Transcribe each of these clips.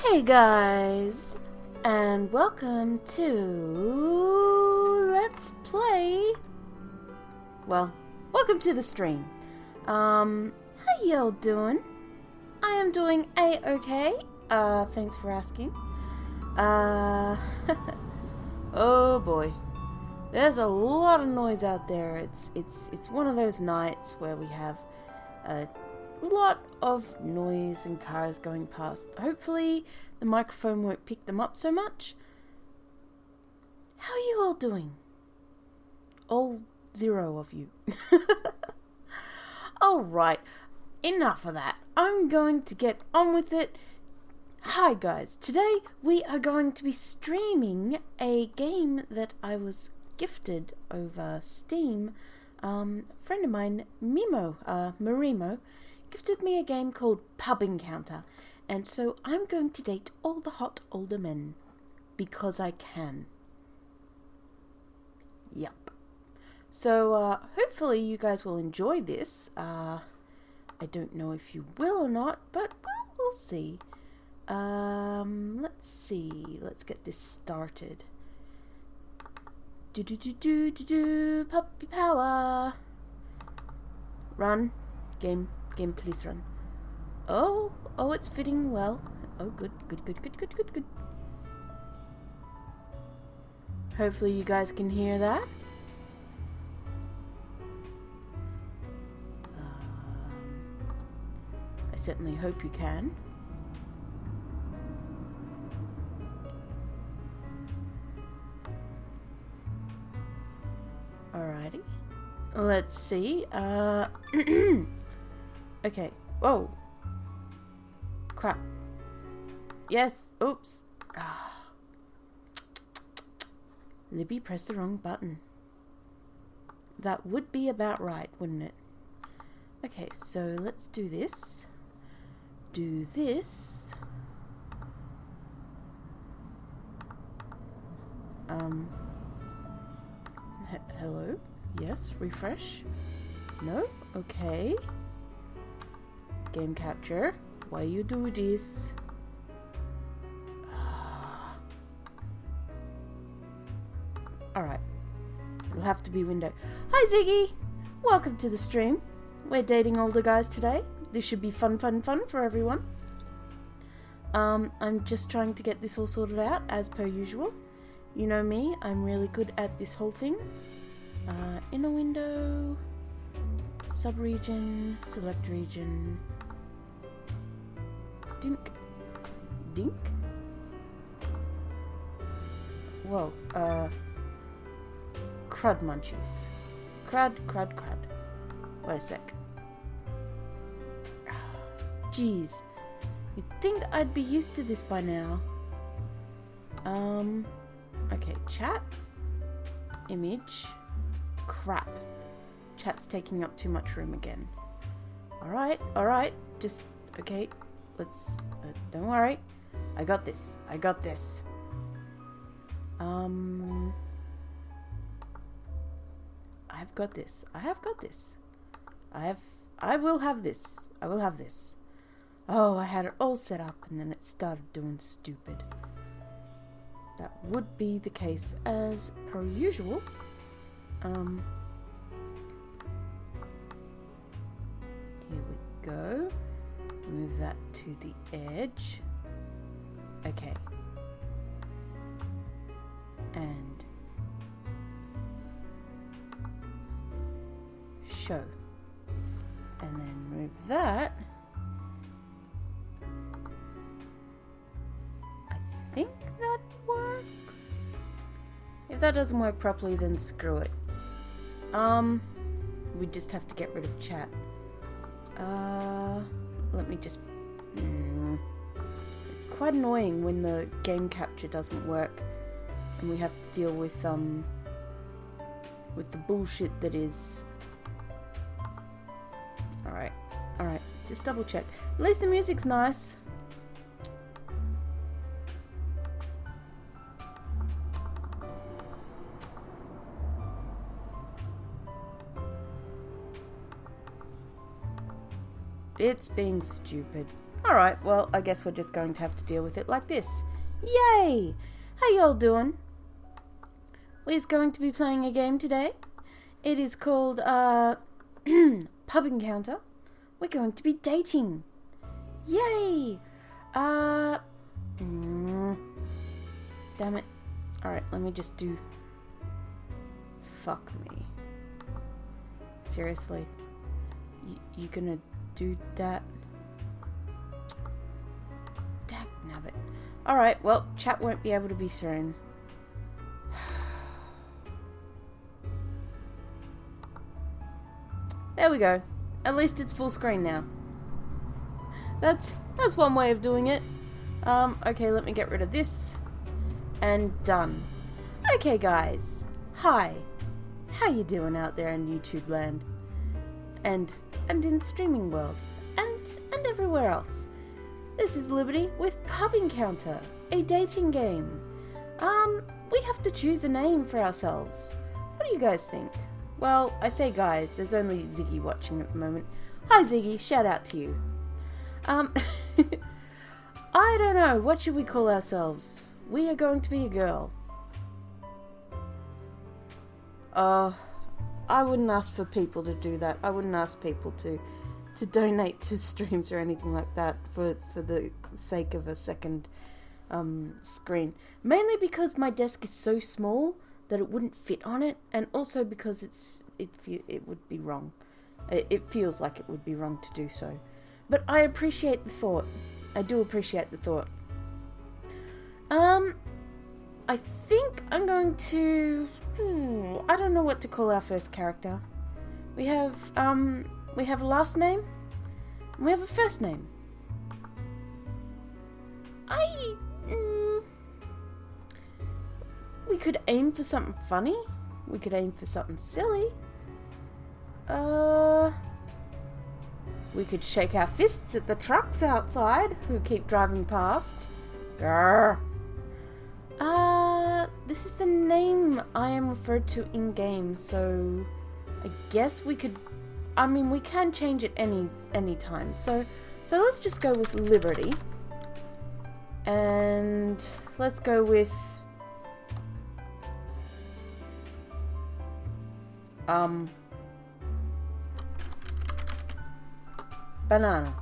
Hey guys, and welcome to Let's Play. Well, welcome to the stream. How y'all doing? I am doing a-okay. Thanks for asking. Oh boy, there's a lot of noise out there. It's one of those nights where we have a lot of noise and cars going past. Hopefully the microphone won't pick them up so much. How are you all doing? All 0 of you. Alright, enough of that. I'm going to get on with it. Hi guys, today we are going to be streaming a game that I was gifted over Steam. A friend of mine, Marimo, gifted me a game called Pub Encounter, and so I'm going to date all the hot older men because I can. Yup. So hopefully you guys will enjoy this. I don't know if you will or not, but we'll see. Let's see. Let's get this started. Puppy power. Run. Game, please run. Oh, it's fitting well. Oh, good. Hopefully you guys can hear that. I certainly hope you can. Alrighty. Let's see. Okay. Whoa. Crap. Yes. Oops. Libby pressed the wrong button. That would be about right, wouldn't it? Okay, so let's do this. Do this. Hello? Yes, refresh. No? Okay. Game capture. Why you do this? Alright. It'll have to be window. Hi Ziggy! Welcome to the stream. We're dating older guys today. This should be fun for everyone. I'm just trying to get this all sorted out as per usual. You know me, I'm really good at this whole thing. Inner window, sub-region, select region. Dink. Whoa, crud munchies. Crud. Wait a sec. Jeez. You'd think I'd be used to this by now. Okay, chat. Image. Crap. Chat's taking up too much room again. Alright. Just, okay. Let's, don't worry. I got this. I will have this. Oh, I had it all set up and then it started doing stupid. That would be the case as per usual. Here we go. Move that to the edge. Okay. And show. And then move that. I think that works. If that doesn't work properly, then screw it. We just have to get rid of chat. Let me just... It's quite annoying when the game capture doesn't work and we have to deal with the bullshit that is... Alright, just double check. At least the music's nice. It's being stupid. Alright, well, I guess we're just going to have to deal with it like this. Yay! How y'all doing? We're going to be playing a game today. It is called, Pub Encounter. We're going to be dating. Yay! Damn it. Alright, let me just do... Fuck me. Seriously? You gonna do that? Dagnabbit. Alright, well, chat won't be able to be shown. There we go. At least it's full screen now. That's one way of doing it. Okay, let me get rid of this. And done. Okay, guys. Hi. How you doing out there in YouTube land? And in streaming world. And everywhere else. This is Liberty with Pub Encounter, a dating game. We have to choose a name for ourselves. What do you guys think? Well, I say guys, there's only Ziggy watching at the moment. Hi Ziggy, shout out to you. I don't know, what should we call ourselves? We are going to be a girl. I wouldn't ask for people to do that. I wouldn't ask people to donate to streams or anything like that for the sake of a second screen. Mainly because my desk is so small that it wouldn't fit on it, and also because it would be wrong. It feels like it would be wrong to do so. But I appreciate the thought. I do appreciate the thought. I think I'm going to... I don't know what to call our first character. We have a last name, and we have a first name. We could aim for something funny. We could aim for something silly. We could shake our fists at the trucks outside who keep driving past. Grrr. This is the name I am referred to in game, so I guess we could... I mean, we can change it any time. So let's just go with Liberty. And let's go with... Banana.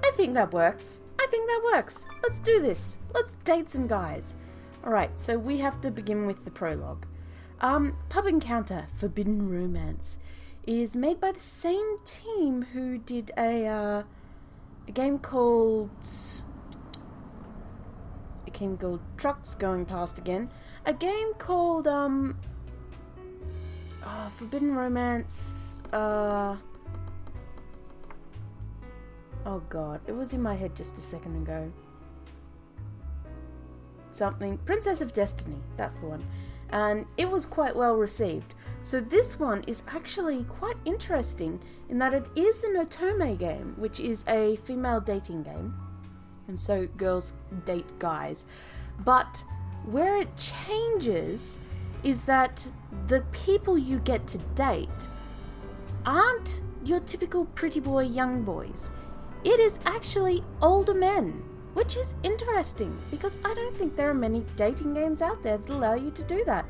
I think that works. Let's do this. Let's date some guys. Alright, so we have to begin with the prologue. Pub Encounter, Forbidden Romance is made by the same team who did a game called... Trucks Going Past Again. A game called, Forbidden Romance, oh god, it was in my head just a second ago. Something, Princess of Destiny, that's the one. And it was quite well received. So this one is actually quite interesting in that it is an otome game, which is a female dating game. And so girls date guys. But where it changes is that the people you get to date aren't your typical pretty boy young boys. It is actually older men, which is interesting because I don't think there are many dating games out there that allow you to do that.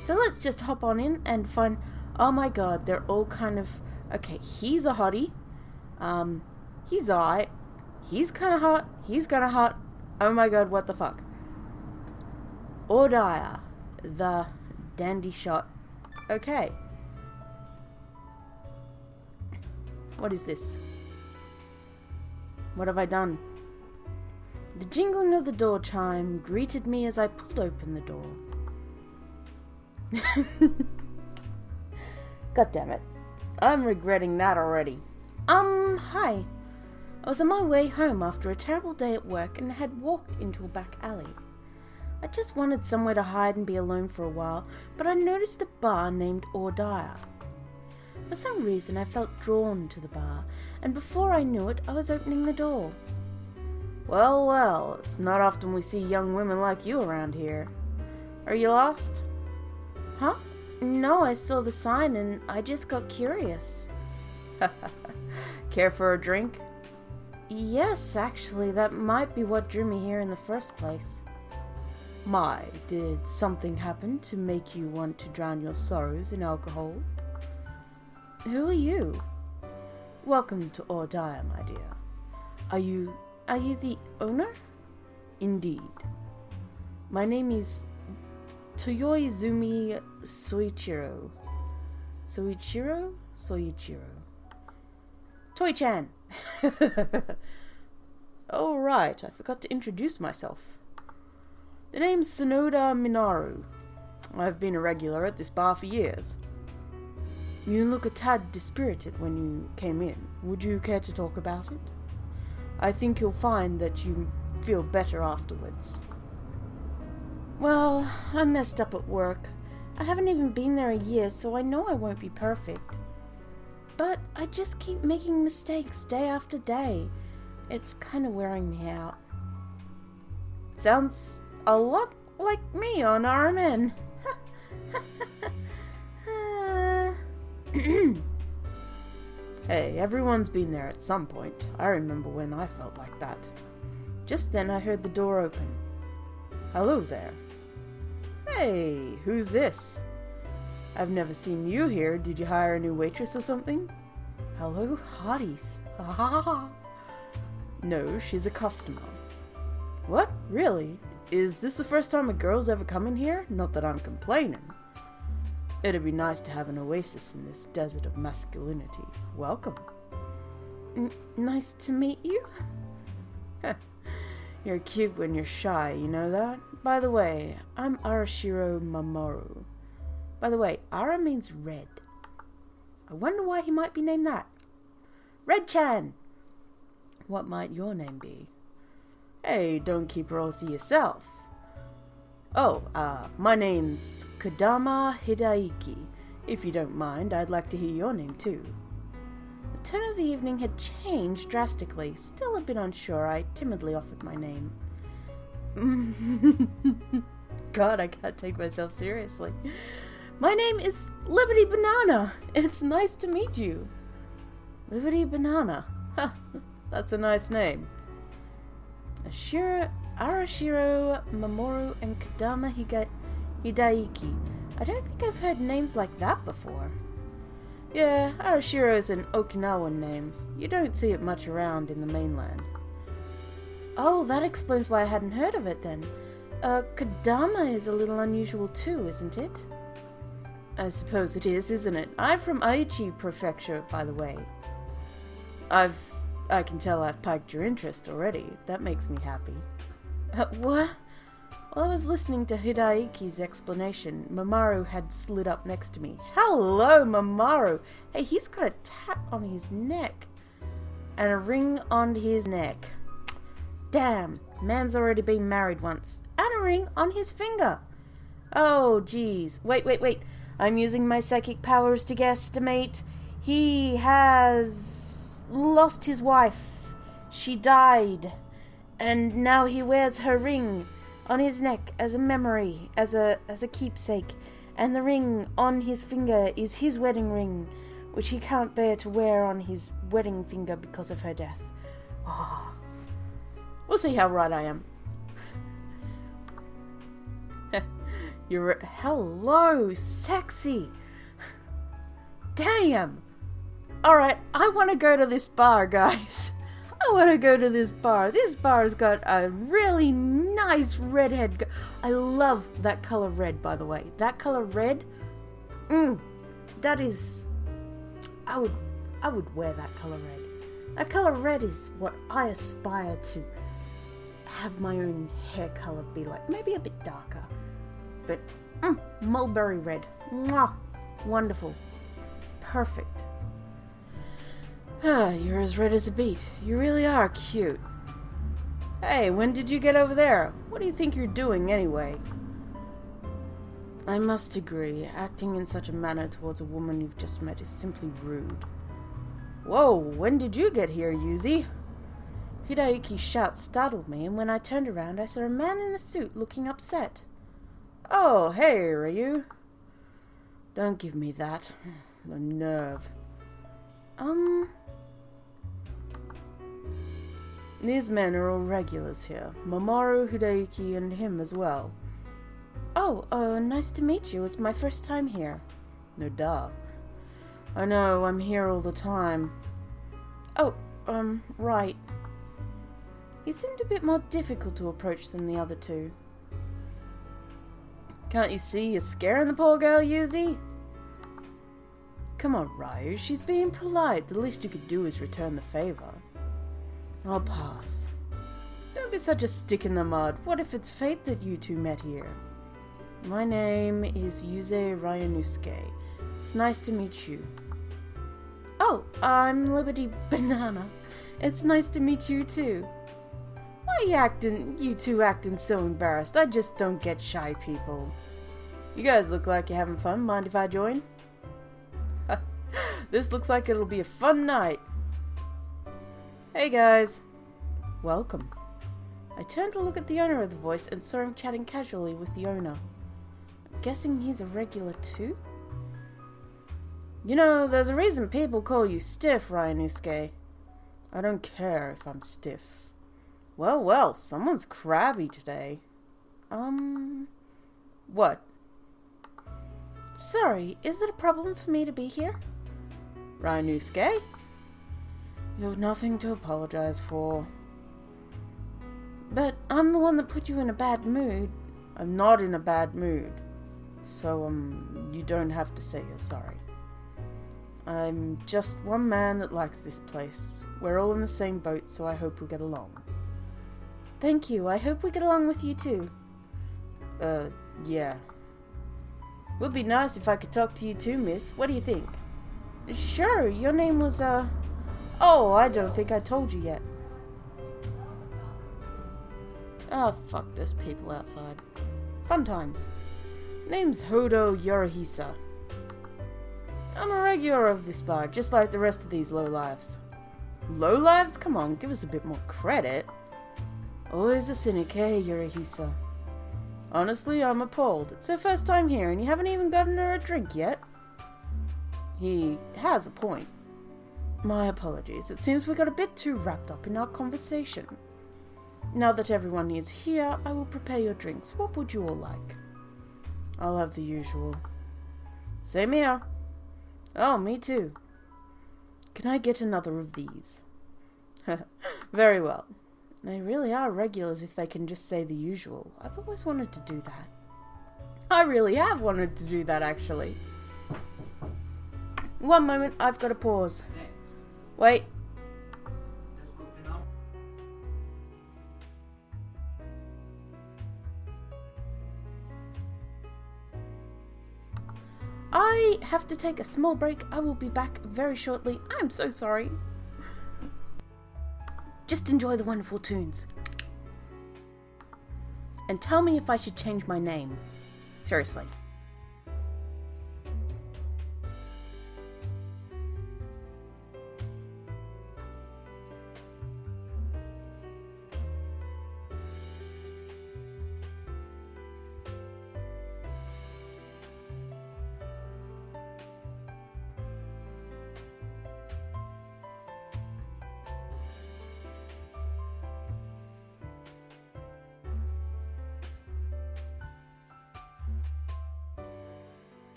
So let's just hop on in and find... Oh my god, they're all kind of... Okay, he's a hottie. He's alright. He's kind of hot. He's kind of hot. Oh my god, what the fuck? OJI, the dandy shot. Okay. What is this? What have I done? The jingling of the door chime greeted me as I pulled open the door. God damn it. I'm regretting that already. Hi. I was on my way home after a terrible day at work and had walked into a back alley. I just wanted somewhere to hide and be alone for a while, but I noticed a bar named OJI. For some reason I felt drawn to the bar, and before I knew it, I was opening the door. Well, well, it's not often we see young women like you around here. Are you lost? Huh? No, I saw the sign and I just got curious. Care for a drink? Yes, actually, that might be what drew me here in the first place. My, did something happen to make you want to drown your sorrows in alcohol? Who are you? Welcome to OJI, my dear. Are you the owner? Indeed. My name is Toyoizumi Soichiro. Soichiro. Toy-chan! Oh, right, I forgot to introduce myself. The name's Sonoda Minaru. I've been a regular at this bar for years. You look a tad dispirited when you came in. Would you care to talk about it? I think you'll find that you feel better afterwards. Well, I messed up at work. I haven't even been there a year, so I know I won't be perfect. But I just keep making mistakes day after day. It's kind of wearing me out. Sounds a lot like me on RMN. Hey, everyone's been there at some point. I remember when I felt like that. Just then I heard the door open. Hello there. Hey, who's this? I've never seen you here. Did you hire a new waitress or something? Hello, hotties. Ha ha ha. No, she's a customer. What? Really? Is this the first time a girl's ever come in here? Not that I'm complaining. It'd be nice to have an oasis in this desert of masculinity. Welcome. Nice to meet you. You're cute when you're shy, you know that? By the way, I'm Arashiro Mamoru. By the way, Ara means red. I wonder why he might be named that. Red-chan! What might your name be? Hey, don't keep her all to yourself. Oh, my name's Kodama Hidaiki. If you don't mind, I'd like to hear your name too. The tone of the evening had changed drastically. Still a bit unsure, I timidly offered my name. God, I can't take myself seriously. My name is Liberty Banana. It's nice to meet you. Liberty Banana. Huh, that's a nice name. Arashiro Mamoru and Kodama Hidaiki. I don't think I've heard names like that before. Yeah, Arashiro is an Okinawan name. You don't see it much around in the mainland. Oh, that explains why I hadn't heard of it then. Kodama is a little unusual too, isn't it? I suppose it is, isn't it? I'm from Aichi Prefecture, by the way. I can tell I've piqued your interest already. That makes me happy. What? While I was listening to Hidaiki's explanation, Mamoru had slid up next to me. Hello, Mamoru! Hey, he's got a tat on his neck. And a ring on his neck. Damn, man's already been married once. And a ring on his finger. Oh, geez. Wait. I'm using my psychic powers to guesstimate. He has lost his wife. She died. And now he wears her ring on his neck as a memory, as a keepsake. And the ring on his finger is his wedding ring, which he can't bear to wear on his wedding finger because of her death. Oh. We'll see how right I am. Hello, sexy. Damn. Alright, I want to go to this bar, guys. I want to go to this bar. This bar's got a really nice redhead. I love that color red, by the way. That color red, that is... I would wear that color red. That color red is what I aspire to have my own hair color be like. Maybe a bit darker. But, mulberry red. Mwah! Wonderful. Perfect. You're as red as a beet. You really are cute. Hey, when did you get over there? What do you think you're doing, anyway? I must agree, acting in such a manner towards a woman you've just met is simply rude. Whoa, when did you get here, Yuzi? Hidaiki's shout startled me, and when I turned around, I saw a man in a suit looking upset. Oh, hey, Ryu. Don't give me that. The nerve. These men are all regulars here. Mamoru, Hideyuki, and him as well. Oh, nice to meet you. It's my first time here. No duh. I know, I'm here all the time. Oh, right. He seemed a bit more difficult to approach than the other two. Can't you see you're scaring the poor girl, Yuzi? Come on, Ryu, she's being polite. The least you could do is return the favor. I'll pass. Don't be such a stick in the mud. What if it's fate that you two met here? My name is Yuze Ryunosuke. It's nice to meet you. Oh, I'm Liberty Banana. It's nice to meet you too. Why you two acting so embarrassed? I just don't get shy people. You guys look like you're having fun. Mind if I join? This looks like it'll be a fun night. Hey guys. Welcome. I turned to look at the owner of the voice and saw him chatting casually with the owner. I'm guessing he's a regular too? You know, there's a reason people call you stiff, Ryunosuke. I don't care if I'm stiff. Well, someone's crabby today. What? Sorry, is it a problem for me to be here? Ryunosuke? You have nothing to apologize for. But I'm the one that put you in a bad mood. I'm not in a bad mood. So, you don't have to say you're sorry. I'm just one man that likes this place. We're all in the same boat, so I hope we get along. Thank you. I hope we get along with you too. Yeah. Would be nice if I could talk to you too, miss. What do you think? Sure, your name was, Oh, I don't think I told you yet. Oh, fuck, there's people outside. Fun times. Name's Hodo Yorihisa. I'm a regular of this bar, just like the rest of these lowlives. Lowlives? Come on, give us a bit more credit. Always a cynic, eh, Yorihisa? Honestly, I'm appalled. It's her first time here, and you haven't even gotten her a drink yet. He has a point. My apologies. It seems we got a bit too wrapped up in our conversation. Now that everyone is here, I will prepare your drinks. What would you all like? I'll have the usual. Same here. Oh, me too. Can I get another of these? Very well. They really are regulars if they can just say the usual. I've always wanted to do that. I really have wanted to do that, actually. One moment, I've got to pause. Wait. I have to take a small break. I will be back very shortly. I'm so sorry. Just enjoy the wonderful tunes. And tell me if I should change my name. Seriously.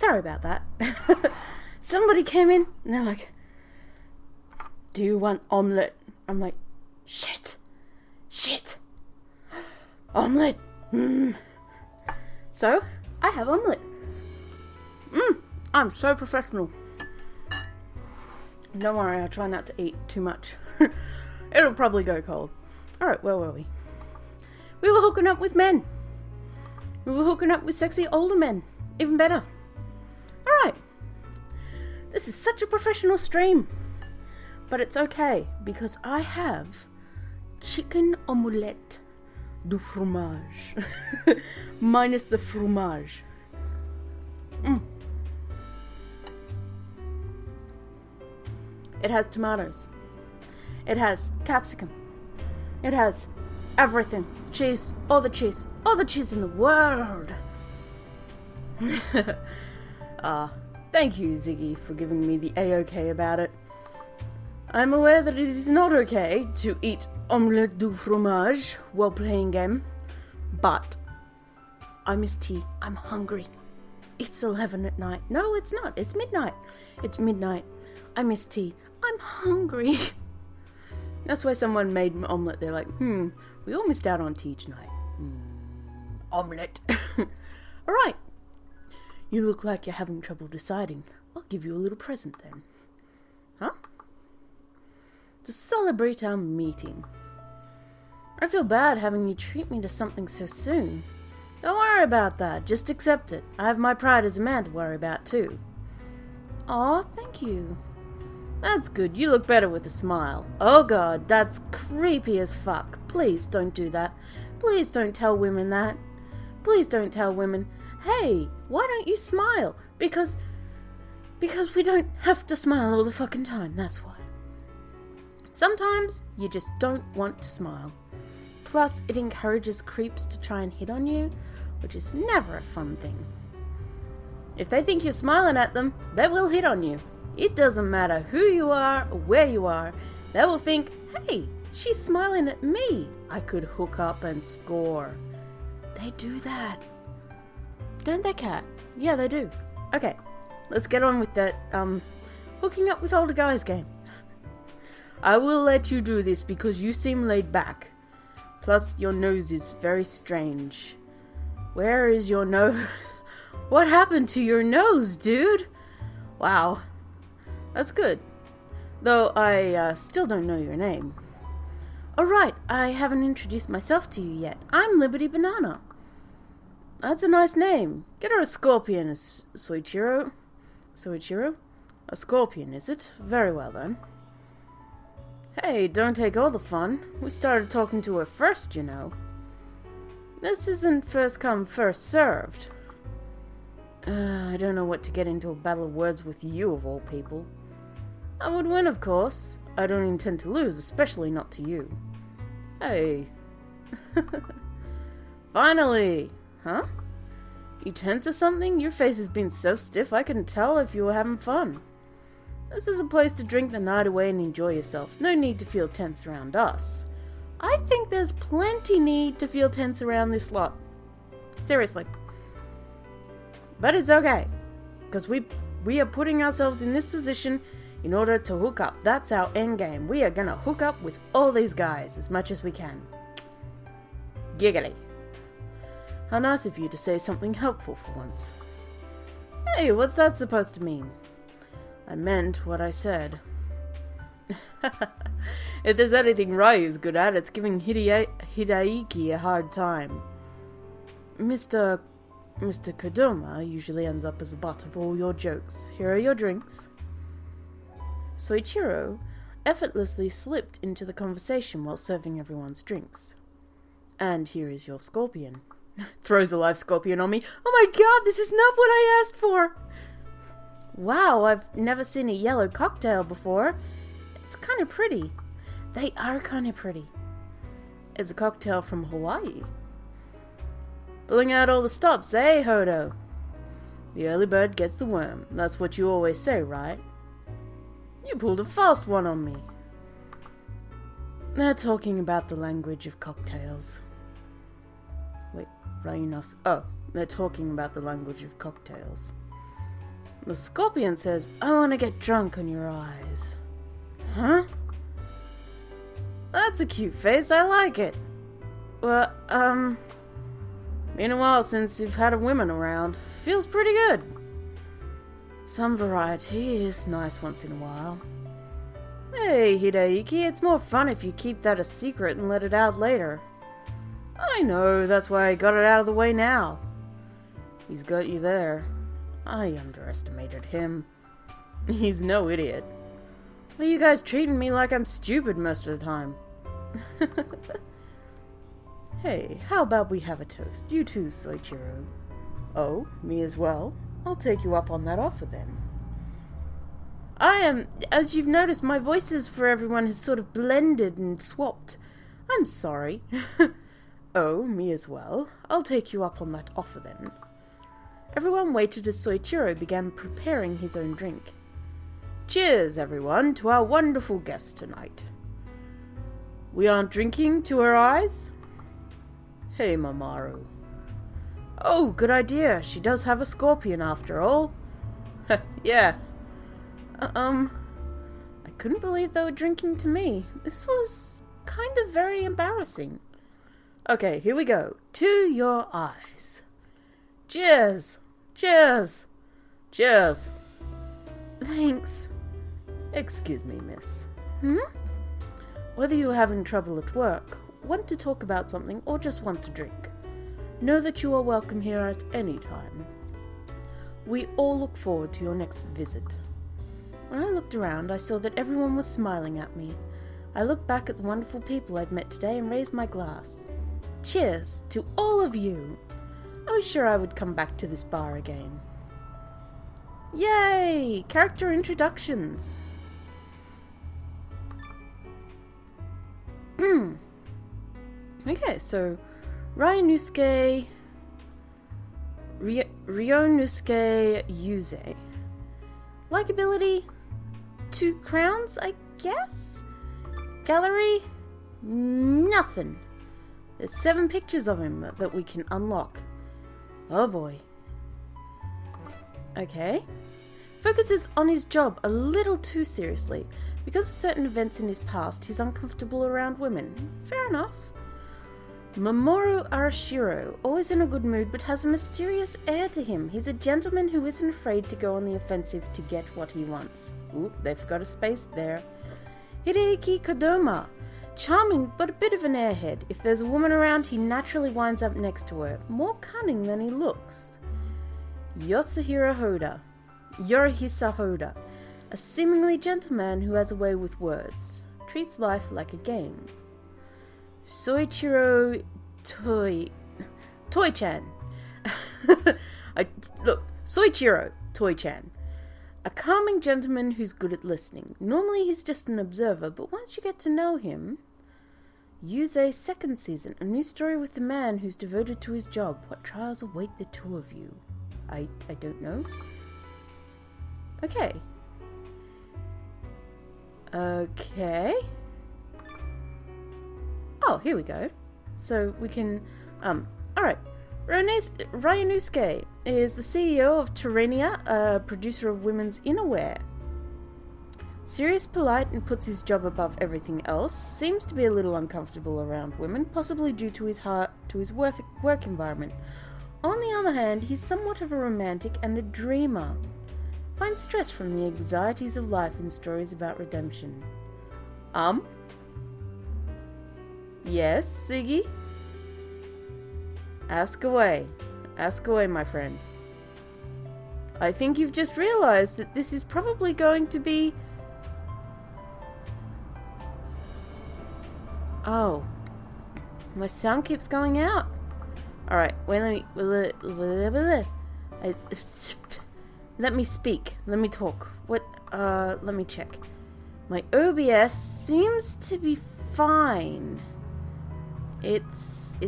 sorry about that. Somebody came in and they're like, do you want omelette? I'm like, shit, omelette. So, I have omelette. I'm so professional. Don't worry, I'll try not to eat too much. It'll probably go cold. Alright, where were we? We were hooking up with men. We were hooking up with sexy older men. Even better. Alright. This is such a professional stream. But it's okay, because I have chicken omelette du fromage. Minus the fromage. It has tomatoes. It has capsicum. It has everything. Cheese. All the cheese. All the cheese in the world. Thank you, Ziggy, for giving me the A-OK about it. I'm aware that it is not okay to eat omelette du fromage while playing game, but I miss tea. I'm hungry. It's 11 at night. No, it's not. It's midnight. It's midnight. I miss tea. I'm hungry. That's why someone made an omelette. They're like, we all missed out on tea tonight. Omelette. Alright. You look like you're having trouble deciding. I'll give you a little present then. Huh? To celebrate our meeting. I feel bad having you treat me to something so soon. Don't worry about that. Just accept it. I have my pride as a man to worry about too. Aw, thank you. That's good. You look better with a smile. Oh god, that's creepy as fuck. Please don't do that. Please don't tell women that. Please don't tell women, hey, why don't you smile? Because we don't have to smile all the fucking time, that's why. Sometimes you just don't want to smile. Plus, it encourages creeps to try and hit on you, which is never a fun thing. If they think you're smiling at them, they will hit on you. It doesn't matter who you are or where you are. They will think, hey, she's smiling at me. I could hook up and score. They do that. Don't they, Cat? Yeah, they do. Okay, let's get on with that, hooking up with older guys game. I will let you do this because you seem laid back. Plus, your nose is very strange. Where is your nose? What happened to your nose, dude? Wow. That's good. Though I still don't know your name. Alright, I haven't introduced myself to you yet. I'm Liberty Banana. That's a nice name. Get her a scorpion, Soichiro. Soichiro? A scorpion, is it? Very well then. Hey, don't take all the fun. We started talking to her first, you know. This isn't first come, first served. I don't know what to get into a battle of words with you, of all people. I would win, of course. I don't intend to lose, especially not to you. Hey. Finally! Huh? You tense or something? Your face has been so stiff I couldn't tell if you were having fun. This is a place to drink the night away and enjoy yourself. No need to feel tense around us. I think there's plenty need to feel tense around this lot. Seriously. But it's okay. Because we are putting ourselves in this position in order to hook up. That's our end game. We are gonna hook up with all these guys as much as we can. Giggly. How nice of you to say something helpful for once. Hey, what's that supposed to mean? I meant what I said. If there's anything Ryu's good at, it's giving Hidaiki a hard time. Mr. Kodoma usually ends up as the butt of all your jokes. Here are your drinks. Soichiro effortlessly slipped into the conversation while serving everyone's drinks. And here is your scorpion. Throws a live scorpion on me. Oh my god, this is not what I asked for! Wow, I've never seen a yellow cocktail before. It's kind of pretty. They are kind of pretty. It's a cocktail from Hawaii. Pulling out all the stops, eh, Hodo? The early bird gets the worm. That's what you always say, right? You pulled a fast one on me. They're talking about the language of cocktails. Wait, Rainos. Oh, they're talking about the language of cocktails. The scorpion says, I want to get drunk on your eyes. Huh? That's a cute face, I like it. Well, been a while since you've had a woman around. Feels pretty good. Some variety is nice once in a while. Hey, Hideyuki, it's more fun if you keep that a secret and let it out later. I know, that's why I got it out of the way now. He's got you there. I underestimated him. He's no idiot. Why are you guys treating me like I'm stupid most of the time? Hey, how about we have a toast? You too, Soichiro. Oh, me as well? I'll take you up on that offer then. As you've noticed, my voices for everyone has sort of blended and swapped. I'm sorry. Oh, me as well. I'll take you up on that offer then. Everyone waited as Soichiro began preparing his own drink. Cheers, everyone, to our wonderful guest tonight. We aren't drinking to her eyes? Hey, Mamoru. Oh, good idea. She does have a scorpion after all. Yeah. I couldn't believe they were drinking to me. This was kind of very embarrassing. Okay, here we go. To your eyes. Cheers. Cheers. Cheers. Thanks. Excuse me, miss. Whether you're having trouble at work, want to talk about something, or just want to drink, know that you are welcome here at any time. We all look forward to your next visit. When I looked around, I saw that everyone was smiling at me. I looked back at the wonderful people I've met today and raised my glass. Cheers to all of you! I was sure I would come back to this bar again. Yay! Character introductions! Okay, so Ryunosuke Yuze. Likeability? 2 crowns, I guess? Gallery? Nothing. There's 7 pictures of him that we can unlock. Oh boy. Okay. Focuses on his job a little too seriously. Because of certain events in his past, he's uncomfortable around women. Fair enough. Mamoru Arashiro, always in a good mood but has a mysterious air to him. He's a gentleman who isn't afraid to go on the offensive to get what he wants. Oop, they forgot a space there. Hideyuki Kodoma, charming but a bit of an airhead. If there's a woman around, he naturally winds up next to her. More cunning than he looks. Yorihisa Hoda, a seemingly gentleman who has a way with words. Treats life like a game. Soichiro Toy-chan. Soichiro Toy-chan. A calming gentleman who's good at listening. Normally he's just an observer, but once you get to know him... Yuze second season. A new story with the man who's devoted to his job. What trials await the two of you? I don't know. Okay. Okay. Oh, here we go. So we can, alright. Ryunosuke is the CEO of Terrania, a producer of women's innerwear. Serious, polite, and puts his job above everything else. Seems to be a little uncomfortable around women, possibly due to his work environment. On the other hand, he's somewhat of a romantic and a dreamer. Finds stress from the anxieties of life in stories about redemption. Yes, Siggy? Ask away. Ask away, my friend. I think you've just realized that this is probably going to be... Oh. My sound keeps going out. Alright, wait, let me speak. Let me talk. Let me check. My OBS seems to be fine. It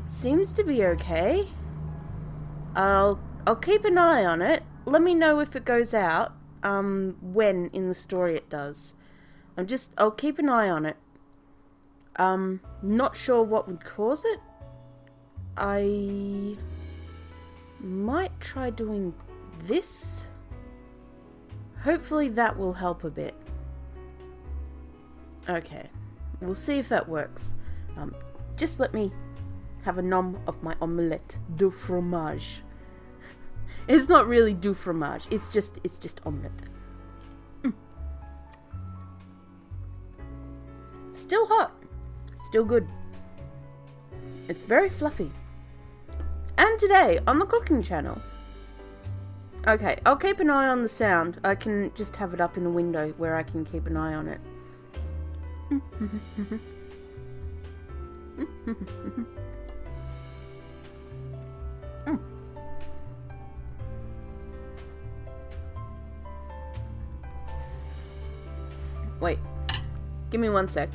seems to be okay. I'll keep an eye on it. Let me know if it goes out. When in the story it does. I'll keep an eye on it. Not sure what would cause it. I might try doing this. hopefully that will help a bit. Okay, we'll see if that works. Just let me have a nom of my omelette de fromage. It's not really du fromage. It's just omelette. Still hot. Still good. It's very fluffy. And today on the cooking channel. Okay, I'll keep an eye on the sound. I can just have it up in a window where I can keep an eye on it. Wait, give me 1 sec.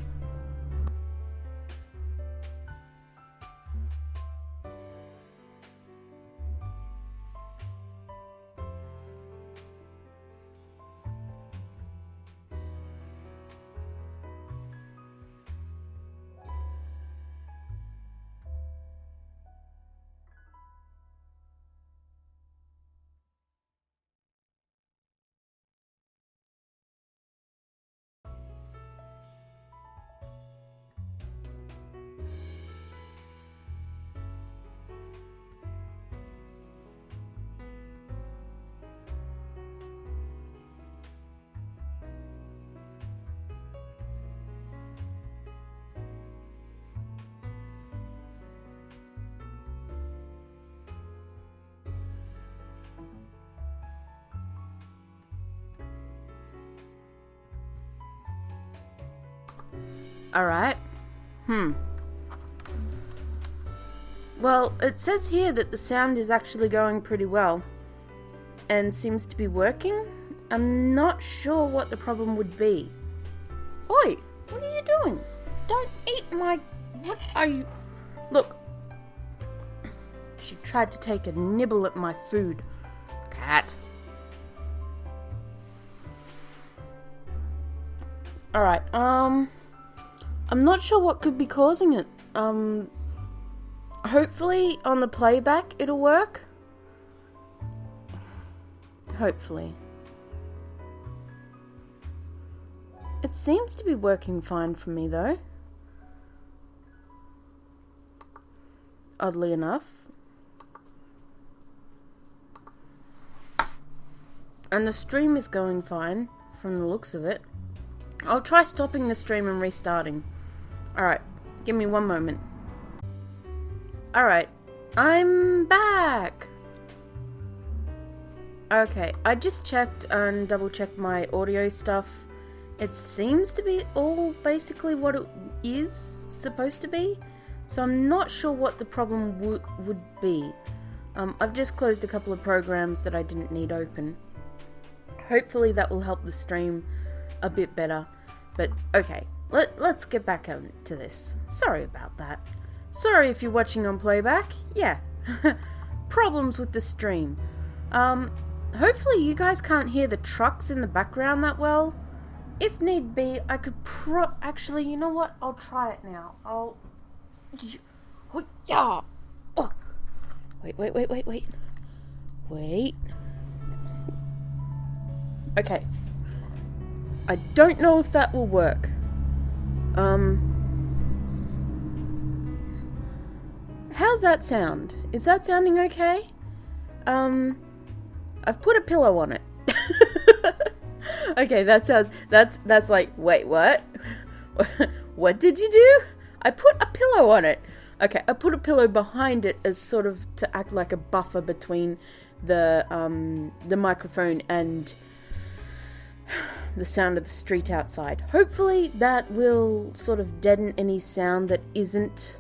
Alright. Well, it says here that the sound is actually going pretty well. And seems to be working. I'm not sure what the problem would be. Oi! What are you doing? Don't eat my... What are you... Look. She tried to take a nibble at my food. Cat. Alright, I'm not sure what could be causing it. Hopefully on the playback it'll work. Hopefully. It seems to be working fine for me though. Oddly enough. And the stream is going fine from the looks of it. I'll try stopping the stream and restarting. Alright, give me 1 moment. Alright, I'm back! Okay, I just checked and double checked my audio stuff. It seems to be all basically what it is supposed to be. So I'm not sure what the problem would be. I've just closed a couple of programs that I didn't need open. Hopefully that will help the stream a bit better. But okay, let's get back into this. Sorry about that. Sorry if you're watching on playback. Yeah, problems with the stream. Hopefully you guys can't hear the trucks in the background that well. If need be, I could actually, you know what? I'll try it now. Yeah. Oh. Wait. Wait. Okay. I don't know if that will work. How's that sound? Is that sounding okay? I've put a pillow on it. Okay, that's like, wait, what? What did you do? I put a pillow on it. Okay, I put a pillow behind it as sort of to act like a buffer between the microphone and the sound of the street outside. Hopefully that will sort of deaden any sound that isn't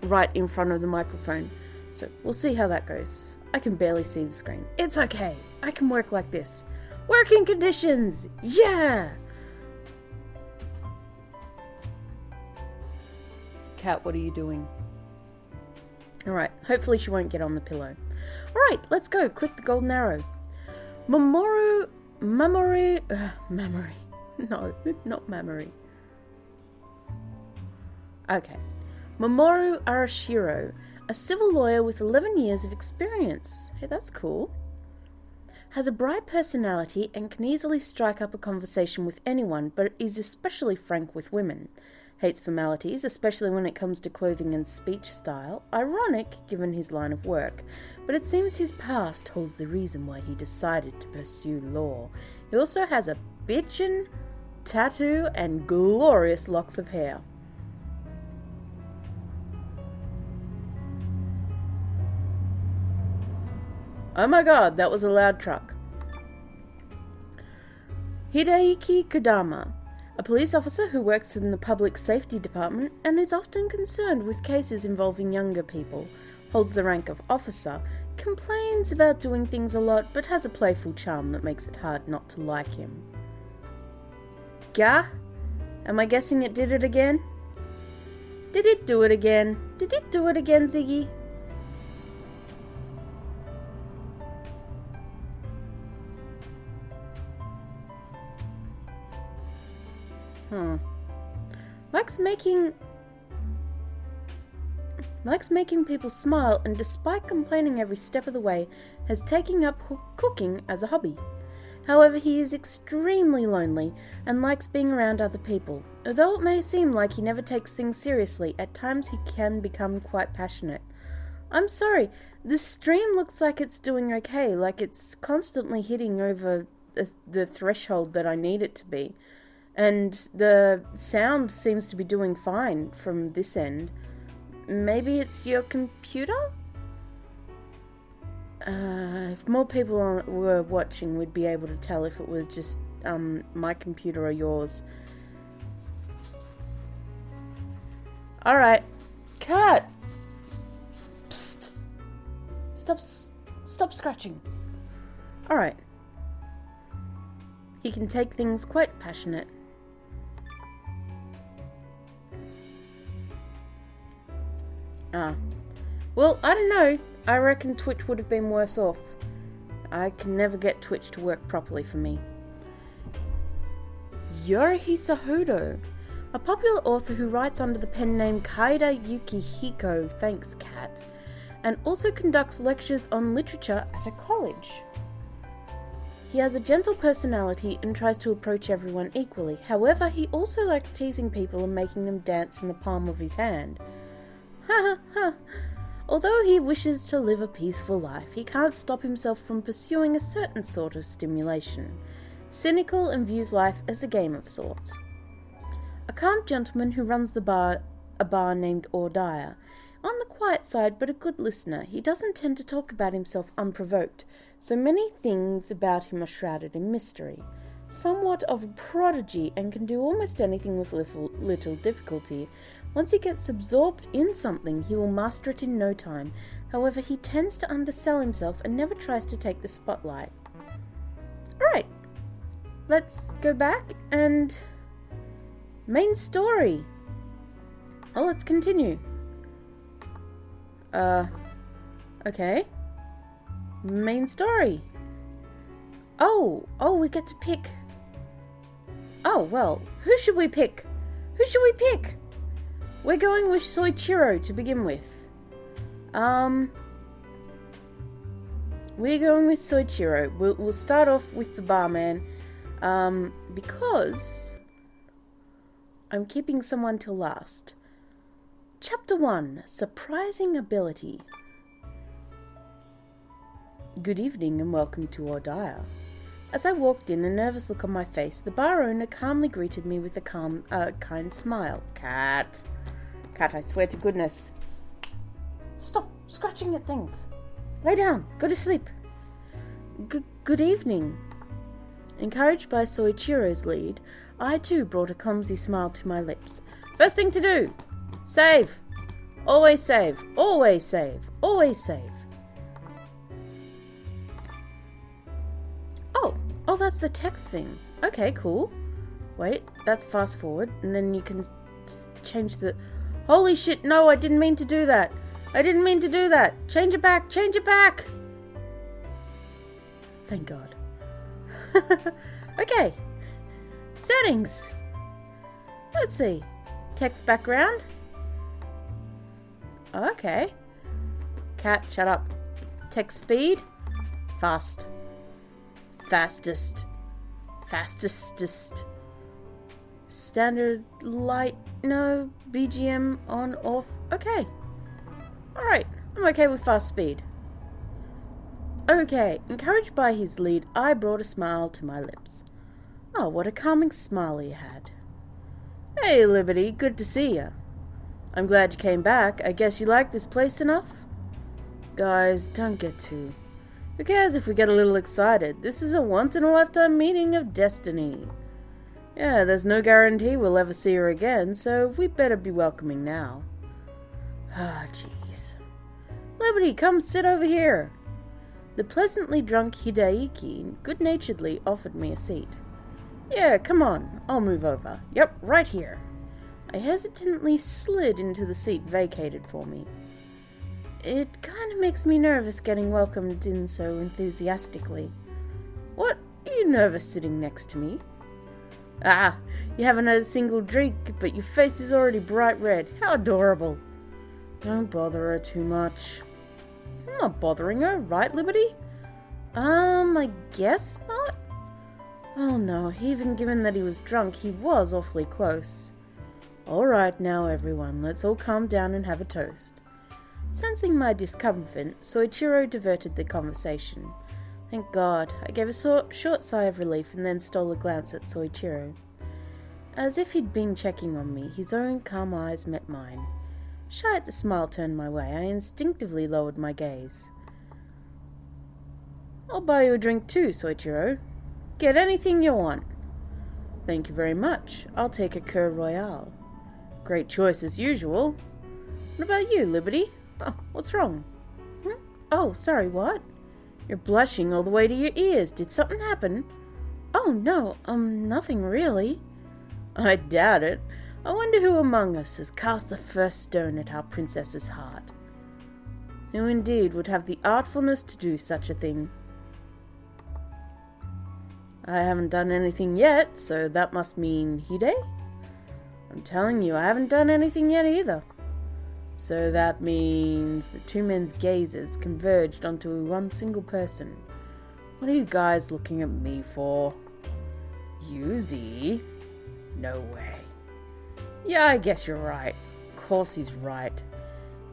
right in front of the microphone. So we'll see how that goes. I can barely see the screen. It's okay. I can work like this. Working conditions! Yeah! Cat, what are you doing? Alright, hopefully she won't get on the pillow. Alright, let's go. Click the golden arrow. Memory. No, not memory. Okay. Mamoru Arashiro, a civil lawyer with 11 years of experience. Hey, that's cool. Has a bright personality and can easily strike up a conversation with anyone, but is especially frank with women. Hates formalities, especially when it comes to clothing and speech style. Ironic, given his line of work, but it seems his past holds the reason why he decided to pursue law. He also has a bitchin' tattoo and glorious locks of hair. Oh my god, that was a loud truck. Hideaki Kodama, a police officer who works in the public safety department and is often concerned with cases involving younger people, holds the rank of officer, complains about doing things a lot but has a playful charm that makes it hard not to like him. Gah? Am I guessing it did it again? Did it do it again? Did it do it again, Ziggy? Likes making people smile, and despite complaining every step of the way, has taken up cooking as a hobby. However, he is extremely lonely and likes being around other people. Although it may seem like he never takes things seriously, at times he can become quite passionate. I'm sorry, this stream looks like it's doing okay, like it's constantly hitting over the threshold that I need it to be. And the sound seems to be doing fine from this end. Maybe it's your computer? If more people were watching, we'd be able to tell if it was just my computer or yours. Alright. Cat! Psst! Stop scratching. Alright. He can take things quite passionate. Well, I don't know. I reckon Twitch would have been worse off. I can never get Twitch to work properly for me. Yorihisa Hodo, a popular author who writes under the pen name Kaida Yukihiko, thanks Cat, and also conducts lectures on literature at a college. He has a gentle personality and tries to approach everyone equally. However, he also likes teasing people and making them dance in the palm of his hand. Ha ha ha. Although he wishes to live a peaceful life, he can't stop himself from pursuing a certain sort of stimulation. Cynical and views life as a game of sorts. A calm gentleman who runs a bar named OJI. On the quiet side, but a good listener, he doesn't tend to talk about himself unprovoked, so many things about him are shrouded in mystery. Somewhat of a prodigy and can do almost anything with little difficulty. Once he gets absorbed in something, he will master it in no time. However, he tends to undersell himself and never tries to take the spotlight. Alright, let's go back and... main story. Oh, let's continue. Okay. Main story. Oh, we get to pick. Oh, well, who should we pick? We're going with Soichiro to begin with. We're going with Soichiro. We'll start off with the barman, because I'm keeping someone till last. Chapter 1, Surprising Ability. Good evening and welcome to OJI. As I walked in, a nervous look on my face, the bar owner calmly greeted me with a kind smile. Cat, I swear to goodness. Stop scratching at things. Lay down, go to sleep. Good evening. Encouraged by Soichiro's lead, I too brought a clumsy smile to my lips. First thing to do, save. Always save, always save, always save. Oh, that's the text thing. Okay, cool. Wait, that's fast forward, and then you can change the... Holy shit, no, I didn't mean to do that. Change it back. Thank God. Okay. Settings. Let's see. Text background. Okay. Cat, shut up. Text speed. Fast. fastest. Standard light, no, BGM on, off, okay. Alright, I'm okay with fast speed. Okay, encouraged by his lead, I brought a smile to my lips. Oh, what a calming smile he had. Hey, Liberty, good to see ya. I'm glad you came back. I guess you like this place enough? Guys, don't get too... Who cares if we get a little excited? This is a once-in-a-lifetime meeting of destiny. Yeah, there's no guarantee we'll ever see her again, so we better be welcoming now. Ah, jeez. Liberty, come sit over here. The pleasantly drunk Hideaki good-naturedly offered me a seat. Yeah, come on, I'll move over. Yep, right here. I hesitantly slid into the seat vacated for me. It kind of makes me nervous getting welcomed in so enthusiastically. What? Are you nervous sitting next to me? Ah, you haven't had a single drink, but your face is already bright red. How adorable. Don't bother her too much. I'm not bothering her, right, Liberty? I guess not. Oh no, even given that he was drunk, he was awfully close. Alright now, everyone, let's all calm down and have a toast. Sensing my discomfort, Soichiro diverted the conversation. Thank God. I gave a short sigh of relief and then stole a glance at Soichiro. As if he'd been checking on me, his own calm eyes met mine. Shy at the smile turned my way, I instinctively lowered my gaze. I'll buy you a drink too, Soichiro. Get anything you want. Thank you very much. I'll take a Cur Royale. Great choice as usual. What about you, Liberty? Oh, what's wrong? Oh, sorry, what? You're blushing all the way to your ears. Did something happen? Oh, no, nothing really. I doubt it. I wonder who among us has cast the first stone at our princess's heart. Who indeed would have the artfulness to do such a thing? I haven't done anything yet, so that must mean Hide? I'm telling you, I haven't done anything yet either. So that means the two men's gazes converged onto one single person. What are you guys looking at me for? Yuzi? No way. Yeah, I guess you're right. Of course he's right.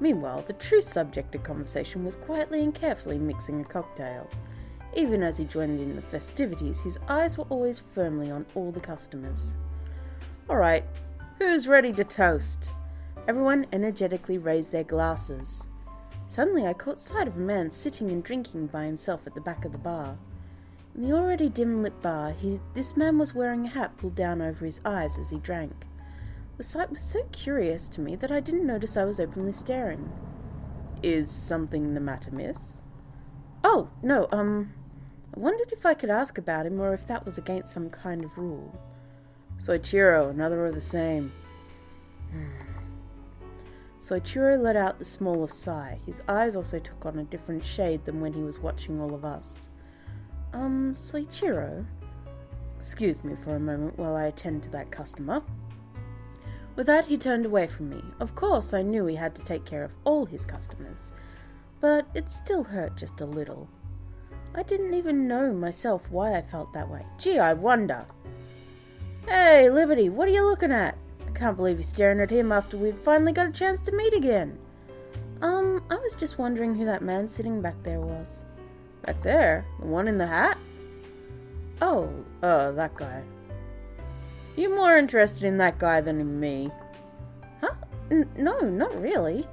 Meanwhile, the true subject of conversation was quietly and carefully mixing a cocktail. Even as he joined in the festivities, his eyes were always firmly on all the customers. Alright, who's ready to toast? Everyone energetically raised their glasses. Suddenly I caught sight of a man sitting and drinking by himself at the back of the bar. In the already dim-lit bar, this man was wearing a hat pulled down over his eyes as he drank. The sight was so curious to me that I didn't notice I was openly staring. Is something the matter, miss? Oh, no, I wondered if I could ask about him or if that was against some kind of rule. Soichiro, another of the same. Soichiro let out the smallest sigh. His eyes also took on a different shade than when he was watching all of us. Soichiro? Excuse me for a moment while I attend to that customer. With that, he turned away from me. Of course, I knew he had to take care of all his customers, but it still hurt just a little. I didn't even know myself why I felt that way. Gee, I wonder. Hey, Liberty, what are you looking at? I can't believe you're staring at him after we'd finally got a chance to meet again. I was just wondering who that man sitting back there was. Back there? The one in the hat? Oh, that guy. You're more interested in that guy than in me. Huh? No, not really.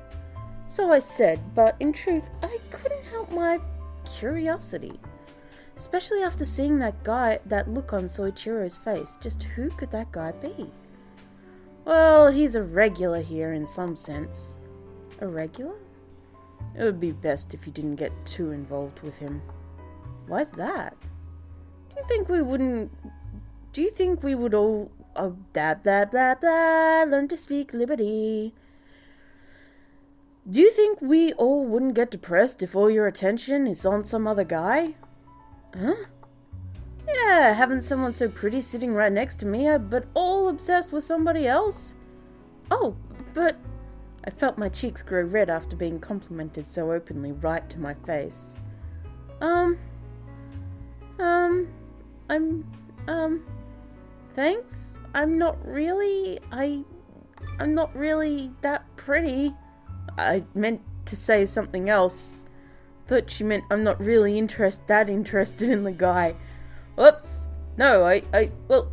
So I said, but in truth, I couldn't help my curiosity. Especially after seeing that look on Soichiro's face. Just who could that guy be? Well, he's a regular here in some sense. A regular? It would be best if you didn't get too involved with him. Why's that? Do you think we would all... Oh, blah, blah, blah, blah, learn to speak Liberty. Do you think we all wouldn't get depressed if all your attention is on some other guy? Huh? Yeah, having someone so pretty sitting right next to me, but all obsessed with somebody else? Oh, but... I felt my cheeks grow red after being complimented so openly right to my face. I'm, thanks? I'm not really that pretty. I meant to say something else. Thought she meant I'm not really that interested in the guy. Whoops. No, well,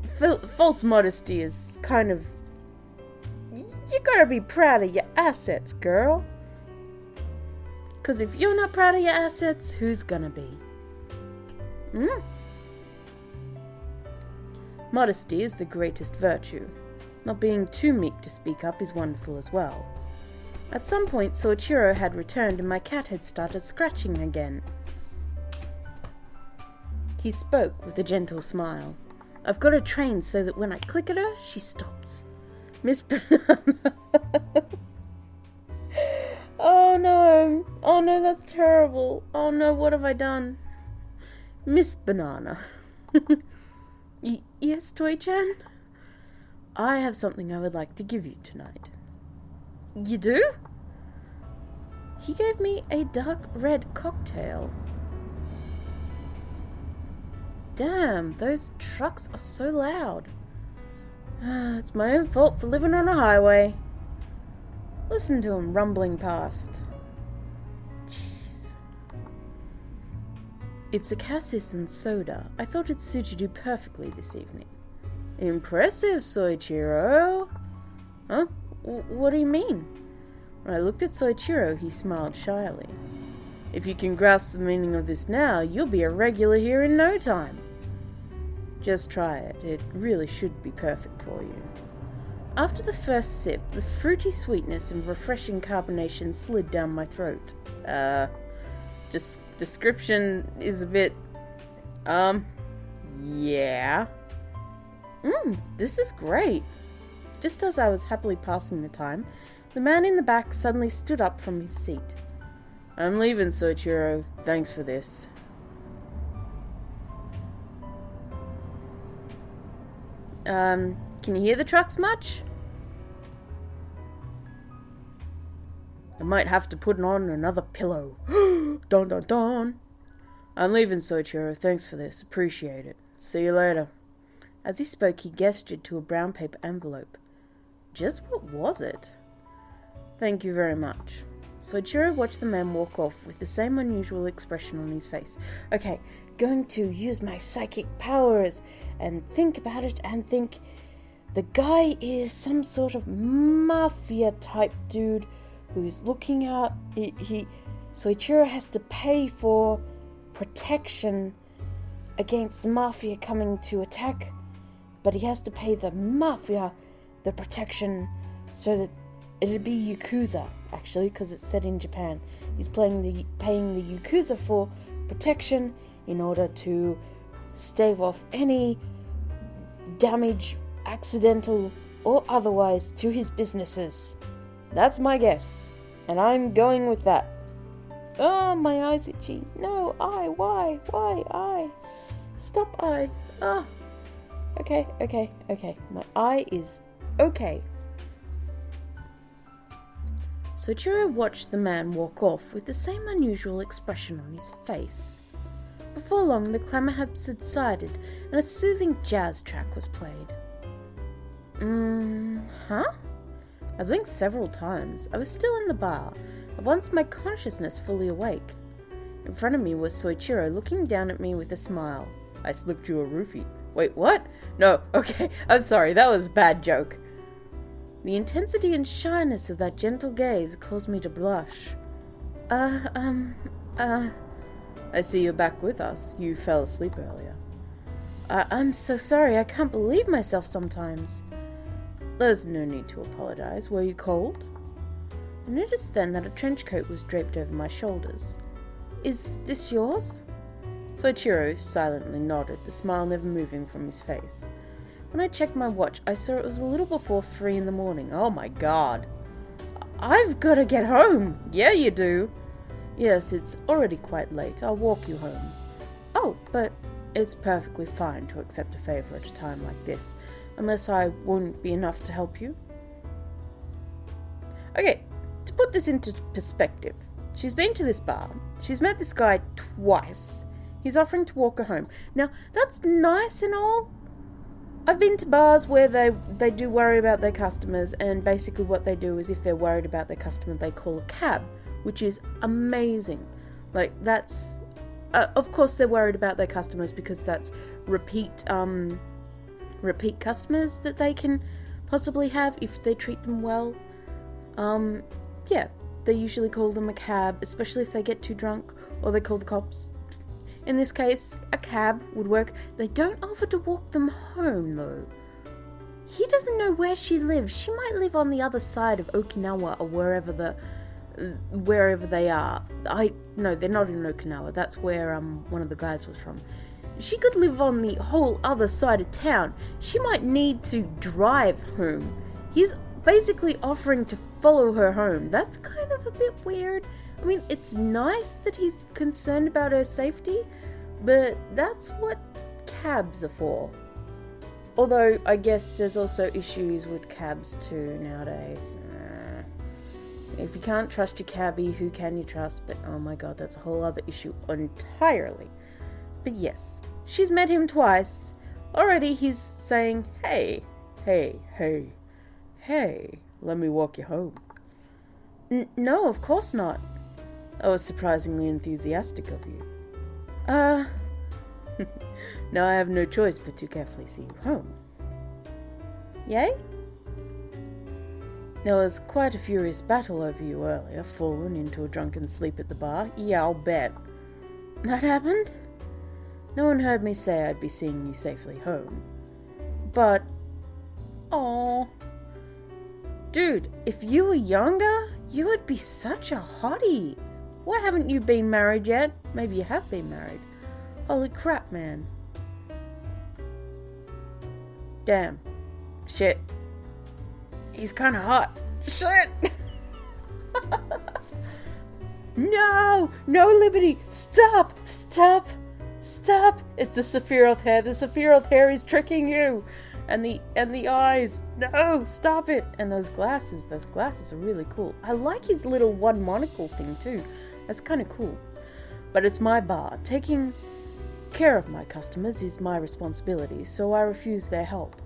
false modesty is kind of... You gotta be proud of your assets, girl. 'Cause if you're not proud of your assets, who's gonna be? Modesty is the greatest virtue. Not being too meek to speak up is wonderful as well. At some point, Soichiro had returned and my cat had started scratching again. He spoke with a gentle smile. I've got her trained so that when I click at her, she stops. Miss Banana. Oh no, that's terrible. Oh no, what have I done? Miss Banana. Yes, Toy-chan? I have something I would like to give you tonight. You do? He gave me a dark red cocktail. Damn, those trucks are so loud. It's my own fault for living on a highway. Listen to him rumbling past. Jeez. It's a cassis and soda. I thought it suited you perfectly this evening. Impressive, Soichiro. Huh? What do you mean? When I looked at Soichiro, he smiled shyly. If you can grasp the meaning of this now, you'll be a regular here in no time. Just try it. It really should be perfect for you. After the first sip, the fruity sweetness and refreshing carbonation slid down my throat. Description is a bit... yeah. This is great. Just as I was happily passing the time, the man in the back suddenly stood up from his seat. I'm leaving, Soichiro. Thanks for this. Can you hear the trucks much? I might have to put on another pillow. Dun dun dun. I'm leaving, Soichiro. Thanks for this. Appreciate it. See you later. As he spoke, he gestured to a brown paper envelope. Just what was it? Thank you very much. Soichiro watched the man walk off with the same unusual expression on his face. Okay, going to use my psychic powers and think about it and think the guy is some sort of mafia type dude who's looking out. Soichiro has to pay for protection against the mafia coming to attack, but he has to pay the mafia the protection so that it'd be Yakuza, actually, because it's set in Japan. He's paying the Yakuza for protection in order to stave off any damage, accidental or otherwise, to his businesses. That's my guess, and I'm going with that. Oh, my eye's itchy. No, why, eye? Stop, eye. Ah. Okay. My eye is okay. Soichiro watched the man walk off with the same unusual expression on his face. Before long, the clamour had subsided and a soothing jazz track was played. Huh? I blinked several times. I was still in the bar, at once my consciousness fully awake. In front of me was Soichiro looking down at me with a smile. I slipped you a roofie. Wait, what? No, okay, I'm sorry, that was a bad joke. The intensity and shyness of that gentle gaze caused me to blush. I see you're back with us. You fell asleep earlier. I'm so sorry, I can't believe myself sometimes. There's no need to apologize. Were you cold? I noticed then that a trench coat was draped over my shoulders. Is this yours? Soichiro silently nodded, the smile never moving from his face. When I checked my watch, I saw it was a little before 3 a.m. Oh my god. I've got to get home. Yeah, you do. Yes, it's already quite late. I'll walk you home. Oh, but it's perfectly fine to accept a favor at a time like this, unless I won't be enough to help you. Okay, to put this into perspective, she's been to this bar. She's met this guy twice. He's offering to walk her home. Now, that's nice and all. I've been to bars where they do worry about their customers, and basically what they do is if they're worried about their customer, they call a cab, which is amazing. Like, that's... of course they're worried about their customers because that's repeat customers that they can possibly have if they treat them well. Yeah, they usually call them a cab, especially if they get too drunk, or they call the cops. In this case, a cab would work. They don't offer to walk them home, though. He doesn't know where she lives. She might live on the other side of Okinawa or wherever they are. No, they're not in Okinawa. That's where one of the guys was from. She could live on the whole other side of town. She might need to drive home. He's basically offering to follow her home. That's kind of a bit weird. I mean, it's nice that he's concerned about her safety, but that's what cabs are for. Although, I guess there's also issues with cabs too nowadays. If you can't trust your cabbie, who can you trust? But oh my god, that's a whole other issue entirely. But yes, she's met him twice. Already he's saying, hey, let me walk you home. No, of course not. I was surprisingly enthusiastic of you. Now I have no choice but to carefully see you home. Yay? There was quite a furious battle over you earlier, fallen into a drunken sleep at the bar. Yeah, I'll bet. That happened? No one heard me say I'd be seeing you safely home. But... Aww. Dude, if you were younger, you would be such a hottie. Why haven't you been married yet? Maybe you have been married. Holy crap, man. Damn. Shit. He's kinda hot. Shit! No! No, Liberty! Stop! Stop! Stop! It's the Sephiroth hair. The Sephiroth hair is tricking you! And the eyes. No! Stop it! And those glasses. Those glasses are really cool. I like his little one monocle thing too. That's kind of cool. But it's my bar. Taking care of my customers is my responsibility, so I refuse their help.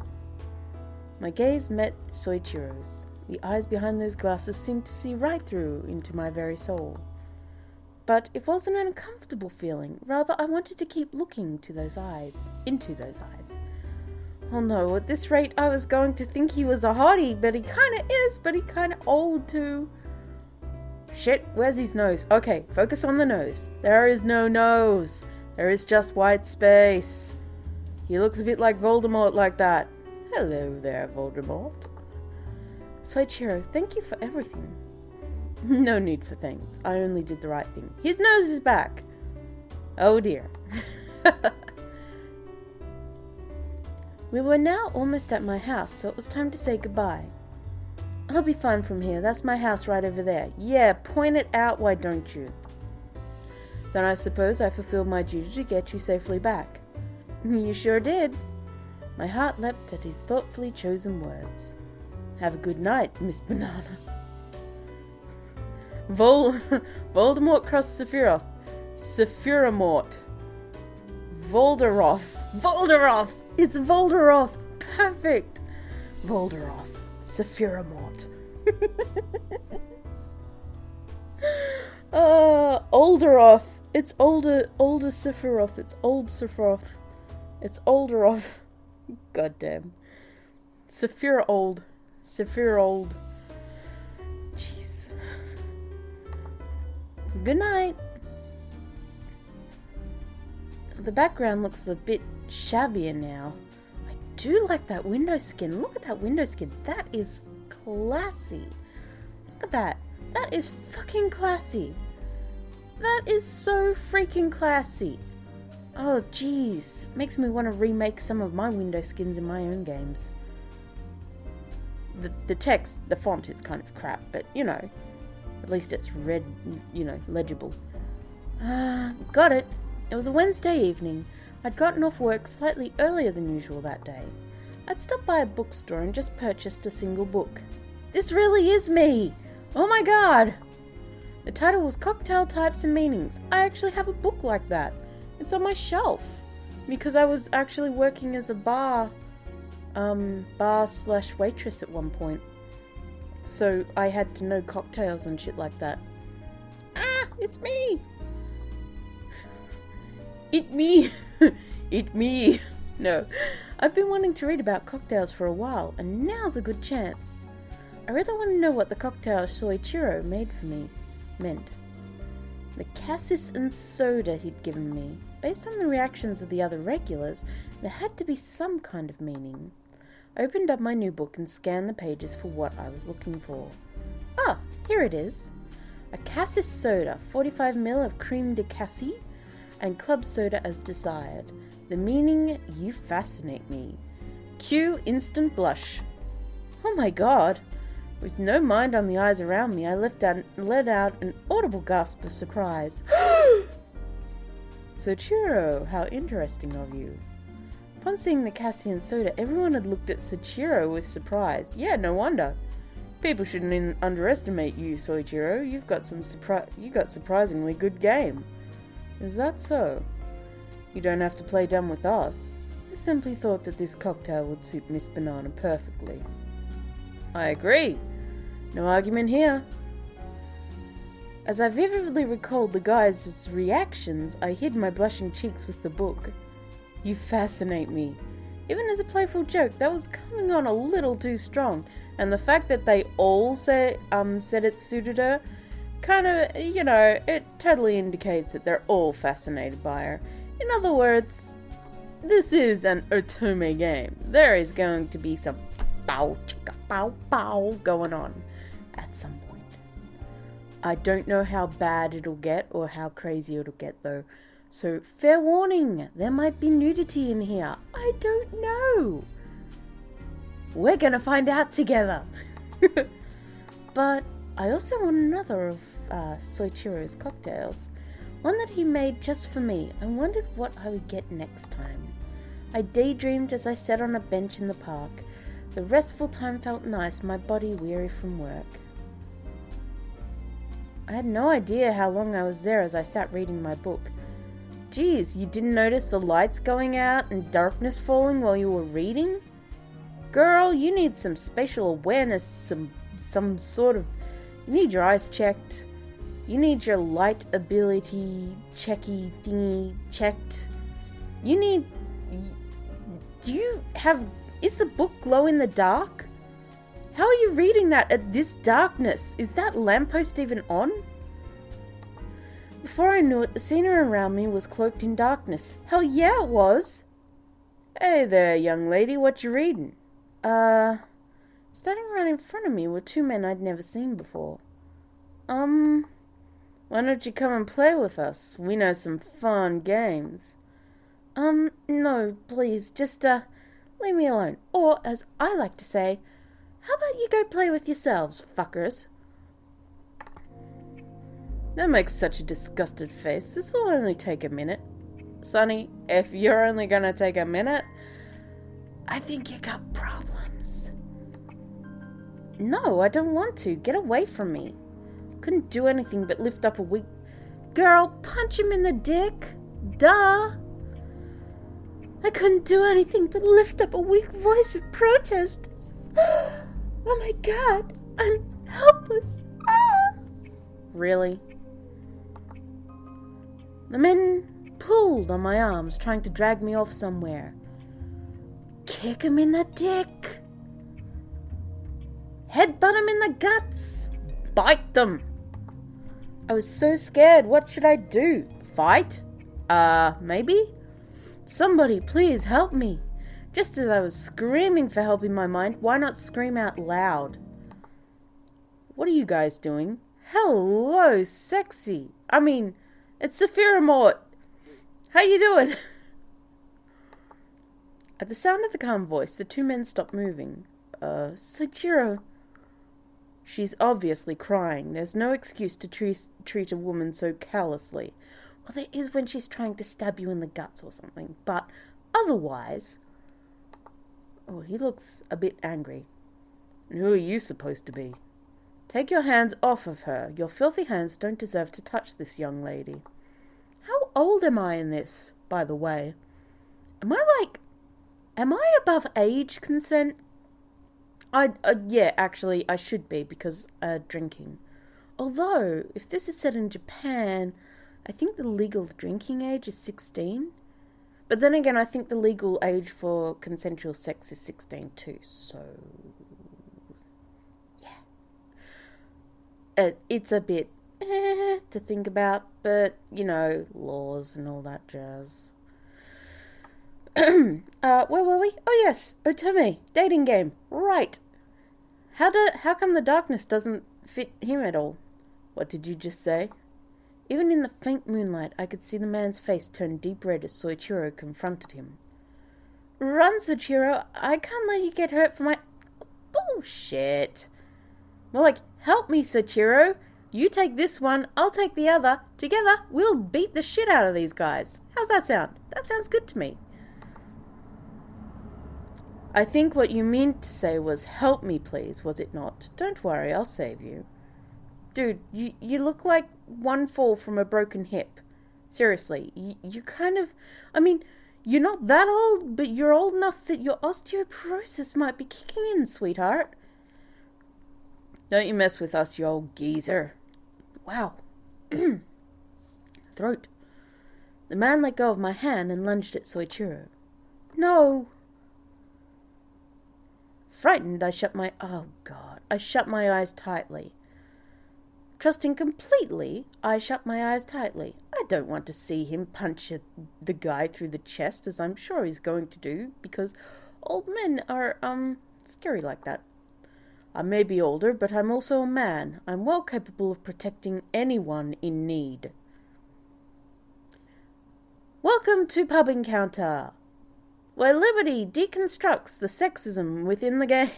My gaze met Soichiro's. The eyes behind those glasses seemed to see right through into my very soul. But it wasn't an uncomfortable feeling. Rather, I wanted to keep looking into those eyes. Oh no, at this rate I was going to think he was a hottie, but he kinda is, but he kinda old too. Shit, where's his nose? Okay, focus on the nose. There is no nose. There is just white space. He looks a bit like Voldemort like that. Hello there, Voldemort. Soichiro, thank you for everything. No need for thanks. I only did the right thing. His nose is back. Oh dear. We were now almost at my house, so it was time to say goodbye. I'll be fine from here. That's my house right over there. Yeah, point it out, why don't you? Then I suppose I fulfilled my duty to get you safely back. You sure did. My heart leapt at his thoughtfully chosen words. Have a good night, Miss Banana. Voldemort crossed Sephiroth. Sephiramort. Volderoth! It's Volderoth! Perfect! Volderoth. Sephiramort. Olderoth. It's older Sephiroth. It's old Sephiroth. It's Olderoth. Goddamn. Sephirold. Jeez. Good night. The background looks a bit shabbier now. I do like that window skin. Look at that window skin. That is classy. Look at that. That is fucking classy. That is so freaking classy. Oh jeez. Makes me want to remake some of my window skins in my own games. The text, the font is kind of crap, but you know, at least it's red, you know, legible. Got it. It was a Wednesday evening. I'd gotten off work slightly earlier than usual that day. I'd stopped by a bookstore and just purchased a single book. This really is me! Oh my god! The title was Cocktail Types and Meanings. I actually have a book like that. It's on my shelf. Because I was actually working as a bar slash waitress at one point. So I had to know cocktails and shit like that. Ah, it's me! It me! It me! No, I've been wanting to read about cocktails for a while, and now's a good chance. I really want to know what the cocktail Soichiro made for me meant. The cassis and soda he'd given me. Based on the reactions of the other regulars, there had to be some kind of meaning. I opened up my new book and scanned the pages for what I was looking for. Ah, here it is. A cassis soda, 45 ml of creme de cassis, and club soda as desired. The meaning, you fascinate me. Cue instant blush. Oh my god. With no mind on the eyes around me, I let out an audible gasp of surprise. Soichiro, how interesting of you. Upon seeing the cassis and soda, everyone had looked at Soichiro with surprise. Yeah, no wonder. People shouldn't underestimate you, Soichiro. You got surprisingly good game. Is that so? You don't have to play dumb with us. I simply thought that this cocktail would suit Miss Banana perfectly. I agree. No argument here. As I vividly recalled the guys' reactions, I hid my blushing cheeks with the book. You fascinate me. Even as a playful joke, that was coming on a little too strong, and the fact that they all said it suited her, it totally indicates that they're all fascinated by her. In other words, this is an otome game. There is going to be some bow chicka bow bow going on at some point. I don't know how bad it'll get or how crazy it'll get though. So fair warning, there might be nudity in here. I don't know. We're gonna find out together. But I also want another of Soichiro's cocktails. One that he made just for me. I wondered what I would get next time. I daydreamed as I sat on a bench in the park. The restful time felt nice, my body weary from work. I had no idea how long I was there as I sat reading my book. Geez, you didn't notice the lights going out and darkness falling while you were reading? Girl, you need some spatial awareness, some sort of... You need your eyes checked. You need your light ability checky thingy checked. You need... Do you have... Is the book glow in the dark? How are you reading that at this darkness? Is that lamppost even on? Before I knew it, the scenery around me was cloaked in darkness. Hell yeah, it was! Hey there, young lady, what you reading? Standing right in front of me were two men I'd never seen before. Why don't you come and play with us? We know some fun games. No, please, just, leave me alone. Or, as I like to say, how about you go play with yourselves, fuckers? That makes such a disgusted face. This'll only take a minute. Sonny, if you're only gonna take a minute, I think you got problems. No, I don't want to. Get away from me. Couldn't do anything but lift up a weak... Girl, punch him in the dick. Duh. I couldn't do anything but lift up a weak voice of protest. Oh my god, I'm helpless. Ah. Really? The men pulled on my arms, trying to drag me off somewhere. Kick him in the dick. Headbutt him in the guts. Bite them. I was so scared. What should I do? Fight? Maybe? Somebody, please help me. Just as I was screaming for help in my mind, why not scream out loud? What are you guys doing? Hello, sexy. I mean, it's Sophia Mort. How you doing? At the sound of the calm voice, the two men stopped moving. Soichiro. She's obviously crying. There's no excuse to treat a woman so callously. Well, there is when she's trying to stab you in the guts or something, but otherwise... Oh, he looks a bit angry. And who are you supposed to be? Take your hands off of her. Your filthy hands don't deserve to touch this young lady. How old am I in this, by the way? Am I above age consent? Yeah, actually, I should be because drinking. Although, if this is set in Japan, I think the legal drinking age is 16. But then again, I think the legal age for consensual sex is 16 too, so... yeah. It's a bit to think about, but, you know, laws and all that jazz. Where were we? Oh yes, Otome, dating game. Right. How come the darkness doesn't fit him at all? What did you just say? Even in the faint moonlight, I could see the man's face turn deep red as Soichiro confronted him. Run, Soichiro! I can't let you get hurt for my... Bullshit! More like, help me, Soichiro! You take this one, I'll take the other. Together, we'll beat the shit out of these guys. How's that sound? That sounds good to me. I think what you meant to say was, help me please, was it not? Don't worry, I'll save you. Dude, you look like one fall from a broken hip. Seriously, you kind of... I mean, you're not that old, but you're old enough that your osteoporosis might be kicking in, sweetheart. Don't you mess with us, you old geezer. Wow. Throat. The man let go of my hand and lunged at Soichiro. No. Frightened, I shut my eyes tightly. Trusting completely, I shut my eyes tightly. I don't want to see him punch the guy through the chest, as I'm sure he's going to do, because old men are, scary like that. I may be older, but I'm also a man. I'm well capable of protecting anyone in need. Welcome to Pub Encounter, where liberty deconstructs the sexism within the game.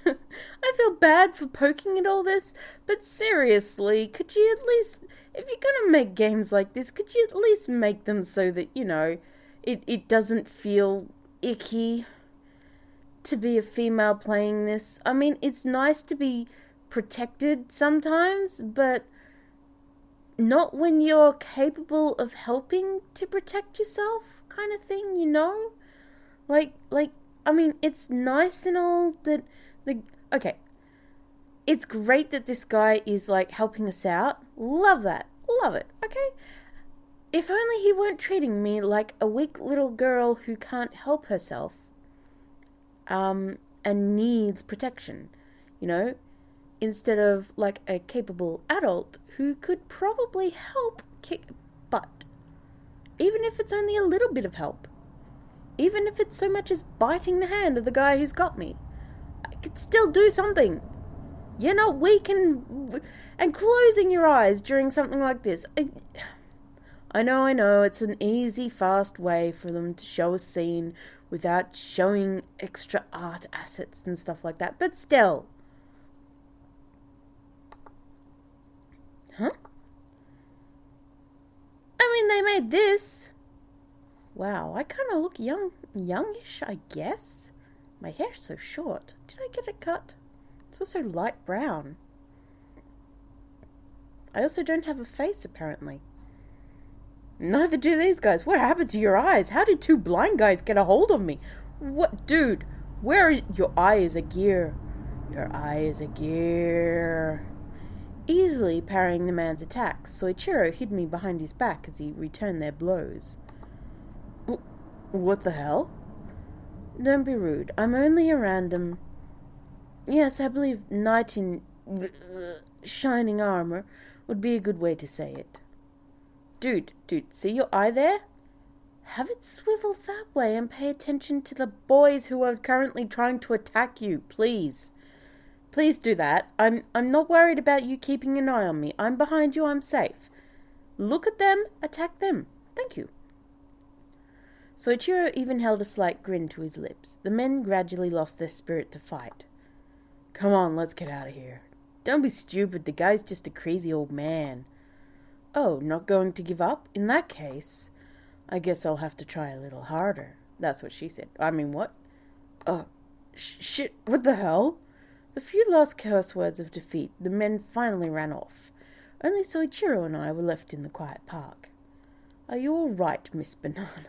I feel bad for poking at all this, but seriously, could you at least, if you're gonna make games like this, could you at least make them so that, you know, it doesn't feel icky to be a female playing this? I mean, it's nice to be protected sometimes, but not when you're capable of helping to protect yourself, kind of thing, you know? Like, I mean, it's nice and all that okay, it's great that this guy is, like, helping us out. Love that. Love it, okay? If only he weren't treating me like a weak little girl who can't help herself, and needs protection, you know? Instead of, like, a capable adult who could probably help kick butt. Even if it's only a little bit of help. Even if it's so much as biting the hand of the guy who's got me. I could still do something. You're not weak and closing your eyes during something like this. I know, it's an easy, fast way for them to show a scene without showing extra art assets and stuff like that, but still. Huh? I mean, they made this. Wow, I kind of look youngish, I guess. My hair's so short. Did I get a cut? It's also light brown. I also don't have a face, apparently. Neither do these guys. What happened to your eyes? How did two blind guys get a hold of me? What, dude? Where is... Your eye is a gear. Your eye is a gear. Easily parrying the man's attacks, Soichiro hid me behind his back as he returned their blows. What the hell? Don't be rude. I'm only a random... Yes, I believe knight in shining armor would be a good way to say it. Dude, see your eye there? Have it swivel that way and pay attention to the boys who are currently trying to attack you, please. Please do that. I'm not worried about you keeping an eye on me. I'm behind you, I'm safe. Look at them, attack them. Thank you. Soichiro even held a slight grin to his lips. The men gradually lost their spirit to fight. Come on, let's get out of here. Don't be stupid, the guy's just a crazy old man. Oh, not going to give up? In that case, I guess I'll have to try a little harder. That's what she said. I mean, what? Shit, what the hell? The few last curse words of defeat, the men finally ran off. Only Soichiro and I were left in the quiet park. Are you all right, Miss Banana?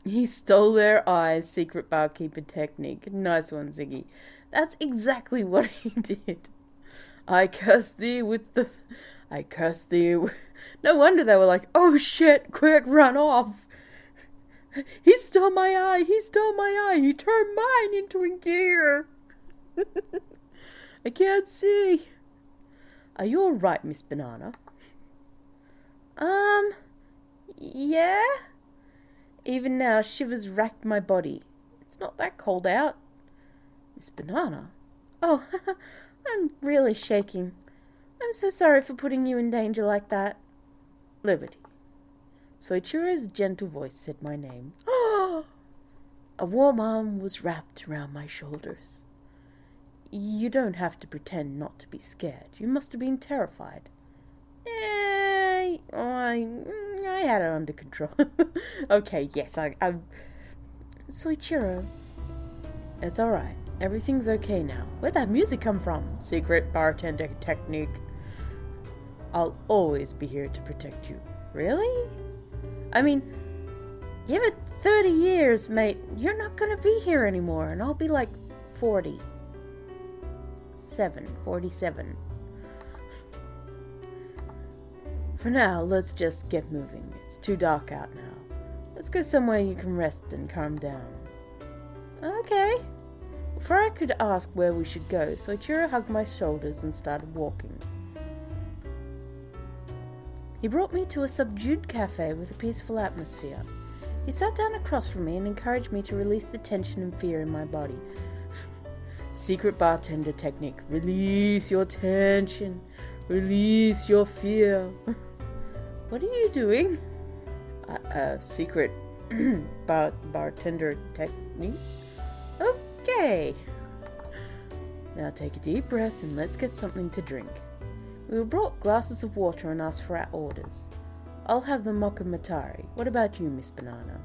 He stole their eyes, secret barkeeper technique. Nice one, Ziggy. That's exactly what he did. I curse thee with the... I curse thee... No wonder they were like, oh shit, quick, run off. He stole my eye, he stole my eye, he turned mine into a gear. I can't see. Are you all right, Miss Banana? Yeah? Even now, shivers racked my body. It's not that cold out. Miss Banana? Oh, I'm really shaking. I'm so sorry for putting you in danger like that. Liberty. Soichiro's gentle voice said my name. A warm arm was wrapped around my shoulders. You don't have to pretend not to be scared. You must have been terrified. I had it under control. Okay, yes, I... Soichiro. It's alright. Everything's okay now. Where'd that music come from? Secret bartender technique. I'll always be here to protect you. Really? I mean, give it 30 years, mate. You're not gonna be here anymore, and I'll be like 47. For now, let's just get moving. It's too dark out now. Let's go somewhere you can rest and calm down. Okay. Before I could ask where we should go, Soichiro hugged my shoulders and started walking. He brought me to a subdued cafe with a peaceful atmosphere. He sat down across from me and encouraged me to release the tension and fear in my body. Secret bartender technique. Release your tension. Release your fear. What are you doing? Secret bartender technique? Okay. Now take a deep breath and let's get something to drink. We were brought glasses of water and asked for our orders. I'll have the mocha matari. What about you, Miss Banana?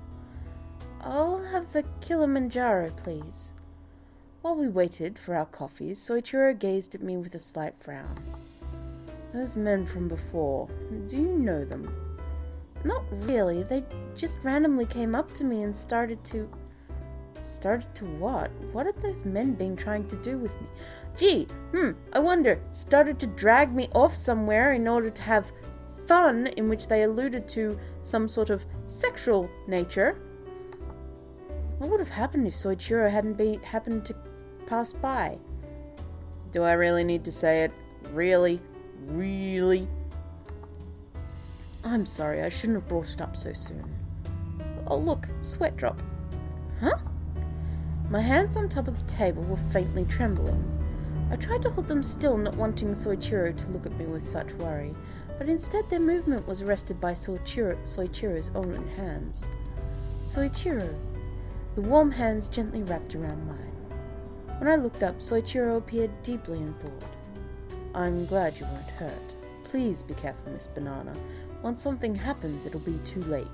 I'll have the Kilimanjaro, please. While we waited for our coffees, Soichiro gazed at me with a slight frown. Those men from before, do you know them? Not really. They just randomly came up to me and started to what? What had those men been trying to do with me? Gee, I wonder, started to drag me off somewhere in order to have fun, in which they alluded to some sort of sexual nature. What would have happened if Soichiro hadn't happened to pass by? Do I really need to say it? Really? Really? I'm sorry, I shouldn't have brought it up so soon. Oh look, sweat drop. Huh? My hands on top of the table were faintly trembling. I tried to hold them still, not wanting Soichiro to look at me with such worry, but instead their movement was arrested by Soichiro's own hands. Soichiro. The warm hands gently wrapped around mine. When I looked up, Soichiro appeared deeply in thought. I'm glad you weren't hurt. Please be careful, Miss Banana. Once something happens, it'll be too late.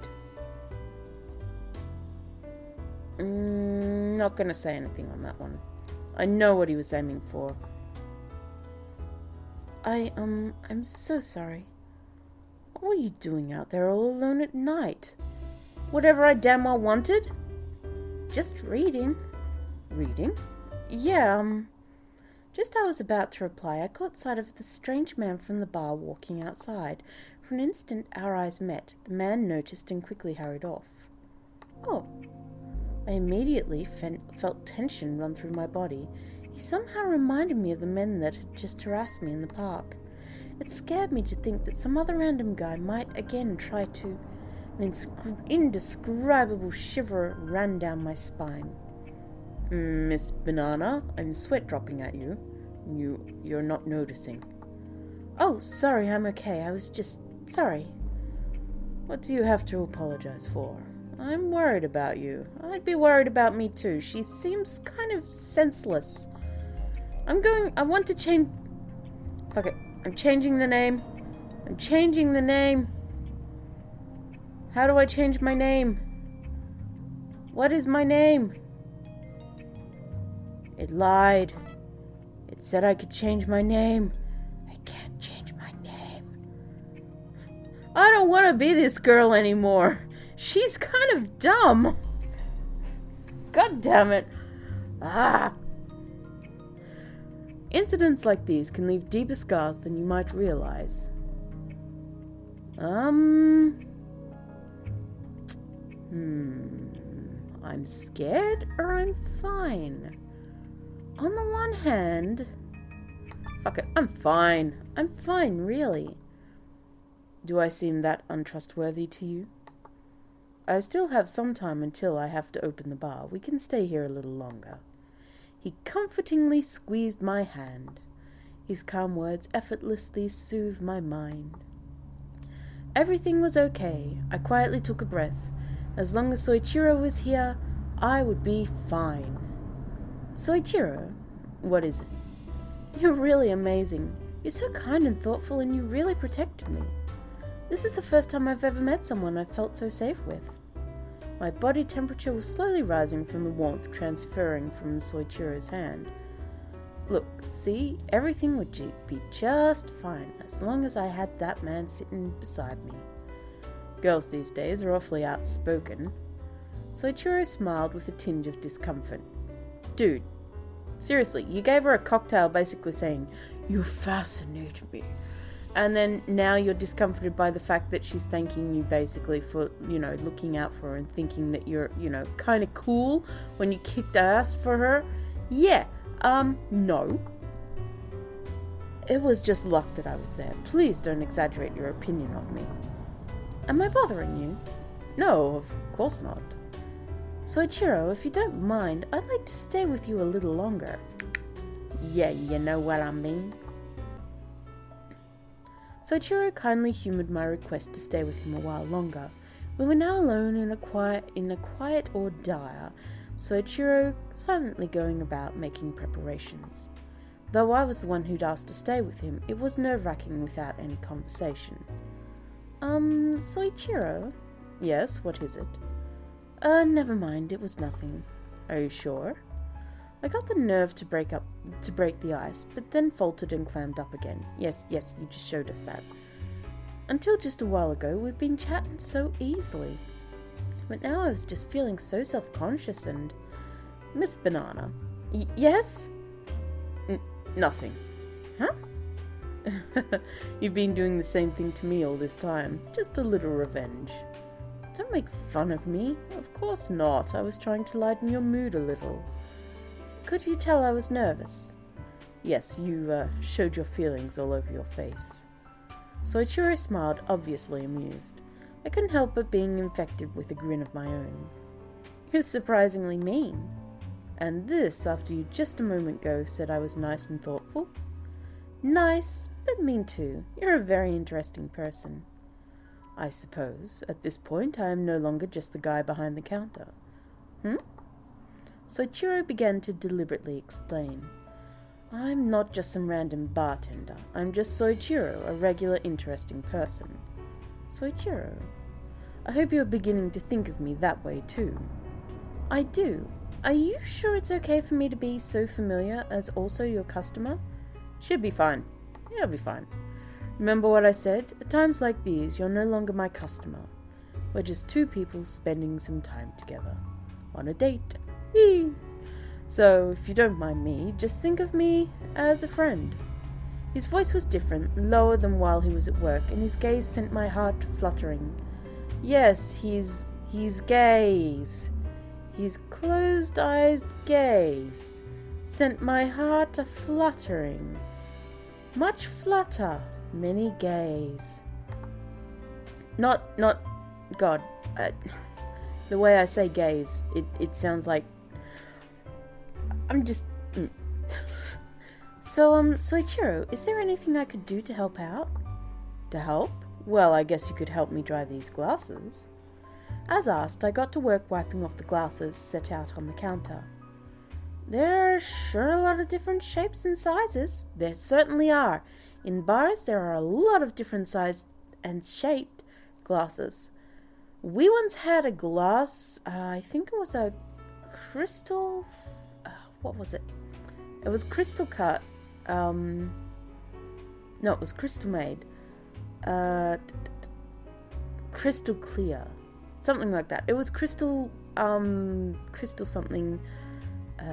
Not gonna say anything on that one. I know what he was aiming for. I'm so sorry. What were you doing out there all alone at night? Whatever I damn well wanted? Just reading. Reading? Yeah, Just as I was about to reply, I caught sight of the strange man from the bar walking outside. For an instant, our eyes met. The man noticed and quickly hurried off. Oh. I immediately felt tension run through my body. He somehow reminded me of the men that had just harassed me in the park. It scared me to think that some other random guy might again try to... An indescribable shiver ran down my spine. Miss Banana, I'm sweat dropping at you. You're not noticing. Oh, sorry, I'm okay. I was just... sorry. What do you have to apologize for? I'm worried about you. I'd be worried about me too. She seems kind of senseless. I want to change... Fuck it. I'm changing the name. How do I change my name? What is my name? It lied. It said I could change my name. I can't change my name. I don't want to be this girl anymore. She's kind of dumb. God damn it. Ah. Incidents like these can leave deeper scars than you might realize. I'm scared or I'm fine? On the one hand... Fuck it, I'm fine. I'm fine, really. Do I seem that untrustworthy to you? I still have some time until I have to open the bar. We can stay here a little longer. He comfortingly squeezed my hand. His calm words effortlessly soothed my mind. Everything was okay. I quietly took a breath. As long as Soichiro was here, I would be fine. Soichiro? What is it? You're really amazing. You're so kind and thoughtful, and you really protected me. This is the first time I've ever met someone I've felt so safe with. My body temperature was slowly rising from the warmth transferring from Soichiro's hand. Look, see, everything would be just fine as long as I had that man sitting beside me. Girls these days are awfully outspoken. Soichiro smiled with a tinge of discomfort. Dude, seriously, you gave her a cocktail basically saying, "You fascinate me." And then now you're discomforted by the fact that she's thanking you basically for, looking out for her and thinking that you're, kind of cool when you kicked ass for her. Yeah, no. It was just luck that I was there. Please don't exaggerate your opinion of me. Am I bothering you? No, of course not. Soichiro, if you don't mind, I'd like to stay with you a little longer. Yeah, you know what I mean. Soichiro kindly humoured my request to stay with him a while longer. We were now alone in a quiet ordeal, Soichiro silently going about making preparations. Though I was the one who'd asked to stay with him, it was nerve-wracking without any conversation. Soichiro? Yes, what is it? Never mind, it was nothing. Are you sure? I got the nerve to break the ice, but then faltered and clammed up again. Yes, you just showed us that. Until just a while ago, we'd been chatting so easily. But now I was just feeling so self-conscious and... Miss Banana. Yes? Nothing. Huh? You've been doing the same thing to me all this time. Just a little revenge. Don't make fun of me. Of course not. I was trying to lighten your mood a little. Could you tell I was nervous? Yes, you showed your feelings all over your face. Soichiro smiled, obviously amused. I couldn't help but being infected with a grin of my own. You're surprisingly mean. And this after you just a moment ago said I was nice and thoughtful? Nice, but mean too. You're a very interesting person. I suppose, at this point, I am no longer just the guy behind the counter. Soichiro began to deliberately explain. I'm not just some random bartender. I'm just Soichiro, a regular, interesting person. Soichiro? I hope you're beginning to think of me that way too. I do. Are you sure it's okay for me to be so familiar as also your customer? Should be fine. It'll be fine. Remember what I said? At times like these, you're no longer my customer. We're just two people spending some time together. On a date. Eee. So, if you don't mind me, just think of me as a friend. His voice was different, lower than while he was at work, and his gaze sent my heart fluttering. Yes, his gaze. His closed-eyed gaze sent my heart a-fluttering. Much flutter, many gaze. Not, God, the way I say gaze, it sounds like, I'm just, So, Soichiro, is there anything I could do to help out? To help? Well, I guess you could help me dry these glasses. As asked, I got to work wiping off the glasses set out on the counter. There are sure a lot of different shapes and sizes. There certainly are. In bars, there are a lot of different sized and shaped glasses. We once had a glass, I think it was a crystal... what was it? It was crystal cut. No, it was crystal made. crystal clear. Something like that. It was crystal something,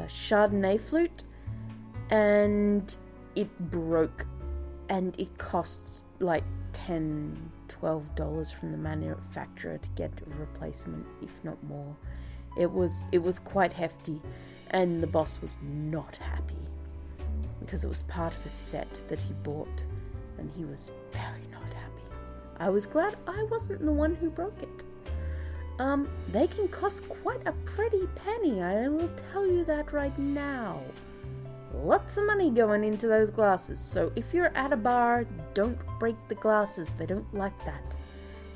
Chardonnay flute, and it broke, and it cost like $10-12 from the manufacturer to get a replacement, if not more. It was quite hefty, and the boss was not happy because it was part of a set that he bought, and he was very not happy. I was glad I wasn't the one who broke it. They can cost quite a pretty penny, I will tell you that right now. Lots of money going into those glasses, so if you're at a bar, don't break the glasses. They don't like that,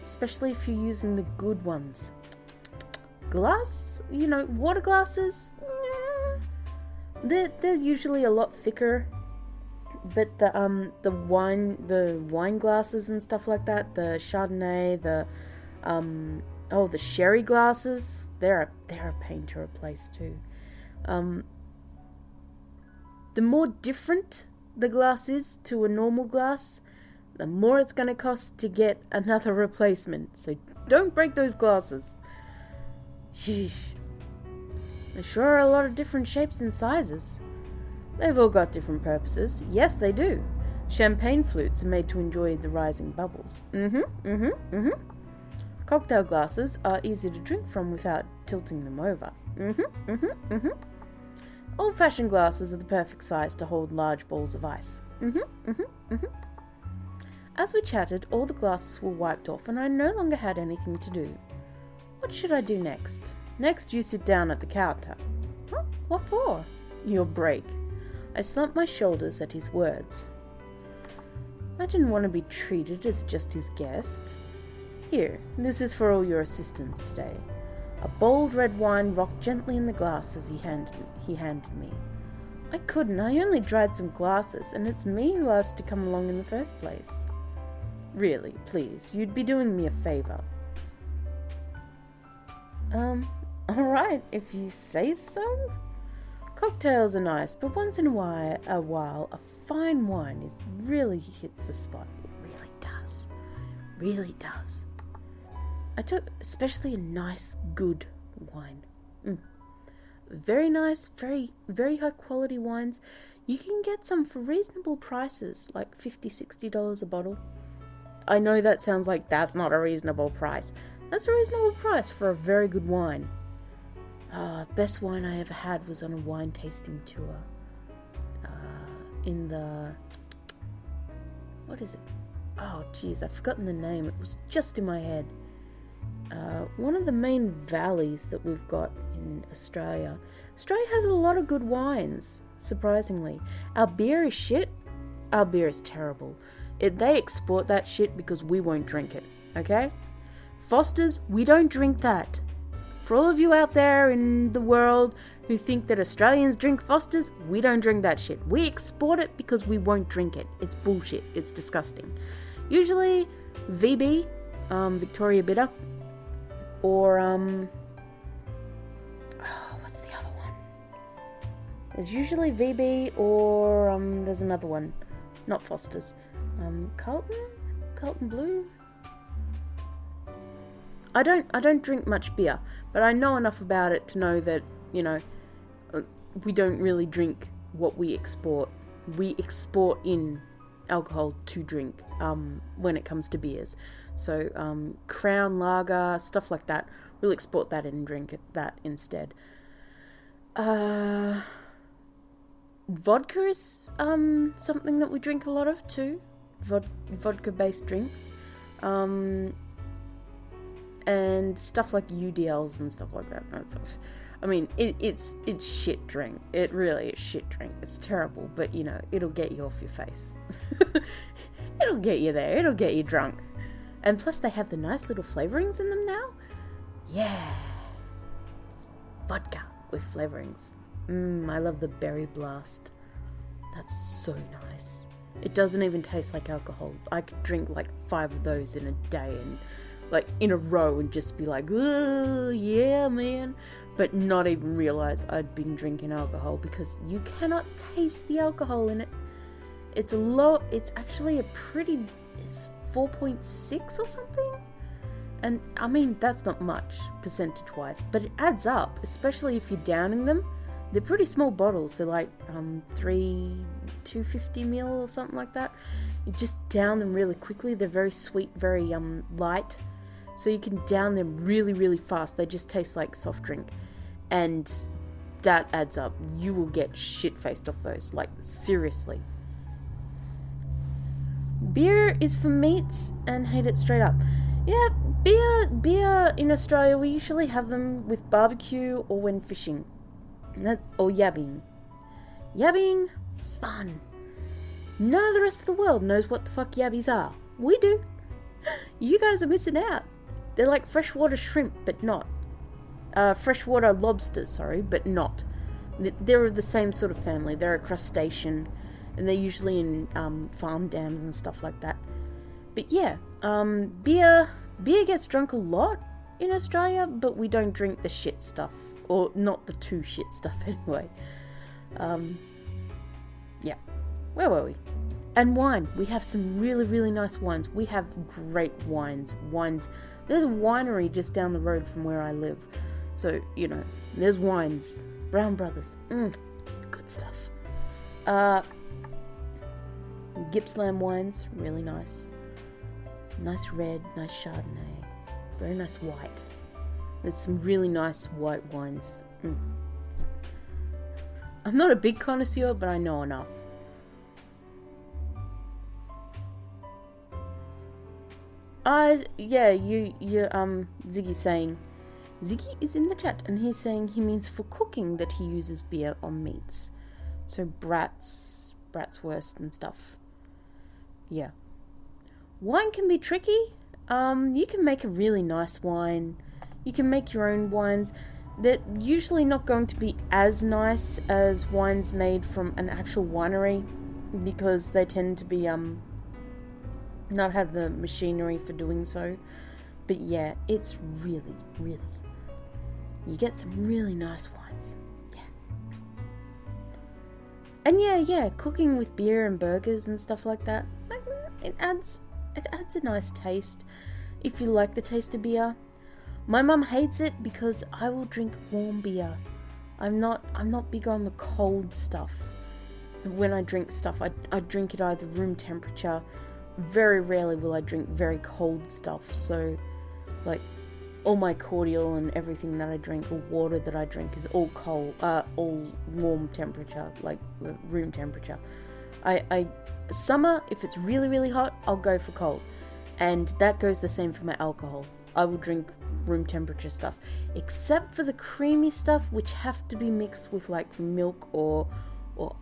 especially if you're using the good ones. Glass, water glasses, they're usually a lot thicker, but the wine glasses and stuff like that, the Chardonnay, the sherry glasses, they're a pain to replace too. The more different the glass is to a normal glass, the more it's going to cost to get another replacement. So don't break those glasses. Sheesh. There sure are a lot of different shapes and sizes. They've all got different purposes. Yes, they do. Champagne flutes are made to enjoy the rising bubbles. Cocktail glasses are easy to drink from without tilting them over. Old-fashioned glasses are the perfect size to hold large balls of ice. As we chatted, all the glasses were wiped off and I no longer had anything to do. What should I do next? Next, you sit down at the counter. Huh? What for? Your break. I slumped my shoulders at his words. I didn't want to be treated as just his guest. Here, this is for all your assistance today. A bold red wine rocked gently in the glass as he handed me. I couldn't, I only dried some glasses, and it's me who asked to come along in the first place. Really, please, you'd be doing me a favour. Alright, if you say so. Cocktails are nice, but once in a while, a fine wine really hits the spot. It really does. Really does. I took especially a nice, good wine. Very nice, very, very high quality wines. You can get some for reasonable prices, like $50-60 a bottle. I know that sounds like that's not a reasonable price. That's a reasonable price for a very good wine. Best wine I ever had was on a wine tasting tour. In the... What is it? Oh, jeez, I've forgotten the name. It was just in my head. One of the main valleys that we've got in Australia. Australia has a lot of good wines, surprisingly. Our beer is shit. Our beer is terrible. They export that shit because we won't drink it, okay? Foster's, we don't drink that. For all of you out there in the world who think that Australians drink Foster's, we don't drink that shit. We export it because we won't drink it. It's bullshit. It's disgusting. Usually, VB, Victoria Bitter, or, what's the other one? There's usually VB or, there's another one. Not Foster's. Carlton Blue? I don't drink much beer, but I know enough about it to know that, we don't really drink what we export. We export in alcohol to drink, when it comes to beers. So, Crown Lager, stuff like that, we'll export that and drink that instead. Vodka is, something that we drink a lot of too. Vodka-based drinks. And stuff like UDLs and stuff like that. I mean, it's shit drink. It really is shit drink. It's terrible, but it'll get you off your face. It'll get you there. It'll get you drunk. And plus they have the nice little flavorings in them now. Yeah. Vodka with flavorings. I love the Berry Blast. That's so nice. It doesn't even taste like alcohol. I could drink like 5 of those in a day and in a row and just be like, oh yeah, man. But not even realize I'd been drinking alcohol because you cannot taste the alcohol in it. It's actually it's 4.6 or something. And I mean, that's not much percentage-wise, but it adds up, especially if you're downing them. They're pretty small bottles. They're like 250 ml or something like that. You just down them really quickly. They're very sweet, very light. So you can down them really, really fast. They just taste like soft drink. And that adds up. You will get shit-faced off those. Like, seriously. Beer is for meats and hate it straight up. Yeah, beer in Australia, we usually have them with barbecue or when fishing. Or yabbing. Yabbing, fun. None of the rest of the world knows what the fuck yabbies are. We do. You guys are missing out. They're like freshwater shrimp, but not. Freshwater lobsters, sorry, but not. They're of the same sort of family. They're a crustacean, and they're usually in farm dams and stuff like that. But yeah, beer gets drunk a lot in Australia, but we don't drink the shit stuff. Or not the too shit stuff anyway. Yeah. Where were we? And wine. We have some really, really nice wines. We have great wines. There's a winery just down the road from where I live. So, you know, there's wines. Brown Brothers. Good stuff. Gippsland wines. Really nice. Nice red. Nice Chardonnay. Very nice white. There's some really nice white wines. I'm not a big connoisseur, but I know enough. Ziggy's saying, Ziggy is in the chat, and he's saying he means for cooking that he uses beer on meats. So bratwurst and stuff. Yeah. Wine can be tricky. You can make a really nice wine. You can make your own wines. They're usually not going to be as nice as wines made from an actual winery, because they tend to be not have the machinery for doing so. But yeah, it's really, really, you get some really nice wines. Yeah. And yeah, cooking with beer and burgers and stuff like that, it adds a nice taste if you like the taste of beer. My mum hates it because I will drink warm beer. I'm not big on the cold stuff. So when I drink stuff, I drink it either room temperature. Very rarely will I drink very cold stuff. So, like, all my cordial and everything that I drink, or water that I drink, is all cold, all warm temperature, like room temperature. Summer, if it's really, really hot, I'll go for cold. And that goes the same for my alcohol. I will drink room temperature stuff, except for the creamy stuff, which have to be mixed with like milk or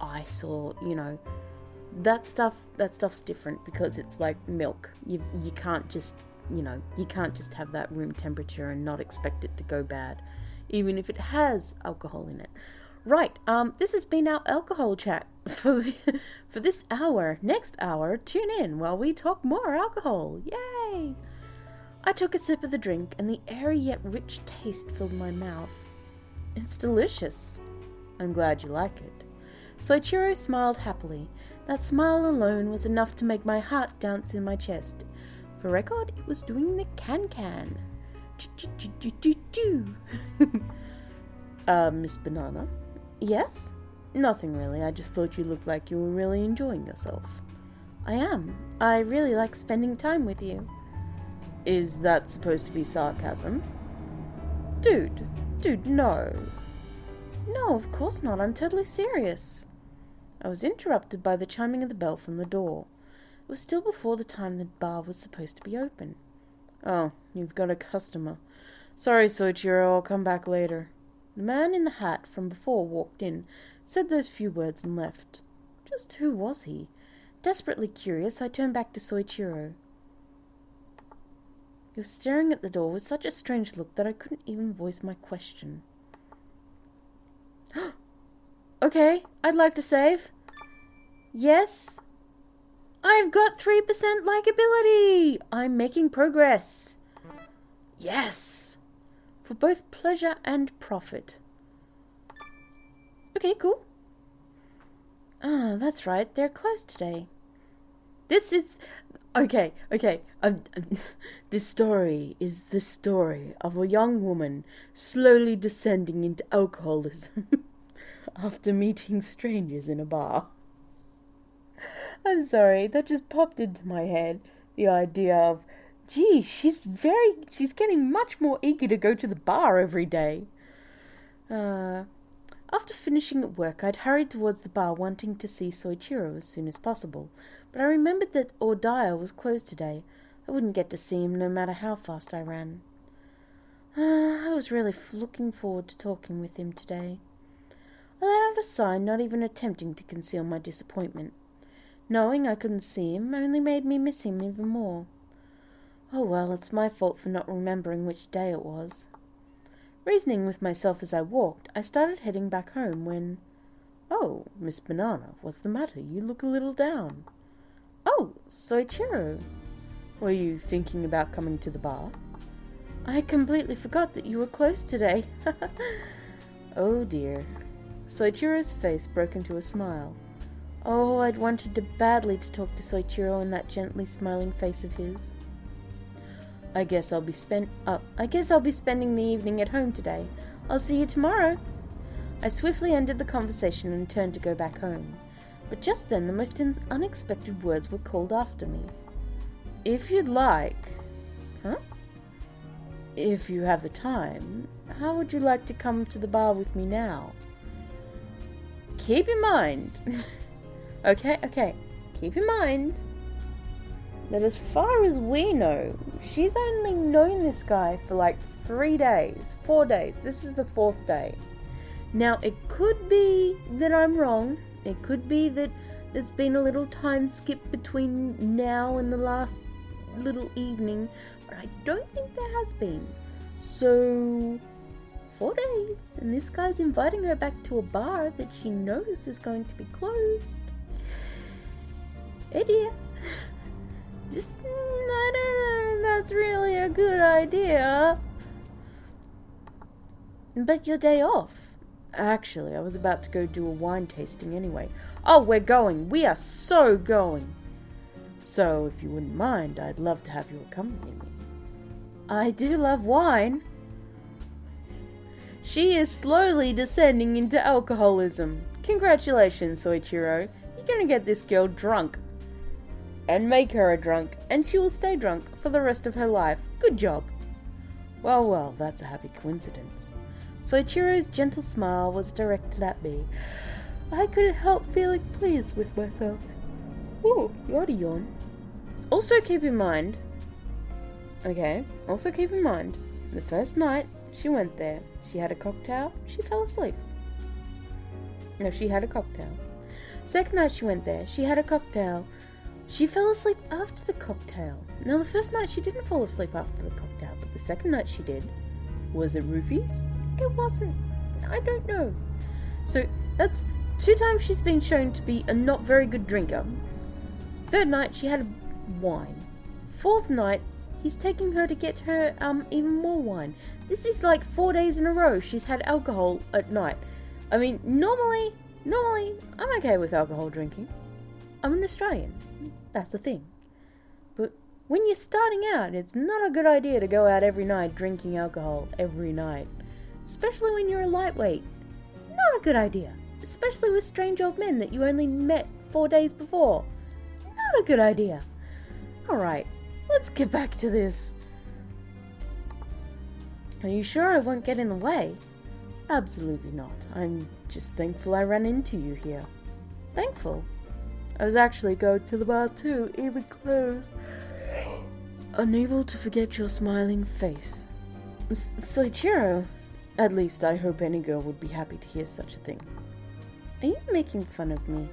ice, or, you know, that stuff's different because it's like milk. You can't just, you know, you can't just have that room temperature and not expect it to go bad, even if it has alcohol in it. Right, this has been our alcohol chat for this hour. Next hour, tune in while we talk more alcohol. Yay! I took a sip of the drink, and the airy yet rich taste filled my mouth. It's delicious. I'm glad you like it. Soichiro smiled happily. That smile alone was enough to make my heart dance in my chest. For record, it was doing the can-can. Miss Banana? Yes? Nothing really, I just thought you looked like you were really enjoying yourself. I am. I really like spending time with you. Is that supposed to be sarcasm? Dude, no. No, of course not, I'm totally serious. I was interrupted by the chiming of the bell from the door. It was still before the time the bar was supposed to be open. Oh, you've got a customer. Sorry, Soichiro, I'll come back later. The man in the hat from before walked in, said those few words and left. Just who was he? Desperately curious, I turned back to Soichiro. He was staring at the door with such a strange look that I couldn't even voice my question. Okay, I'd like to save. Yes? I've got 3% likability! I'm making progress. Yes! For both pleasure and profit. Okay, cool. Ah, that's right, they're closed today. This is... Okay. This story is the story of a young woman slowly descending into alcoholism after meeting strangers in a bar. I'm sorry, that just popped into my head. The idea of, gee, she's getting much more eager to go to the bar every day. After finishing at work, I'd hurried towards the bar wanting to see Soichiro as soon as possible, but I remembered that OJI was closed today. I wouldn't get to see him no matter how fast I ran. I was really looking forward to talking with him today. I let out a sigh, not even attempting to conceal my disappointment. Knowing I couldn't see him only made me miss him even more. Oh well, it's my fault for not remembering which day it was. Reasoning with myself as I walked, I started heading back home when... Oh, Miss Banana, what's the matter? You look a little down. Oh, Soichiro. Were you thinking about coming to the bar? I completely forgot that you were closed today. Oh dear. Soichiro's face broke into a smile. Oh, I'd wanted badly to talk to Soichiro in that gently smiling face of his. I guess I'll be spending the evening at home today. I'll see you tomorrow. I swiftly ended the conversation and turned to go back home. But just then the most unexpected words were called after me. If you'd like... Huh? If you have the time, how would you like to come to the bar with me now? Keep in mind... Okay. Keep in mind that as far as we know, she's only known this guy for like 4 days. This is the 4th day. Now, it could be that I'm wrong. It could be that there's been a little time skip between now and the last little evening, but I don't think there has been. So, 4 days, and this guy's inviting her back to a bar that she knows is going to be closed. Hey dear. I don't know if that's really a good idea. But your day off. Actually, I was about to go do a wine tasting anyway. Oh, we're going. We are so going. So, if you wouldn't mind, I'd love to have you accompany me. I do love wine. She is slowly descending into alcoholism. Congratulations, Soichiro. You're gonna get this girl drunk. And make her a drunk, and she will stay drunk for the rest of her life. Good job. Well, that's a happy coincidence. Soichiro's gentle smile was directed at me. I couldn't help feeling pleased with myself. Ooh, you ought to yawn. Also keep in mind, the first night she went there, she had a cocktail, she fell asleep. No, she had a cocktail. Second night she went there, she had a cocktail. She fell asleep after the cocktail. Now, the first night she didn't fall asleep after the cocktail, but the second night she did. Was it roofies? It wasn't. I don't know. So, that's 2 times she's been shown to be a not very good drinker. Third night, she had wine. Fourth night, he's taking her to get her even more wine. This is like 4 days in a row she's had alcohol at night. I mean, normally, I'm okay with alcohol drinking. I'm an Australian. That's the thing. But when you're starting out, it's not a good idea to go out every night drinking alcohol every night. Especially when you're a lightweight. Not a good idea. Especially with strange old men that you only met 4 days before. Not a good idea. Alright, let's get back to this. Are you sure I won't get in the way? Absolutely not. I'm just thankful I ran into you here. Thankful? I was actually going to the bar too, even closed. Unable to forget your smiling face. Soichiro. At least I hope any girl would be happy to hear such a thing. Are you making fun of me?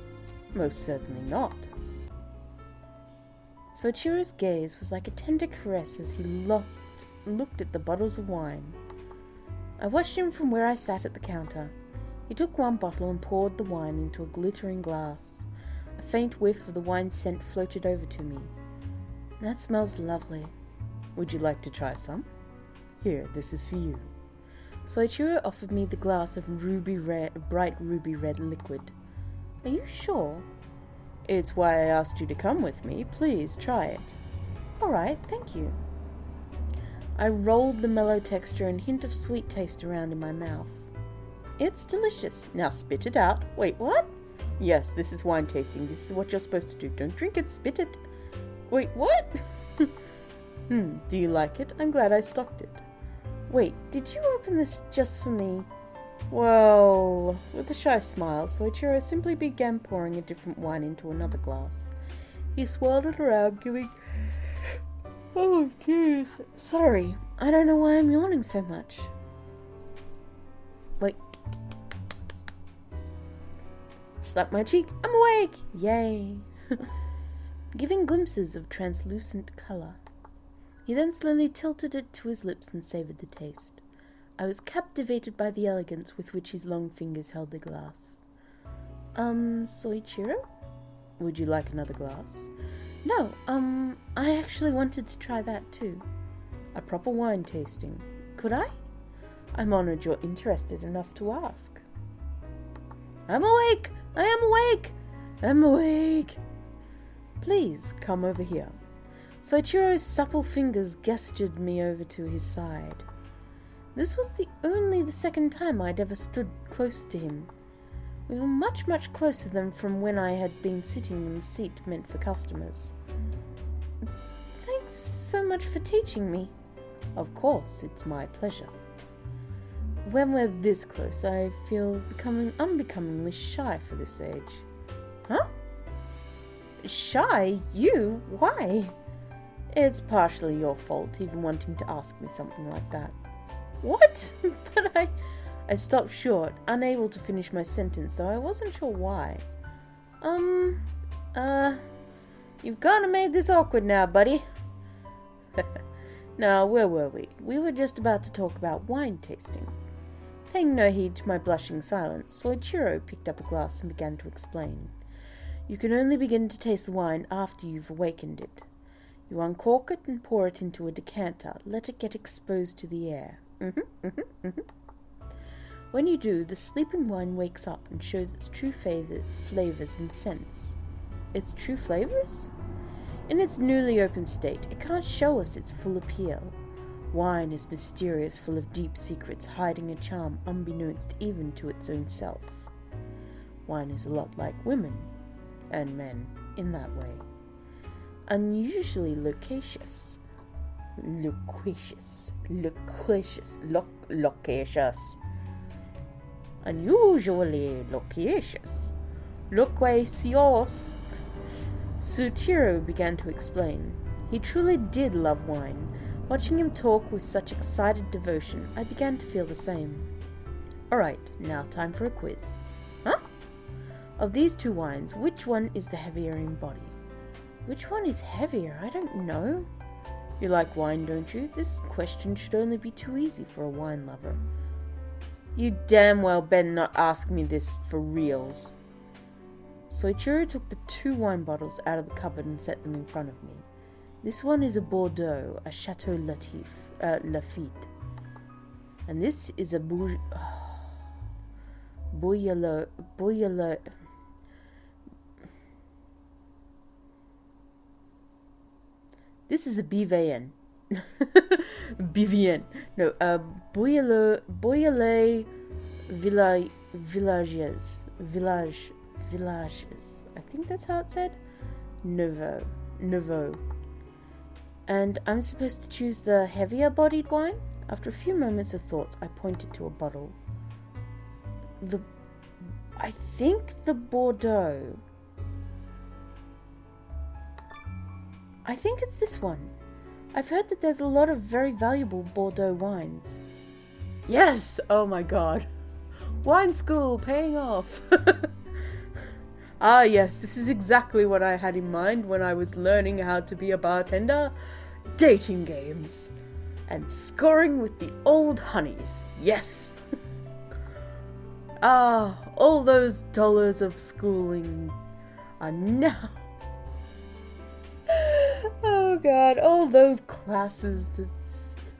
Most certainly not. Soichiro's gaze was like a tender caress as he looked at the bottles of wine. I watched him from where I sat at the counter. He took one bottle and poured the wine into a glittering glass. A faint whiff of the wine scent floated over to me. That smells lovely. Would you like to try some? Here, this is for you. Soichiro offered me the glass of bright ruby red liquid. Are you sure? It's why I asked you to come with me. Please, try it. Alright, thank you. I rolled the mellow texture and hint of sweet taste around in my mouth. It's delicious. Now spit it out. Wait, what? Yes, this is wine tasting. This is what you're supposed to do. Don't drink it, spit it. Wait, what? Do you like it? I'm glad I stocked it. Wait, did you open this just for me? Well, with a shy smile, Soichiro simply began pouring a different wine into another glass. He swirled it around, giving... Oh, jeez. Sorry, I don't know why I'm yawning so much. Wait. Slap my cheek. I'm awake! Yay! Giving glimpses of translucent colour. He then slowly tilted it to his lips and savoured the taste. I was captivated by the elegance with which his long fingers held the glass. Soichiro? Would you like another glass? No, I actually wanted to try that too. A proper wine tasting. Could I? I'm honoured you're interested enough to ask. I'm awake! I am awake! I'm awake! Please, come over here. Soichiro's supple fingers gestured me over to his side. This was only the second time I'd ever stood close to him. We were much, much closer than from when I had been sitting in the seat meant for customers. Thanks so much for teaching me. Of course, it's my pleasure. When we're this close, I feel unbecomingly shy for this age. Huh? Shy? You? Why? It's partially your fault, even wanting to ask me something like that. What? But I stopped short, unable to finish my sentence, though I wasn't sure why. You've kinda made this awkward now, buddy. Now, where were we? We were just about to talk about wine tasting. Paying no heed to my blushing silence, Soichiro picked up a glass and began to explain. You can only begin to taste the wine after you've awakened it. You uncork it and pour it into a decanter. Let it get exposed to the air. When you do, the sleeping wine wakes up and shows its true flavors and scents. Its true flavors? In its newly opened state, it can't show us its full appeal. Wine is mysterious, full of deep secrets, hiding a charm unbeknownst even to its own self. Wine is a lot like women and men in that way. Unusually loquacious. Unusually loquacious. Loquacious. Soichiro began to explain. He truly did love wine. Watching him talk with such excited devotion, I began to feel the same. Alright, now time for a quiz. Huh? Of these two wines, which one is the heavier in body? Which one is heavier? I don't know. You like wine, don't you? This question should only be too easy for a wine lover. You damn well better not ask me this for reals. Soichiro took the 2 wine bottles out of the cupboard and set them in front of me. This one is a Bordeaux, a Chateau Lafite. And this is a Beaujolais. This is a Bivien. Bivien. No, Beaujolais Villages. I think that's how it said. Nouveau. And I'm supposed to choose the heavier bodied wine? After a few moments of thoughts, I pointed to a bottle. I think the Bordeaux. I think it's this one. I've heard that there's a lot of very valuable Bordeaux wines. Yes! Oh my god. Wine school paying off. Ah yes, this is exactly what I had in mind when I was learning how to be a bartender. Dating games. And scoring with the old honeys. Yes! Ah, all those dollars of schooling are now... Oh god, all those classes that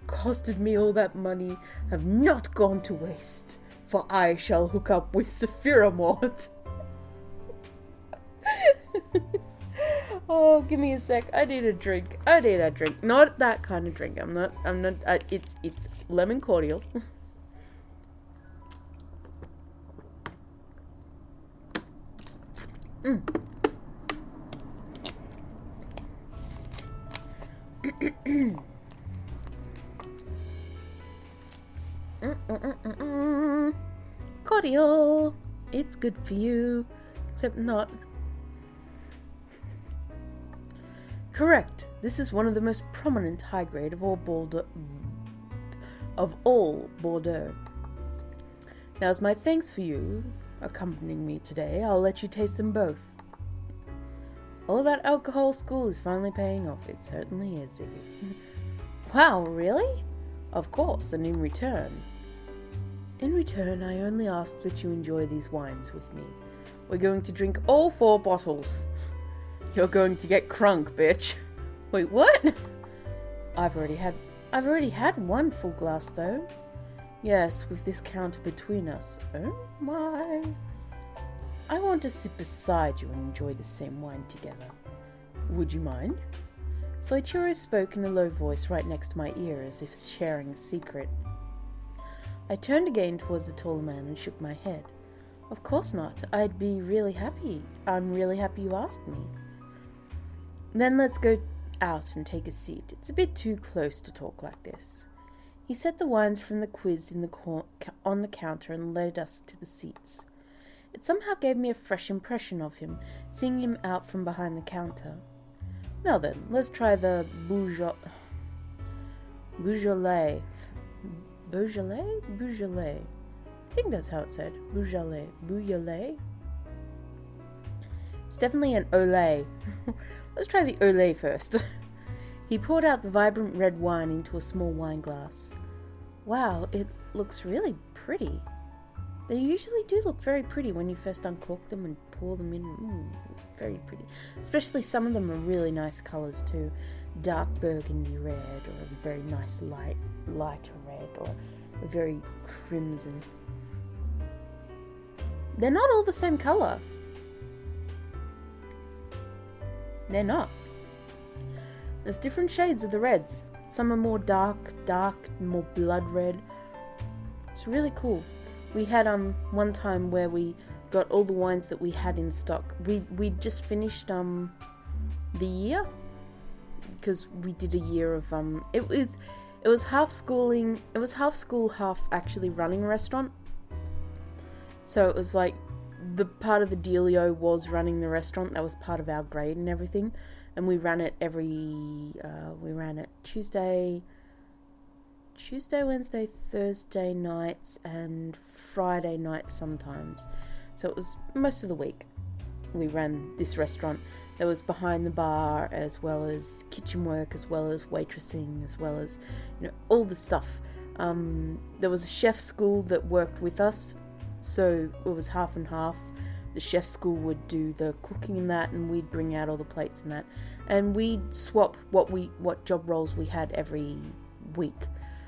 costed me all that money have not gone to waste, for I shall hook up with Saphira Mort. Oh, give me a sec. I need a drink. I need a drink. Not that kind of drink. I'm not, it's lemon cordial. Cordial. It's good for you, except not. Correct. This is one of the most prominent high grade of all Bordeaux. Now, as my thanks for you accompanying me today, I'll let you taste them both. All that alcohol school is finally paying off. It certainly is, Ziggy. Wow, really? Of course, and in return, I only ask that you enjoy these wines with me. We're going to drink all 4 bottles. You're going to get crunk, bitch. Wait, what? I've already had 1 full glass, though. Yes, with this counter between us. Oh my. I want to sit beside you and enjoy the same wine together. Would you mind? Soichiro spoke in a low voice right next to my ear, as if sharing a secret. I turned again towards the taller man and shook my head. Of course not. I'd be really happy. I'm really happy you asked me. Then let's go out and take a seat. It's a bit too close to talk like this. He set the wines from the quiz on the counter and led us to the seats. It somehow gave me a fresh impression of him, seeing him out from behind the counter. Now then, let's try the Beaujolais. I think that's how it said. Beaujolais. It's definitely an Olay. Let's try the Olay first. He poured out the vibrant red wine into a small wine glass. Wow, it looks really pretty. They usually do look very pretty when you first uncork them and pour them in. Very pretty. Especially some of them are really nice colours too. Dark burgundy red, or a very nice lighter red, or a very crimson. They're not all the same colour. They're not. There's different shades of the reds. Some are more dark, more blood red. It's really cool. We had one time where we got all the wines that we had in stock. We just finished the year, because we did a year of it was half schooling. It was half school, half actually running a restaurant. So it was like the part of the dealio was running the restaurant. That was part of our grade and everything. And we ran it we ran it Tuesday, Wednesday, Thursday nights, and Friday nights sometimes. So it was most of the week. We ran this restaurant. There was behind the bar, as well as kitchen work, as well as waitressing, as well as, all the stuff. There was a chef school that worked with us, so it was half and half. The chef school would do the cooking and that, and we'd bring out all the plates and that. And we'd swap what job roles we had every week.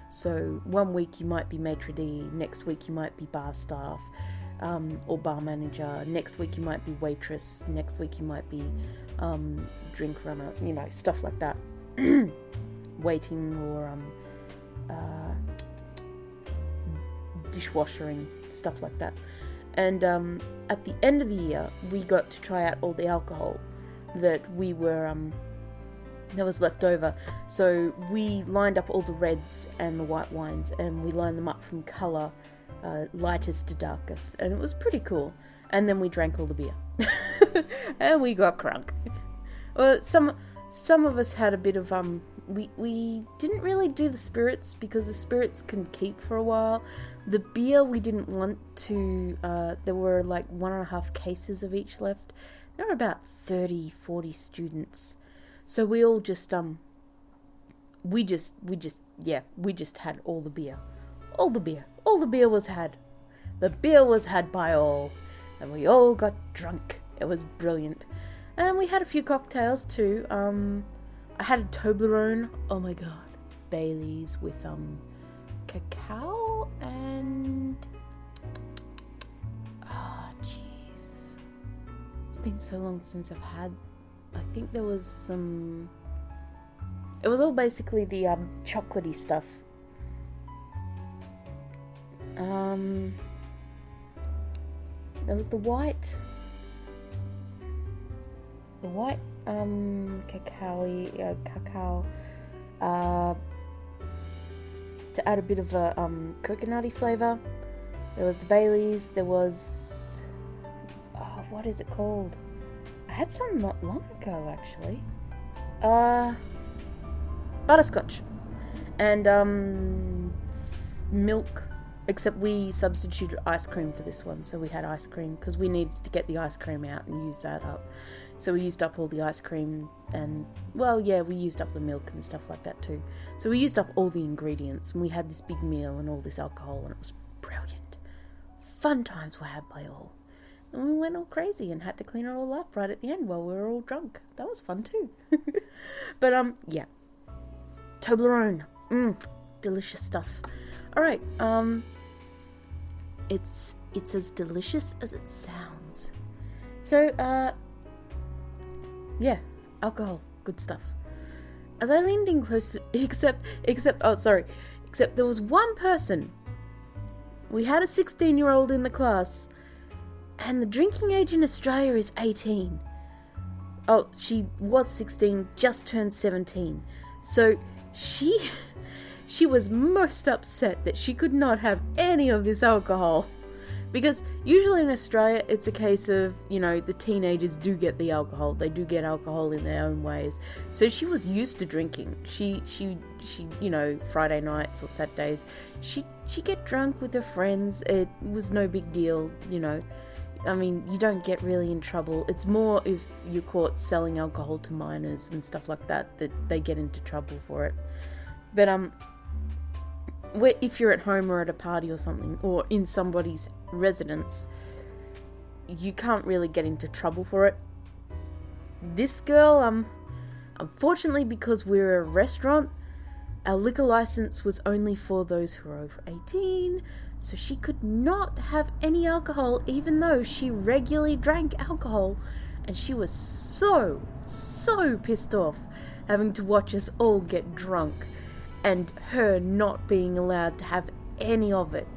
So one week you might be maitre d', next week you might be bar staff, or bar manager, next week you might be waitress, next week you might be drink runner, stuff like that. Waiting, or dishwashering, stuff like that. And at the end of the year, we got to try out all the alcohol that that was left over. So we lined up all the reds and the white wines, and we lined them up from colour, lightest to darkest, and it was pretty cool. And then we drank all the beer, and we got crunk. Well, some of us had a bit of we didn't really do the spirits, because the spirits can keep for a while. The beer we didn't want to. There were like 1.5 cases of each left. There were about 40 students, so we all just we just had all the beer. All the beer was had. The beer was had by all, and we all got drunk. It was brilliant. And we had a few cocktails too. I had a Toblerone. Oh my god. Baileys with cacao and jeez. It's been so long since I've had. I think there was some. It was all basically the chocolatey stuff. There was the white cacao, to add a bit of a coconutty flavour. There was the Baileys. There was, what is it called? I had some not long ago, actually. Butterscotch and milk. Except we substituted ice cream for this one, so we had ice cream because we needed to get the ice cream out and use that up. So we used up all the ice cream and, well, yeah, we used up the milk and stuff like that too. So we used up all the ingredients and we had this big meal and all this alcohol and it was brilliant. Fun times were had by all. And we went all crazy and had to clean it all up right at the end while we were all drunk. That was fun too. But, yeah. Toblerone. Delicious stuff. Alright, it's as delicious as it sounds. So, yeah, alcohol, good stuff. As I leaned in close to, except there was one person. We had a 16-year-old in the class, and the drinking age in Australia is 18. Oh, she was 16, just turned 17. So, she was most upset that she could not have any of this alcohol. Because usually in Australia, it's a case of, the teenagers do get the alcohol. They do get alcohol in their own ways. So she was used to drinking. She Friday nights or Saturdays, she'd get drunk with her friends. It was no big deal, I mean, you don't get really in trouble. It's more if you're caught selling alcohol to minors and stuff like that they get into trouble for it. But, if you're at home or at a party or something, or in somebody's residence, you can't really get into trouble for it. This girl, unfortunately, because we're a restaurant, our liquor license was only for those who are over 18, so she could not have any alcohol, even though she regularly drank alcohol, and she was so pissed off having to watch us all get drunk. And her not being allowed to have any of it.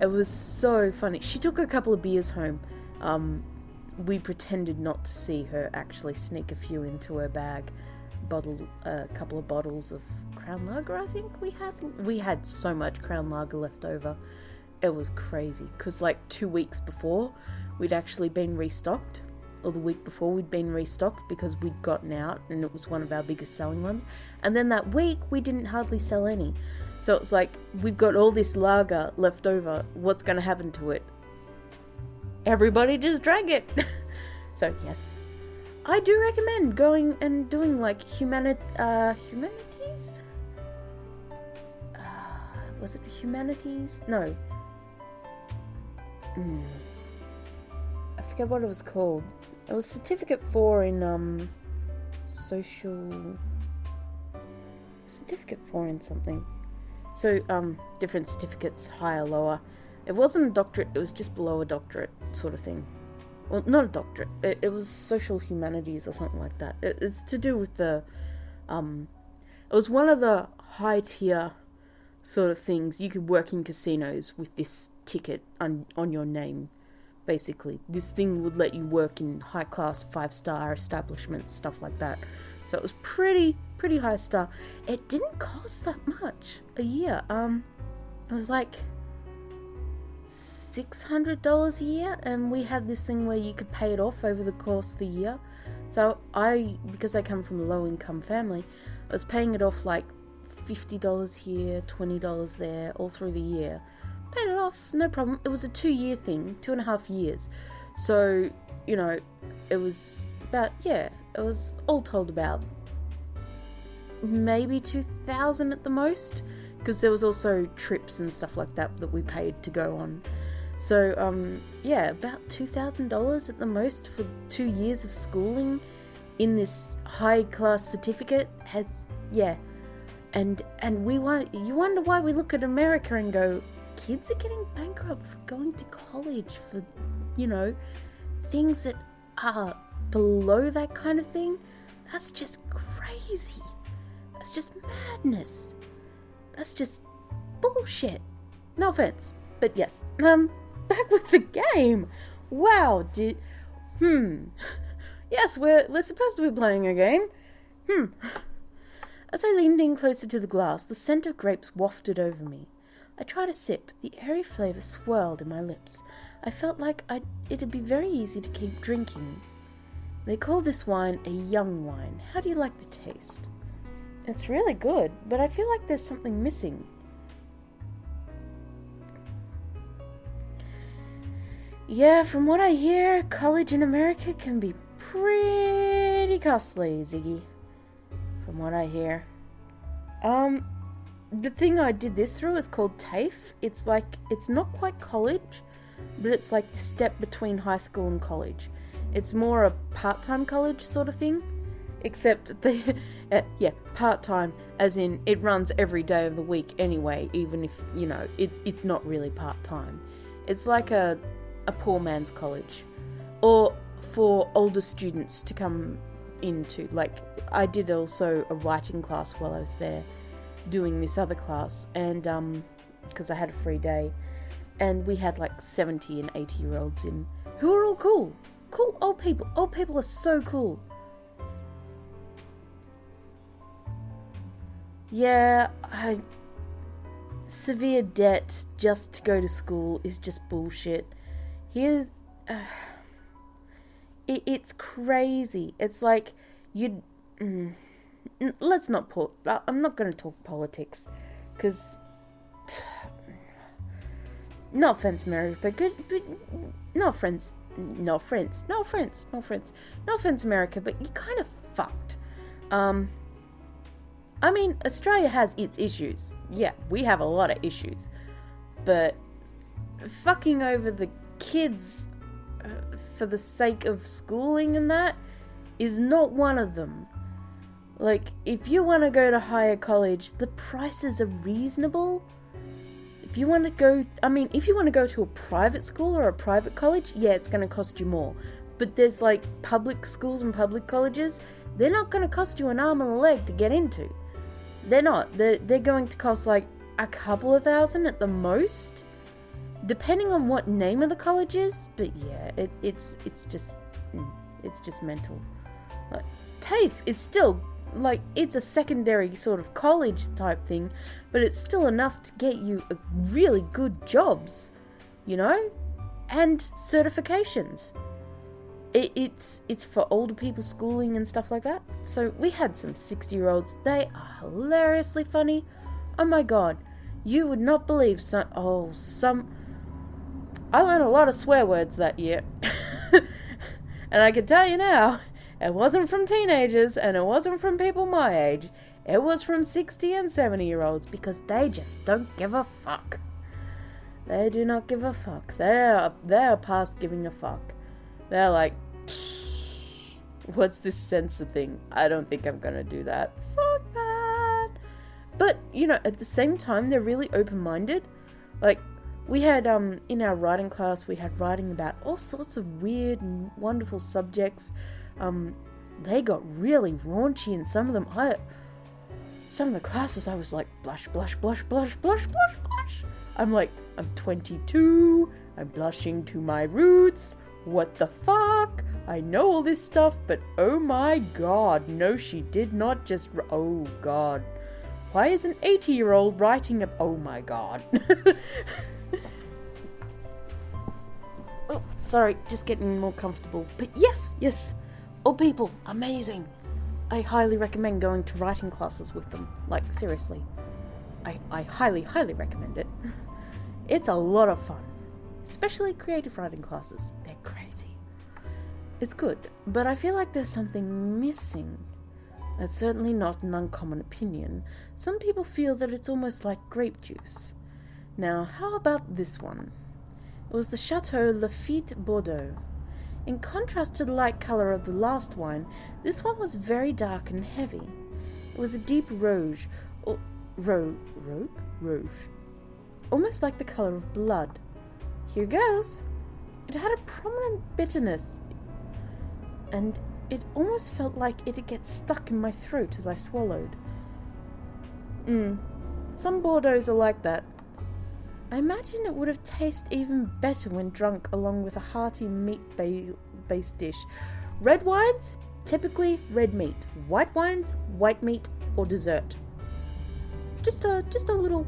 It was so funny. She took a couple of beers home. We pretended not to see her actually sneak a few into her bag. A couple of bottles of Crown Lager, I think we had. We had so much Crown Lager left over. It was crazy. Because 2 weeks before, we'd actually been restocked. Or the week before we'd been restocked because we'd gotten out and it was one of our biggest selling ones. And then that week we didn't hardly sell any. So it's like, we've got all this lager left over. What's going to happen to it? Everybody just drank it. So yes, I do recommend going and doing humanities? Was it humanities? No. I forget what it was called. It was certificate 4 in certificate 4 in something. So different certificates, higher, lower. It wasn't a doctorate, it was just below a doctorate sort of thing. Well, not a doctorate. It was social humanities or something like that. It's to do with the it was one of the high tier sort of things. You could work in casinos with this ticket on your name. Basically, this thing would let you work in high-class 5-star establishments, stuff like that. So it was pretty high star. It didn't cost that much a year. It was $600 a year, and we had this thing where you could pay it off over the course of the year. So because I come from a low-income family, I was paying it off $50 here, $20 there, all through the year. Paid it off, no problem. It was a 2-year thing, 2.5 years. So, it was about, it was all told about maybe $2,000 at the most, because there was also trips and stuff like that we paid to go on. So, about $2,000 at the most for 2 years of schooling in this high-class certificate. And you wonder why we look at America and go, kids are getting bankrupt for going to college for, things that are below that kind of thing, that's just crazy. That's just madness. That's just bullshit. No offense, but yes. Back with the game. Wow, Yes, we're supposed to be playing a game. As I leaned in closer to the glass, the scent of grapes wafted over me. I tried a sip. The airy flavour swirled in my lips. I felt like it'd be very easy to keep drinking. They call this wine a young wine. How do you like the taste? It's really good, but I feel like there's something missing. Yeah, from what I hear, college in America can be pretty costly, Ziggy. From what I hear. The thing I did this through is called TAFE. It's not quite college, but it's like the step between high school and college. It's more a part-time college sort of thing, except part-time, as in it runs every day of the week anyway, even if, it's not really part-time. It's like a poor man's college, or for older students to come into. Like, I did also a writing class while I was there doing this other class, and because I had a free day, and we had like 70 and 80-year-olds in, who are all cool old people are so cool. Yeah, severe debt just to go to school is just bullshit. Here's it's crazy. It's like let's not I'm not going to talk politics, because no offense, Mary, but no offense, America, but you're kind of fucked. I mean, Australia has its issues. Yeah, we have a lot of issues, but fucking over the kids for the sake of schooling and that is not one of them. Like, if you want to go to higher college, the prices are reasonable. If you want to go to a private school or a private college, yeah, it's going to cost you more. But there's like public schools and public colleges, they're not going to cost you an arm and a leg to get into. They're not. They're going to cost like a couple of $1,000 at the most, depending on what name of the college is. But yeah, it's just mental. Like, TAFE is still like, it's a secondary sort of college type thing, but it's still enough to get you really good jobs, and certifications. It's for older people schooling and stuff like that. So we had some 60-year-olds. They are hilariously funny. Oh my god, you would not believe I learned a lot of swear words that year. And I can tell you now, it wasn't from teenagers, and it wasn't from people my age. It was from 60 and 70-year-olds, because they just don't give a fuck. They do not give a fuck. They're past giving a fuck. They're like, what's this censor thing? I don't think I'm gonna do that. Fuck that. But, at the same time, they're really open-minded. Like, we had, in our writing class, we had writing about all sorts of weird and wonderful subjects. They got really raunchy in some of them. Some of the classes, I was like, blush, blush, blush, blush, blush, blush, blush. I'm like, I'm 22, I'm blushing to my roots. What the fuck? I know all this stuff, but oh my god, no, she did not just... Oh god. Why is an 80-year-old writing oh my god. Oh, sorry, just getting more comfortable. But yes. Old people, amazing. I highly recommend going to writing classes with them. Like, seriously. I highly, highly recommend it. It's a lot of fun. Especially creative writing classes. They're crazy. It's good, but I feel like there's something missing. That's certainly not an uncommon opinion. Some people feel that it's almost like grape juice. Now, how about this one? It was the Chateau Lafite Bordeaux. In contrast to the light colour of the last wine, this one was very dark and heavy. It was a deep rouge, almost like the colour of blood. Here goes. It had a prominent bitterness. and it almost felt like it'd get stuck in my throat as I swallowed. Some Bordeaux's are like that. I imagine it would have tasted even better when drunk along with a hearty meat-based dish. Red wines, typically red meat. White wines, white meat or dessert. Just a little...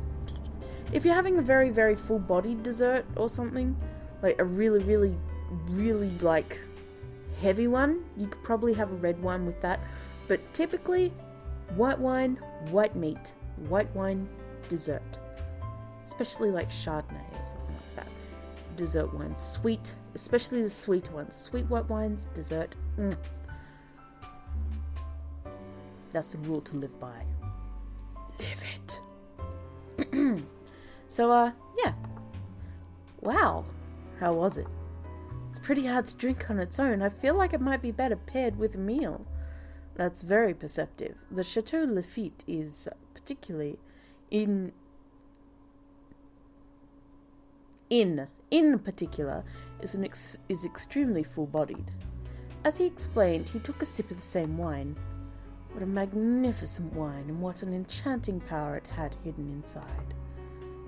If you're having a very, very full-bodied dessert or something, like a really, really, really, like, heavy one, you could probably have a red wine with that. But typically, white wine, white meat. White wine, dessert. Especially like Chardonnay or something like that. Dessert wines. Sweet, especially the sweet ones. Sweet white wines, dessert. That's a rule to live by. Live it. So, yeah. Wow. How was it? It's pretty hard to drink on its own. I feel like it might be better paired with a meal. That's very perceptive. The Chateau Lafite is particularly in particular is extremely full-bodied. As he explained, he took a sip of the same wine. What a magnificent wine, and what an enchanting power it had hidden inside.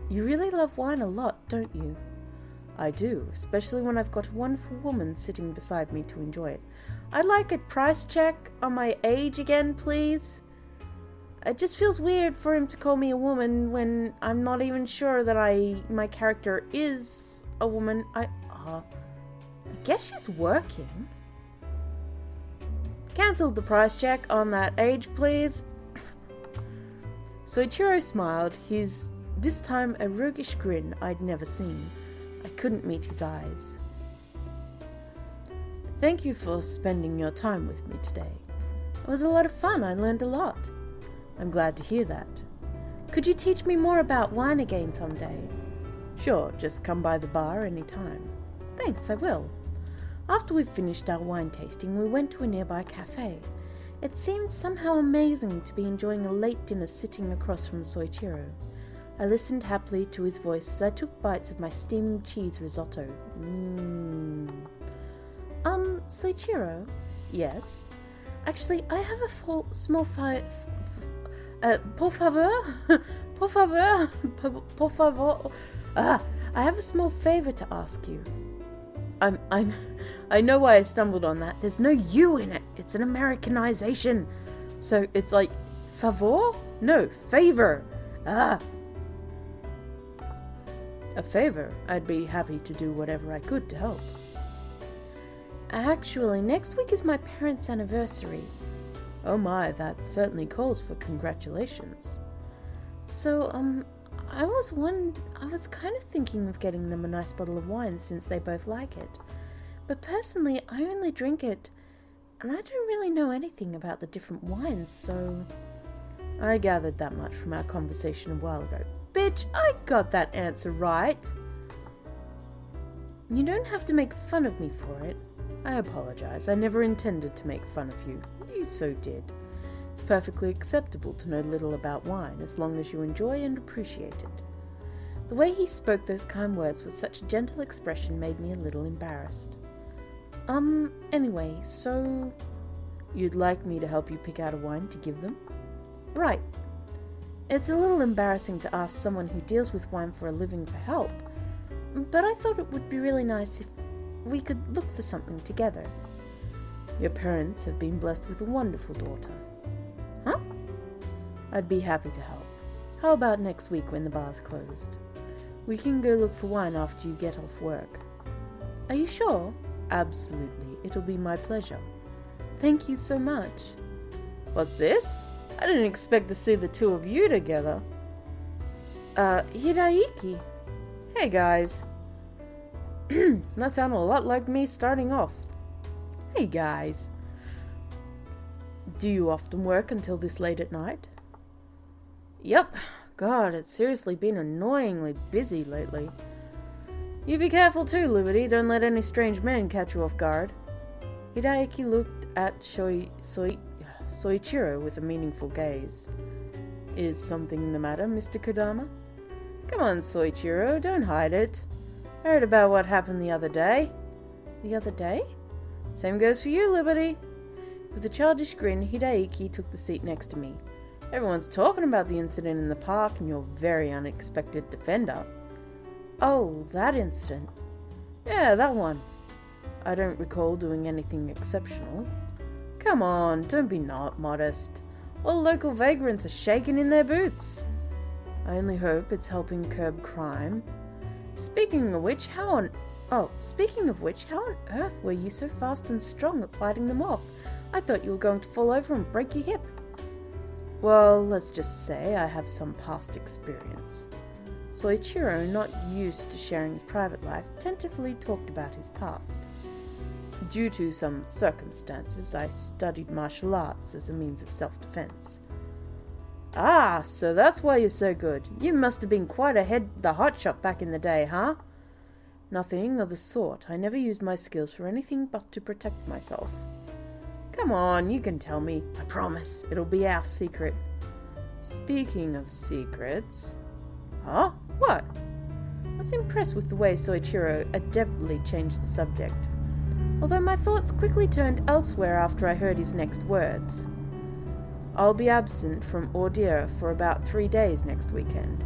You really love wine a lot, don't you? I do, especially when I've got a wonderful woman sitting beside me to enjoy it. I'd like a price check on my age again, please. It just feels weird for him to call me a woman when I'm not even sure that my character is a woman. I guess she's working. Cancelled the price check on that age, please. Soichiro smiled, his this time a roguish grin I'd never seen. I couldn't meet his eyes. Thank you for spending your time with me today. It was a lot of fun. I learned a lot. I'm glad to hear that. Could you teach me more about wine again someday? Sure, just come by the bar any time. Thanks, I will. After we finished our wine tasting, we went to a nearby cafe. It seemed somehow amazing to be enjoying a late dinner sitting across from Soichiro. I listened happily to his voice as I took bites of my steaming cheese risotto. Soichiro? Yes? Actually, I have a small por favor? Por favor? Por favor? I have a small favor to ask you. I know why I stumbled on that. There's no U in it. It's an Americanization. So it's like, favor? No, favor. A favor. I'd be happy to do whatever I could to help. Actually, next week is my parents' anniversary. Oh my, that certainly calls for congratulations. So, I was kind of thinking of getting them a nice bottle of wine since they both like it. But personally, I only drink it, and I don't really know anything about the different wines, so... I gathered that much from our conversation a while ago. Bitch, I got that answer right. You don't have to make fun of me for it. I apologize. I never intended to make fun of you. You so did. It's perfectly acceptable to know little about wine as long as you enjoy and appreciate it. The way he spoke those kind words with such a gentle expression made me a little embarrassed. Anyway, so... You'd like me to help you pick out a wine to give them? Right. It's a little embarrassing to ask someone who deals with wine for a living for help, but I thought it would be really nice if we could look for something together. Your parents have been blessed with a wonderful daughter. Huh? I'd be happy to help. How about next week when the bar's closed? We can go look for wine after you get off work. Are you sure? Absolutely. It'll be my pleasure. Thank you so much. What's this? I didn't expect to see the two of you together. Hidaiki. Hey guys. That sounded a lot like me starting off. Hey guys. Do you often work until this late at night? Yep. God, it's seriously been annoyingly busy lately. You be careful too, Liberty. Don't let any strange men catch you off guard. Hidaiki looked at Soichiro with a meaningful gaze. Is something the matter, Mr. Kodama? Come on, Soichiro, don't hide it. Heard about what happened the other day. The other day? Same goes for you, Liberty. With a childish grin, Hideaki took the seat next to me. Everyone's talking about the incident in the park and your very unexpected defender. Oh, that incident. Yeah, that one. I don't recall doing anything exceptional. Come on, don't be not modest. All local vagrants are shaking in their boots. I only hope it's helping curb crime. Speaking of which, how on earth were you so fast and strong at fighting them off? I thought you were going to fall over and break your hip. Well, let's just say I have some past experience. Soichiro, not used to sharing his private life, tentatively talked about his past. Due to some circumstances, I studied martial arts as a means of self-defense. Ah, so that's why you're so good. You must have been quite the hotshot back in the day, huh? Nothing of the sort. I never used my skills for anything but to protect myself. Come on, you can tell me. I promise, it'll be our secret. Speaking of secrets... Huh? What? I was impressed with the way Soichiro adeptly changed the subject, although my thoughts quickly turned elsewhere after I heard his next words. I'll be absent from Ordeer for about 3 days next weekend.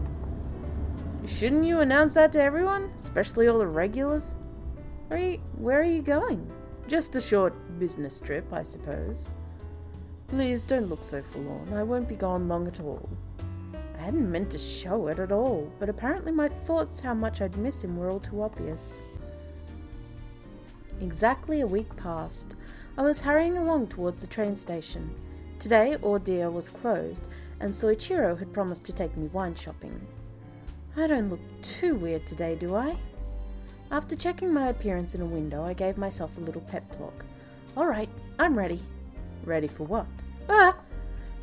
Shouldn't you announce that to everyone, especially all the regulars? Where are you going? Just a short business trip, I suppose. Please don't look so forlorn. I won't be gone long at all. I hadn't meant to show it at all, but apparently my thoughts how much I'd miss him were all too obvious. Exactly a week passed. I was hurrying along towards the train station. Today, Ordeer was closed, and Soichiro had promised to take me wine shopping. I don't look too weird today, do I? After checking my appearance in a window, I gave myself a little pep talk. Alright, I'm ready. Ready for what? Ah!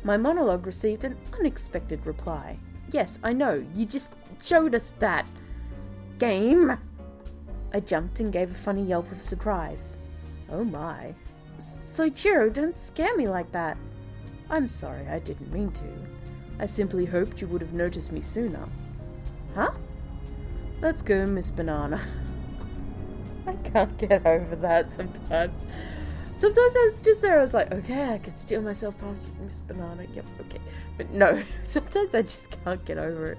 My monologue received an unexpected reply. Yes, I know, you just showed us that. Game! I jumped and gave a funny yelp of surprise. Oh my. Soichiro, don't scare me like that. I'm sorry, I didn't mean to. I simply hoped you would have noticed me sooner. Huh? Let's go, Miss Banana. I can't get over that sometimes. Sometimes I was just there, I was like, okay, I could steal myself past you, Miss Banana. Yep, okay. But no, sometimes I just can't get over it.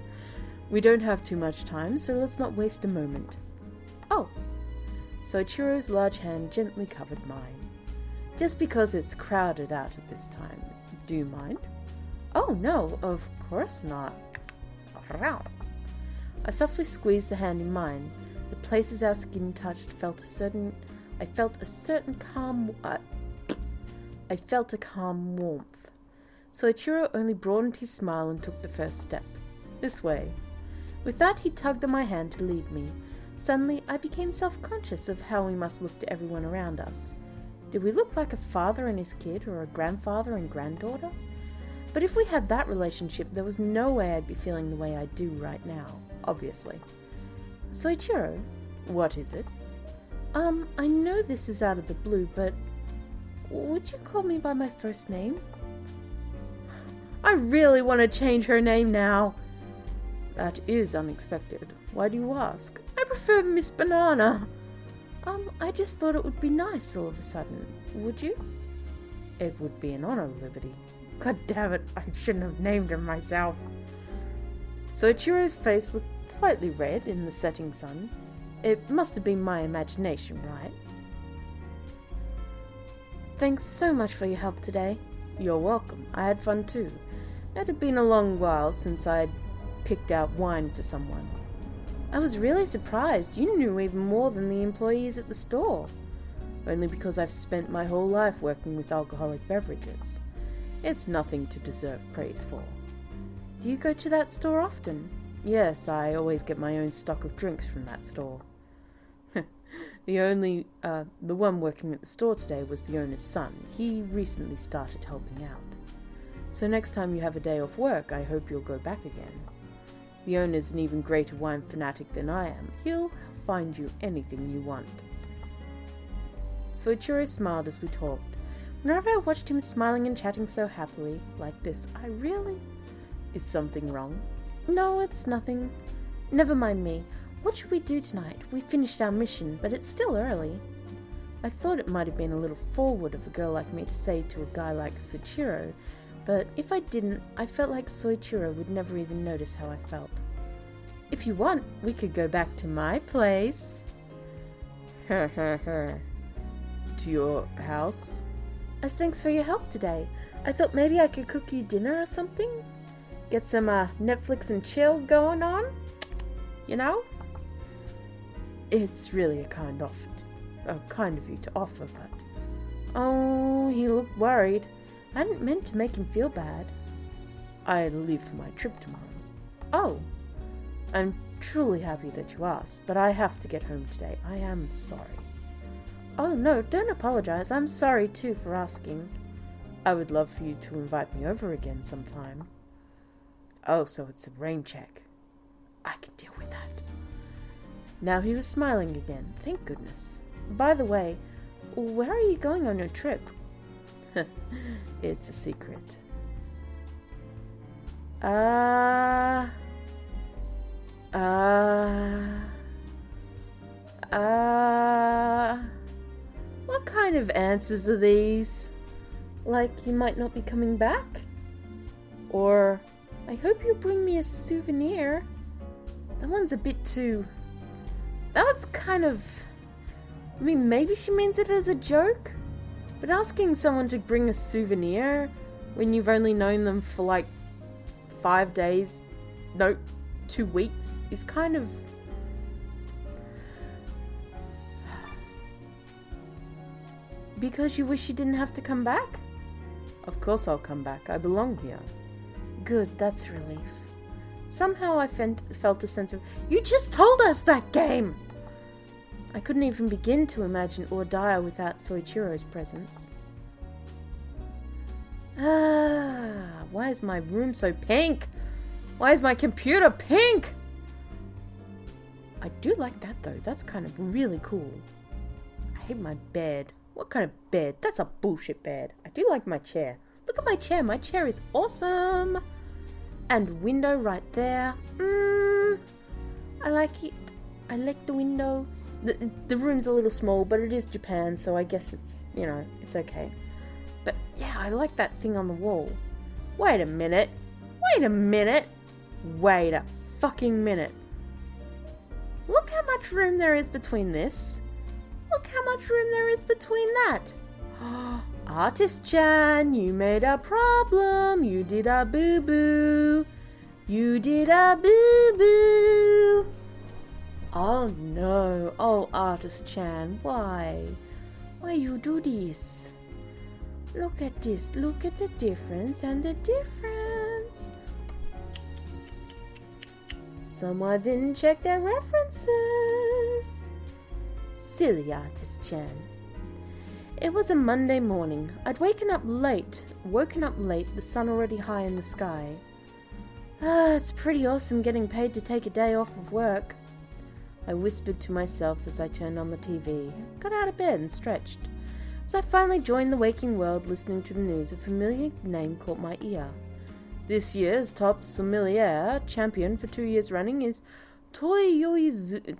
We don't have too much time, so let's not waste a moment. Oh. Soichiro's large hand gently covered mine. Just because it's crowded out at this time. Do you mind? Oh, no, of course not. I softly squeezed the hand in mine. The places our skin touched I felt a calm warmth. Soichiro only broadened his smile and took the first step. This way. With that, he tugged at my hand to lead me. Suddenly, I became self-conscious of how we must look to everyone around us. Did we look like a father and his kid, or a grandfather and granddaughter? But if we had that relationship, there was no way I'd be feeling the way I do right now, obviously. Soichiro, what is it? I know this is out of the blue, but would you call me by my first name? I really want to change her name now. That is unexpected. Why do you ask? I prefer Miss Banana. I just thought it would be nice all of a sudden. Would you? It would be an honor, Liberty. God damn it, I shouldn't have named her myself. Soichiro's face looked slightly red in the setting sun. It must have been my imagination, right? Thanks so much for your help today. You're welcome. I had fun too. It had been a long while since I'd picked out wine for someone. I was really surprised. You knew even more than the employees at the store. Only because I've spent my whole life working with alcoholic beverages. It's nothing to deserve praise for. Do you go to that store often? Yes, I always get my own stock of drinks from that store. The one working at the store today was the owner's son. He recently started helping out. So next time you have a day off work, I hope you'll go back again. The owner's an even greater wine fanatic than I am. He'll find you anything you want. Soichiro smiled as we talked. Whenever I watched him smiling and chatting so happily, like this, Is something wrong? No, it's nothing. Never mind me. What should we do tonight? We finished our mission, but it's still early. I thought it might have been a little forward of a girl like me to say to a guy like Soichiro, but if I didn't, I felt like Soichiro would never even notice how I felt. If you want, we could go back to my place. To your house? As thanks for your help today, I thought maybe I could cook you dinner or something? Get some Netflix and chill going on? You know? It's really kind of you to offer, but... Oh, he looked worried. I hadn't meant to make him feel bad. I leave for my trip tomorrow. Oh, I'm truly happy that you asked, but I have to get home today. I am sorry. Oh no, don't apologize. I'm sorry too for asking. I would love for you to invite me over again sometime. Oh, so it's a rain check. I can deal with that. Now he was smiling again, thank goodness. By the way, where are you going on your trip? It's a secret. What kind of answers are these? Like you might not be coming back? Or, I hope you'll bring me a souvenir. That one's a bit too... That was kind of... I mean, maybe she means it as a joke? But asking someone to bring a souvenir when you've only known them for like 5 days, no, 2 weeks, is kind of... Because you wish you didn't have to come back? Of course I'll come back. I belong here. Good, that's a relief. Somehow I felt a sense of... You just told us that game! I couldn't even begin to imagine OJI without Soichiro's presence. Why is my room so pink? Why is my computer pink? I do like that though. That's kind of really cool. I hate my bed. What kind of bed? That's a bullshit bed. I do like my chair. Look at my chair. My chair is awesome. And window right there. I like it. I like the window. The room's a little small, but it is Japan, so I guess it's, you know, it's okay. But yeah, I like that thing on the wall. Wait a minute. Wait a minute. Wait a fucking minute. Look how much room there is between this. Look how much room there is between that. Artist-chan, you made a problem. You did a boo-boo. You did a boo-boo. Oh no. Oh, Artist-chan, why? Why you do this? Look at this. Look at the difference and the difference. Someone didn't check their references. Silly Artist-chan. It was a Monday morning. I'd woken up late, the sun already high in the sky. It's pretty awesome getting paid to take a day off of work. I whispered to myself as I turned on the TV, got out of bed and stretched. As I finally joined the waking world listening to the news, a familiar name caught my ear. This year's top sommelier champion for 2 years running is Toichan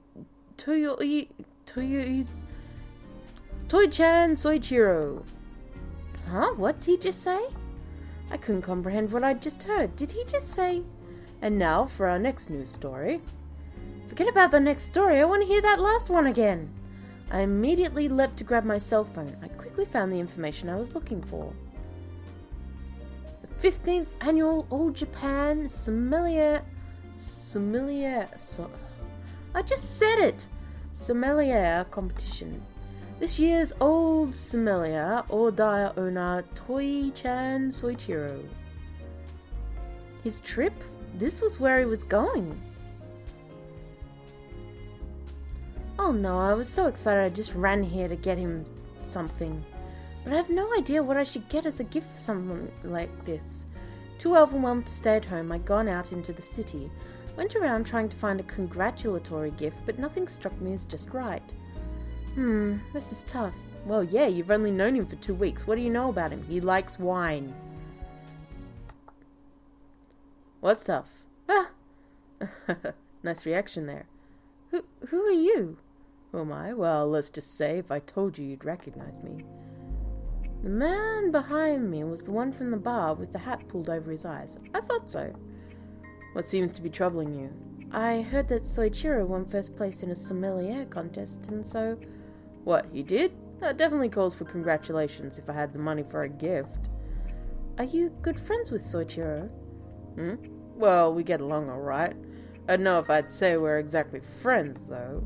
Soichiro. Huh? What did he just say? I couldn't comprehend what I'd just heard. Did he just say... And now for our next news story. Forget about the next story. I want to hear that last one again. I immediately leapt to grab my cell phone. I quickly found the information I was looking for. The 15th annual All Japan Sommelier... I just said it! Sommelier competition. This year's old sommelier, Odaya owner Toichan Soichiro. His trip? This was where he was going. Oh no, I was so excited I just ran here to get him something. But I have no idea what I should get as a gift for something like this. Too overwhelmed to stay at home, I'd gone out into the city. Went around trying to find a congratulatory gift, but nothing struck me as just right. This is tough. Well, yeah, you've only known him for 2 weeks. What do you know about him? He likes wine. What's tough? Ah! Nice reaction there. Who are you? Who am I? Well, let's just say if I told you, you'd recognize me. The man behind me was the one from the bar with the hat pulled over his eyes. I thought so. What seems to be troubling you? I heard that Soichiro won first place in a sommelier contest, and so... What, he did? That definitely calls for congratulations if I had the money for a gift. Are you good friends with Soichiro? Well, we get along alright. I don't know if I'd say we're exactly friends, though.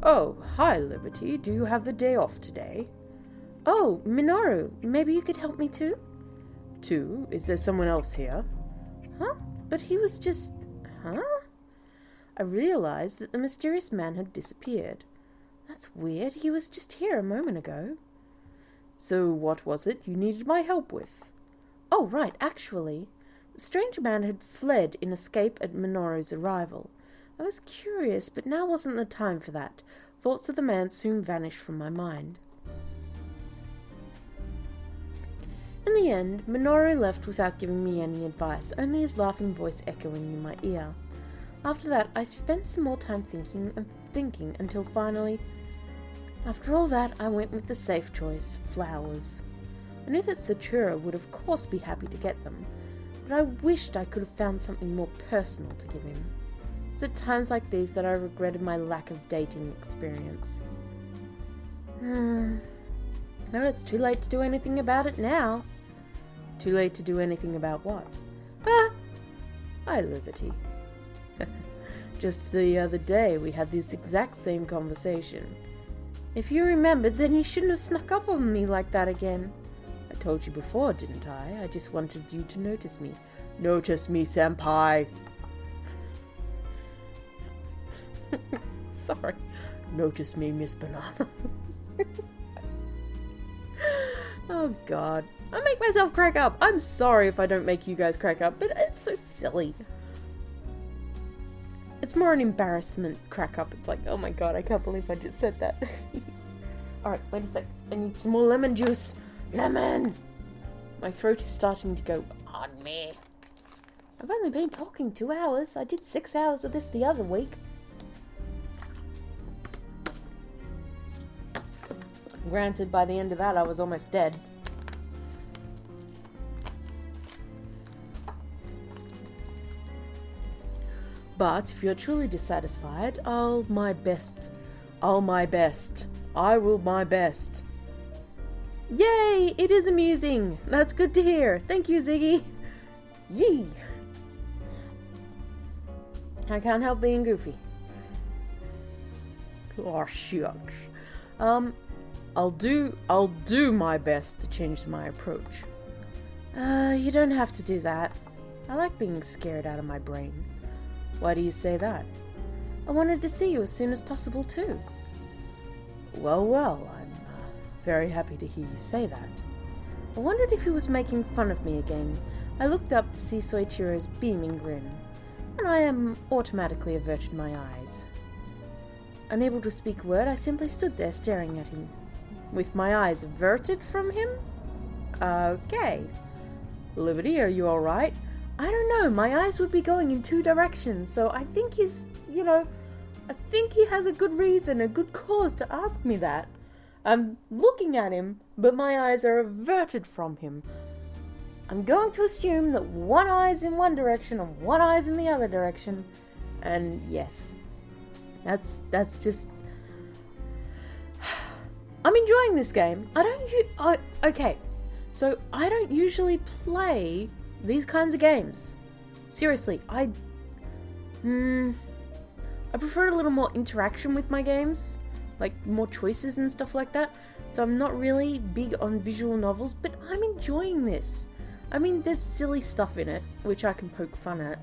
Oh, hi, Liberty. Do you have the day off today? Oh, Minoru, maybe you could help me too? Too? Is there someone else here? Huh? But he was just... Huh? I realized that the mysterious man had disappeared. That's weird. He was just here a moment ago. So what was it you needed my help with? Oh, right, actually. The strange man had fled in escape at Minoru's arrival. I was curious, but now wasn't the time for that. Thoughts of the man soon vanished from my mind. In the end, Minoru left without giving me any advice, only his laughing voice echoing in my ear. After that, I spent some more time thinking until finally... After all that, I went with the safe choice, flowers. I knew that Soichiro would of course be happy to get them, but I wished I could have found something more personal to give him. It's at times like these that I regretted my lack of dating experience. But it's too late to do anything about it now. Too late to do anything about what? Hi, Liberty. Just the other day we had this exact same conversation. If you remembered, then you shouldn't have snuck up on me like that again. I told you before, didn't I? I just wanted you to notice me. Notice me, senpai. Sorry. Notice me, Miss Banana. Oh god. I make myself crack up. I'm sorry if I don't make you guys crack up, but it's so silly. It's more an embarrassment crack up. It's like, oh my god, I can't believe I just said that. Alright, wait a sec. I need some more lemon juice. Lemon! My throat is starting to go on me. I've only been talking 2 hours. I did 6 hours of this the other week. Granted, by the end of that, I was almost dead. But if you're truly dissatisfied, I'll my best. I will my best. Yay! It is amusing. That's good to hear. Thank you, Ziggy. Yee! I can't help being goofy. Oh, shucks. I'll do my best to change my approach. You don't have to do that. I like being scared out of my brain. Why do you say that? I wanted to see you as soon as possible too. Well, I'm very happy to hear you say that. I wondered if he was making fun of me again. I looked up to see Soichiro's beaming grin, and I automatically averted my eyes. Unable to speak a word, I simply stood there staring at him. With my eyes averted from him? Okay. Liberty, are you alright? I don't know, my eyes would be going in 2 directions, so I think he's, I think he has a good reason, a good cause to ask me that. I'm looking at him, but my eyes are averted from him. I'm going to assume that one eye's in one direction and one eye's in the other direction. And yes, that's just... I'm enjoying this game. Okay, so I don't usually play these kinds of games. Seriously, I prefer a little more interaction with my games, like more choices and stuff like that. So I'm not really big on visual novels, but I'm enjoying this. I mean, there's silly stuff in it, which I can poke fun at,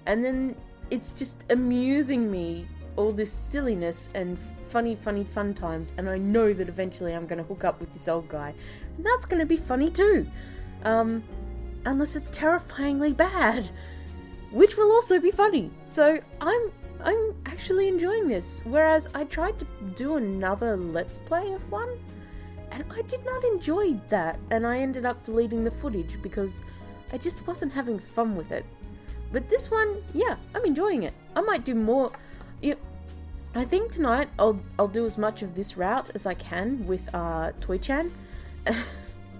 and then it's just amusing me, all this silliness and funny fun times, and I know that eventually I'm going to hook up with this old guy, and that's going to be funny too. Unless it's terrifyingly bad, which will also be funny. So I'm actually enjoying this, whereas I tried to do another Let's Play of one, and I did not enjoy that, and I ended up deleting the footage because I just wasn't having fun with it. But this one, yeah, I'm enjoying it. I might do more. I think tonight I'll do as much of this route as I can with Toy-chan.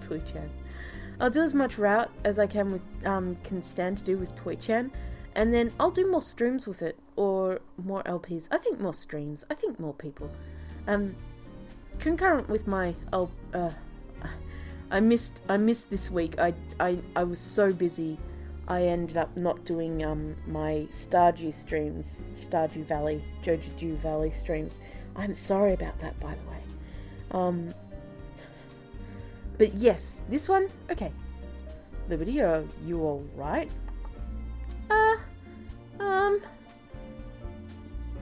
Toy-chan. I'll do as much route as I can with can stand to do with Toy-chan, and then I'll do more streams with it, or more LPs. I think more streams. I think more people. Concurrent with my I missed this week. I was so busy. I ended up not doing my Stardew streams, Stardew Valley, Jojo Valley streams. I'm sorry about that, by the way. But yes, this one, okay. Liberty, are you all right?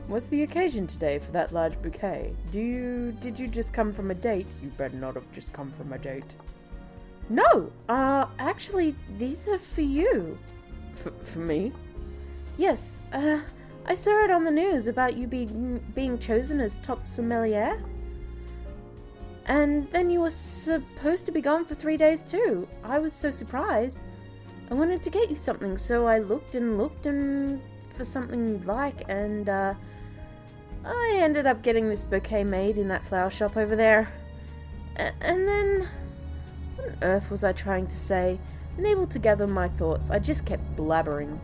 What's the occasion today for that large bouquet? Did you just come from a date? You better not have just come from a date. No, actually, these are for you. For me? Yes, I saw it on the news about you being chosen as top sommelier. And then you were supposed to be gone for 3 days too. I was so surprised. I wanted to get you something, so I looked and for something you'd like, and I ended up getting this bouquet made in that flower shop over there. And then, what on earth was I trying to say? Unable to gather my thoughts, I just kept blabbering.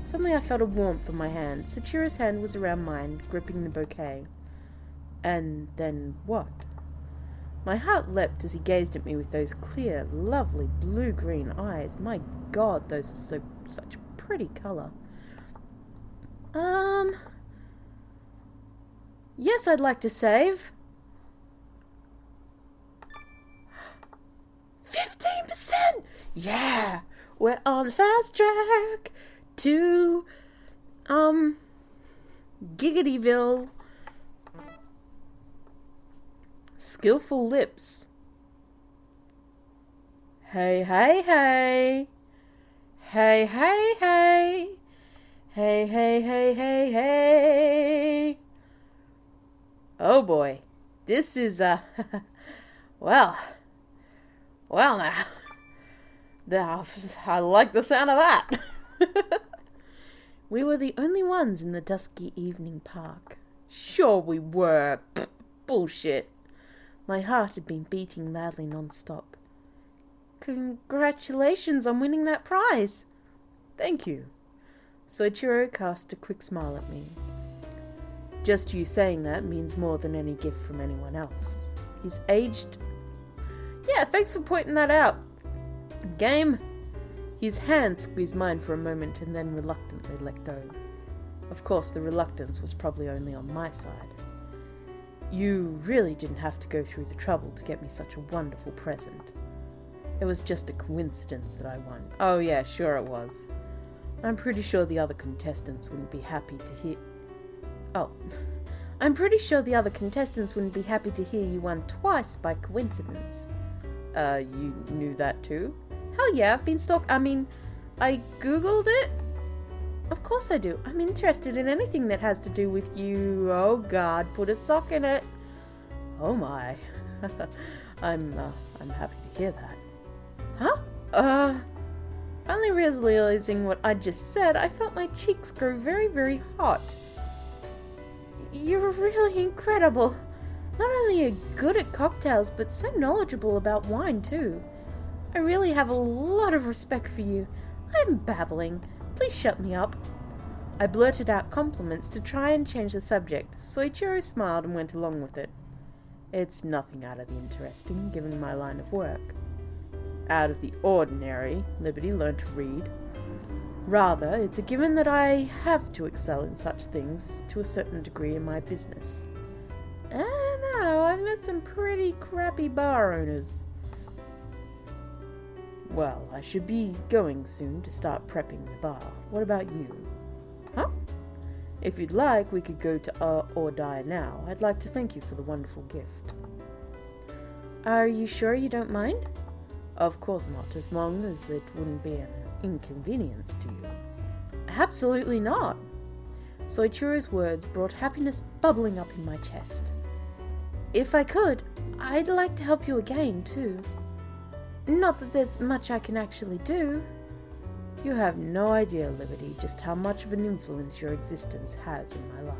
Suddenly I felt a warmth on my hand. Soichiro's hand was around mine, gripping the bouquet. And then what? My heart leapt as he gazed at me with those clear, lovely blue-green eyes. My God, those are such pretty colour. Yes, I'd like to save. 15%! Yeah! We're on the fast track to, Giggityville. Skillful lips. Hey, hey, hey. Hey, hey, hey. Hey, hey, hey, hey, hey. Oh boy. This is, well now. I like the sound of that. We were the only ones in the dusky evening park. Sure we were. Pfft, bullshit. My heart had been beating loudly non-stop. Congratulations on winning that prize. Thank you. Soichiro cast a quick smile at me. Just you saying that means more than any gift from anyone else. He's aged... Yeah, thanks for pointing that out. Game. His hand squeezed mine for a moment and then reluctantly let go. Of course, the reluctance was probably only on my side. You really didn't have to go through the trouble to get me such a wonderful present. It was just a coincidence that I won. Oh yeah, sure it was. I'm pretty sure the other contestants wouldn't be happy to hear... you won twice by coincidence. You knew that too? Hell yeah, I've been I googled it. Of course I do. I'm interested in anything that has to do with you. Oh God, put a sock in it. Oh my. I'm happy to hear that. Huh? Only realizing what I just said, I felt my cheeks grow very, very hot. You're really incredible. Not only are you good at cocktails, but so knowledgeable about wine too. I really have a lot of respect for you. I'm babbling. Please shut me up. I blurted out compliments to try and change the subject. Soichiro smiled and went along with it. It's nothing out of the interesting, given my line of work. Out of the ordinary, Liberty learned to read. Rather, it's a given that I have to excel in such things to a certain degree in my business. I don't know, I've met some pretty crappy bar owners. Well, I should be going soon to start prepping the bar. What about you? Huh? If you'd like, we could go to or die now. I'd like to thank you for the wonderful gift. Are you sure you don't mind? Of course not, as long as it wouldn't be an inconvenience to you. Absolutely not. Soichiro's words brought happiness bubbling up in my chest. If I could, I'd like to help you again, too. Not that there's much I can actually do. You have no idea, Liberty, just how much of an influence your existence has in my life.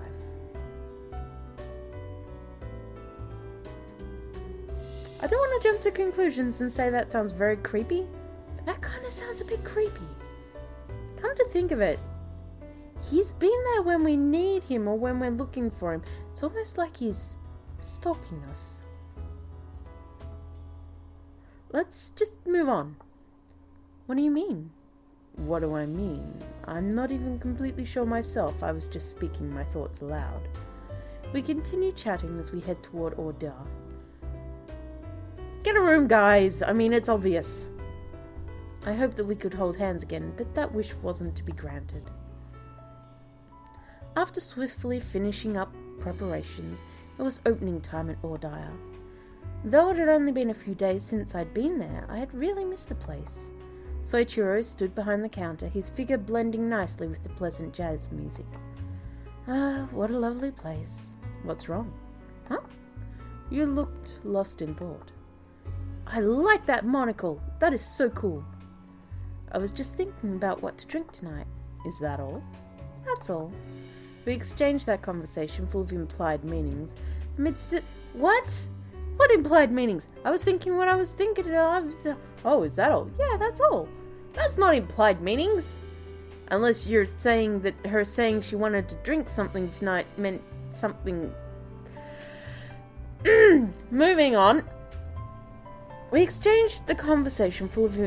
I don't want to jump to conclusions and say that sounds very creepy, but that kind of sounds a bit creepy. Come to think of it, he's been there when we need him or when we're looking for him. It's almost like he's stalking us. Let's just move on. What do you mean? What do I mean? I'm not even completely sure myself. I was just speaking my thoughts aloud. We continue chatting as we head toward OJI. Get a room, guys! I mean, it's obvious. I hoped that we could hold hands again, but that wish wasn't to be granted. After swiftly finishing up preparations, it was opening time at OJI. Though it had only been a few days since I'd been there, I had really missed the place. Soichiro stood behind the counter, his figure blending nicely with the pleasant jazz music. Ah, what a lovely place. What's wrong? Huh? You looked lost in thought. I like that monocle. That is so cool. I was just thinking about what to drink tonight. Is that all? That's all. We exchanged that conversation full of implied meanings. Amidst it... What? What implied meanings? I was thinking what I was thinking. Oh, is that all? Yeah, that's all. That's not implied meanings. Unless you're saying that her saying she wanted to drink something tonight meant something... Moving on. We exchanged the conversation full of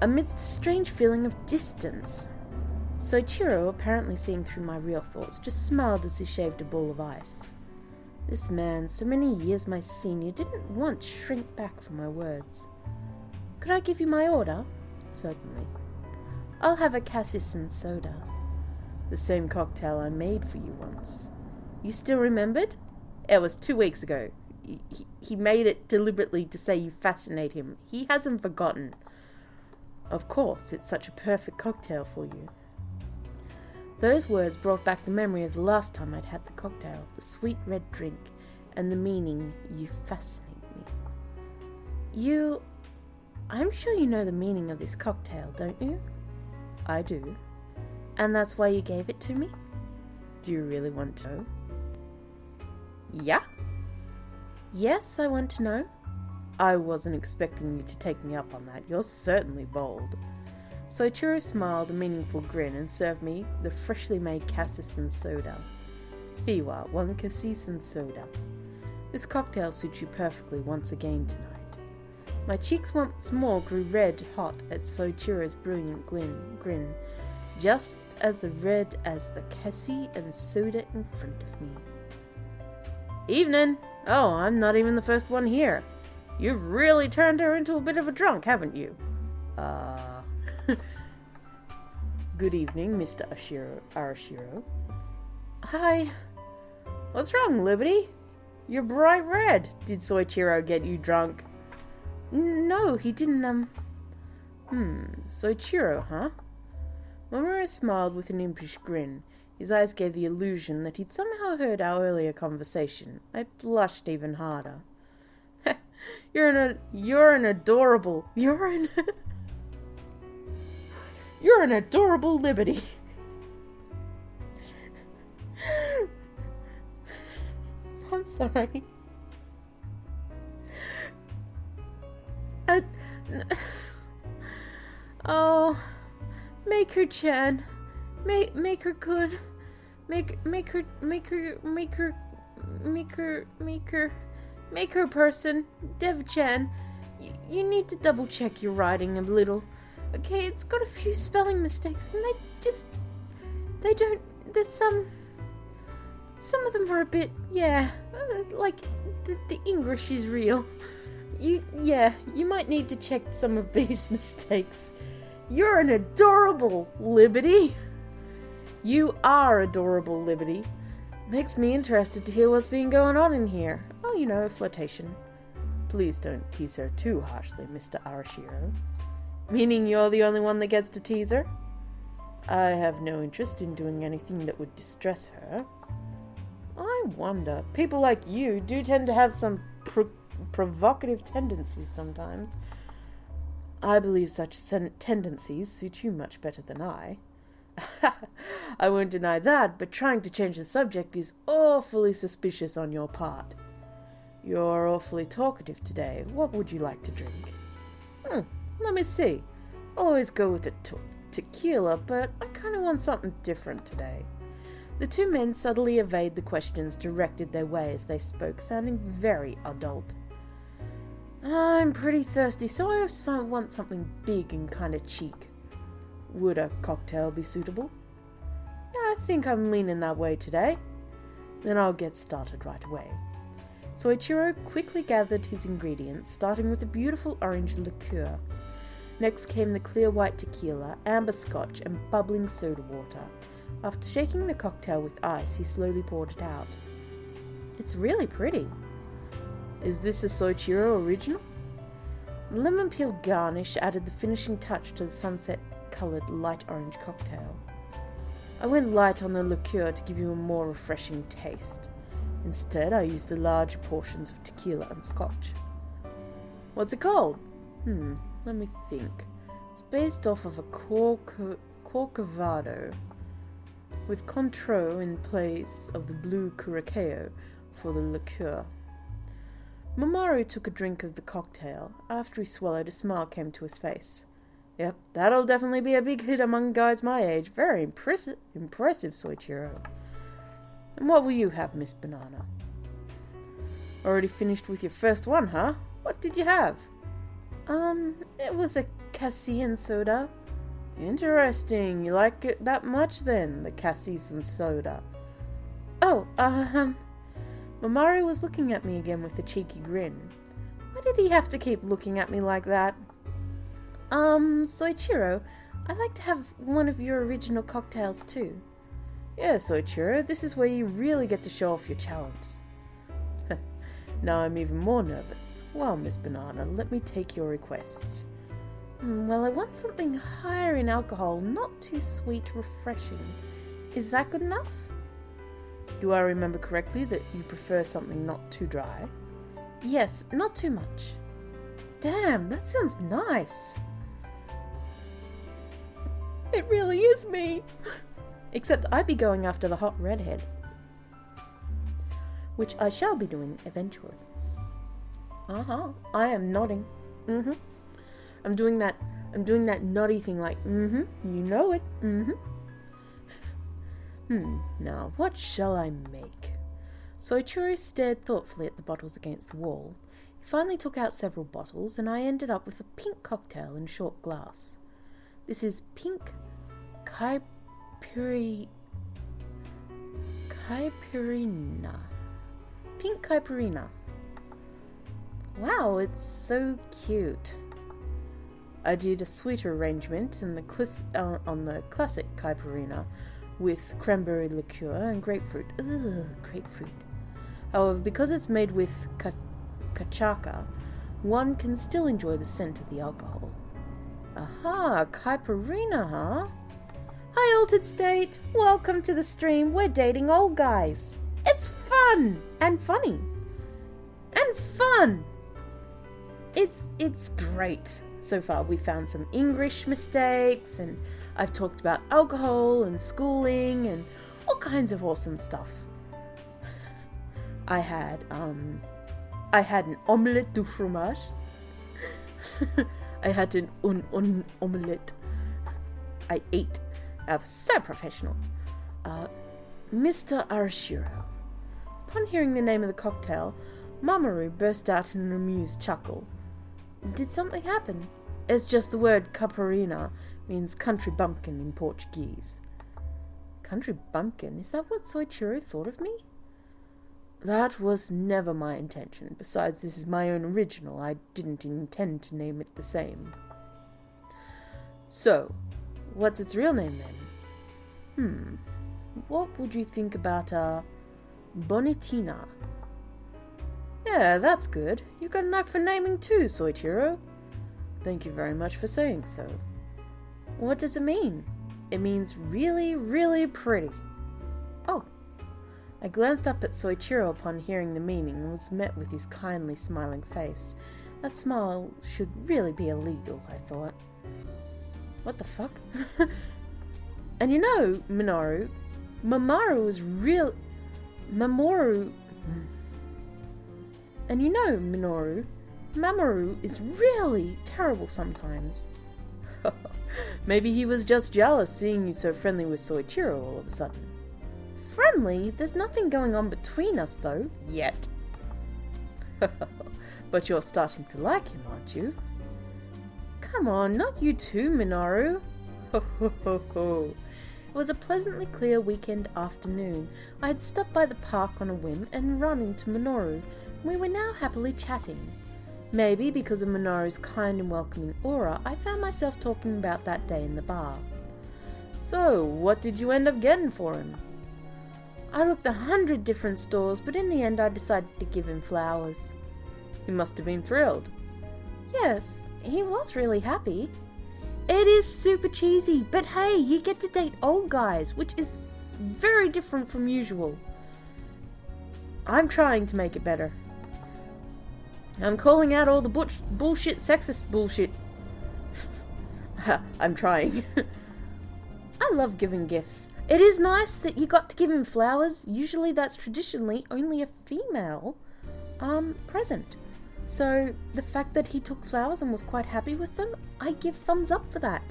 amidst a strange feeling of distance. Soichiro, apparently seeing through my real thoughts, just smiled as he shaved a ball of ice. This man, so many years my senior, didn't once shrink back from my words. Could I give you my order? Certainly. I'll have a cassis and soda. The same cocktail I made for you once. You still remembered? It was 2 weeks ago. He made it deliberately to say you fascinate him. He hasn't forgotten. Of course, it's such a perfect cocktail for you. Those words brought back the memory of the last time I'd had the cocktail, the sweet red drink, and the meaning, you fascinate me. I'm sure you know the meaning of this cocktail, don't you? I do. And that's why you gave it to me? Do you really want to know? Yeah? Yes, I want to know. I wasn't expecting you to take me up on that. You're certainly bold. Soichiro smiled a meaningful grin and served me the freshly made cassis and soda. Here you are, 1 cassis and soda. This cocktail suits you perfectly once again tonight. My cheeks once more grew red hot at Soichiro's brilliant grin, just as red as the cassis and soda in front of me. Evening! Oh, I'm not even the first one here. You've really turned her into a bit of a drunk, haven't you? Good evening, Mr. Arashiro. Hi. What's wrong, Liberty? You're bright red. Did Soichiro get you drunk? No, he didn't, Soichiro, huh? Mamoru smiled with an impish grin. His eyes gave the illusion that he'd somehow heard our earlier conversation. I blushed even harder. You're an adorable Liberty. I'm sorry. Oh, make her Chan. Make her good. Make her person. Dev-chan, you need to double check your writing a little. Okay, it's got a few spelling mistakes and there's some of them are a bit, like the English is real. You might need to check some of these mistakes. You're an adorable Liberty. You are adorable, Liberty. Makes me interested to hear what's been going on in here. Oh, flirtation. Please don't tease her too harshly, Mr. Arashiro. Meaning you're the only one that gets to tease her? I have no interest in doing anything that would distress her. I wonder. People like you do tend to have some provocative tendencies sometimes. I believe such tendencies suit you much better than I. I won't deny that, but trying to change the subject is awfully suspicious on your part. You're awfully talkative today. What would you like to drink? Let me see. I'll always go with tequila, but I kind of want something different today. The two men subtly evade the questions directed their way as they spoke, sounding very adult. I'm pretty thirsty, so I want something big and kind of cheek. Would a cocktail be suitable? Yeah, I think I'm leaning that way today. Then I'll get started right away. Soichiro quickly gathered his ingredients, starting with a beautiful orange liqueur. Next came the clear white tequila, amber scotch, and bubbling soda water. After shaking the cocktail with ice, he slowly poured it out. It's really pretty. Is this a Soichiro original? The lemon peel garnish added the finishing touch to the sunset-coloured light orange cocktail. I went light on the liqueur to give you a more refreshing taste. Instead, I used larger portions of tequila and scotch. What's it called? Let me think. It's based off of a Corcovado, with Cointreau in place of the blue Curacao for the liqueur. Mamoru took a drink of the cocktail. After he swallowed, a smile came to his face. Yep, that'll definitely be a big hit among guys my age. Very impressive, Soichiro. And what will you have, Miss Banana? Already finished with your first one, huh? What did you have? It was a cassis and soda. Interesting. You like it that much then, the cassis and soda? Oh, Mamoru was looking at me again with a cheeky grin. Why did he have to keep looking at me like that? Soichiro, I'd like to have one of your original cocktails too. Yeah, Soichiro, this is where you really get to show off your talents. Now I'm even more nervous. Well, Miss Banana, let me take your requests. Well, I want something higher in alcohol, not too sweet, refreshing. Is that good enough? Do I remember correctly that you prefer something not too dry? Yes, not too much. Damn, that sounds nice. It really is me. Except I'd be going after the hot redhead, which I shall be doing eventually. I am nodding. I'm doing that noddy thing like, you know it. Now, what shall I make? Soichiro stared thoughtfully at the bottles against the wall. He finally took out several bottles, and I ended up with a pink cocktail in a short glass. This is pink caipirinha. Pink caipirinha. Wow, it's so cute. I did a sweeter arrangement on the classic caipirinha with cranberry liqueur and grapefruit. Grapefruit. However, because it's made with cachaca, one can still enjoy the scent of the alcohol. Aha, caipirinha, huh? Hi, Altered State. Welcome to the stream. We're dating old guys. It's fun and funny and fun. It's great. So far, we found some English mistakes, and I've talked about alcohol and schooling and all kinds of awesome stuff. I had an omelette du fromage. I had an omelette. I ate. I was so professional. Mr. Arashiro. Upon hearing the name of the cocktail, Mamoru burst out in an amused chuckle. Did something happen? It's just the word caipirinha means country bumpkin in Portuguese. Country bumpkin? Is that what Soichiro thought of me? That was never my intention. Besides, this is my own original. I didn't intend to name it the same. So, what's its real name then? What would you think about Bonitina? Yeah, that's good. You got a knack for naming too, Soichiro. Thank you very much for saying so. What does it mean? It means really, really pretty. Oh. I glanced up at Soichiro upon hearing the meaning and was met with his kindly smiling face. That smile should really be illegal, I thought. What the fuck? And you know, Minoru, Mamoru is real... Mamoru... And you know, Minoru, Mamoru is really terrible sometimes. Maybe he was just jealous seeing you so friendly with Soichiro all of a sudden. Friendly? There's nothing going on between us though, yet. But you're starting to like him, aren't you? Come on, not you too, Minoru. It was a pleasantly clear weekend afternoon. I had stopped by the park on a whim and run into Minoru. We were now happily chatting. Maybe because of Minoru's kind and welcoming aura, I found myself talking about that day in the bar. So, what did you end up getting for him? I looked 100 different stores, but in the end I decided to give him flowers. He must have been thrilled. Yes, he was really happy. It is super cheesy, but hey, you get to date old guys, which is very different from usual. I'm trying to make it better. I'm calling out all the bullshit, sexist bullshit. I'm trying. I love giving gifts. It is nice that you got to give him flowers. Usually that's traditionally only a female present. So the fact that he took flowers and was quite happy with them, I give thumbs up for that.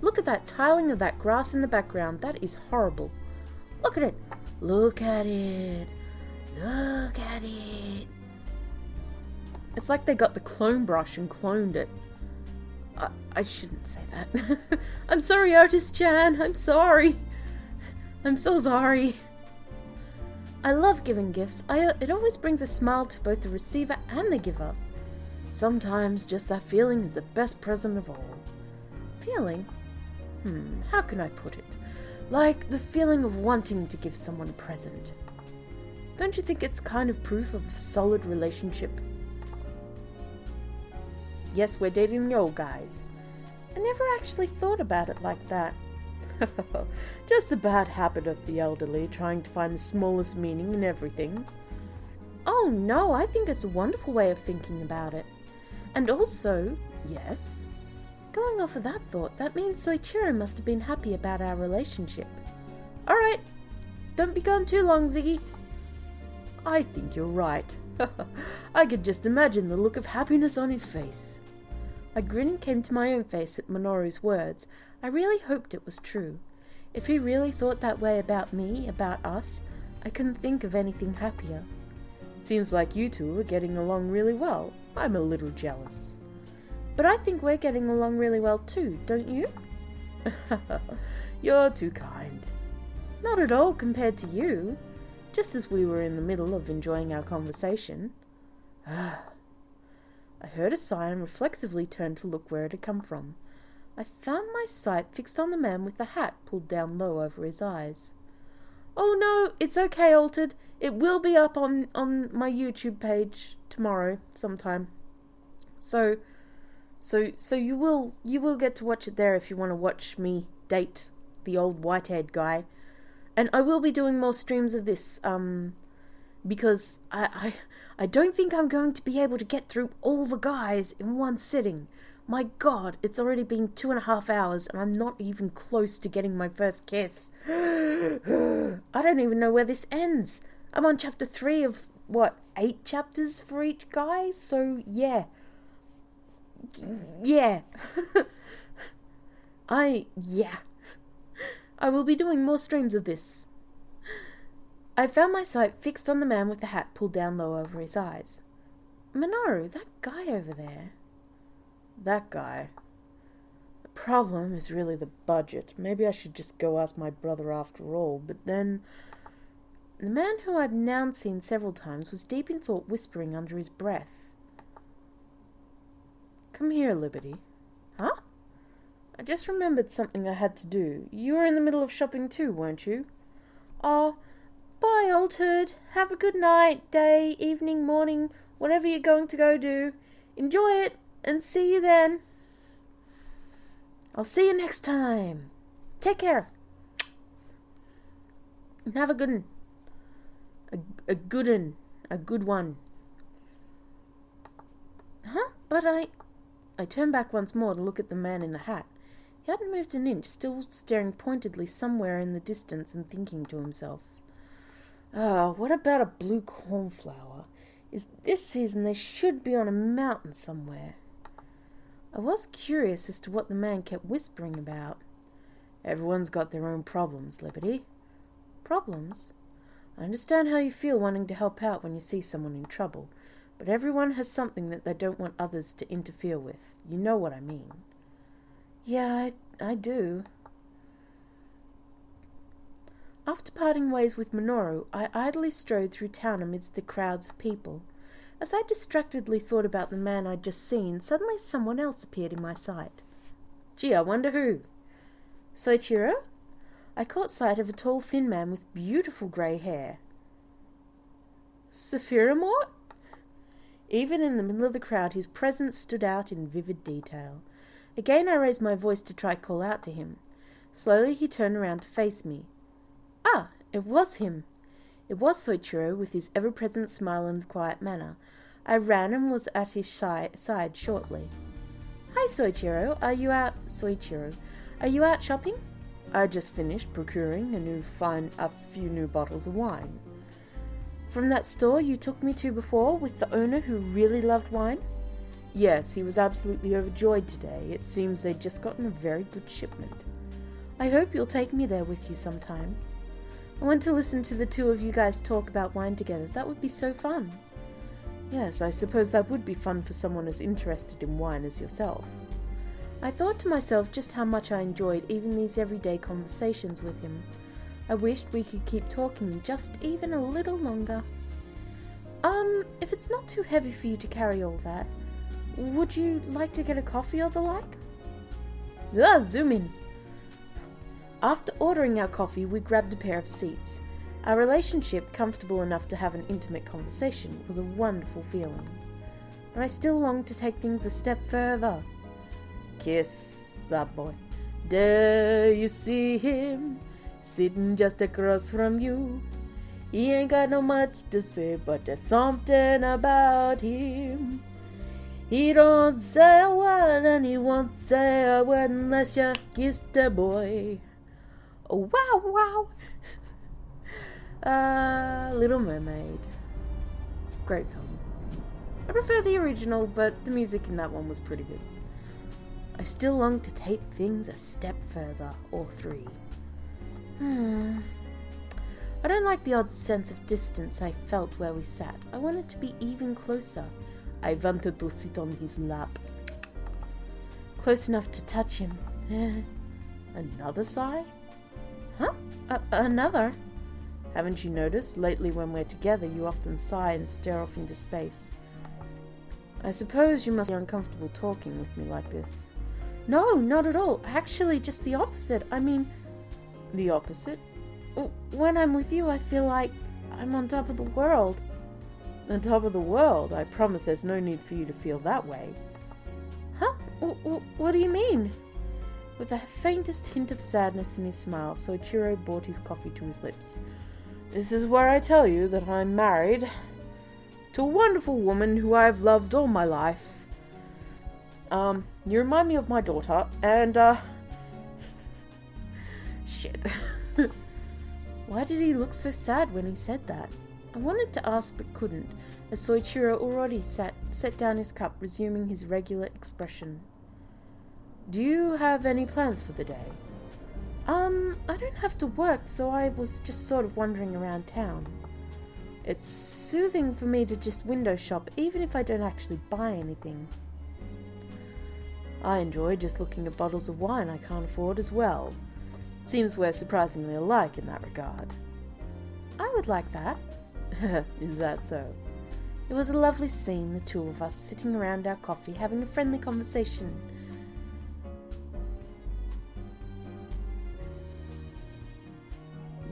Look at that tiling of that grass in the background. That is horrible. Look at it. Look at it. Look at it. It's like they got the clone brush and cloned it. I shouldn't say that. I'm sorry, Artist-chan. I'm sorry. I'm so sorry. I love giving gifts. It always brings a smile to both the receiver and the giver. Sometimes just that feeling is the best present of all. Feeling? How can I put it? Like the feeling of wanting to give someone a present. Don't you think it's kind of proof of a solid relationship? Yes, we're dating the old guys. I never actually thought about it like that. Just a bad habit of the elderly, trying to find the smallest meaning in everything. Oh no, I think it's a wonderful way of thinking about it. And also, yes, going off of that thought, that means Soichiro must have been happy about our relationship. Alright, don't be gone too long, Ziggy. I think you're right. I could just imagine the look of happiness on his face. A grin came to my own face at Minoru's words. I really hoped it was true. If he really thought that way about me, about us, I couldn't think of anything happier. Seems like you two are getting along really well. I'm a little jealous. But I think we're getting along really well too, don't you? You're too kind. Not at all compared to you. Just as we were in the middle of enjoying our conversation. I heard a sigh and reflexively turned to look where it had come from. I found my sight fixed on the man with the hat pulled down low over his eyes. Oh no, it's okay, Altered. It will be up on my YouTube page tomorrow sometime. So you will get to watch it there if you want to watch me date the old white-haired guy. And I will be doing more streams of this, because I don't think I'm going to be able to get through all the guys in one sitting. My god, it's already been 2.5 hours and I'm not even close to getting my first kiss. I don't even know where this ends. I'm on chapter 3 of, 8 chapters for each guy? So, yeah. Yeah. I will be doing more streams of this. I found my sight fixed on the man with the hat pulled down low over his eyes. Minoru, that guy over there. That guy. The problem is really the budget. Maybe I should just go ask my brother after all, but then... The man who I've now seen several times was deep in thought, whispering under his breath. Come here, Liberty. Huh? I just remembered something I had to do. You were in the middle of shopping too, weren't you? Oh, bye, Altered. Have a good night, day, evening, morning, whatever you're going to go do. Enjoy it, and see you then. I'll see you next time. Take care. And have a good one. A good one. Huh? But I turned back once more to look at the man in the hat. He hadn't moved an inch, still staring pointedly somewhere in the distance and thinking to himself. What about a blue cornflower? Is this season they should be on a mountain somewhere. I was curious as to what the man kept whispering about. Everyone's got their own problems, Liberty. Problems? I understand how you feel wanting to help out when you see someone in trouble, but everyone has something that they don't want others to interfere with. You know what I mean. Yeah, I do. After parting ways with Minoru, I idly strode through town amidst the crowds of people. As I distractedly thought about the man I'd just seen, suddenly someone else appeared in my sight. Gee, I wonder who? Soichiro? I caught sight of a tall, thin man with beautiful grey hair. Sephiroth? Even in the middle of the crowd, his presence stood out in vivid detail. Again I raised my voice to try call out to him. Slowly he turned around to face me. Ah, it was him. It was Soichiro, with his ever-present smile and quiet manner. I ran and was at his side shortly. Hi, Soichiro. Are you out shopping? I just finished procuring a few new bottles of wine. From that store you took me to before, with the owner who really loved wine? Yes, he was absolutely overjoyed today. It seems they'd just gotten a very good shipment. I hope you'll take me there with you sometime. I want to listen to the two of you guys talk about wine together. That would be so fun. Yes, I suppose that would be fun for someone as interested in wine as yourself. I thought to myself just how much I enjoyed even these everyday conversations with him. I wished we could keep talking just even a little longer. If it's not too heavy for you to carry all that, would you like to get a coffee or the like? Zoom in. After ordering our coffee, we grabbed a pair of seats. Our relationship, comfortable enough to have an intimate conversation, was a wonderful feeling. But I still longed to take things a step further. Kiss that boy. There you see him, sitting just across from you. He ain't got no much to say, but there's something about him. He don't say a word, and he won't say a word unless you kiss the boy. Oh, wow, wow. Little Mermaid. Great film. I prefer the original, but the music in that one was pretty good. I still long to take things a step further, or three. I don't like the odd sense of distance I felt where we sat. I wanted to be even closer. I wanted to sit on his lap. Close enough to touch him. Another sigh? Huh? Another? Haven't you noticed? Lately when we're together, you often sigh and stare off into space. I suppose you must be uncomfortable talking with me like this. No, not at all. Actually, just the opposite. I mean... The opposite? When I'm with you, I feel like I'm on top of the world. On top of the world? I promise there's no need for you to feel that way. Huh? What do you mean? With the faintest hint of sadness in his smile, Soichiro brought his coffee to his lips. This is where I tell you that I'm married to a wonderful woman who I've loved all my life. You remind me of my daughter, and, shit. Why did he look so sad when he said that? I wanted to ask but couldn't, as Soichiro already set down his cup, resuming his regular expression. Do you have any plans for the day? I don't have to work, so I was just sort of wandering around town. It's soothing for me to just window shop, even if I don't actually buy anything. I enjoy just looking at bottles of wine I can't afford as well. It seems we're surprisingly alike in that regard. I would like that. Is that so? It was a lovely scene, the two of us sitting around our coffee, having a friendly conversation.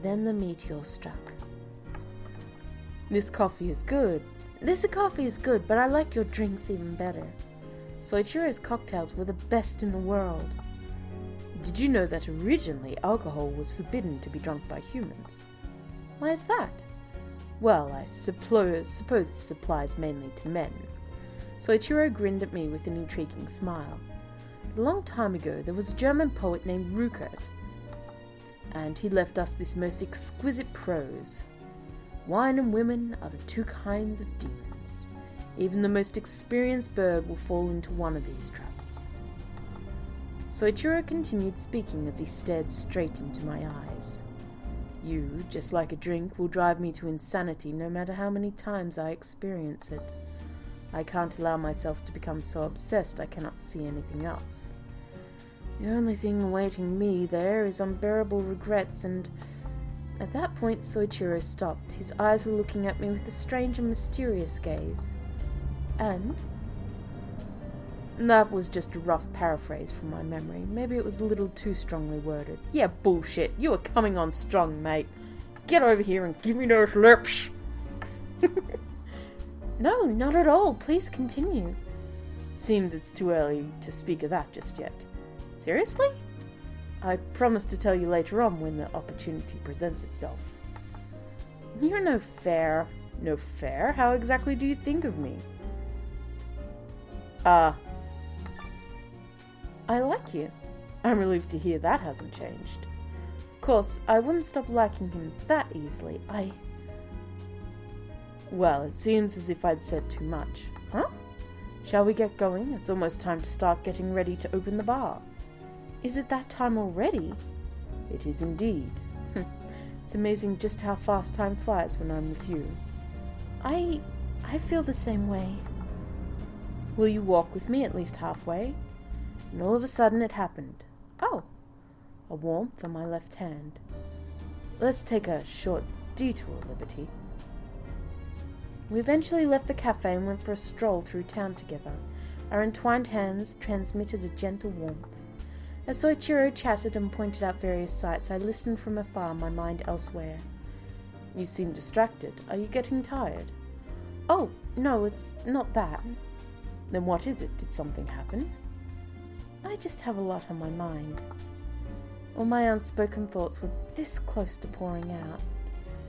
Then the meteor struck. This coffee is good, but I like your drinks even better. Soichiro's cocktails were the best in the world. Did you know that originally alcohol was forbidden to be drunk by humans? Why is that? Well, I suppose this applies mainly to men. Soichiro grinned at me with an intriguing smile. A long time ago, there was a German poet named Rückert, and he left us this most exquisite prose. Wine and women are the two kinds of demons. Even the most experienced bird will fall into one of these traps. Soichiro continued speaking as he stared straight into my eyes. You, just like a drink, will drive me to insanity no matter how many times I experience it. I can't allow myself to become so obsessed I cannot see anything else. The only thing awaiting me there is unbearable regrets and... At that point, Soichiro stopped. His eyes were looking at me with a strange and mysterious gaze. And? That was just a rough paraphrase from my memory. Maybe it was a little too strongly worded. Yeah, bullshit. You were coming on strong, mate. Get over here and give me those lips. No, not at all. Please continue. Seems it's too early to speak of that just yet. Seriously? I promise to tell you later on when the opportunity presents itself. You're no fair. No fair? How exactly do you think of me? I like you. I'm relieved to hear that hasn't changed. Of course, I wouldn't stop liking him that easily. Well, it seems as if I'd said too much. Huh? Shall we get going? It's almost time to start getting ready to open the bar. Is it that time already? It is indeed. It's amazing just how fast time flies when I'm with you. I feel the same way. Will you walk with me at least halfway? And all of a sudden it happened. Oh! A warmth on my left hand. Let's take a short detour, Liberty. We eventually left the cafe and went for a stroll through town together. Our entwined hands transmitted a gentle warmth. As Soichiro chatted and pointed out various sights, I listened from afar, my mind elsewhere. You seem distracted. Are you getting tired? Oh, no, it's not that. Then what is it? Did something happen? I just have a lot on my mind. All my unspoken thoughts were this close to pouring out.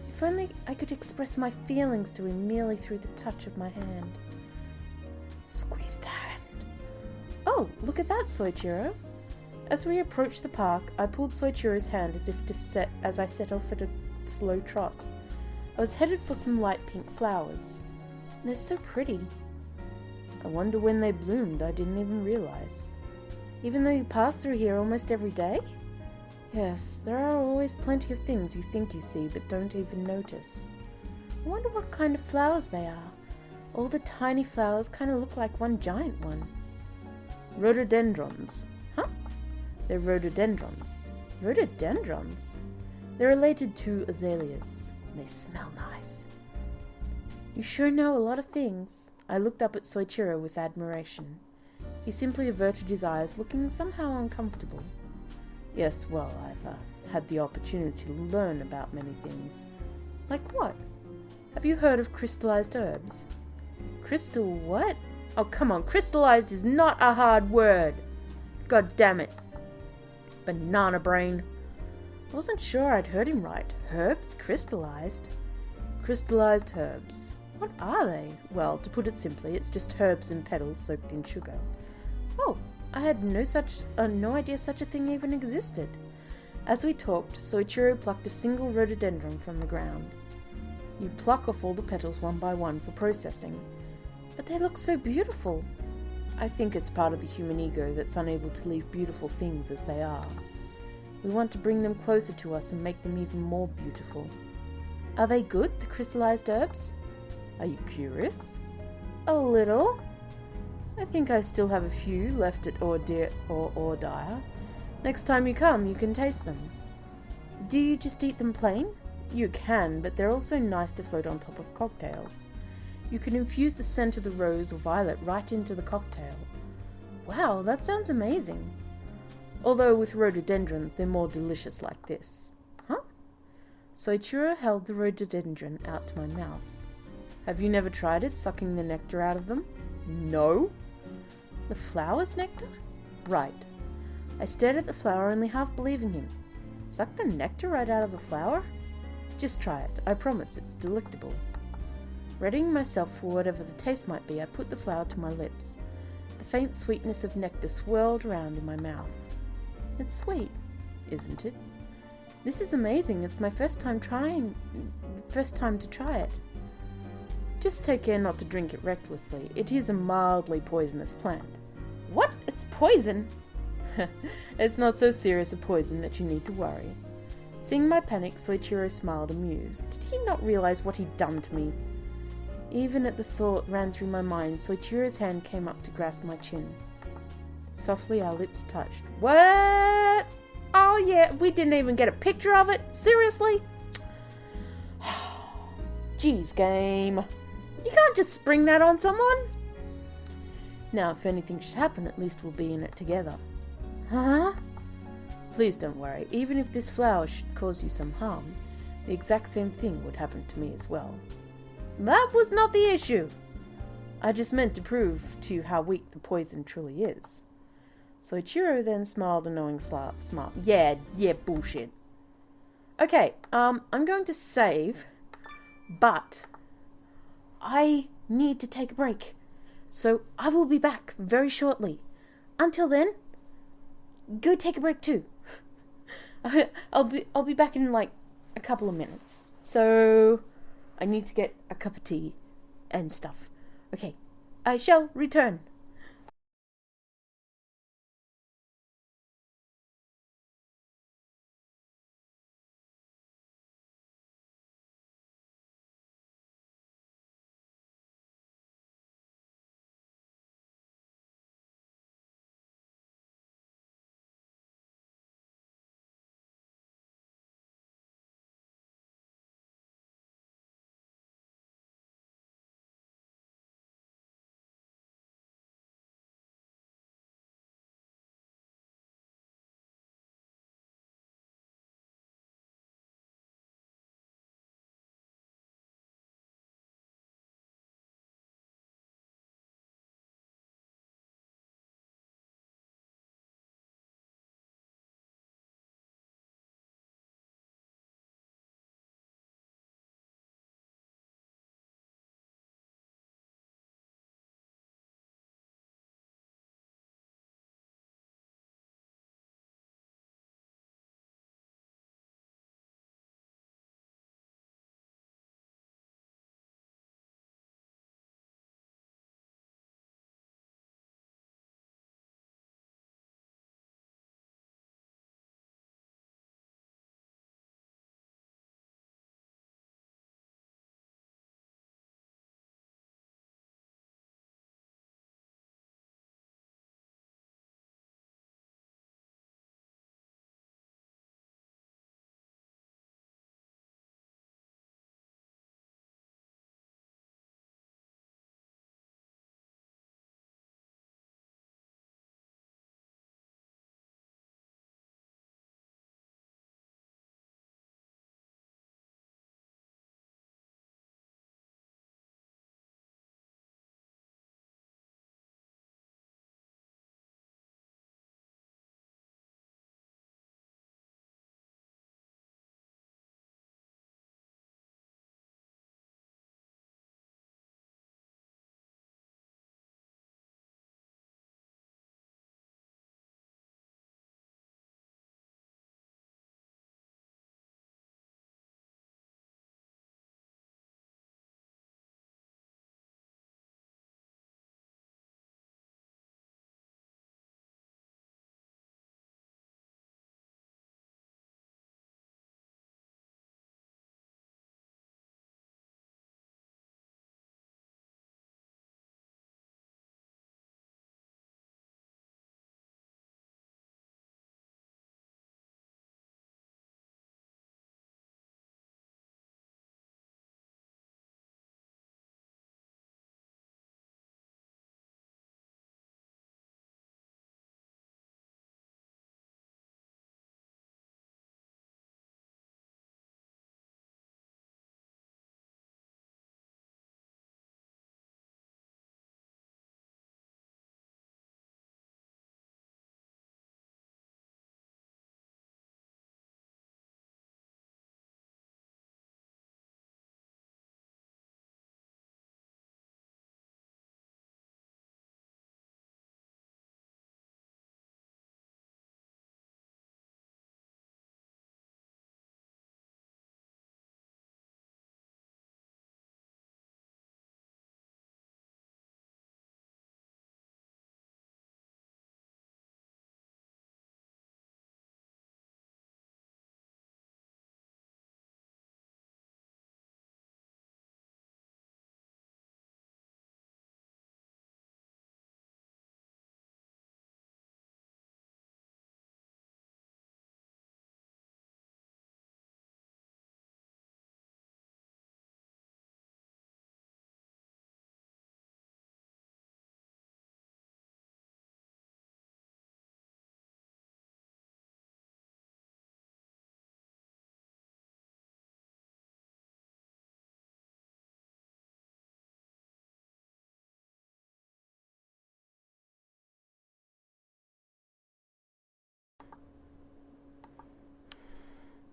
If only I could express my feelings to him merely through the touch of my hand. Squeeze the hand. Oh, look at that, Soichiro. As we approached the park, I pulled Soichiro's hand as I set off at a slow trot. I was headed for some light pink flowers. They're so pretty. I wonder when they bloomed. I didn't even realize. Even though you pass through here almost every day? Yes, there are always plenty of things you think you see but don't even notice. I wonder what kind of flowers they are. All the tiny flowers kind of look like one giant one. Rhododendrons. Huh? They're rhododendrons. Rhododendrons? They're related to azaleas. They smell nice. You sure know a lot of things. I looked up at Soichiro with admiration. He simply averted his eyes, looking somehow uncomfortable. Yes, well, I've had the opportunity to learn about many things. Like what? Have you heard of crystallized herbs? Crystal what? Oh, come on, crystallized is not a hard word. God damn it. Banana brain. I wasn't sure I'd heard him right. Herbs? Crystallized? Crystallized herbs. What are they? Well, to put it simply, it's just herbs and petals soaked in sugar. Oh, I had no idea such a thing even existed. As we talked, Soichiro plucked a single rhododendron from the ground. You pluck off all the petals one by one for processing. But they look so beautiful. I think it's part of the human ego that's unable to leave beautiful things as they are. We want to bring them closer to us and make them even more beautiful. Are they good, the crystallized herbs? Are you curious? A little. I think I still have a few left at Ordire. Next time you come, you can taste them. Do you just eat them plain? You can, but they're also nice to float on top of cocktails. You can infuse the scent of the rose or violet right into the cocktail. Wow, that sounds amazing. Although with rhododendrons, they're more delicious like this. Huh? Soichiro held the rhododendron out to my mouth. Have you never tried it, sucking the nectar out of them? No. The flower's nectar? Right. I stared at the flower, only half believing him. Suck the nectar right out of the flower? Just try it. I promise it's delectable. Readying myself for whatever the taste might be, I put the flower to my lips. The faint sweetness of nectar swirled around in my mouth. It's sweet, isn't it? This is amazing. It's my first time to try it. Just take care not to drink it recklessly. It is a mildly poisonous plant. What? It's poison? It's not so serious a poison that you need to worry. Seeing my panic, Soichiro smiled amused. Did he not realize what he'd done to me? Even as the thought ran through my mind, Soichiro's hand came up to grasp my chin. Softly our lips touched. What? Oh yeah, we didn't even get a picture of it? Seriously? Jeez, game. You can't just spring that on someone. Now, if anything should happen, at least we'll be in it together. Huh? Please don't worry. Even if this flower should cause you some harm, the exact same thing would happen to me as well. That was not the issue. I just meant to prove to you how weak the poison truly is. Soichiro then smiled a knowing smile. Yeah, bullshit. Okay, I'm going to save, but I need to take a break. So I will be back very shortly. Until then, go take a break too. I'll be back in like a couple of minutes. So I need to get a cup of tea and stuff. Okay, I shall return.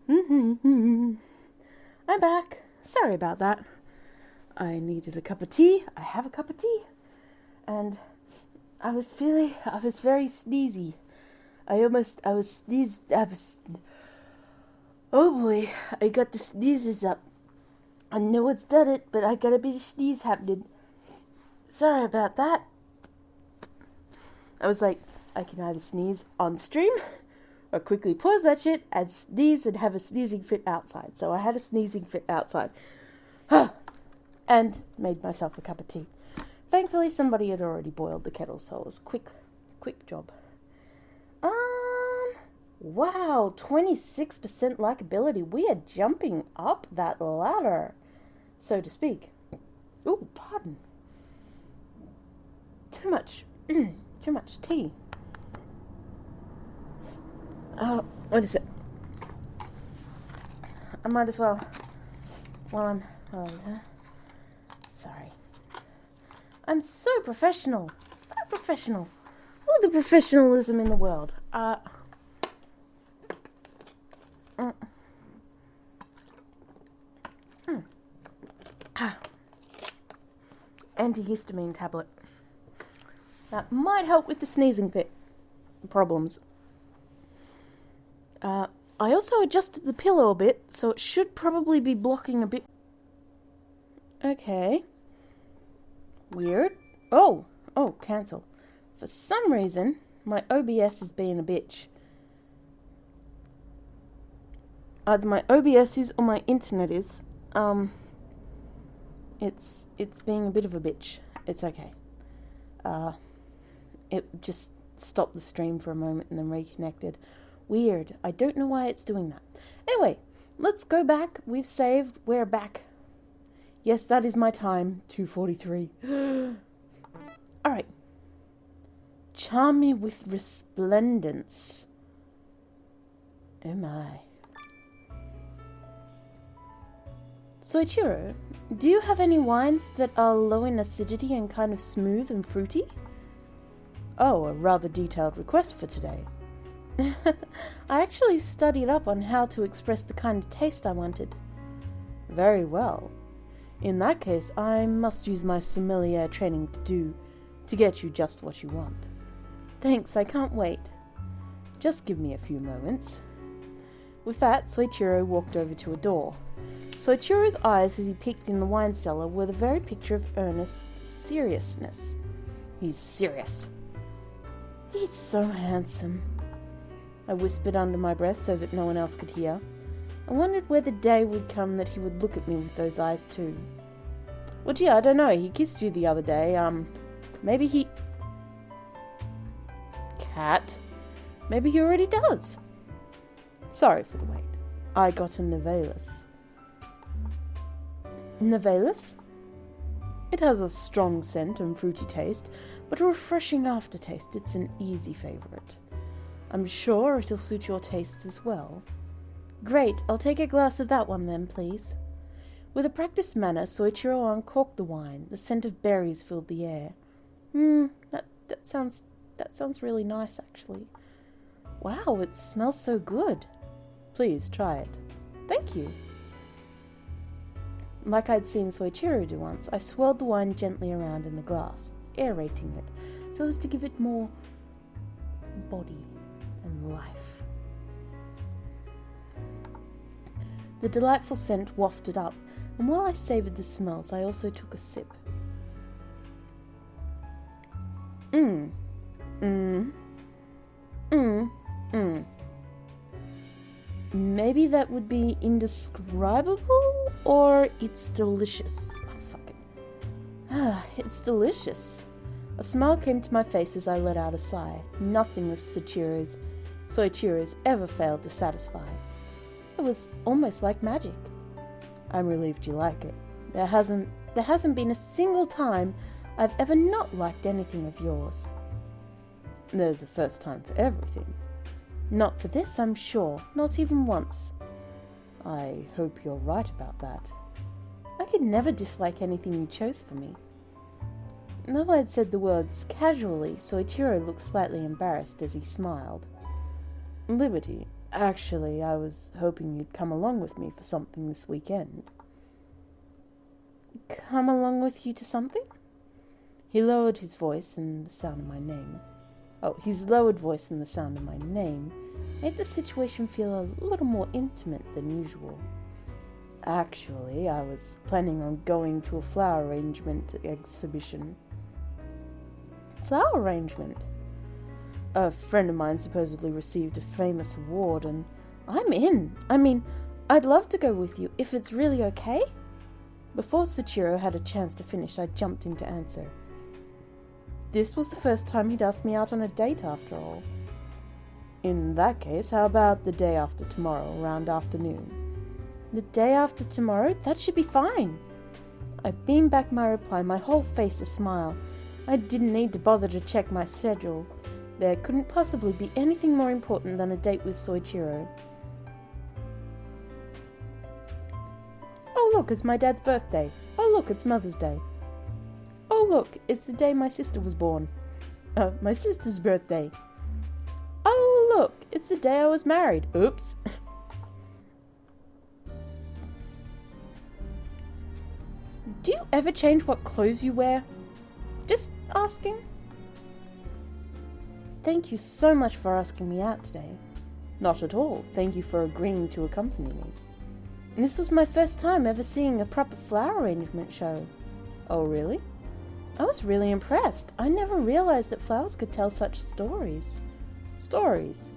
I'm back. Sorry about that. I needed a cup of tea. I have a cup of tea. And I was very sneezy. I oh boy, I got the sneezes up. I know it's done it, but I got a bit of sneeze happening. Sorry about that. I was like, I can either sneeze on stream or quickly pause that shit and sneeze and have a sneezing fit outside. So I had a sneezing fit outside. And made myself a cup of tea. Thankfully, somebody had already boiled the kettle, so it was quick job. Wow, 26% likability. We are jumping up that ladder, so to speak. Ooh, pardon. Too much tea. What is it? I might as well, while I'm sorry. I'm so professional. All the professionalism in the world. Antihistamine tablet. That might help with the sneezing fit problems. I also adjusted the pillow a bit, so it should probably be blocking a bit. Okay. Weird. Oh, cancel. For some reason, my OBS is being a bitch. Either my OBS is or my internet is. It's being a bit of a bitch. It's okay. It just stopped the stream for a moment and then reconnected. Weird. I don't know why it's doing that. Anyway, let's go back. We've saved. We're back. Yes, that is my time. 2:43. Alright. Charm me with resplendence. Oh my. Soichiro, do you have any wines that are low in acidity and kind of smooth and fruity? Oh, a rather detailed request for today. I actually studied up on how to express the kind of taste I wanted. Very well. In that case, I must use my sommelier training to get you just what you want. Thanks, I can't wait. Just give me a few moments. With that, Soichiro walked over to a door. Soichiro's eyes as he peeked in the wine cellar were the very picture of earnest seriousness. He's serious. He's so handsome. I whispered under my breath so that no one else could hear. I wondered where the day would come that he would look at me with those eyes too. Well, gee, I don't know. He kissed you the other day. Maybe he... Cat. Maybe he already does. Sorry for the wait. I got a Novalis. Novalis? It has a strong scent and fruity taste, but a refreshing aftertaste. It's an easy favourite. I'm sure it'll suit your tastes as well. Great, I'll take a glass of that one then, please. With a practiced manner, Soichiro uncorked the wine. The scent of berries filled the air. That sounds really nice, actually. Wow, it smells so good. Please, try it. Thank you. Like I'd seen Soichiro do once, I swirled the wine gently around in the glass, aerating it, so as to give it more body and life. The delightful scent wafted up, and while I savoured the smells, I also took a sip. Maybe that would be indescribable, or it's delicious. Oh, fuck it. It's delicious. A smile came to my face as I let out a sigh. Nothing of Soichiro's ever failed to satisfy. It was almost like magic. I'm relieved you like it. There hasn't been a single time I've ever not liked anything of yours. There's a first time for everything. Not for this, I'm sure. Not even once. I hope you're right about that. I could never dislike anything you chose for me. Though I'd said the words casually, Soichiro looked slightly embarrassed as he smiled. Liberty, Actually, I was hoping you'd come along with me for something this weekend. Come along with you to something? He lowered his voice and the sound of my name. His lowered voice and the sound of my name made the situation feel a little more intimate than usual. Actually, I was planning on going to a flower arrangement exhibition. Flower arrangement? A friend of mine supposedly received a famous award, and I'm in. I mean, I'd love to go with you, if it's really okay? Before Soichiro had a chance to finish, I jumped in to answer. This was the first time he'd asked me out on a date, after all. In that case, how about the day after tomorrow, around afternoon? The day after tomorrow? That should be fine. I beamed back my reply, my whole face a smile. I didn't need to bother to check my schedule. There couldn't possibly be anything more important than a date with Soichiro. Oh look, it's my dad's birthday. Oh look, it's Mother's Day. Oh look, it's the day my sister was born. My sister's birthday. Oh look, it's the day I was married. Oops. Do you ever change what clothes you wear? Just asking. Thank you so much for asking me out today. Not at all. Thank you for agreeing to accompany me. And this was my first time ever seeing a proper flower arrangement show. Oh, really? I was really impressed. I never realized that flowers could tell such stories. Stories?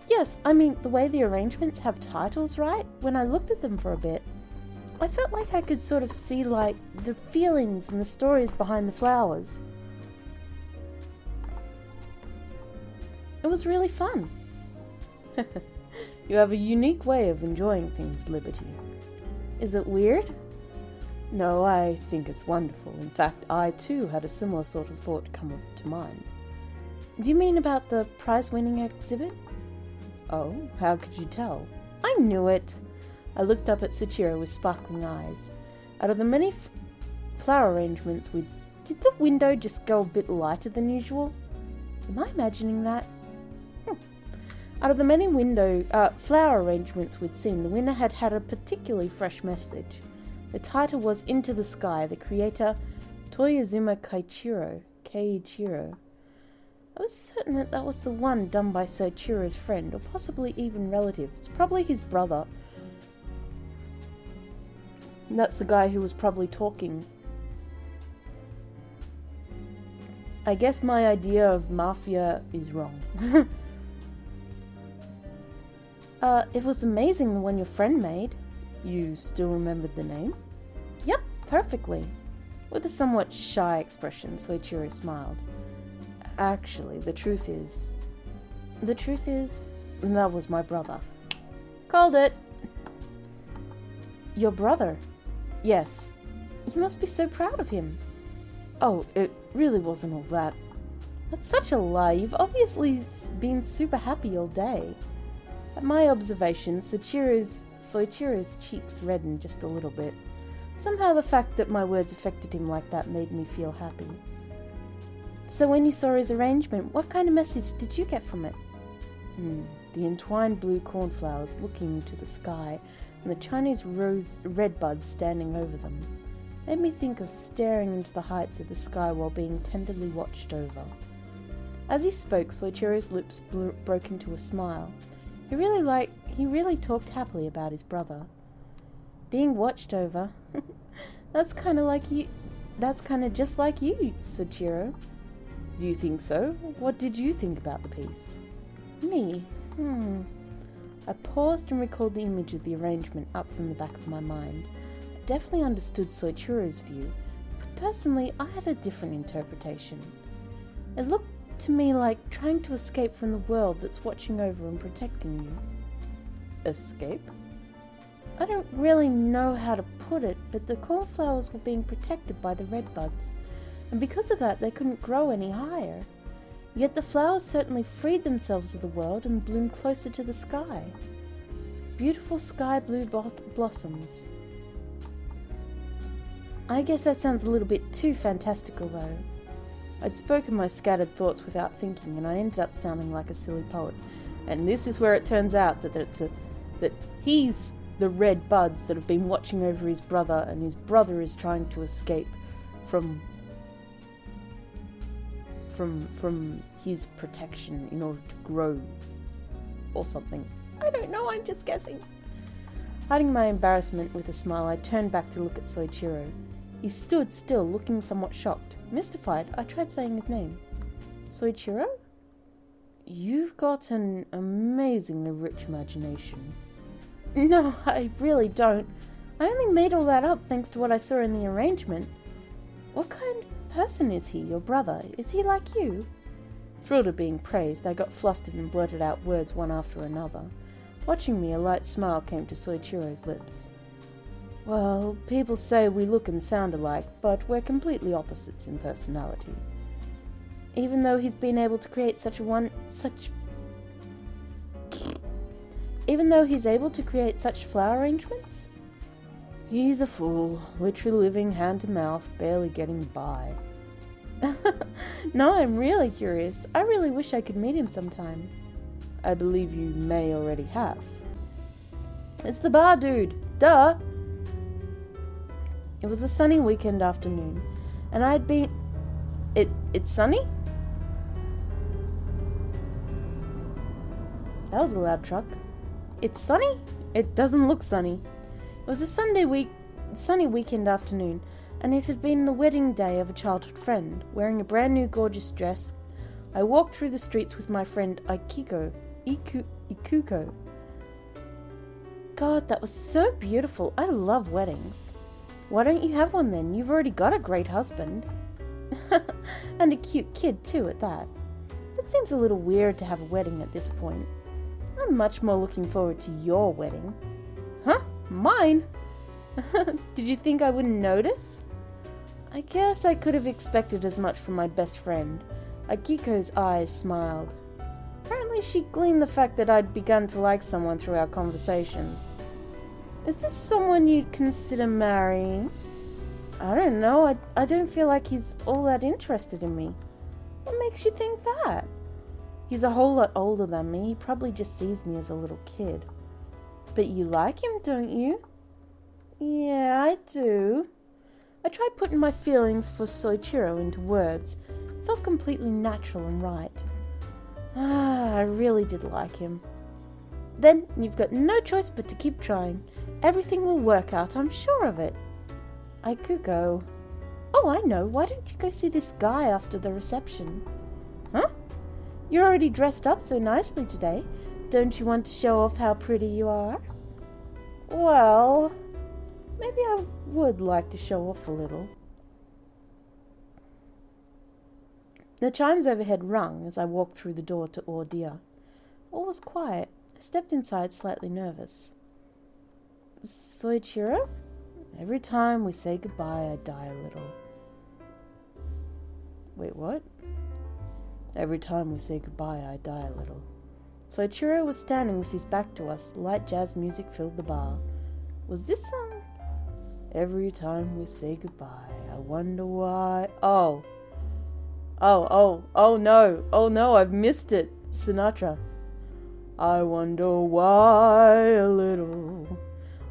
Yes, I mean, the way the arrangements have titles, right? When I looked at them for a bit, I felt like I could sort of see, like, the feelings and the stories behind the flowers. It was really fun. You have a unique way of enjoying things, Liberty. Is it weird? No, I think it's wonderful. In fact, I too had a similar sort of thought come to mind. Do you mean about the prize-winning exhibit? Oh, how could you tell? I knew it. I looked up at Soichiro with sparkling eyes. Out of the many flower arrangements did the window just go a bit lighter than usual? Am I imagining that? Out of the many flower arrangements we'd seen, the winner had had a particularly fresh message. The title was Into the Sky, the creator Toyozuma Keiichiro. I was certain that was the one done by Soichiro's friend, or possibly even relative. It's probably his brother. And that's the guy who was probably talking. I guess my idea of mafia is wrong. It was amazing, the one your friend made. You still remembered the name? Yep, perfectly. With a somewhat shy expression, Soichiro smiled. Actually, the truth is, that was my brother. Called it. Your brother? Yes. You must be so proud of him. Oh, it really wasn't all that. That's such a lie. You've obviously been super happy all day. At my observation, Soichiro's cheeks reddened just a little bit. Somehow the fact that my words affected him like that made me feel happy. So when you saw his arrangement, what kind of message did you get from it? The entwined blue cornflowers looking to the sky and the Chinese red buds standing over them made me think of staring into the heights of the sky while being tenderly watched over. As he spoke, Soichiro's lips broke into a smile. He really talked happily about his brother. Being watched over. That's kind of just like you, Soichiro. Do you think so? What did you think about the piece? Me? I paused and recalled the image of the arrangement up from the back of my mind. I definitely understood Soichiro's view, but personally I had a different interpretation. It looked to me like trying to escape from the world that's watching over and protecting you. Escape? I don't really know how to put it, but the cornflowers were being protected by the red buds, and because of that they couldn't grow any higher. Yet the flowers certainly freed themselves of the world and bloomed closer to the sky. Beautiful sky blue blossoms. I guess that sounds a little bit too fantastical though. I'd spoken my scattered thoughts without thinking, and I ended up sounding like a silly poet. And this is where it turns out that he's the red buds that have been watching over his brother, and his brother is trying to escape from his protection in order to grow or something. I don't know, I'm just guessing. Hiding my embarrassment with a smile, I turned back to look at Soichiro. He stood still, looking somewhat shocked. Mystified, I tried saying his name. Soichiro? You've got an amazingly rich imagination. No, I really don't. I only made all that up thanks to what I saw in the arrangement. What kind of person is he, your brother? Is he like you? Thrilled at being praised, I got flustered and blurted out words one after another. Watching me, a light smile came to Soichiro's lips. Well, people say we look and sound alike, but we're completely opposites in personality. Even though he's been able to create Even though he's able to create such flower arrangements? He's a fool, literally living hand to mouth, barely getting by. No, I'm really curious. I really wish I could meet him sometime. I believe you may already have. It's the bar dude, duh! It was a sunny weekend afternoon, and I had been... It's sunny? That was a loud truck. It's sunny? It doesn't look sunny. It was a sunny weekend afternoon, and it had been the wedding day of a childhood friend. Wearing a brand new gorgeous dress, I walked through the streets with my friend Ikuko. God, that was so beautiful. I love weddings. Why don't you have one then? You've already got a great husband. And a cute kid too at that. It seems a little weird to have a wedding at this point. I'm much more looking forward to your wedding. Huh? Mine? Did you think I wouldn't notice? I guess I could have expected as much from my best friend. Akiko's eyes smiled. Apparently she gleaned the fact that I'd begun to like someone through our conversations. Is this someone you'd consider marrying? I don't know. I don't feel like he's all that interested in me. What makes you think that? He's a whole lot older than me. He probably just sees me as a little kid. But you like him, don't you? Yeah, I do. I tried putting my feelings for Soichiro into words. It felt completely natural and right. I really did like him. Then you've got no choice but to keep trying. Everything will work out, I'm sure of it. I could go. Oh, I know. Why don't you go see this guy after the reception? Huh? You're already dressed up so nicely today. Don't you want to show off how pretty you are? Well, maybe I would like to show off a little. The chimes overhead rung as I walked through the door to Ordia. All was quiet. I stepped inside slightly nervous. Soichiro? Every time we say goodbye, I die a little. Wait, what? Every time we say goodbye, I die a little. Soichiro was standing with his back to us. Light jazz music filled the bar. Was this song? Every time we say goodbye, I wonder why... Oh no, I've missed it. Sinatra. I wonder why a little.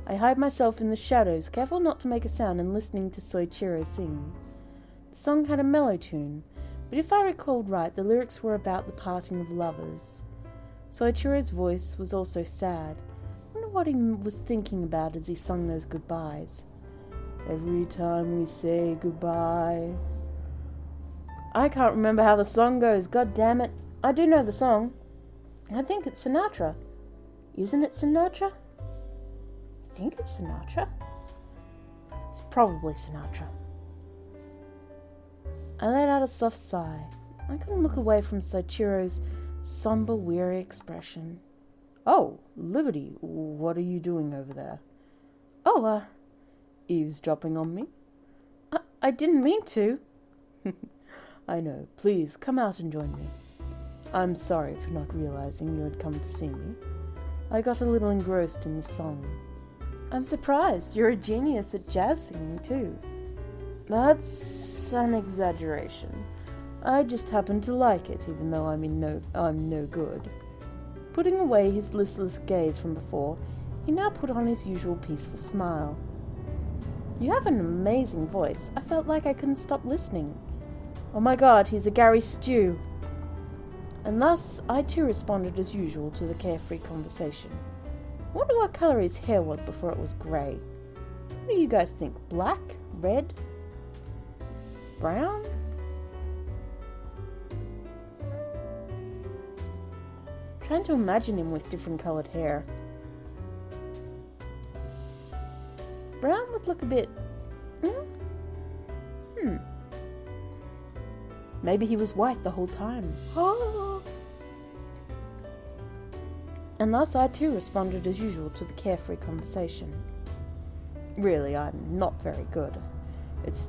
I hide myself in the shadows, careful not to make a sound and listening to Soichiro sing. The song had a mellow tune, but if I recalled right, the lyrics were about the parting of lovers. Soichiro's voice was also sad. I wonder what he was thinking about as he sung those goodbyes. Every time we say goodbye... I can't remember how the song goes, god damn it. I do know the song. I think it's Sinatra. Isn't it Sinatra? I think it's Sinatra. It's probably Sinatra. I let out a soft sigh. I couldn't look away from Soichiro's somber, weary expression. Oh, Liberty, what are you doing over there? Oh, eavesdropping on me? I didn't mean to. I know. Please, come out and join me. I'm sorry for not realizing you had come to see me. I got a little engrossed in the song. I'm surprised. You're a genius at jazz singing, too. That's an exaggeration. I just happen to like it, even though I'm no good. Putting away his listless gaze from before, he now put on his usual peaceful smile. You have an amazing voice. I felt like I couldn't stop listening. Oh my god, he's a Gary Stew. And thus, I too responded as usual to the carefree conversation. I wonder what colour his hair was before it was grey. What do you guys think? Black? Red? Brown? Trying to imagine him with different coloured hair. Brown would look a bit... Maybe he was white the whole time. Oh. And thus I too responded as usual to the carefree conversation. Really, I'm not very good. It's...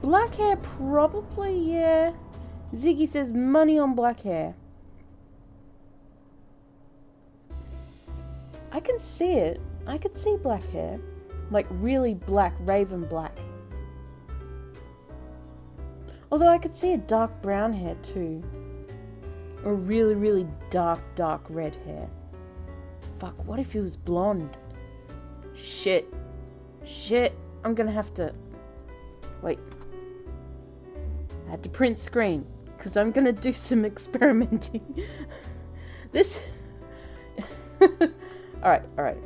Black hair, probably, yeah. Ziggy says money on black hair. I can see it. I could see black hair. Like really black, raven black. Although I could see a dark brown hair too. Or really, really dark red hair. Fuck, what if he was blonde? Shit. I'm gonna have to... Wait. I had to print screen. Because I'm gonna do some experimenting. This... Alright. Wait.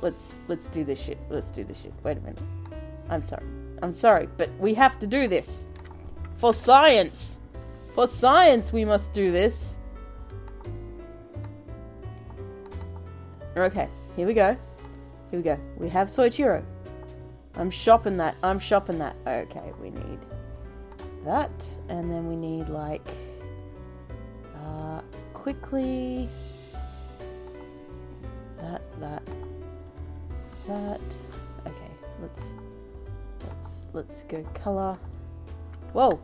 Let's do this shit. Wait a minute. I'm sorry, but we have to do this. For science! For science we must do this. Okay, here we go. We have Soichiro. I'm shopping that. Okay, we need that. And then we need like... quickly... That. Okay, let's go color. Whoa!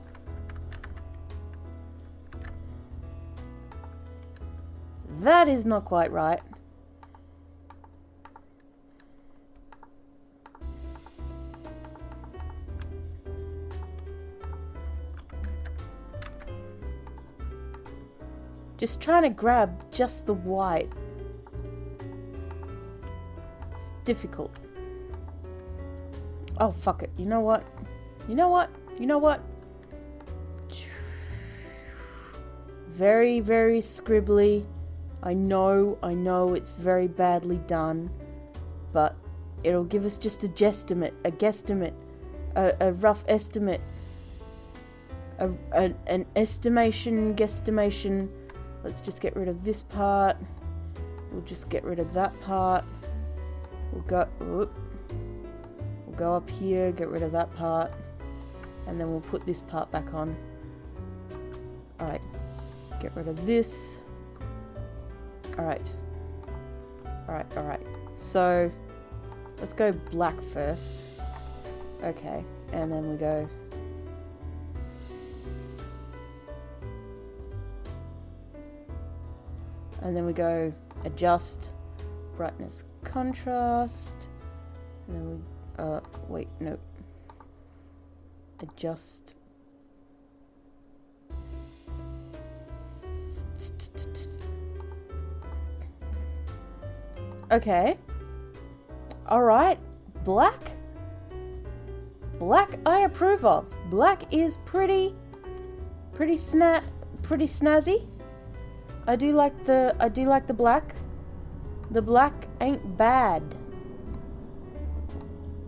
That is not quite right. Just trying to grab just the white. It's difficult. Oh, fuck it. You know what? Very, very scribbly. I know it's very badly done, but it'll give us just a guesstimate, a rough estimate, an estimation, guesstimation. Let's just get rid of this part. We'll just get rid of that part. We'll go up here, get rid of that part, and then we'll put this part back on. Alright, get rid of this. Alright. So, let's go black first. Okay, and then we go... And then we go adjust, brightness, contrast. And then we, wait, nope. Adjust. Okay. Alright. Black I approve of. Black is pretty snazzy. I do like the black. The black ain't bad.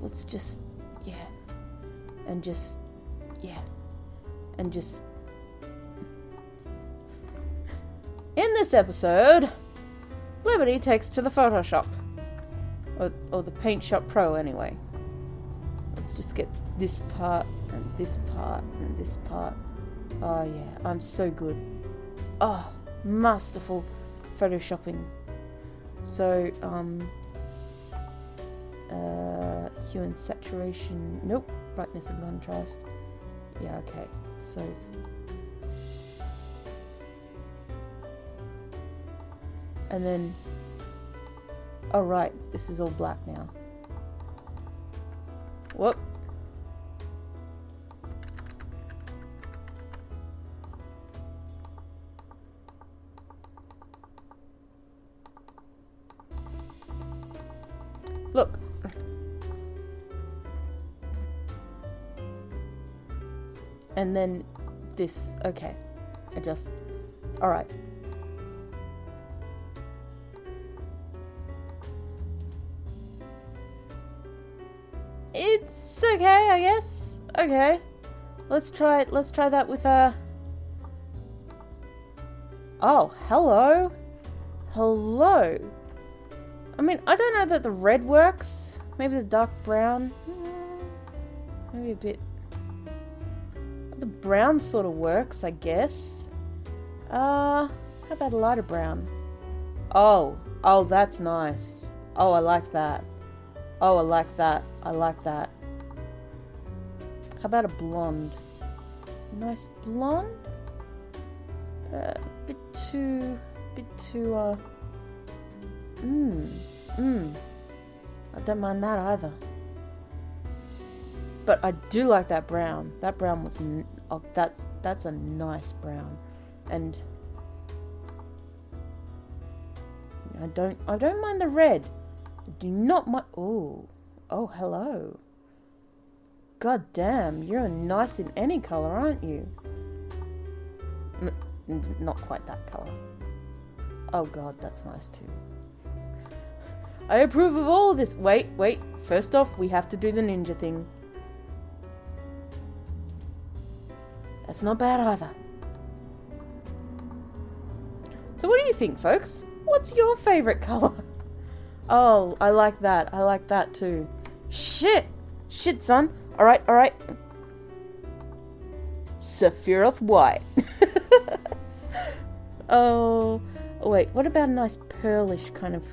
Let's just, yeah. And just, yeah. And just... In this episode, Liberty takes to the Photoshop. Or the Paint Shop Pro, anyway. Let's just get this part, and this part, and this part. Oh, yeah. I'm so good. Oh, masterful photoshopping. So, hue and saturation. Nope. Brightness and contrast. Yeah, okay. So... And then... Oh, right. This is all black now. Whoop. Look. And then this. Okay. Adjust. Alright. It's okay, I guess. Okay. Let's try that with Oh, hello. Hello. I mean, I don't know that the red works. Maybe the dark brown. Maybe a bit. The brown sort of works, I guess. How about a lighter brown? Oh, that's nice. Oh, I like that. Oh, I like that. I like that. How about a blonde? Nice blonde? Bit too, I don't mind that either. But I do like that brown. That brown was, that's a nice brown. And I don't mind the red. I do not mind, oh, hello. God damn, you're nice in any color, aren't you? Not quite that color. Oh god, that's nice too. I approve of all of this. Wait. First off, we have to do the ninja thing. That's not bad either. So what do you think, folks? What's your favorite color? Oh, I like that. I like that too. Shit, son. Alright. Sephiroth White. Oh, wait, what about a nice pearlish kind of...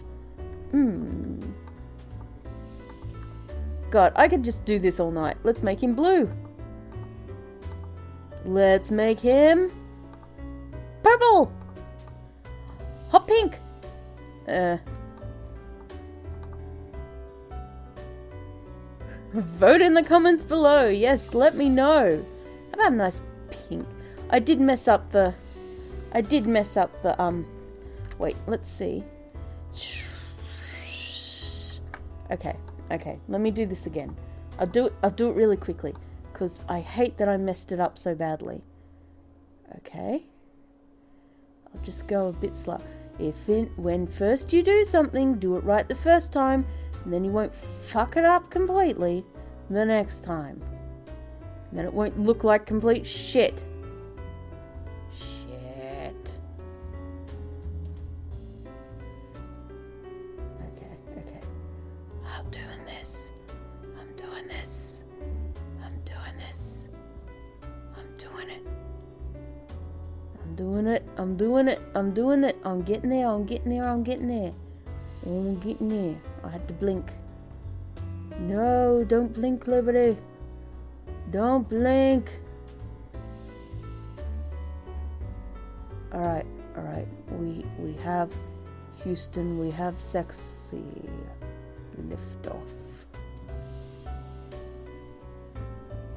God, I could just do this all night. Let's make him blue. Let's make him... purple! Hot pink! Vote in the comments below. Yes, let me know. How about a nice pink? I did mess up the... Wait, let's see. Okay. Let me do this again. I'll do it really quickly, because I hate that I messed it up so badly. Okay. I'll just go a bit slow. When first you do something, do it right the first time, and then you won't fuck it up completely the next time. And then it won't look like complete shit. Okay. I'm doing this. I'm doing it. I'm getting there. I had to blink. No, don't blink, Liberty. Don't blink. Alright. We have Houston. We have sexy. Lift off.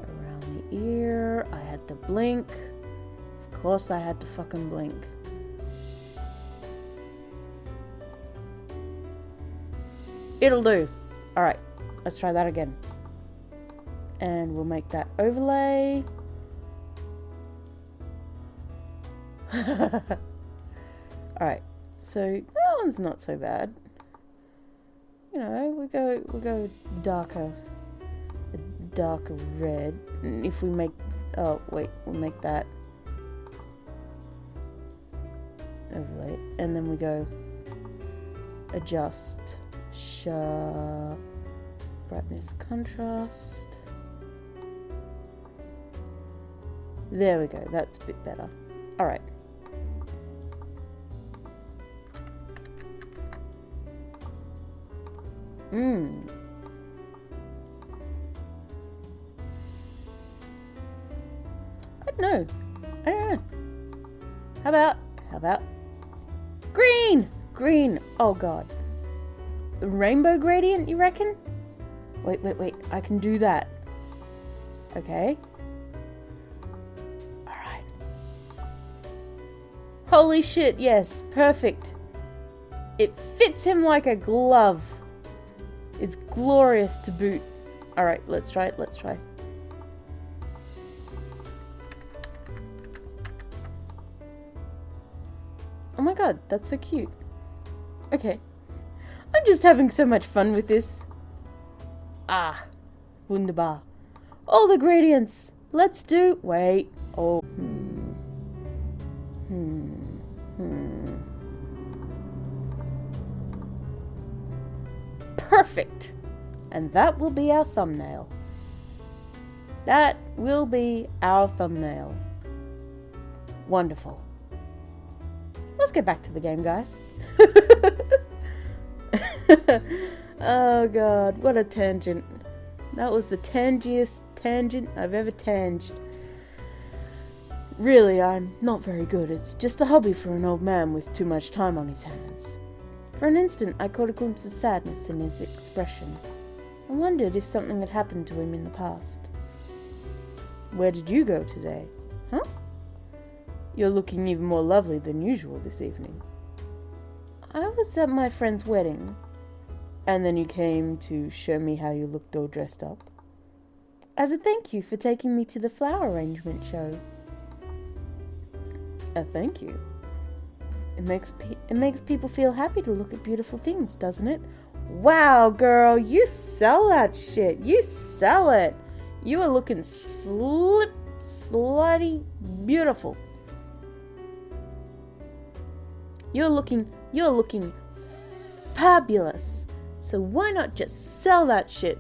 Around the ear. I had to blink. Of course I had to fucking blink. It'll do. Alright, let's try that again. And we'll make that overlay. Alright, so that one's not so bad. You know, we'll go darker red. And if we make, oh wait, we'll make that overlay, and then we go adjust, sharp, brightness, contrast. There we go, that's a bit better. Alright. I don't know. How about green? Oh god. The rainbow gradient, you reckon? Wait. I can do that. Okay. Alright. Holy shit, yes. Perfect. It fits him like a glove. It's glorious to boot. Alright, let's try it. Let's try. Oh my god, that's so cute. Okay. I'm just having so much fun with this. Ah. Wunderbar. All the gradients. Let's do... Wait. Oh. Perfect. And that will be our thumbnail. That will be our thumbnail. Wonderful. Let's get back to the game, guys. Oh god, what a tangent. That was the tangiest tangent I've ever tanged. Really, I'm not very good. It's just a hobby for an old man with too much time on his hands. For an instant, I caught a glimpse of sadness in his expression. I wondered if something had happened to him in the past. Where did you go today? Huh? You're looking even more lovely than usual this evening. I was at my friend's wedding. And then you came to show me how you looked all dressed up. As a thank you for taking me to the flower arrangement show. A thank you? It makes people feel happy to look at beautiful things, doesn't it? Wow, girl, you sell that shit. You sell it. You are looking slutty, beautiful. You're looking fabulous. So why not just sell that shit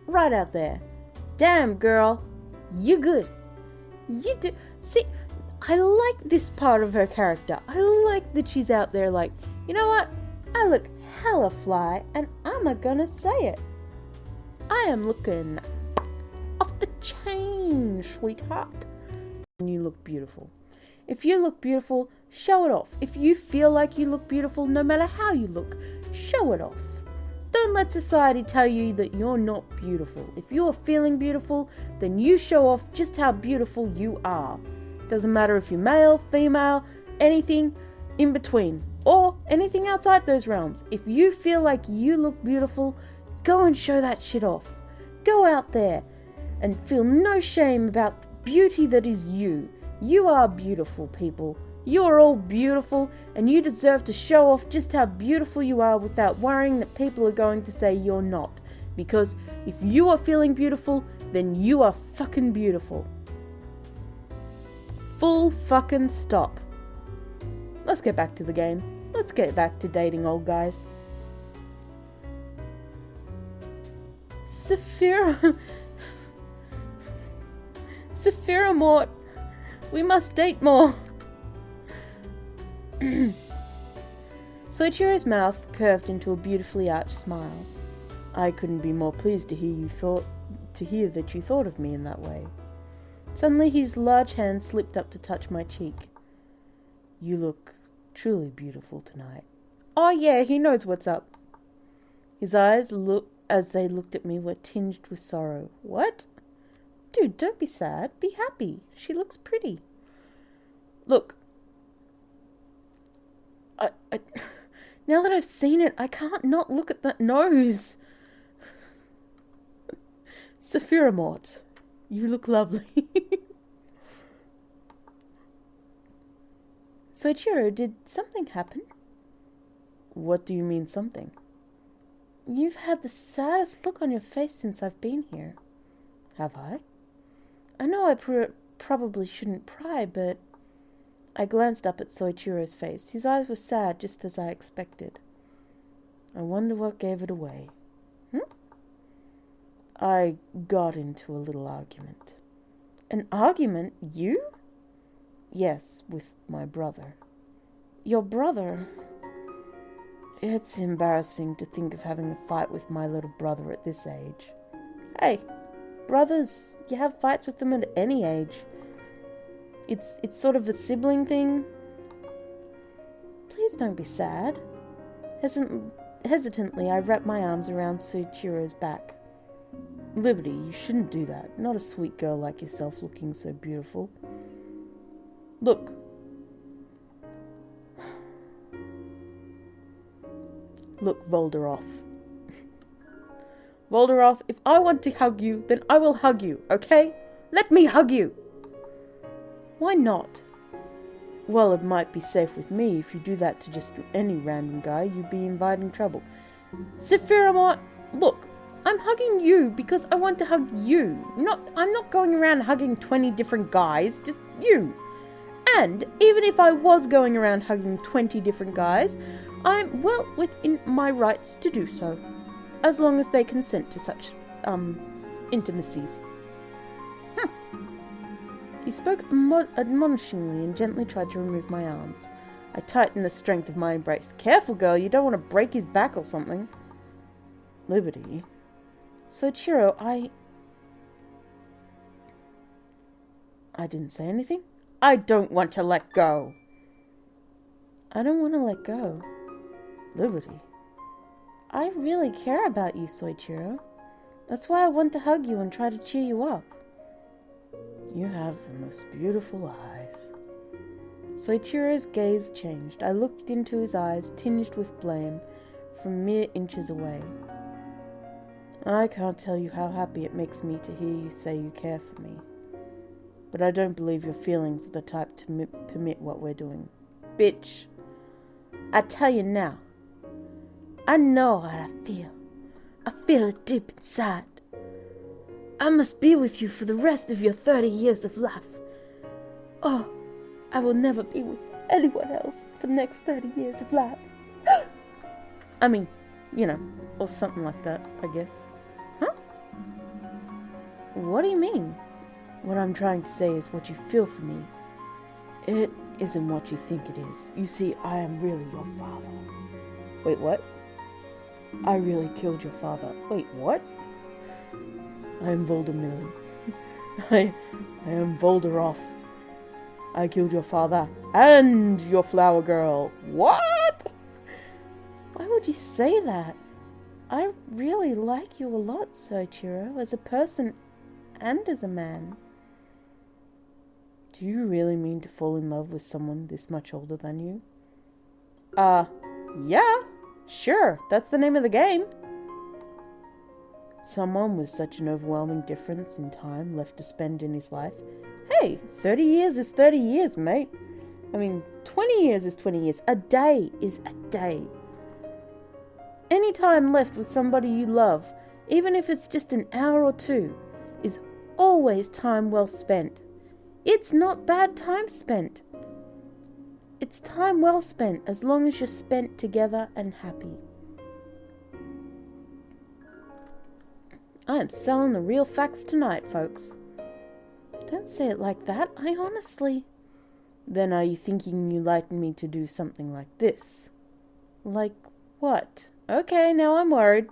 right out there? Damn, girl, you good. You do. See, I like this part of her character. I like that she's out there like, you know what? I look hella fly and I'm gonna say it. I am looking off the chain, sweetheart. You look beautiful. If you look beautiful, show it off. If you feel like you look beautiful, no matter how you look, show it off. Don't let society tell you that you're not beautiful. If you're feeling beautiful, then you show off just how beautiful you are. Doesn't matter if you're male, female, anything in between, or anything outside those realms. If you feel like you look beautiful, go and show that shit off. Go out there and feel no shame about the beauty that is you. You are beautiful, people. You are all beautiful, and you deserve to show off just how beautiful you are without worrying that people are going to say you're not. Because if you are feeling beautiful, then you are fucking beautiful. Full fucking stop. Let's get back to the game. Let's get back to dating old guys. Saphira Mort. We must date more. Soichiro's mouth curved into a beautifully arched smile. I couldn't be more pleased to hear that you thought of me in that way. Suddenly his large hand slipped up to touch my cheek. You look truly beautiful tonight. Oh yeah, he knows what's up. His eyes, as they looked at me, were tinged with sorrow. What? Dude, don't be sad. Be happy. She looks pretty. Look. Now that I've seen it, I can't not look at that nose. Saphira Mort, you look lovely. Soichiro, did something happen? What do you mean, something? You've had the saddest look on your face since I've been here. Have I? I know I probably shouldn't pry, but... I glanced up at Soichiro's face. His eyes were sad, just as I expected. I wonder what gave it away. I got into a little argument. An argument? You? Yes, with my brother. Your brother? It's embarrassing to think of having a fight with my little brother at this age. Hey, brothers, you have fights with them at any age. It's sort of a sibling thing. Please don't be sad. Hesitantly, I wrapped my arms around Soichiro's back. Liberty, you shouldn't do that. Not a sweet girl like yourself looking so beautiful. Look. Look, Volderoth. Volderoth, if I want to hug you, then I will hug you, okay? Let me hug you! Why not? Well, it might be safe with me. If you do that to just any random guy, you'd be inviting trouble. Sephiroth, look, I'm hugging you because I want to hug you. I'm not going around hugging 20 different guys, just you. And even if I was going around hugging 20 different guys, I'm well within my rights to do so, as long as they consent to such, intimacies. He spoke admonishingly and gently tried to remove my arms. I tightened the strength of my embrace. Careful, girl, you don't want to break his back or something. Liberty. Soichiro, I didn't say anything. I don't want to let go. I don't want to let go. Liberty. I really care about you, Soichiro. That's why I want to hug you and try to cheer you up. You have the most beautiful eyes. Soichiro's gaze changed. I looked into his eyes, tinged with blame, from mere inches away. I can't tell you how happy it makes me to hear you say you care for me. But I don't believe your feelings are the type to permit what we're doing. Bitch. I tell you now. I know how I feel. I feel it deep inside. I must be with you for the rest of your 30 years of life. Oh, I will never be with anyone else for the next 30 years of life. I mean, or something like that, I guess. Huh? What do you mean? What I'm trying to say is what you feel for me. It isn't what you think it is. You see, I am really your father. Wait, what? I really killed your father. Wait, what? I am Voldemort. I am Volderoth. I killed your father and your flower girl. What? Why would you say that? I really like you a lot, Soichiro, as a person and as a man. Do you really mean to fall in love with someone this much older than you? Yeah, sure, that's the name of the game. Someone with such an overwhelming difference in time left to spend in his life. Hey, 30 years is 30 years, mate. I mean, 20 years is 20 years. A day is a day. Any time left with somebody you love, even if it's just an hour or two, is always time well spent. It's not bad time spent. It's time well spent as long as you're spent together and happy. I am selling the real facts tonight, folks. Don't say it like that. I honestly... Then are you thinking you'd like me to do something like this? Like what? Okay, now I'm worried.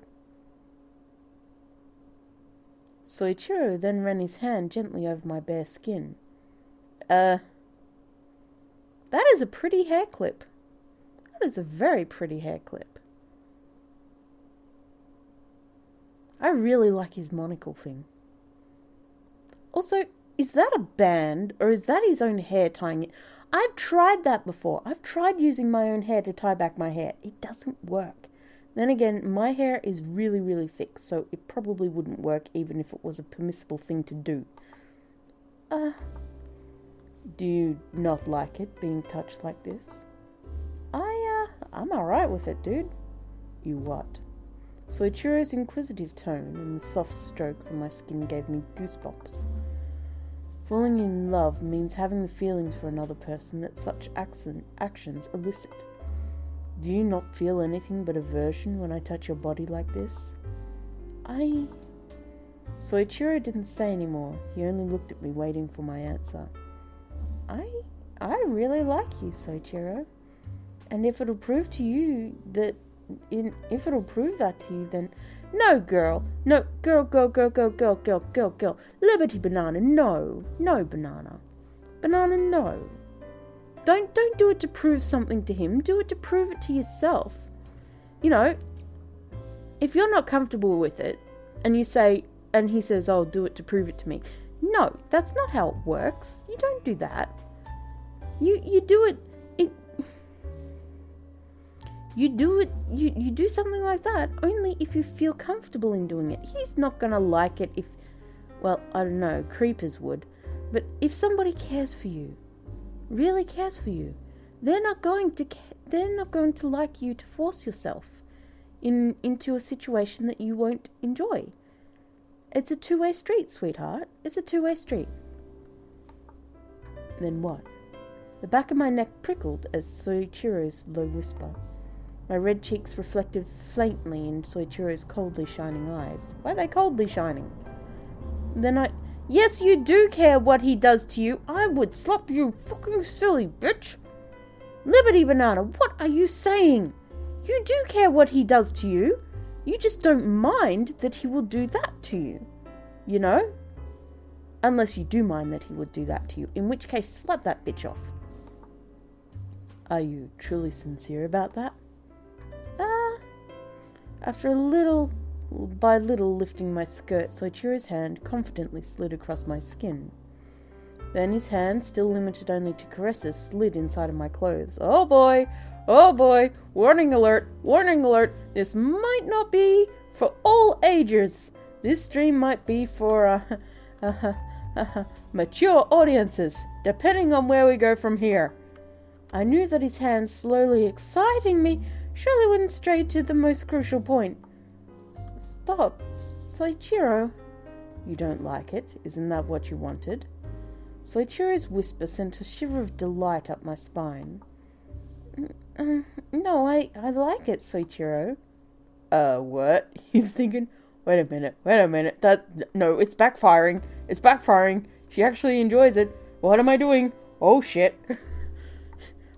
Soichiro then ran his hand gently over my bare skin. That is a pretty hair clip. That is a very pretty hair clip. I really like his monocle thing. Also, is that a band or is that his own hair tying it? I've tried that before. I've tried using my own hair to tie back my hair. It doesn't work. Then again, my hair is really, really thick, so it probably wouldn't work even if it was a permissible thing to do. Do you not like it being touched like this? I'm alright with it, dude. You what? Soichiro's inquisitive tone and the soft strokes on my skin gave me goosebumps. Falling in love means having the feelings for another person that such actions elicit. Do you not feel anything but aversion when I touch your body like this? Soichiro didn't say any more. He only looked at me, waiting for my answer. I really like you, Soichiro. And if it'll prove to you that... If it'll prove that to you, then... No, girl. No, girl. Liberty, banana, no. No, banana. Banana, no. Don't do it to prove something to him. Do it to prove it to yourself. If you're not comfortable with it, and you say... And he says, oh, do it to prove it to me. No, that's not how it works. You don't do that. You do it... You do it, you do something like that only if you feel comfortable in doing it. He's not gonna like it if, well, I don't know, creepers would. But if somebody cares for you, really cares for you, they're not going to like you to force yourself into a situation that you won't enjoy. It's a two-way street, sweetheart. It's a two-way street. Then what? The back of my neck prickled as Soichiro's low whisper. My red cheeks reflected faintly in Soichiro's coldly shining eyes. Why are they coldly shining? Then yes, you do care what he does to you. I would slap you fucking silly bitch. Liberty Banana, what are you saying? You do care what he does to you. You just don't mind that he will do that to you. You know? Unless you do mind that he would do that to you. In which case, slap that bitch off. Are you truly sincere about that? After little by little lifting my skirt, Soichiro's hand confidently slid across my skin. Then his hand, still limited only to caresses, slid inside of my clothes. Oh boy! Oh boy! Warning alert! Warning alert! This might not be for all ages. This stream might be for mature audiences, depending on where we go from here. I knew that his hand, slowly exciting me, surely wouldn't stray to the most crucial point. Stop, Soichiro. You don't like it? Isn't that what you wanted? Soichiro's whisper sent a shiver of delight up my spine. No, I like it, Soichiro. What? He's thinking, wait a minute, no, it's backfiring. It's backfiring. She actually enjoys it. What am I doing? Oh shit.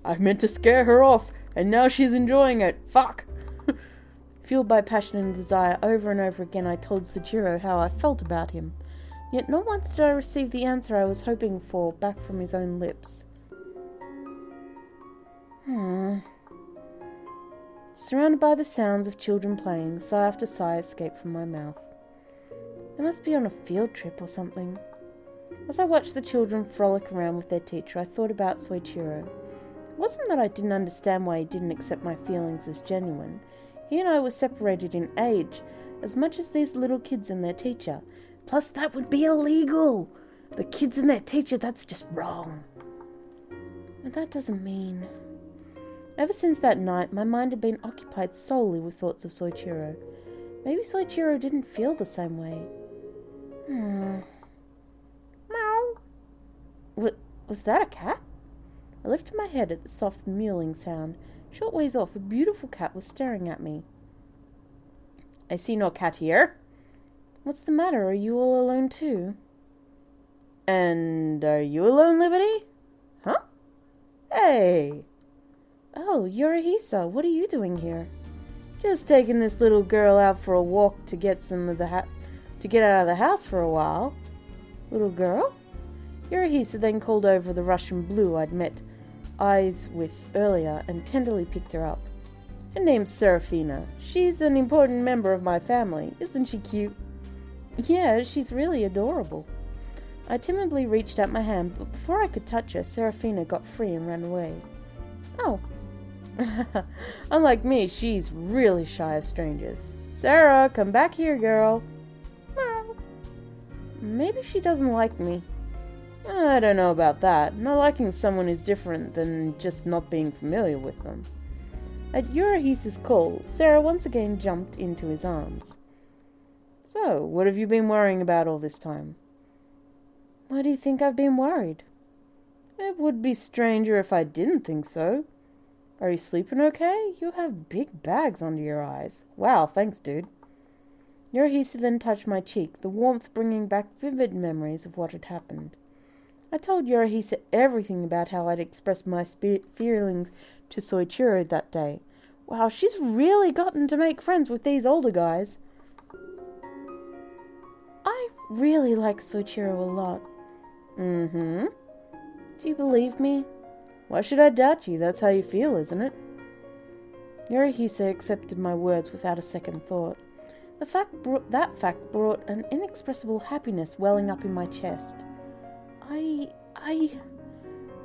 I meant to scare her off, and now she's enjoying it. Fuck. Fueled by passion and desire, over and over again I told Soichiro how I felt about him. Yet not once did I receive the answer I was hoping for back from his own lips. Surrounded by the sounds of children playing, sigh after sigh escaped from my mouth. They must be on a field trip or something. As I watched the children frolic around with their teacher, I thought about Soichiro. It wasn't that I didn't understand why he didn't accept my feelings as genuine. He and I were separated in age, as much as these little kids and their teacher. Plus, that would be illegal. The kids and their teacher, that's just wrong. And that doesn't mean... Ever since that night, my mind had been occupied solely with thoughts of Soichiro. Maybe Soichiro didn't feel the same way. Meow. Was that a cat? I lifted my head at the soft mewling sound. Short ways off, a beautiful cat was staring at me. I see no cat here. What's the matter? Are you all alone too? And are you alone, Liberty? Huh? Hey! Oh, Yorihisa, what are you doing here? Just taking this little girl out for a walk to get to get out of the house for a while. Little girl? Yorihisa then called over the Russian blue I'd met eyes with earlier and tenderly picked her up. Her name's Serafina. She's an important member of my family. Isn't she cute? Yeah, she's really adorable. I timidly reached out my hand, but before I could touch her, Serafina got free and ran away. Oh. Unlike me, she's really shy of strangers. Sarah, come back here, girl. Meow. Maybe she doesn't like me. I don't know about that. Not liking someone is different than just not being familiar with them. At Yurahisa's call, Sarah once again jumped into his arms. So, what have you been worrying about all this time? Why do you think I've been worried? It would be stranger if I didn't think so. Are you sleeping okay? You have big bags under your eyes. Wow, thanks, dude. Yurahisa then touched my cheek, the warmth bringing back vivid memories of what had happened. I told Yurahisa everything about how I'd expressed my feelings to Soichiro that day. Wow, she's really gotten to make friends with these older guys. I really like Soichiro a lot. Mm-hmm. Do you believe me? Why should I doubt you? That's how you feel, isn't it? Yorihisa accepted my words without a second thought. That fact brought an inexpressible happiness welling up in my chest.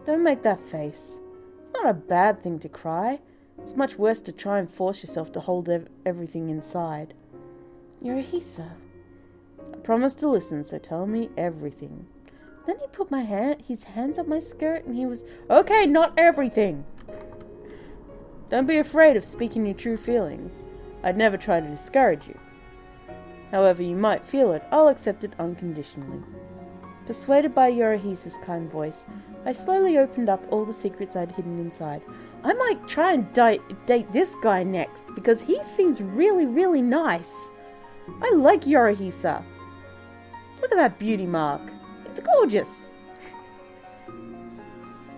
Don't make that face. It's not a bad thing to cry. It's much worse to try and force yourself to hold everything inside. Yorihisa, I promised to listen, so tell me everything. Then he put his hands up my skirt and he was, okay, not everything. Don't be afraid of speaking your true feelings. I'd never try to discourage you. However you might feel it, I'll accept it unconditionally. Persuaded by Yorihisa's kind voice, I slowly opened up all the secrets I'd hidden inside. I might try and date this guy next, because he seems really, really nice. I like Yorihisa. Look at that beauty mark. It's gorgeous.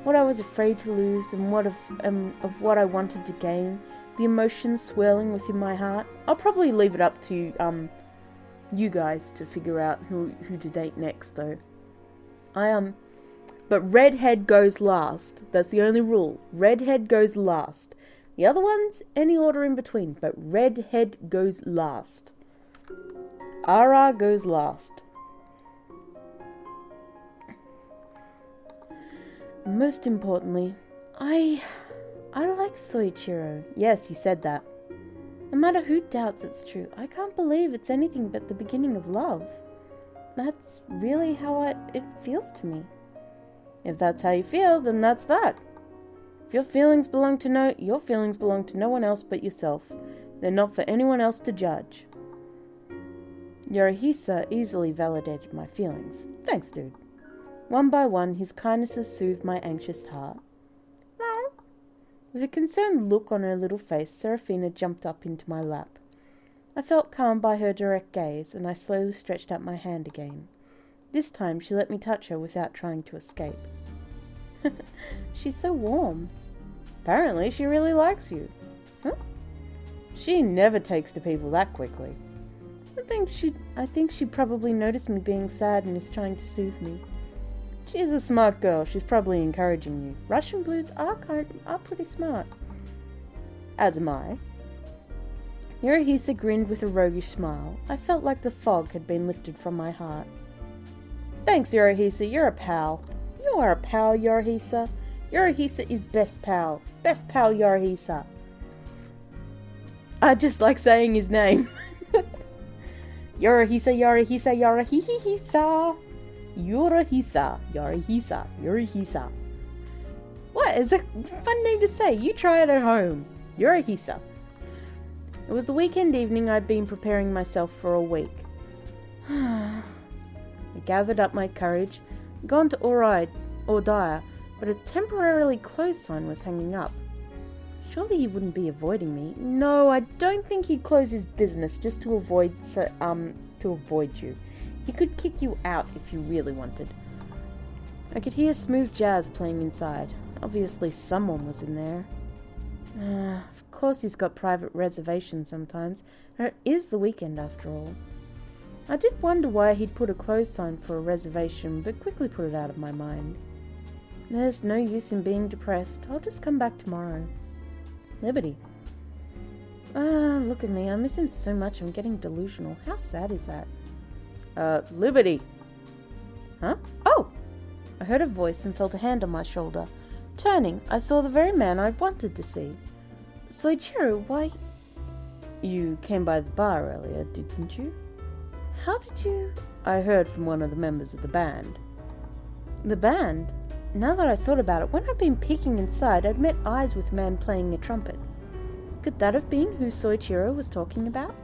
What I was afraid to lose and of what I wanted to gain, the emotions swirling within my heart. I'll probably leave it up to you guys to figure out who to date next, though. But redhead goes last. That's the only rule. Redhead goes last. The other ones, any order in between, but redhead goes last. Ara goes last. Most importantly, I like Soichiro. Yes, you said that. No matter who doubts it's true, I can't believe it's anything but the beginning of love. That's really how it feels to me. If that's how you feel, then that's that. If your feelings belong to no one else but yourself. They're not for anyone else to judge. Yorihisa easily validated my feelings. Thanks, dude. One by one, his kindnesses soothed my anxious heart. No. With a concerned look on her little face, Serafina jumped up into my lap. I felt calmed by her direct gaze, and I slowly stretched out my hand again. This time, she let me touch her without trying to escape. She's so warm. Apparently, she really likes you. Huh? She never takes to people that quickly. I think she probably noticed me being sad and is trying to soothe me. She's a smart girl. She's probably encouraging you. Russian blues are pretty smart. As am I. Yorihisa grinned with a roguish smile. I felt like the fog had been lifted from my heart. Thanks, Yorihisa. You're a pal. You are a pal, Yorihisa. Yorihisa is best pal. Best pal, Yorihisa. I just like saying his name. Yorihisa, Yorihisa, Yorihisa. Yorihisa, Yorihisa, Yorihisa. What? It's a fun name to say. You try it at home. Yorihisa. It was the weekend evening I'd been preparing myself for a week. I gathered up my courage, gone to OJI, but a temporarily closed sign was hanging up. Surely he wouldn't be avoiding me. No, I don't think he'd close his business just to avoid you. He could kick you out if you really wanted. I could hear smooth jazz playing inside. Obviously someone was in there. Of course he's got private reservations sometimes. It is the weekend after all. I did wonder why he'd put a closed sign for a reservation, but quickly put it out of my mind. There's no use in being depressed. I'll just come back tomorrow. Liberty. Look at me. I miss him so much I'm getting delusional. How sad is that? Liberty. Huh? Oh! I heard a voice and felt a hand on my shoulder. Turning, I saw the very man I'd wanted to see. Soichiro, why... You came by the bar earlier, didn't you? How did you... I heard from one of the members of the band. The band? Now that I thought about it, when I'd been peeking inside, I'd met eyes with a man playing a trumpet. Could that have been who Soichiro was talking about?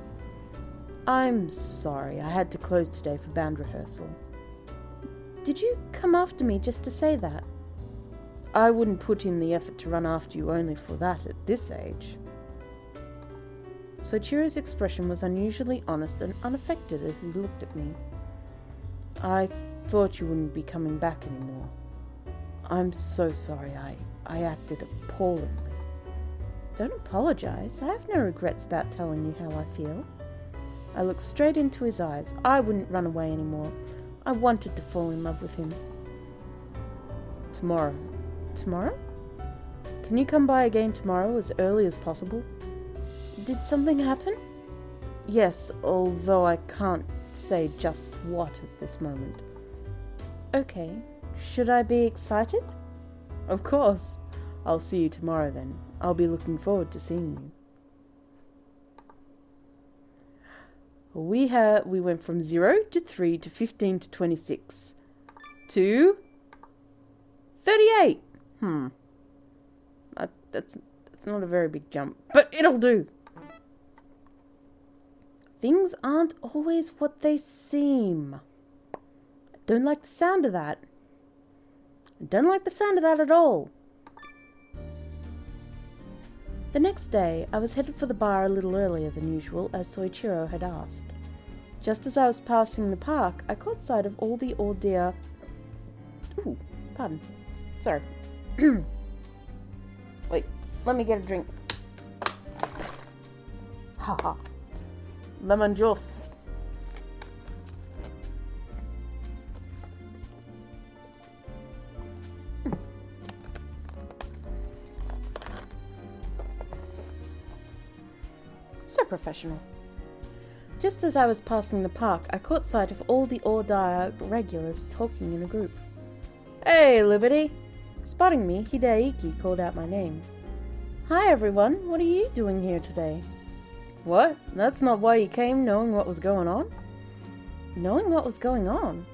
I'm sorry, I had to close today for band rehearsal. Did you come after me just to say that? I wouldn't put in the effort to run after you only for that at this age. Soichiro's expression was unusually honest and unaffected as he looked at me. I thought you wouldn't be coming back anymore. I'm so sorry, I acted appallingly. Don't apologize. I have no regrets about telling you how I feel. I looked straight into his eyes. I wouldn't run away anymore. I wanted to fall in love with him. Tomorrow. Tomorrow? Can you come by again tomorrow as early as possible? Did something happen? Yes, although I can't say just what at this moment. Okay. Should I be excited? Of course. I'll see you tomorrow then. I'll be looking forward to seeing you. We went from 0 to 3 to 15 to 26 to 38. That's not a very big jump, but it'll do. Things aren't always what they seem. I don't like the sound of that. I don't like the sound of that at all. The next day, I was headed for the bar a little earlier than usual, as Soichiro had asked. Just as I was passing the park, I caught sight of all the ordeal. Ooh, pardon. Sorry. Wait, let me get a drink. Haha. Lemon juice. So professional. Just as I was passing the park, I caught sight of all the OJI regulars talking in a group. Hey, Liberty! Spotting me, Hideaki called out my name. Hi everyone, what are you doing here today? What? That's not why you came, knowing what was going on? Knowing what was going on?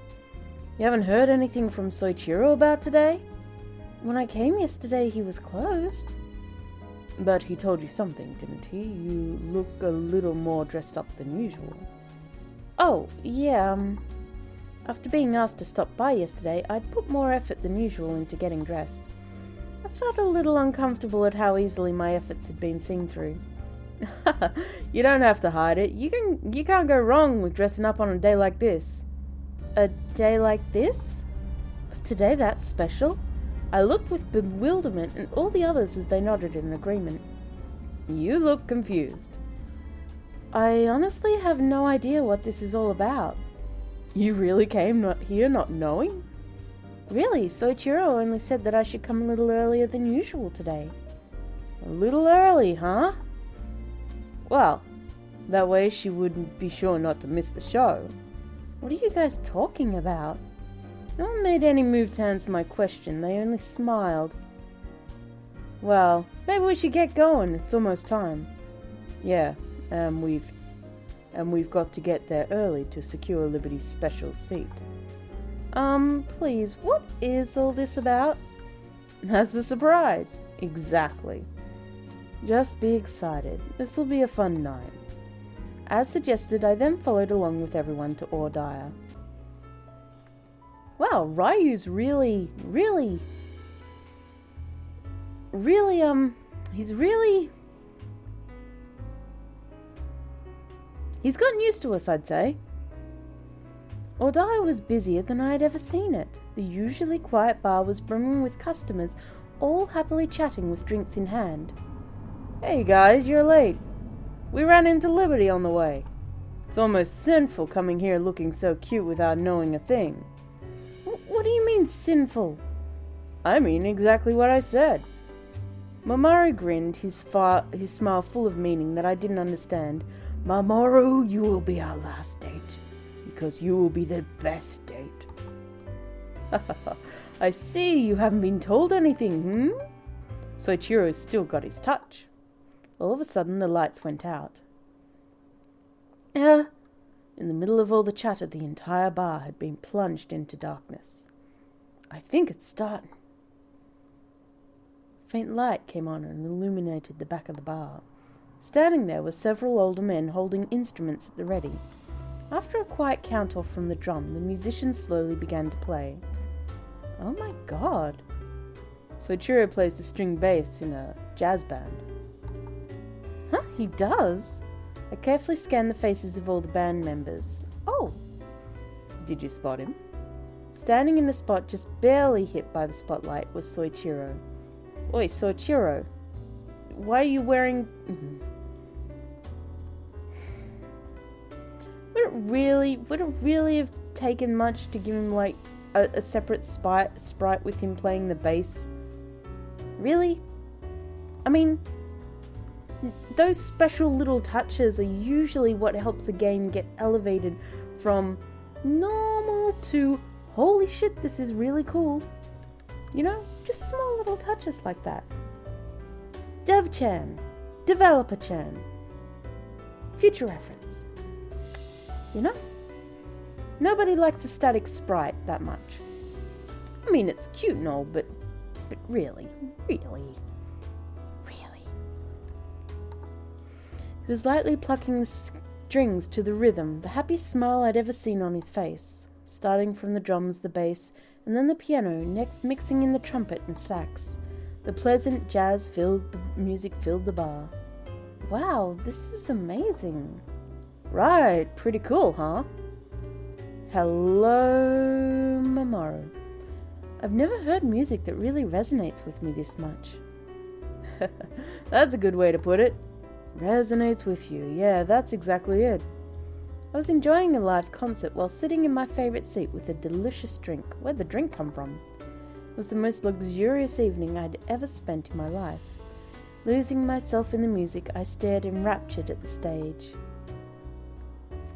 You haven't heard anything from Soichiro about today? When I came yesterday, he was closed. But he told you something, didn't he? You look a little more dressed up than usual. Oh, yeah, after being asked to stop by yesterday, I'd put more effort than usual into getting dressed. I felt a little uncomfortable at how easily my efforts had been seen through. You don't have to hide it. You can't go wrong with dressing up on a day like this. A day like this? Was today that special? I looked with bewilderment at all the others as they nodded in agreement. You look confused. I honestly have no idea what this is all about. You really came here not knowing? Really, Soichiro only said that I should come a little earlier than usual today. A little early, huh? Well, that way she wouldn't be sure not to miss the show. What are you guys talking about? No one made any move to answer my question, they only smiled. Well, maybe we should get going, it's almost time. Yeah, we've got to get there early to secure Liberty's special seat. Please, what is all this about? That's the surprise. Exactly. Just be excited, this will be a fun night. As suggested, I then followed along with everyone to OJI. Wow, Ryu's really, he's gotten used to us, I'd say. OJI was busier than I had ever seen it. The usually quiet bar was brimming with customers, all happily chatting with drinks in hand. Hey guys, you're late. We ran into Liberty on the way. It's almost sinful coming here looking so cute without knowing a thing. What do you mean, sinful? I mean exactly what I said. Mamoru grinned, his smile full of meaning that I didn't understand. Mamoru, you will be our last date, because you will be the best date. I see you haven't been told anything, Soichiro's still got his touch. All of a sudden, the lights went out. In the middle of all the chatter, the entire bar had been plunged into darkness. I think it's starting. Faint light came on and illuminated the back of the bar. Standing there were several older men holding instruments at the ready. After a quiet count-off from the drum, the musicians slowly began to play. Oh my god. Soichiro plays the string bass in a jazz band. Huh, he does? I carefully scanned the faces of all the band members. Oh! Did you spot him? Standing in the spot just barely hit by the spotlight was Soichiro. Oi, Soichiro. Why are you wearing... Would it really have taken much to give him, like, a separate sprite with him playing the bass? Really? I mean... those special little touches are usually what helps a game get elevated from normal to holy shit, this is really cool. You know, just small little touches like that. Dev-chan, Developer-chan, future reference. You know? Nobody likes a static sprite that much. I mean, it's cute and all, but really. He was lightly plucking the strings to the rhythm, the happiest smile I'd ever seen on his face, starting from the drums, the bass, and then the piano, next mixing in the trumpet and sax. The pleasant jazz-filled music filled the bar. Wow, this is amazing. Right, pretty cool, huh? Hello, Mamoru. I've never heard music that really resonates with me this much. That's a good way to put it. Resonates with you. Yeah, that's exactly it. I was enjoying a live concert while sitting in my favourite seat with a delicious drink. Where'd the drink come from? It was the most luxurious evening I'd ever spent in my life. Losing myself in the music, I stared enraptured at the stage.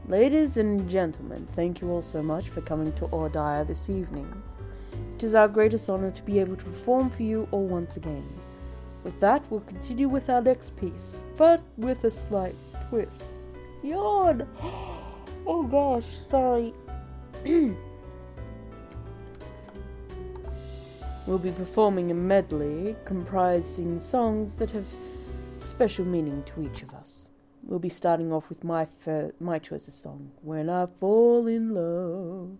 Ladies and gentlemen, thank you all so much for coming to OJI this evening. It is our greatest honour to be able to perform for you all once again. With that, we'll continue with our next piece, but with a slight twist. Yawn! Oh gosh, sorry. We'll be performing a medley comprising songs that have special meaning to each of us. We'll be starting off with my choice of song, When I Fall in Love,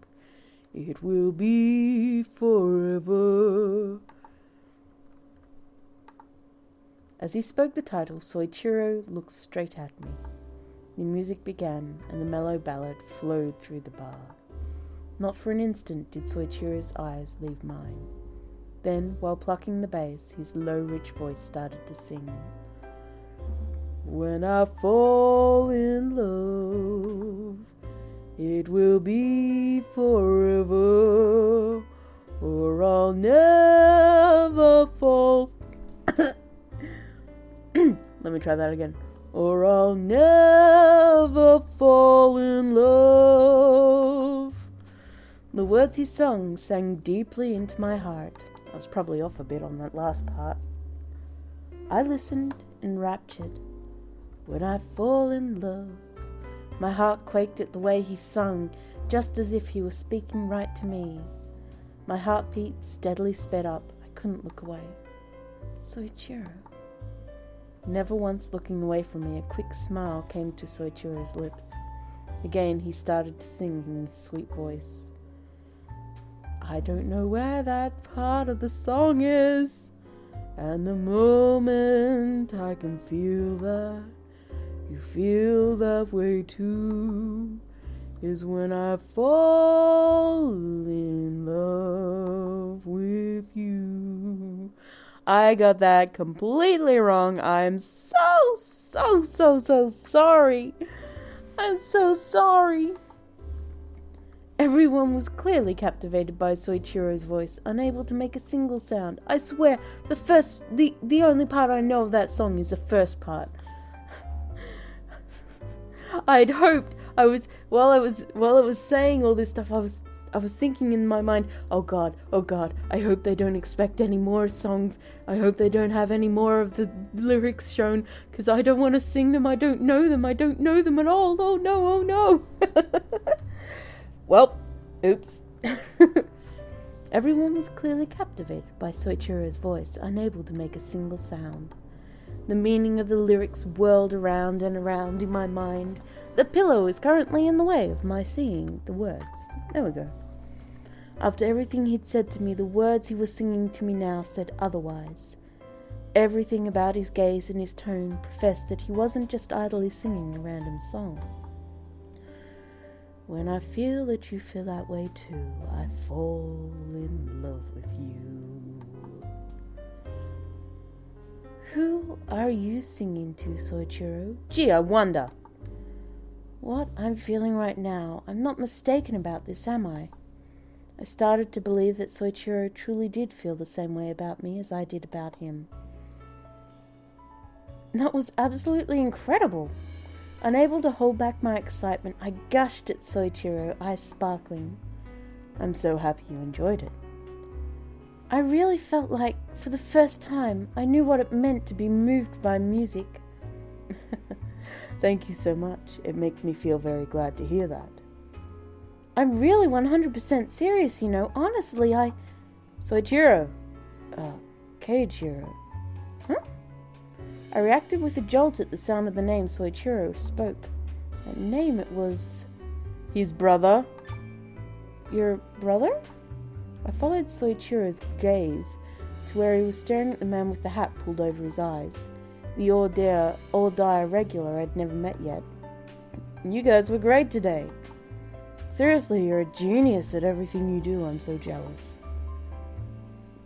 It Will Be Forever. As he spoke the title, Soichiro looked straight at me. The music began, and the mellow ballad flowed through the bar. Not for an instant did Soichiro's eyes leave mine. Then, while plucking the bass, his low, rich voice started to sing. When I fall in love, it will be forever, or I'll never fall. Let me try that again. Or I'll never fall in love. The words he sung sang deeply into my heart. I was probably off a bit on that last part. I listened, enraptured. When I fall in love. My heart quaked at the way he sung, just as if he were speaking right to me. My heartbeat steadily sped up. I couldn't look away. Soichiro. Never once looking away from me, a quick smile came to Soichiro's lips. Again he started to sing in his sweet voice. I don't know where that part of the song is, and the moment I can feel that you feel that way too, is when I fall in love with you. I got that completely wrong. I'm so sorry. I'm so sorry. Everyone was clearly captivated by Soichiro's voice, unable to make a single sound. I swear, the only part I know of that song is the first part. I'd hoped while I was saying all this stuff, I was thinking in my mind, oh god, I hope they don't expect any more songs. I hope they don't have any more of the lyrics shown, because I don't want to sing them. I don't know them at all. Oh no. Well, oops. Everyone was clearly captivated by Soichiro's voice, unable to make a single sound. The meaning of the lyrics whirled around and around in my mind. The pillow is currently in the way of my seeing the words. There we go. After everything he'd said to me, the words he was singing to me now said otherwise. Everything about his gaze and his tone professed that he wasn't just idly singing a random song. When I feel that you feel that way too, I fall in love with you. Who are you singing to, Soichiro? Gee, I wonder. What I'm feeling right now, I'm not mistaken about this, am I? I started to believe that Soichiro truly did feel the same way about me as I did about him. That was absolutely incredible. Unable to hold back my excitement, I gushed at Soichiro, eyes sparkling. I'm so happy you enjoyed it. I really felt like, for the first time, I knew what it meant to be moved by music. Thank you so much. It makes me feel very glad to hear that. I'm really 100% serious, you know. Honestly, Soichiro. Keiichiro. Huh? I reacted with a jolt at the sound of the name Soichiro spoke. That name, it was... His brother. Your brother? I followed Soichiro's gaze to where he was staring at the man with the hat pulled over his eyes. The all-die regular I'd never met yet. You guys were great today. Seriously, you're a genius at everything you do. I'm so jealous.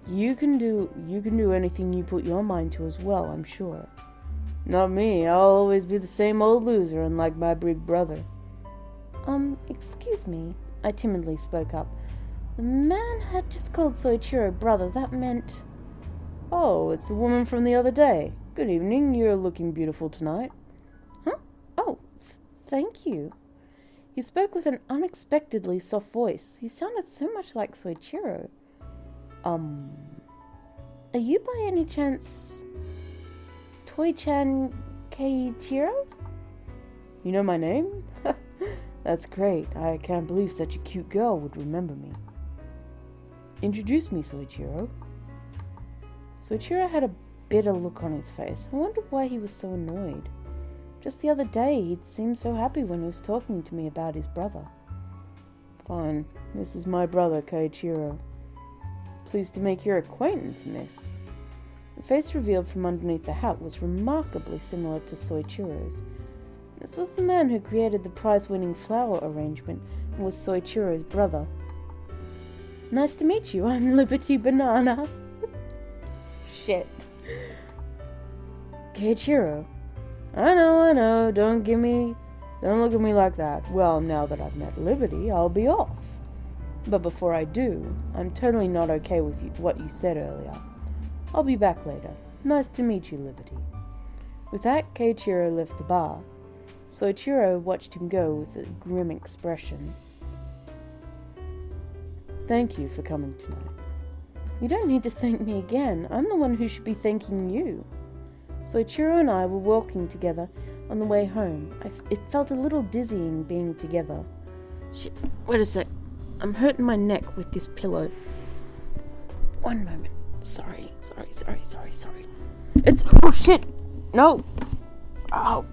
You can do anything you put your mind to as well, I'm sure. Not me. I'll always be the same old loser, unlike my big brother. Excuse me, I timidly spoke up. The man had just called Soichiro brother. That meant... Oh, it's the woman from the other day. Good evening. You're looking beautiful tonight. Huh? Oh, thank you. He spoke with an unexpectedly soft voice. He sounded so much like Soichiro. Are you by any chance... Toi-chan Keiichiro? You know my name? That's great. I can't believe such a cute girl would remember me. Introduce me, Soichiro. Soichiro had a bitter look on his face. I wondered why he was so annoyed. Just the other day, he'd seemed so happy when he was talking to me about his brother. Fine. This is my brother, Keiichiro. Pleased to make your acquaintance, miss. The face revealed from underneath the hat was remarkably similar to Soichiro's. This was the man who created the prize-winning flower arrangement and was Soichiro's brother. Nice to meet you. I'm Liberty Banana. Shit. Keiichiro. I know. Don't look at me like that. Well, now that I've met Liberty, I'll be off. But before I do, I'm totally not okay with what you said earlier. I'll be back later. Nice to meet you, Liberty. With that, Keiichiro left the bar. Soichiro watched him go with a grim expression. Thank you for coming tonight. You don't need to thank me again. I'm the one who should be thanking you. Soichiro and I were walking together on the way home. It felt a little dizzying being together. Shit, wait a sec. I'm hurting my neck with this pillow. One moment. Sorry. It's... Oh, shit! No! Oh.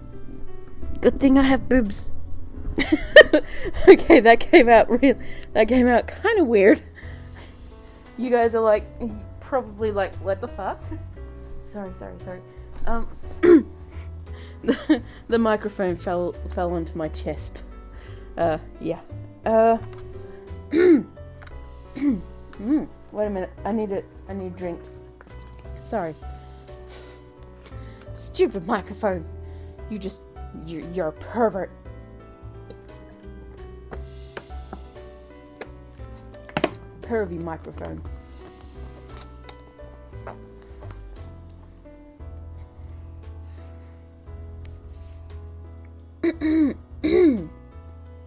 Good thing I have boobs. Okay, that came out kind of weird. You guys are probably like, what the fuck? Sorry. The microphone fell onto my chest. Yeah. Wait a minute. I need a drink. Sorry. Stupid microphone. You're a pervert. Pervy microphone.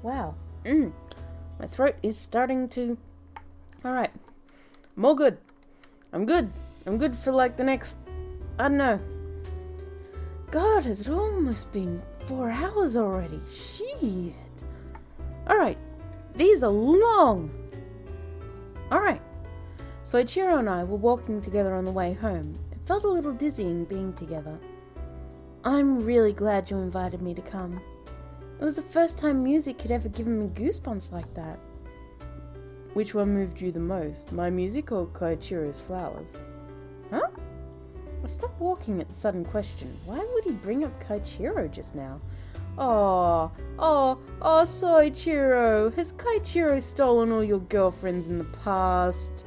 Wow. My throat is starting to... Alright. I'm all good. I'm good for the next... I don't know. God, has it almost been 4 hours already? Shit. Alright. These are long. Alright. Soichiro and I were walking together on the way home. It felt a little dizzying being together. I'm really glad you invited me to come. It was the first time music had ever given me goosebumps like that. Which one moved you the most, my music or Keiichiro's flowers? Huh? I stopped walking at the sudden question. Why would he bring up Keiichiro just now? Oh, Soichiro. Has Keiichiro stolen all your girlfriends in the past?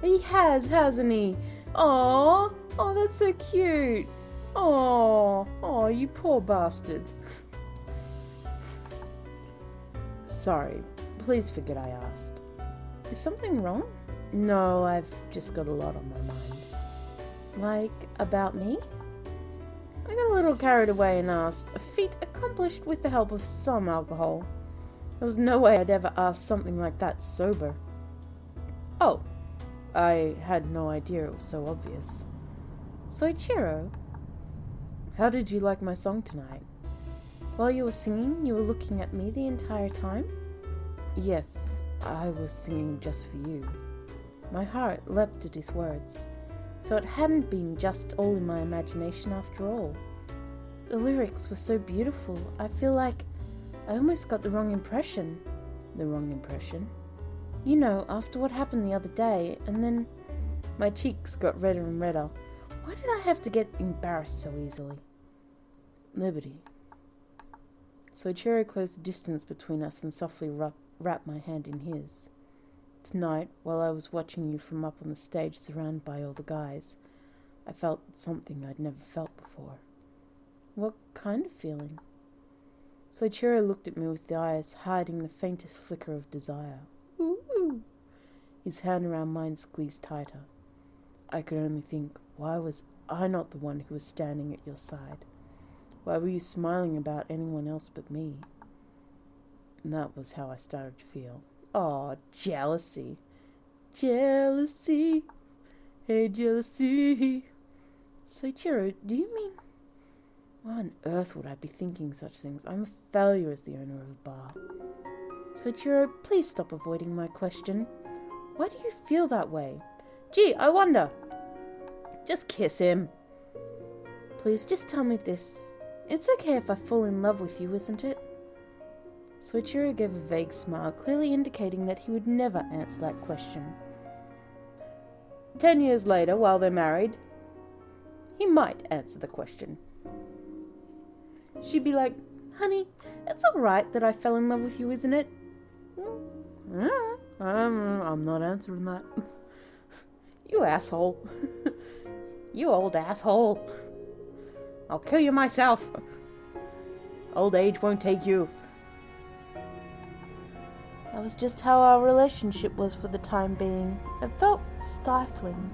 He has, hasn't he? Oh, that's so cute. Oh, you poor bastard. Sorry, please forget I asked. Is something wrong? No, I've just got a lot on my mind. Like, about me? I got a little carried away and asked, a feat accomplished with the help of some alcohol. There was no way I'd ever ask something like that sober. Oh, I had no idea it was so obvious. Soichiro, How did you like my song tonight? while you were singing, you were looking at me the entire time? Yes, I was singing just for you. My heart leapt at his words. So it hadn't been just all in my imagination after all. The lyrics were so beautiful, I feel like I almost got the wrong impression. The wrong impression? You know, after what happened the other day, and then my cheeks got redder and redder. Why did I have to get embarrassed so easily? Liberty. Soichiro closed the distance between us and softly wrapped my hand in his. Tonight, while I was watching you from up on the stage surrounded by all the guys, I felt something I'd never felt before. What kind of feeling? Soichiro looked at me with the eyes hiding the faintest flicker of desire. Ooh. His hand around mine squeezed tighter. I could only think, why was I not the one who was standing at your side? Why were you smiling about anyone else but me? And that was how I started to feel. Aw, jealousy. Jealousy. Hey, jealousy. Soichiro, do you mean... Why on earth would I be thinking such things? I'm a failure as the owner of a bar. Soichiro, please stop avoiding my question. Why do you feel that way? Gee, I wonder. Just kiss him. Please, just tell me this. It's okay if I fall in love with you, isn't it? Soichiro gave a vague smile, clearly indicating that he would never answer that question. 10 years later, while they're married, he might answer the question. She'd be like, honey, it's alright that I fell in love with you, isn't it? I'm not answering that. You asshole. You old asshole. I'll kill you myself. Old age won't take you. That was just how our relationship was for the time being. It felt stifling.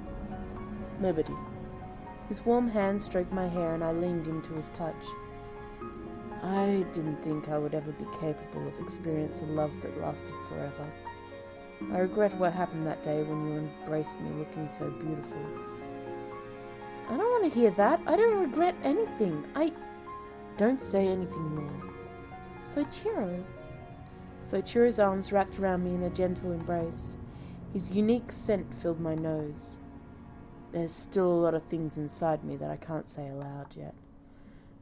Liberty. His warm hand stroked my hair and I leaned into his touch. I didn't think I would ever be capable of experiencing love that lasted forever. I regret what happened that day when you embraced me looking so beautiful. I don't want to hear that. I don't regret anything. Don't say anything more. Soichiro. Soichiro's arms wrapped around me in a gentle embrace. His unique scent filled my nose. There's still a lot of things inside me that I can't say aloud yet.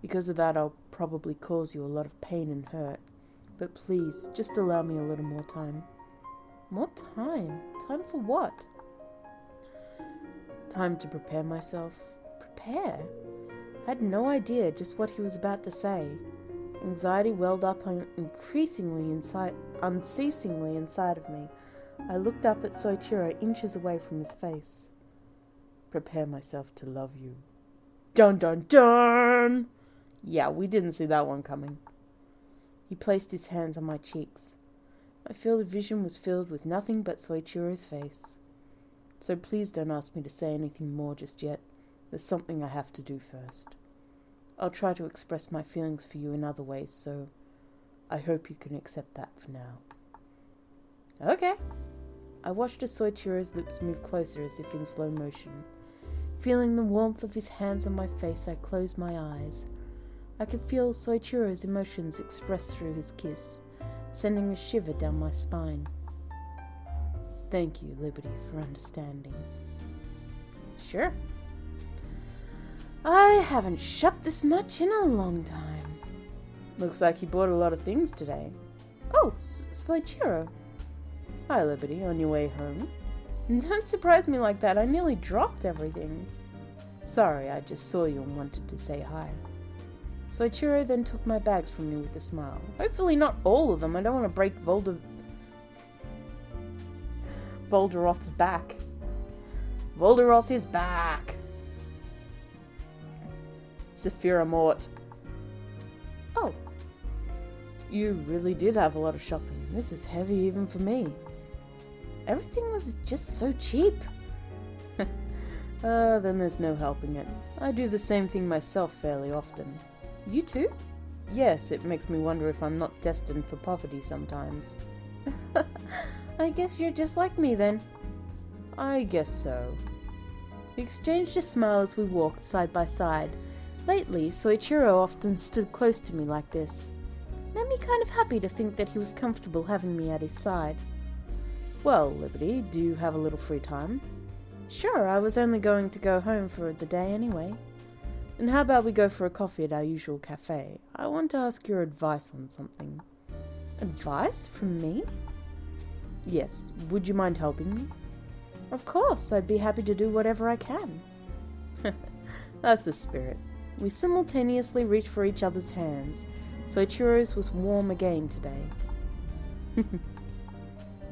Because of that, I'll probably cause you a lot of pain and hurt. But please, just allow me a little more time. More time? Time for what? Time to prepare myself. Prepare? I had no idea just what he was about to say. Anxiety welled up unceasingly inside of me. I looked up at Soichiro inches away from his face. Prepare myself to love you. Dun dun dun! Yeah, we didn't see that one coming. He placed his hands on my cheeks. My field of vision was filled with nothing but Soichiro's face. So please don't ask me to say anything more just yet. There's something I have to do first. I'll try to express my feelings for you in other ways, so I hope you can accept that for now. Okay. I watched as Soichiro's lips moved closer as if in slow motion. Feeling the warmth of his hands on my face, I closed my eyes. I could feel Soichiro's emotions expressed through his kiss, sending a shiver down my spine. Thank you, Liberty, for understanding. Sure. I haven't shopped this much in a long time. Looks like you bought a lot of things today. Oh, Soichiro. Hi, Liberty, on your way home? Don't surprise me like that. I nearly dropped everything. Sorry, I just saw you and wanted to say hi. Soichiro then took my bags from me with a smile. Hopefully not all of them. I don't want to break Volderoth's back. Volderoth is back! Sephira Mort. Oh. You really did have a lot of shopping. This is heavy even for me. Everything was just so cheap. Then there's no helping it. I do the same thing myself fairly often. You too? Yes, it makes me wonder if I'm not destined for poverty sometimes. I guess you're just like me then. I guess so. We exchanged a smile as we walked side by side. Lately, Soichiro often stood close to me like this. Made me kind of happy to think that he was comfortable having me at his side. Well, Liberty, do you have a little free time? Sure, I was only going to go home for the day anyway. And how about we go for a coffee at our usual cafe? I want to ask your advice on something. Advice from me? Yes, would you mind helping me? Of course, I'd be happy to do whatever I can. That's the spirit. We simultaneously reached for each other's hands. Soichiro's was warm again today.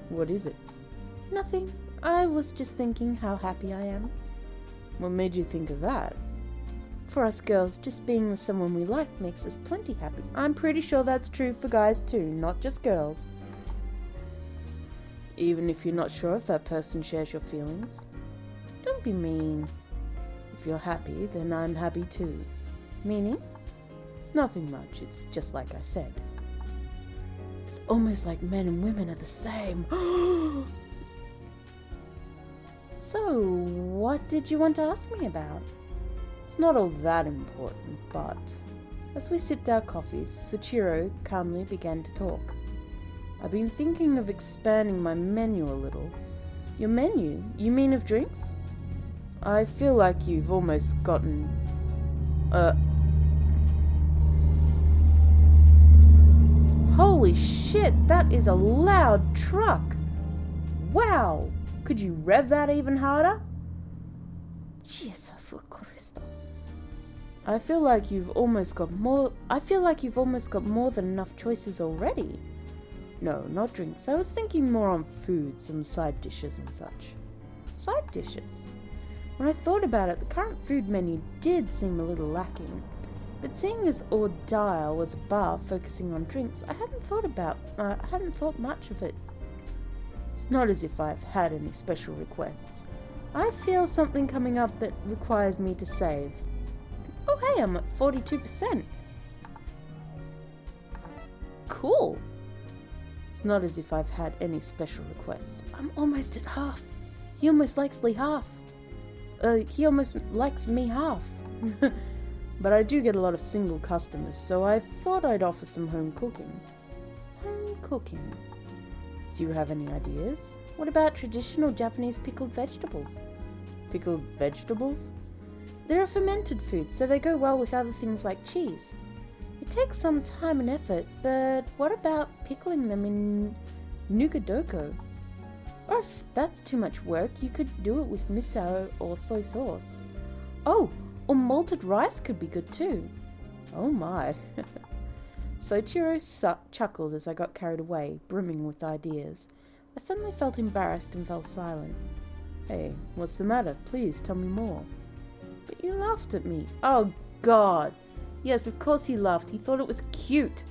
What is it? Nothing. I was just thinking how happy I am. What made you think of that? For us girls, just being with someone we like makes us plenty happy. I'm pretty sure that's true for guys too, not just girls. Even if you're not sure if that person shares your feelings? Don't be mean. If you're happy, then I'm happy too. Meaning? Nothing much, it's just like I said. It's almost like men and women are the same. So, what did you want to ask me about? It's not all that important, but... As we sipped our coffees, Soichiro calmly began to talk. I've been thinking of expanding my menu a little. Your menu? You mean of drinks? I feel like you've almost gotten... Holy shit, that is a loud truck! Wow! Could you rev that even harder? Jesus Christ. I feel like you've almost got more than enough choices already. No, not drinks. I was thinking more on food, some side dishes and such. Side dishes? When I thought about it, the current food menu did seem a little lacking. But seeing as OJI was a bar focusing on drinks, I hadn't thought much of it. It's not as if I've had any special requests. I feel something coming up that requires me to save. Oh hey, I'm at 42%. Cool. It's not as if I've had any special requests. I'm almost at half. He almost likes me half. He almost likes me half. But I do get a lot of single customers, so I thought I'd offer some home cooking. Home cooking? Do you have any ideas? What about traditional Japanese pickled vegetables? Pickled vegetables? They're a fermented food, so they go well with other things like cheese. It takes some time and effort, but what about pickling them in nugadoko? Or if that's too much work, you could do it with miso or soy sauce. Oh, or malted rice could be good too. Oh my. Soichiro chuckled as I got carried away, brimming with ideas. I suddenly felt embarrassed and fell silent. Hey, what's the matter? Please tell me more. But you laughed at me. Oh God. Yes, of course he laughed. He thought it was cute.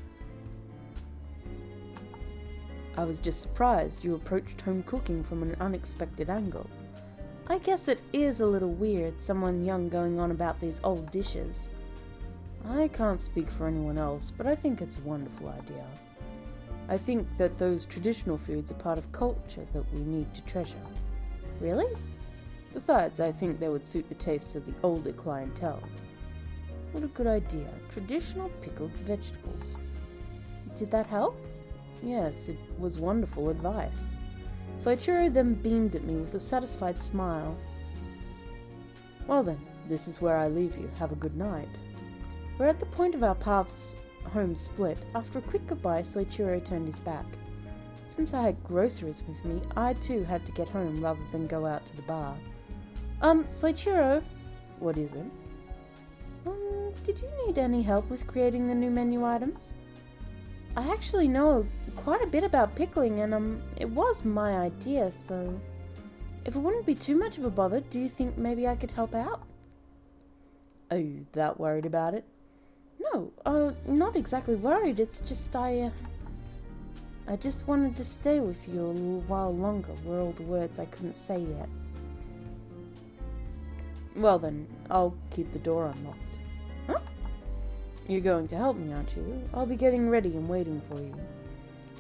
I was just surprised you approached home cooking from an unexpected angle. I guess it is a little weird, someone young going on about these old dishes. I can't speak for anyone else, but I think it's a wonderful idea. I think that those traditional foods are part of culture that we need to treasure. Really? Besides, I think they would suit the tastes of the older clientele. What a good idea. Traditional pickled vegetables. Did that help? Yes, it was wonderful advice. Soichiro then beamed at me with a satisfied smile. Well then, this is where I leave you. Have a good night. We're at the point of our paths home split. After a quick goodbye, Soichiro turned his back. Since I had groceries with me, I too had to get home rather than go out to the bar. Soichiro? What is it? Did you need any help with creating the new menu items? I actually know quite a bit about pickling and it was my idea, so if it wouldn't be too much of a bother, do you think maybe I could help out? Are you that worried about it? No, not exactly worried, it's just I just wanted to stay with you a little while longer, were all the words I couldn't say yet. Well then, I'll keep the door unlocked. Huh? You're going to help me, aren't you? I'll be getting ready and waiting for you.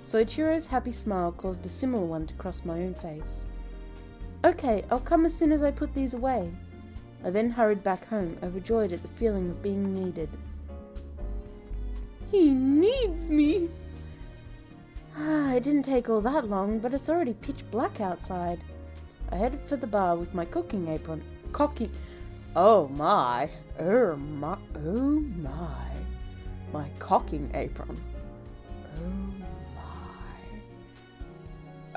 Soichiro's happy smile caused a similar one to cross my own face. Okay, I'll come as soon as I put these away. I then hurried back home, overjoyed at the feeling of being needed. He needs me! It didn't take all that long, but it's already pitch black outside. I headed for the bar with my cooking apron. Oh my. My cocking apron. Oh my.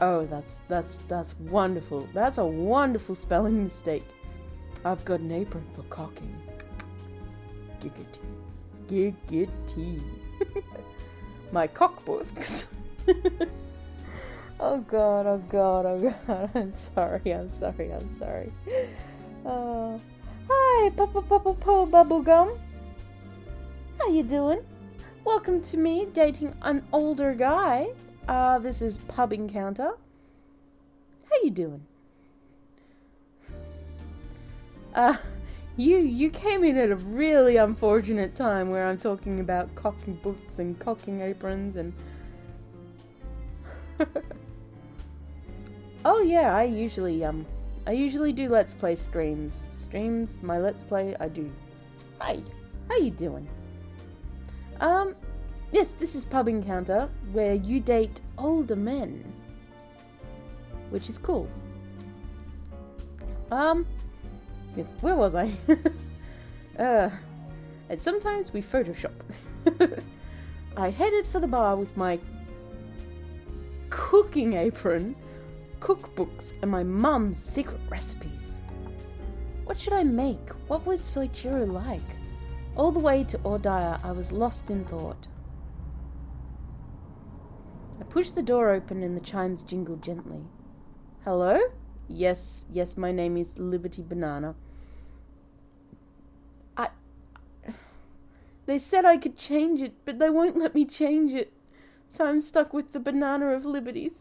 Oh, that's wonderful. That's a wonderful spelling mistake. I've got an apron for cocking. Giggity. My cockbooks. Oh god. I'm sorry. Hi, Bubblegum. How you doing? Welcome to me dating an older guy. This is Pub Encounter. How you doing? You came in at a really unfortunate time where I'm talking about cocking boots and cocking aprons and... Oh yeah, I usually do Let's Play streams. My Let's Play, I do. Hi, how you doing? Yes, this is Pub Encounter, where you date older men. Which is cool. Yes, where was I? And sometimes we Photoshop. I headed for the bar with my cooking apron, cookbooks, and my mum's secret recipes. What should I make? What was Soichiro like? All the way to Ordaya, I was lost in thought. I pushed the door open and the chimes jingled gently. Hello? Yes, my name is Liberty Banana. They said I could change it, but they won't let me change it. So I'm stuck with the Banana of Liberties.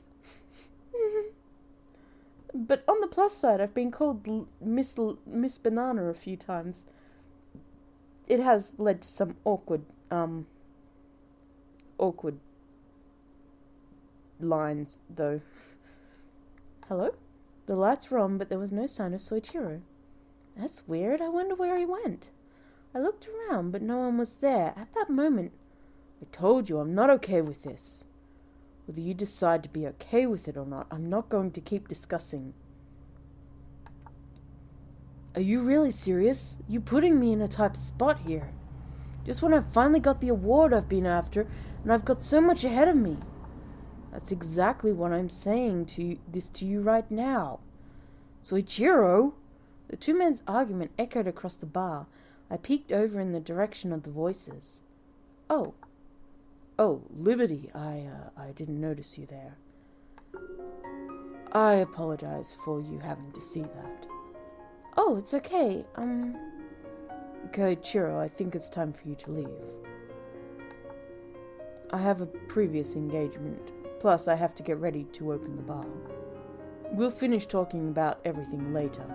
But on the plus side, I've been called Miss Banana a few times. It has led to some awkward lines, though. Hello? The lights were on, but there was no sign of Soichiro. That's weird. I wonder where he went. I looked around, but no one was there. At that moment, I told you I'm not okay with this. Whether you decide to be okay with it or not, I'm not going to keep discussing. Are you really serious? You're putting me in a tight spot here. Just when I've finally got the award I've been after, and I've got so much ahead of me. That's exactly what I'm saying to you right now. Soichiro! The two men's argument echoed across the bar. I peeked over in the direction of the voices. Oh, Liberty, I didn't notice you there. I apologize for you having to see that. Oh, it's okay. Soichiro, I think it's time for you to leave. I have a previous engagement. Plus, I have to get ready to open the bar. We'll finish talking about everything later.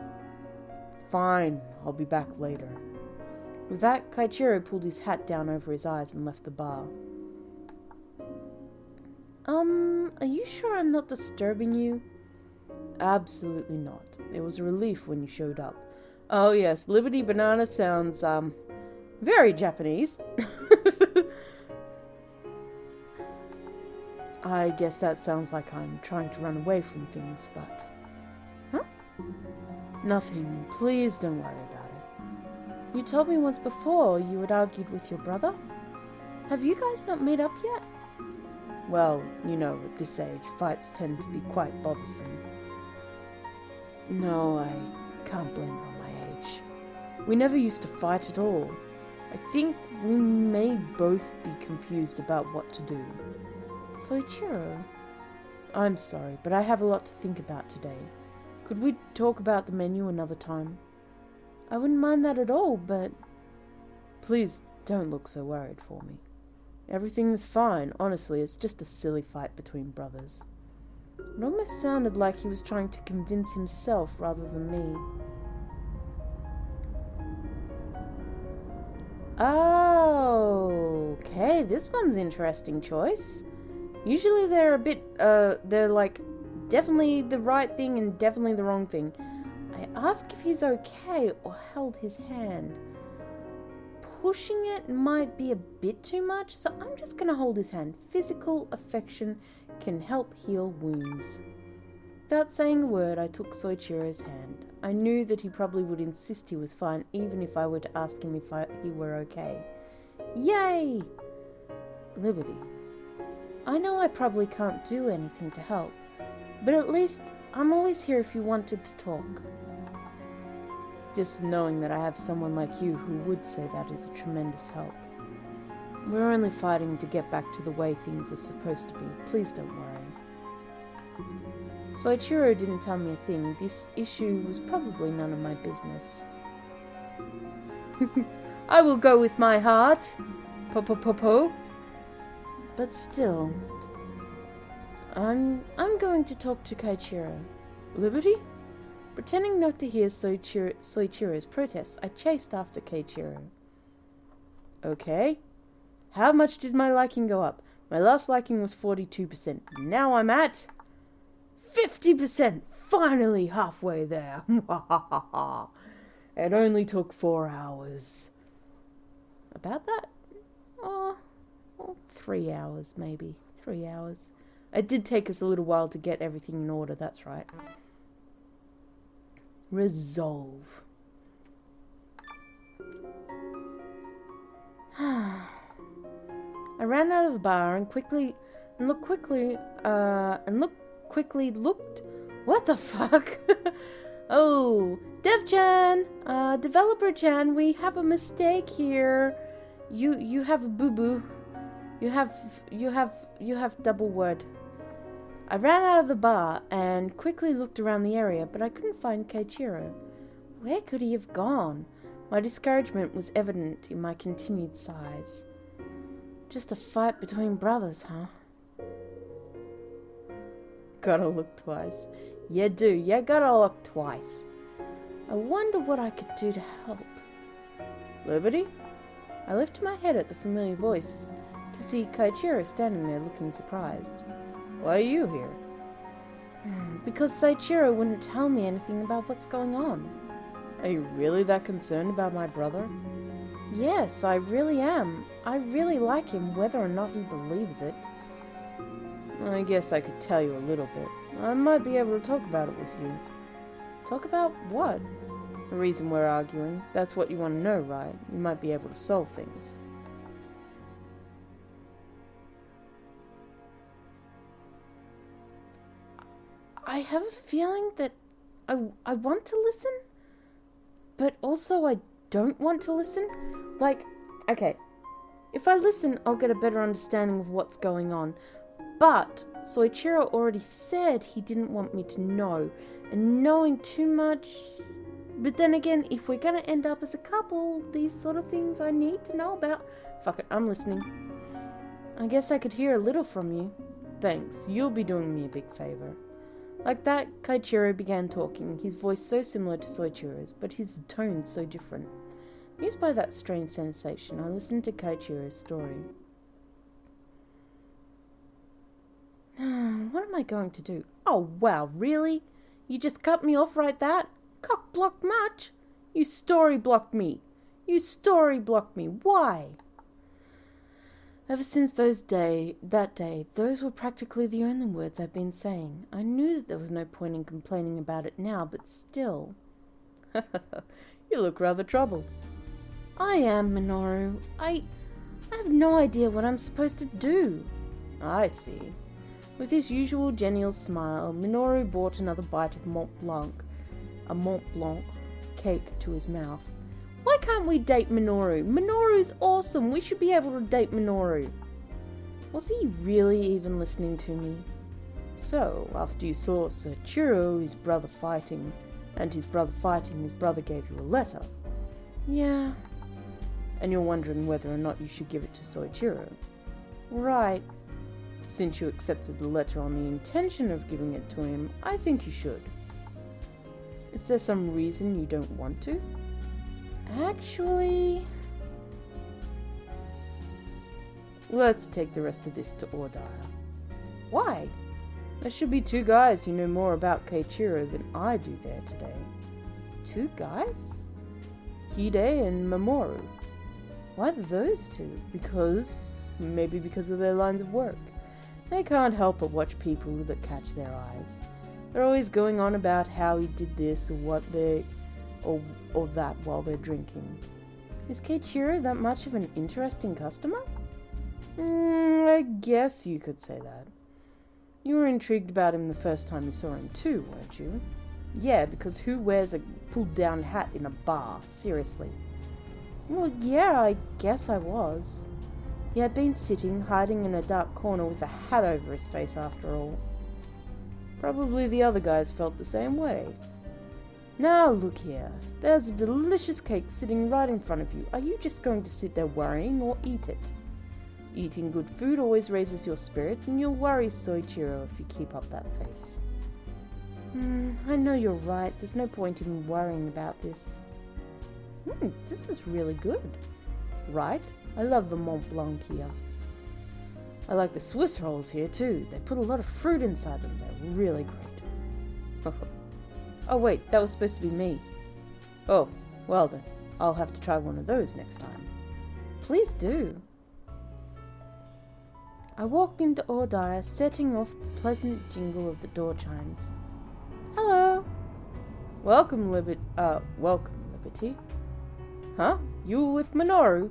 Fine, I'll be back later. With that, Soichiro pulled his hat down over his eyes and left the bar. Are you sure I'm not disturbing you? Absolutely not. It was a relief when you showed up. Oh yes, Liberty Banana sounds, very Japanese. I guess that sounds like I'm trying to run away from things, but... Huh? Nothing. Please don't worry about it. You told me once before you had argued with your brother. Have you guys not made up yet? Well, you know, at this age, fights tend to be quite bothersome. No, I can't blame her my age. We never used to fight at all. I think we may both be confused about what to do. Soichiro, I'm sorry, but I have a lot to think about today. Could we talk about the menu another time? I wouldn't mind that at all, but... Please don't look so worried for me. Everything's fine, honestly, it's just a silly fight between brothers. It almost sounded like he was trying to convince himself rather than me. Oh, okay, this one's an interesting choice. Usually they're a bit, they're like definitely the right thing and definitely the wrong thing. I asked if he's okay or held his hand. Pushing it might be a bit too much, so I'm just going to hold his hand. Physical affection can help heal wounds. Without saying a word, I took Soichiro's hand. I knew that he probably would insist he was fine, even if I were to ask him if he were okay. Yay! Liberty. I know I probably can't do anything to help, but at least I'm always here if you wanted to talk. Just knowing that I have someone like you who would say that is a tremendous help. We're only fighting to get back to the way things are supposed to be. Please don't worry. Soichiro didn't tell me a thing. This issue was probably none of my business. I will go with my heart. Po-po-po-po. But still, I'm going to talk to Soichiro. Liberty? Pretending not to hear Soichiro's protests, I chased after Soichiro. Okay. How much did my liking go up? My last liking was 42%. Now I'm at 50%. Finally halfway there. It only took 4 hours. About that? Oh, 3 hours maybe. 3 hours. It did take us a little while to get everything in order, that's right. Resolve. I ran out of the bar and looked. What the fuck? Oh, Dev-chan, Developer-chan, we have a mistake here. You have a boo-boo. You have double word. I ran out of the bar and quickly looked around the area, but I couldn't find Soichiro. Where could he have gone? My discouragement was evident in my continued sighs. Just a fight between brothers, huh? Gotta look twice. You do, you gotta look twice. I wonder what I could do to help. Liberty? I lifted my head at the familiar voice to see Soichiro standing there looking surprised. Why are you here? Because Soichiro wouldn't tell me anything about what's going on. Are you really that concerned about my brother? Yes, I really am. I really like him, whether or not he believes it. I guess I could tell you a little bit. I might be able to talk about it with you. Talk about what? The reason we're arguing. That's what you want to know, right? You might be able to solve things. I have a feeling that I want to listen, but also I don't want to listen. Like, okay, if I listen, I'll get a better understanding of what's going on. But Soichiro already said he didn't want me to know, and knowing too much... But then again, if we're gonna end up as a couple, these sort of things I need to know about. Fuck it, I'm listening. I guess I could hear a little from you. Thanks, you'll be doing me a big favor. Like that, Soichiro began talking, his voice so similar to Soichiro's, but his tone so different. Amused by that strange sensation, I listened to Soichiro's story. What am I going to do? Oh wow, really? You just cut me off right that? Cock blocked much? You story blocked me. You story blocked me. Why? Ever since that day, those were practically the only words I've been saying. I knew that there was no point in complaining about it now, but still. You look rather troubled. I am, Minoru. I have no idea what I'm supposed to do. I see. With his usual genial smile, Minoru brought another bite of Mont Blanc cake to his mouth. Why can't we date Minoru? Minoru's awesome. We should be able to date Minoru. Was he really even listening to me? So, after you saw Soichiro, his brother fighting, his brother gave you a letter. Yeah. And you're wondering whether or not you should give it to Soichiro. Right. Since you accepted the letter on the intention of giving it to him, I think you should. Is there some reason you don't want to? Actually... Let's take the rest of this to order. Why? There should be 2 guys who know more about Soichiro than I do there today. 2 guys? Hide and Mamoru. Why those 2? Maybe because of their lines of work. They can't help but watch people that catch their eyes. They're always going on about how he did this or or that while they're drinking. Is Soichiro that much of an interesting customer? I guess you could say that. You were intrigued about him the first time you saw him too, weren't you? Yeah, because who wears a pulled-down hat in a bar? Seriously. Well, yeah, I guess I was. He had been sitting, hiding in a dark corner with a hat over his face after all. Probably the other guys felt the same way. Now look here, there's a delicious cake sitting right in front of you. Are you just going to sit there worrying or eat it? Eating good food always raises your spirit, and you'll worry Soichiro if you keep up that face. I know you're right, there's no point in worrying about this. This is really good. Right? I love the Mont Blanc here. I like the Swiss rolls here too. They put a lot of fruit inside them. They're really great. Oh wait, that was supposed to be me. Oh, well then, I'll have to try one of those next time. Please do. I walked into OJI, setting off the pleasant jingle of the door chimes. Hello. Welcome, Liberty. Huh? You were with Minoru?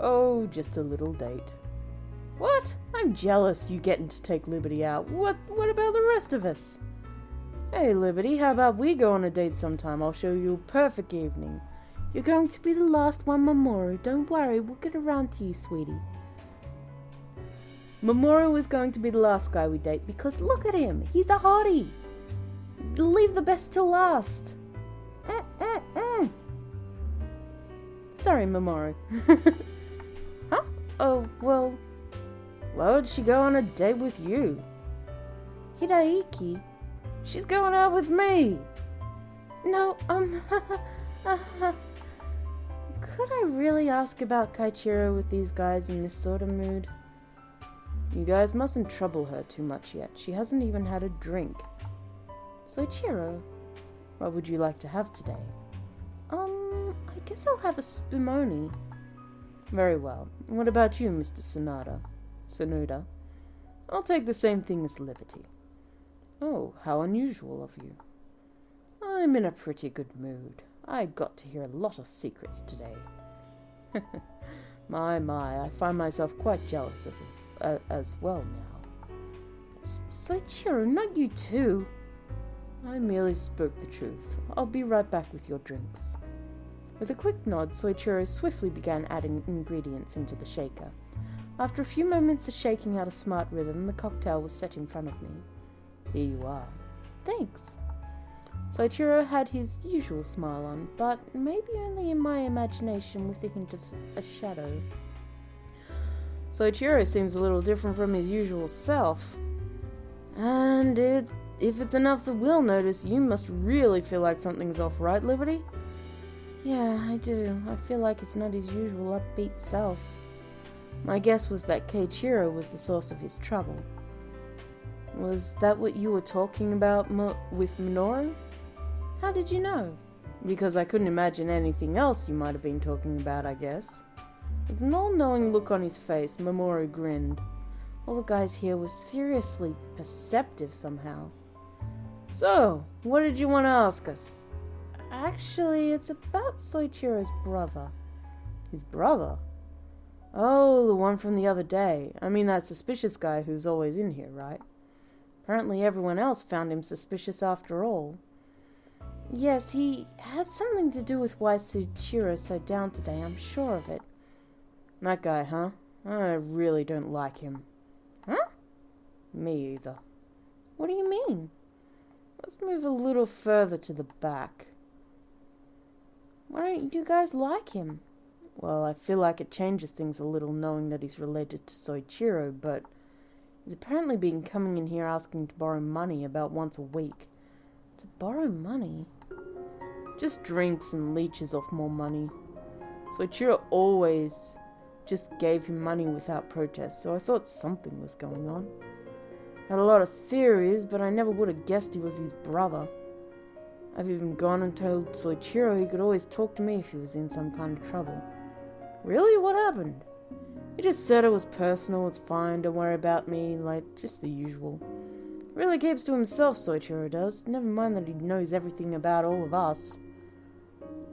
Oh, just a little date. What? I'm jealous you getting to take Liberty out. What about the rest of us? Hey, Liberty, how about we go on a date sometime? I'll show you a perfect evening. You're going to be the last one, Mamoru. Don't worry, we'll get around to you, sweetie. Mamoru is going to be the last guy we date because look at him. He's a hottie. Leave the best till last. Sorry, Mamoru. Huh? Oh, well... Why would she go on a date with you? Hidaiki. She's going out with me. No, could I really ask about Soichiro with these guys in this sort of mood? You guys mustn't trouble her too much yet. She hasn't even had a drink. Soichiro, what would you like to have today? I guess I'll have a spumoni. Very well. What about you, Mr. Sonoda? I'll take the same thing as Liberty. Oh, how unusual of you. I'm in a pretty good mood. I got to hear a lot of secrets today. My, I find myself quite jealous as well now. Soichiro, not you too. I merely spoke the truth. I'll be right back with your drinks. With a quick nod, Soichiro swiftly began adding ingredients into the shaker. After a few moments of shaking out a smart rhythm, the cocktail was set in front of me. Here you are. Thanks. Soichiro had his usual smile on, but maybe only in my imagination with a hint of a shadow. Soichiro seems a little different from his usual self. And if it's enough that we'll notice, you must really feel like something's off, right, Liberty? Yeah, I do. I feel like it's not his usual upbeat self. My guess was that Soichiro was the source of his trouble. Was that what you were talking about with Minoru? How did you know? Because I couldn't imagine anything else you might have been talking about, I guess. With an all-knowing look on his face, Mamoru grinned. All the guys here were seriously perceptive somehow. So, what did you want to ask us? Actually, it's about Soichiro's brother. His brother? Oh, the one from the other day. I mean that suspicious guy who's always in here, right? Apparently everyone else found him suspicious after all. Yes, he has something to do with why Soichiro's so down today, I'm sure of it. That guy, huh? I really don't like him. Huh? Me either. What do you mean? Let's move a little further to the back. Why don't you guys like him? Well, I feel like it changes things a little knowing that he's related to Soichiro, but he's apparently been coming in here asking to borrow money about once a week. To borrow money? Just drinks and leeches off more money. Soichiro always just gave him money without protest, so I thought something was going on. Had a lot of theories, but I never would have guessed he was his brother. I've even gone and told Soichiro he could always talk to me if he was in some kind of trouble. Really? What happened? He just said it was personal, it's fine, don't worry about me, like, just the usual. Really keeps to himself, Soichiro does. Never mind that he knows everything about all of us.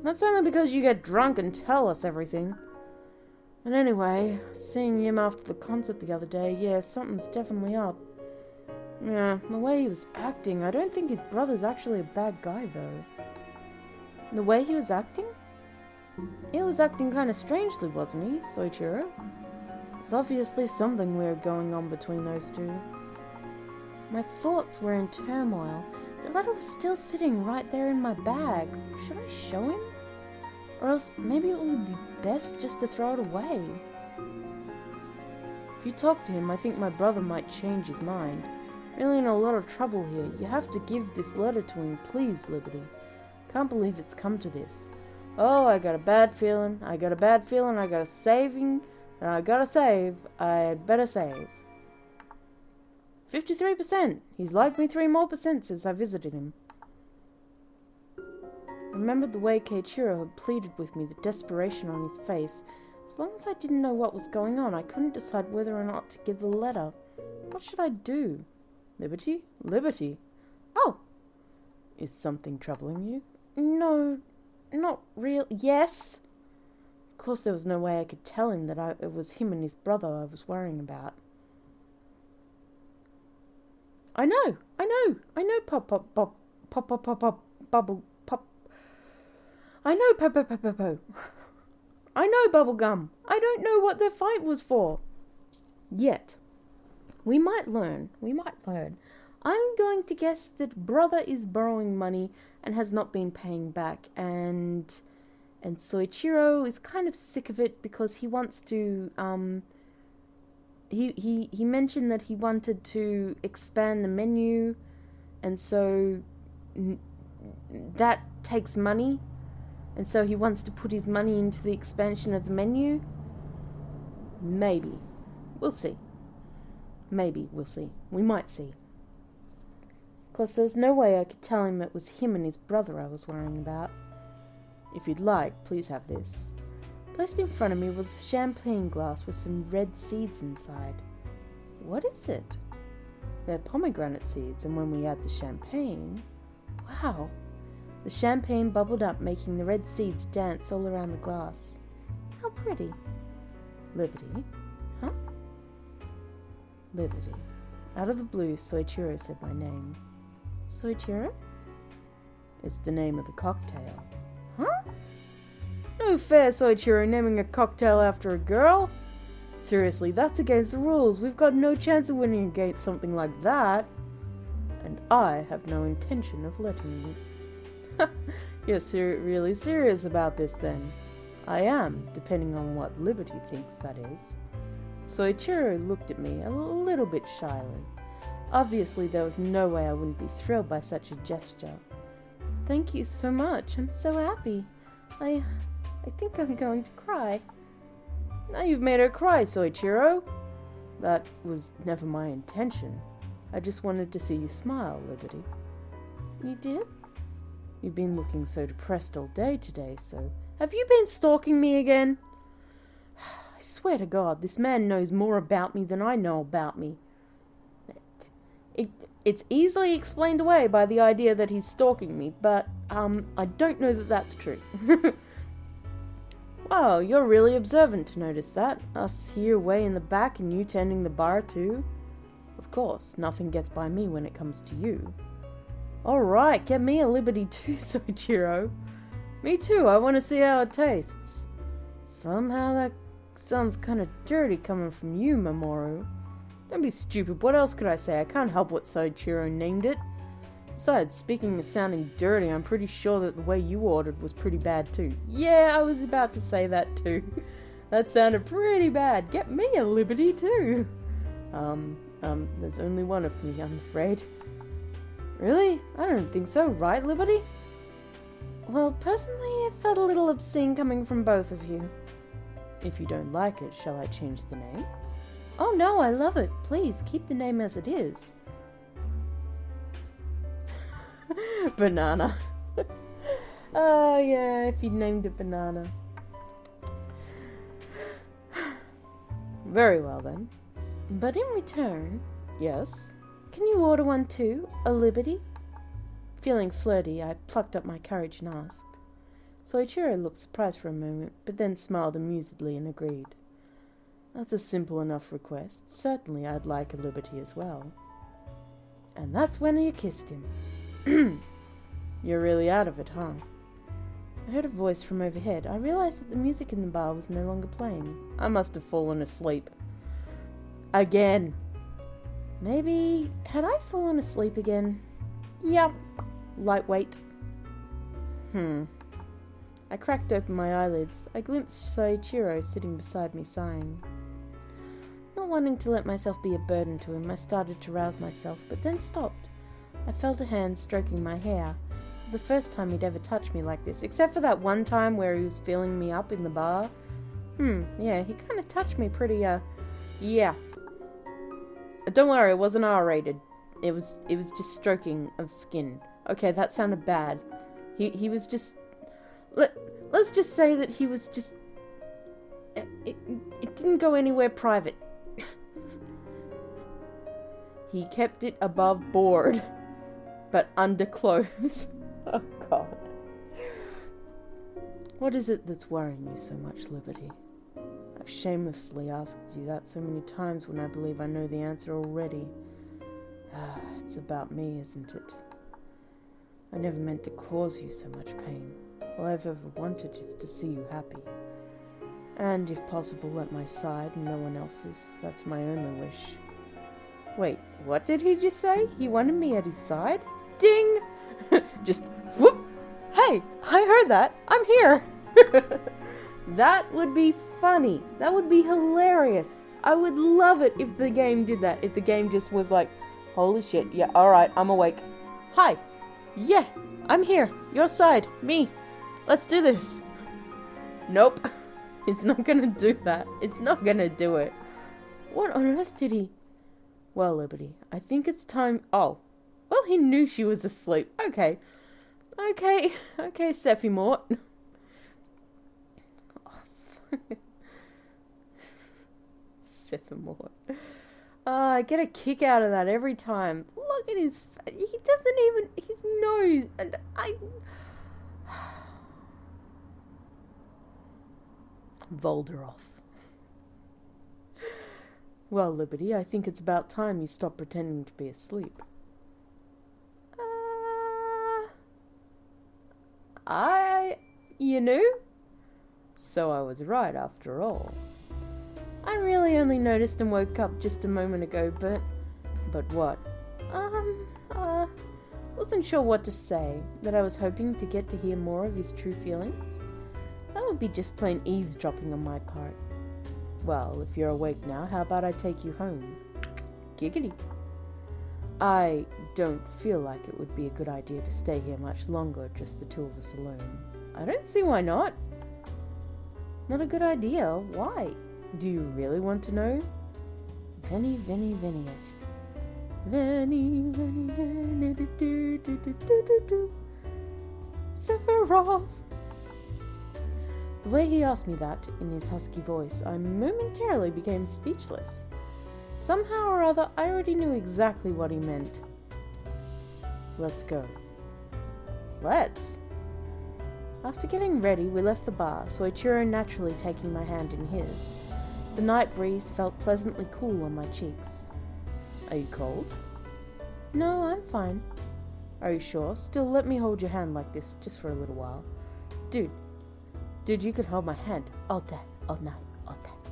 That's only because you get drunk and tell us everything. But anyway, seeing him after the concert the other day, yeah, something's definitely up. Yeah, the way he was acting, I don't think his brother's actually a bad guy, though. The way he was acting? He was acting kind of strangely, wasn't he, Soichiro? There's obviously something weird going on between those two. My thoughts were in turmoil. The letter was still sitting right there in my bag. Should I show him? Or else maybe it would be best just to throw it away. If you talk to him, I think my brother might change his mind. Really in a lot of trouble here. You have to give this letter to him, please, Liberty. Can't believe it's come to this. Oh, I got a bad feeling. I got a saving. And I gotta save. I better save. 53%. He's liked me 3% more since I visited him. I remembered the way Soichiro had pleaded with me, the desperation on his face. As long as I didn't know what was going on, I couldn't decide whether or not to give the letter. What should I do? Liberty? Liberty? Oh! Is something troubling you? No, not real. Yes! Of course there was no way I could tell him that it was him and his brother I was worrying about. I know, bubble, pop. I know, I know, bubblegum. I don't know what their fight was for. Yet. We might learn. I'm going to guess that brother is borrowing money and has not been paying back, and Soichiro is kind of sick of it because he wants to, he mentioned that he wanted to expand the menu, and so that takes money, and so he wants to put his money into the expansion of the menu. Maybe. We'll see. We might see. Of course, there's no way I could tell him it was him and his brother I was worrying about. If you'd like, please have this. Placed in front of me was a champagne glass with some red seeds inside. What is it? They're pomegranate seeds, and when we add the champagne... Wow! The champagne bubbled up, making the red seeds dance all around the glass. How pretty. Liberty? Huh? Liberty. Out of the blue, Soichiro said my name. Soichiro? It's the name of the cocktail. Huh? No fair, Soichiro, naming a cocktail after a girl. Seriously, that's against the rules. We've got no chance of winning against something like that. And I have no intention of letting you. You're really serious about this, then? I am, depending on what Liberty thinks, that is. Soichiro looked at me a little bit shyly. Obviously, there was no way I wouldn't be thrilled by such a gesture. Thank you so much. I'm so happy. I think I'm going to cry. Now you've made her cry, Soichiro. That was never my intention. I just wanted to see you smile, Liberty. You did? You've been looking so depressed all day today, so... Have you been stalking me again? I swear to God, this man knows more about me than I know about me. It's easily explained away by the idea that he's stalking me, but, I don't know that that's true. Wow, you're really observant to notice that. Us here way in the back and you tending the bar too. Of course, nothing gets by me when it comes to you. Alright, get me a liberty too, Soichiro. Me too, I want to see how it tastes. Somehow that sounds kind of dirty coming from you, Mamoru. Don't be stupid, what else could I say? I can't help what Soichiro named it. Besides, speaking of sounding dirty, I'm pretty sure that the way you ordered was pretty bad too. Yeah, I was about to say that too. That sounded pretty bad. Get me a liberty too. There's only one of me, I'm afraid. Really? I don't think so, right, Liberty? Well, personally, I felt a little obscene coming from both of you. If you don't like it, shall I change the name? Oh no, I love it. Please, keep the name as it is. Banana. Oh, yeah, if you'd named it Banana. Very well, then. But in return, Yes? can you order one too? A Liberty? Feeling flirty, I plucked up my courage and asked. Soichiro looked surprised for a moment, but then smiled amusedly and agreed. That's a simple enough request. Certainly I'd like a Liberty as well. And that's when you kissed him. You're really out of it, huh? I heard a voice from overhead. I realized that the music in the bar was no longer playing. I must have fallen asleep. Again. Maybe... had I fallen asleep again? Yep. Lightweight. I cracked open my eyelids. I glimpsed Soichiro sitting beside me, sighing. Not wanting to let myself be a burden to him, I started to rouse myself, but then stopped. I felt a hand stroking my hair. It was the first time he'd ever touched me like this, except for that one time where he was filling me up in the bar. Yeah, he kind of touched me pretty, yeah. Don't worry, it wasn't R-rated. It was just stroking of skin. Okay, that sounded bad. He was just... Let's just say that he was just... It didn't go anywhere private. He kept it above board, but under clothes. Oh, God. What is it that's worrying you so much, Liberty? I've shamelessly asked you that so many times when I believe I know the answer already. It's about me, isn't it? I never meant to cause you so much pain. All I've ever wanted is to see you happy. And, if possible, at my side and no one else's. That's my only wish. Wait, what did he just say? He wanted me at his side? Ding! Just whoop! Hey, I heard that. I'm here. That would be funny. That would be hilarious. I would love it if the game did that. If the game just was like, holy shit, yeah, alright, I'm awake. Hi. Yeah, I'm here. Your side. Me. Let's do this. Nope. It's not gonna do that. It's not gonna do it. What on earth did he... Well, Liberty, I think it's time... Oh. Well, he knew she was asleep. Okay, Sephi Mort. Sephi Mort. I get a kick out of that every time. Look at his... He doesn't even... His nose... And I... Volderoth. Well, Liberty, I think it's about time you stop pretending to be asleep. You knew? So I was right after all. I really only noticed and woke up just a moment ago, but what? Wasn't sure what to say, that I was hoping to get to hear more of his true feelings. That would be just plain eavesdropping on my part. Well, if you're awake now, how about I take you home? Giggity. I don't feel like it would be a good idea to stay here much longer, just the two of us alone. I don't see why not. Not a good idea. Why? Do you really want to know? Veni, veni, venius. Veni, veni, veni, do. Sephiroth. The way he asked me that, in his husky voice, I momentarily became speechless. Somehow or other, I already knew exactly what he meant. Let's go. Let's? After getting ready, we left the bar, Soichiro naturally taking my hand in his. The night breeze felt pleasantly cool on my cheeks. Are you cold? No, I'm fine. Are you sure? Still, let me hold your hand like this, just for a little while. Dude, you can hold my hand all day, all night, all day.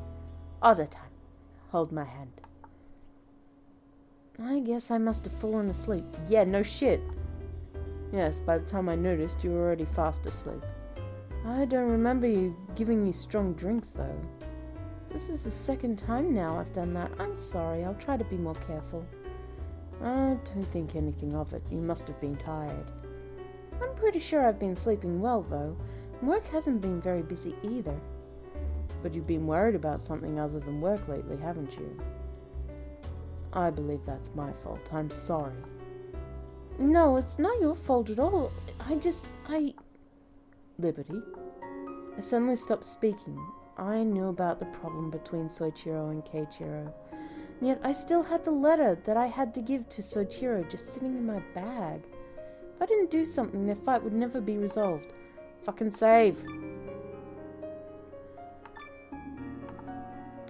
All the time. Hold my hand. I guess I must have fallen asleep. Yeah, no shit. Yes, by the time I noticed, you were already fast asleep. I don't remember giving you strong drinks, though. This is the second time now I've done that. I'm sorry, I'll try to be more careful. I don't think anything of it. You must have been tired. I'm pretty sure I've been sleeping well, though. Work hasn't been very busy either. But you've been worried about something other than work lately, haven't you? I believe that's my fault. I'm sorry. No, it's not your fault at all. Liberty. I suddenly stopped speaking. I knew about the problem between Soichiro and Keiichiro. And yet I still had the letter that I had to give to Soichiro just sitting in my bag. If I didn't do something, their fight would never be resolved. Fucking save.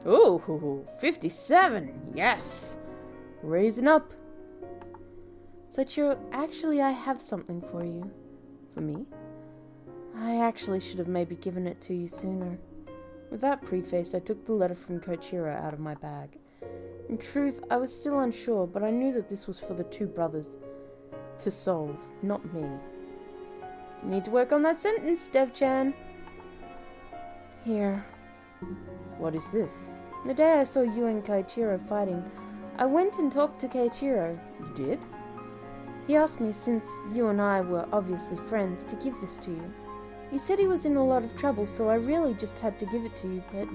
Ooh, 57. Yes. Raising up. Soichiro, actually I have something for you. For me? I actually should have maybe given it to you sooner. With that preface, I took the letter from Koichiro out of my bag. In truth, I was still unsure, but I knew that this was for the two brothers to solve, not me. You need to work on that sentence, Dev-chan. Here. What is this? The day I saw you and Koichiro fighting, I went and talked to Koichiro. You did? He asked me, since you and I were obviously friends, to give this to you. He said he was in a lot of trouble, so I really just had to give it to you, but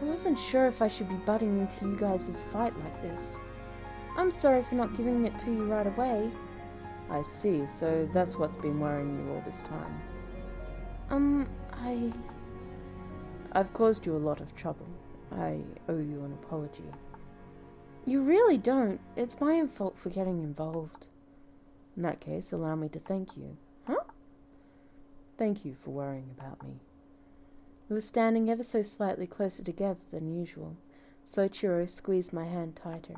I wasn't sure if I should be butting into you guys' fight like this. I'm sorry for not giving it to you right away. I see, so that's what's been worrying you all this time. I've caused you a lot of trouble. I owe you an apology. You really don't. It's my own fault for getting involved. In that case, allow me to thank you. Huh? Thank you for worrying about me. We were standing ever so slightly closer together than usual. Soichiro squeezed my hand tighter.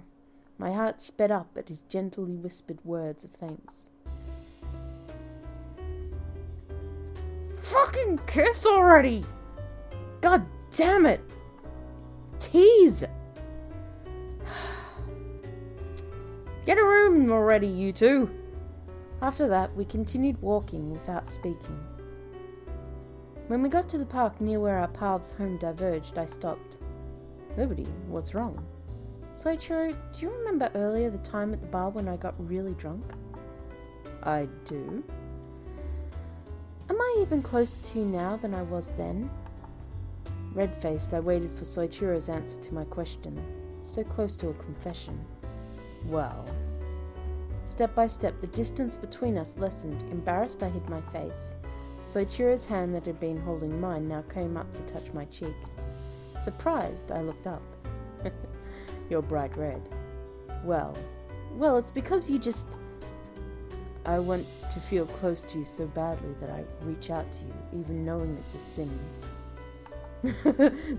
My heart sped up at his gently whispered words of thanks. Fucking kiss already! God damn it! Tease! Get a room already, you two! After that, we continued walking without speaking. When we got to the park near where our paths home diverged, I stopped. Liberty, what's wrong? Soichiro, do you remember earlier the time at the bar when I got really drunk? I do. Am I even closer to you now than I was then? Red-faced, I waited for Soichiro's answer to my question. So close to a confession. Well... Step by step, the distance between us lessened. Embarrassed, I hid my face. Soichiro's hand that had been holding mine now came up to touch my cheek. Surprised, I looked up. You're bright red. Well, it's because you just... I want to feel close to you so badly that I reach out to you, even knowing it's a sin.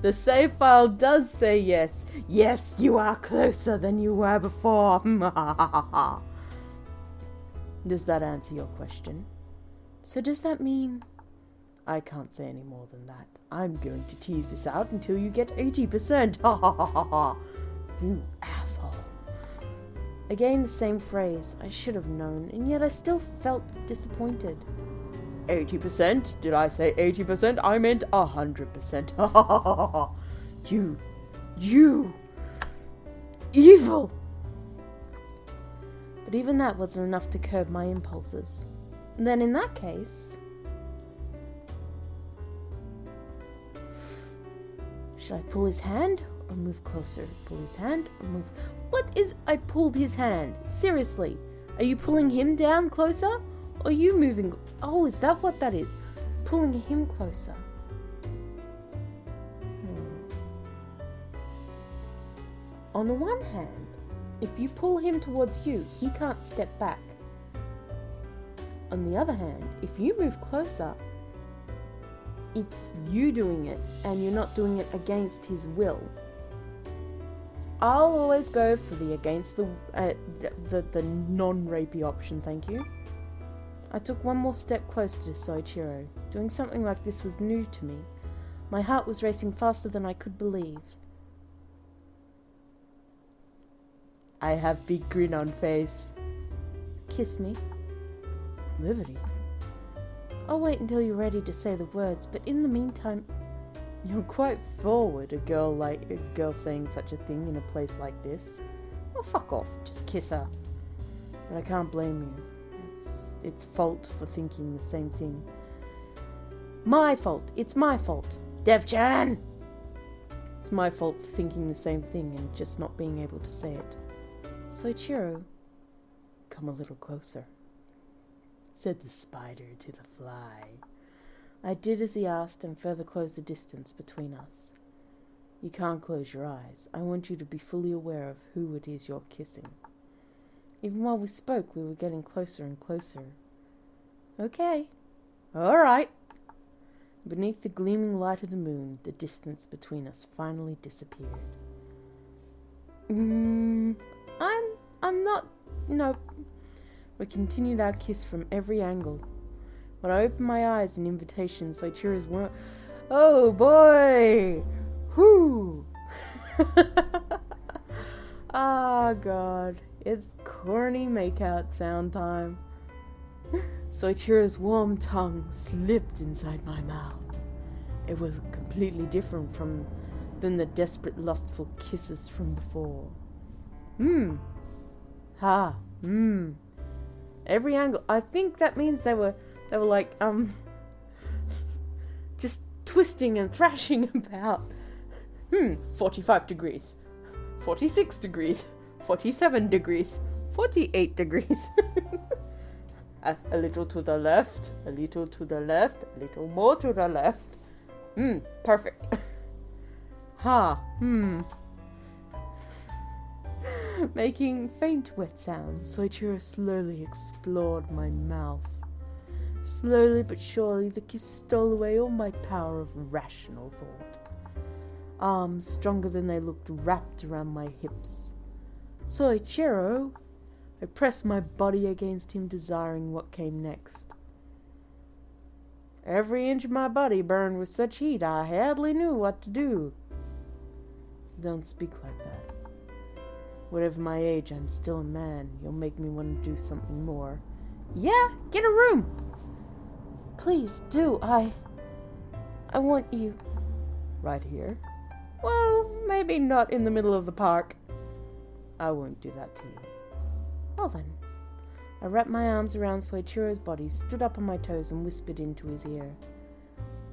The save file does say yes. Yes, you are closer than you were before. Does that answer your question? So does that mean... I can't say any more than that. I'm going to tease this out until you get 80%. Ha ha ha ha ha. You asshole. Again the same phrase. I should have known, and yet I still felt disappointed. 80%? Did I say 80%? I meant 100%. Ha ha ha ha ha. You. Evil. But even that wasn't enough to curb my impulses. And then in that case... Should I pull his hand or move closer? Pull his hand or move... What is I pulled his hand? Seriously. Are you pulling him down closer? Or are you moving... Oh, is that what that is? Pulling him closer. On the one hand, if you pull him towards you, he can't step back. On the other hand, if you move closer, it's you doing it, and you're not doing it against his will. I'll always go for the against the non-rapey option, thank you. I took one more step closer to Soichiro. Doing something like this was new to me. My heart was racing faster than I could believe. I have big grin on face. Kiss me. Liberty. I'll wait until you're ready to say the words, but in the meantime... You're quite forward, a girl saying such a thing in a place like this. Oh, fuck off. Just kiss her. But I can't blame you. It's fault for thinking the same thing. My fault. It's my fault. Dev-chan! It's my fault for thinking the same thing and just not being able to say it. Soichiro, come a little closer?" said the spider to the fly. I did as he asked and further closed the distance between us. "You can't close your eyes. I want you to be fully aware of who it is you're kissing." Even while we spoke, we were getting closer and closer. "Okay. All right." Beneath the gleaming light of the moon, the distance between us finally disappeared. I'm not... Nope. We continued our kiss from every angle. When I opened my eyes in invitation, Soichiro's worm... Oh boy! Whoo! Ah, God. It's corny makeout sound time. Soichiro's warm tongue slipped inside my mouth. It was completely different than the desperate, lustful kisses from before. Every angle. I think that means they were like, just twisting and thrashing about. 45 degrees. 46 degrees. 47 degrees. 48 degrees. A little to the left, a little to the left, a little more to the left. Perfect. Making faint wet sounds, Soichiro slowly explored my mouth. Slowly but surely, the kiss stole away all my power of rational thought. Arms, stronger than they looked, wrapped around my hips. "Soichiro!" I pressed my body against him, desiring what came next. Every inch of my body burned with such heat I hardly knew what to do. "Don't speak like that. Whatever my age, I'm still a man. You'll make me want to do something more." "Yeah, get a room." "Please do. I want you." "Right here?" "Well, maybe not in the middle of the park." "I won't do that to you." "Well then." I wrapped my arms around Soichiro's body, stood up on my toes, and whispered into his ear.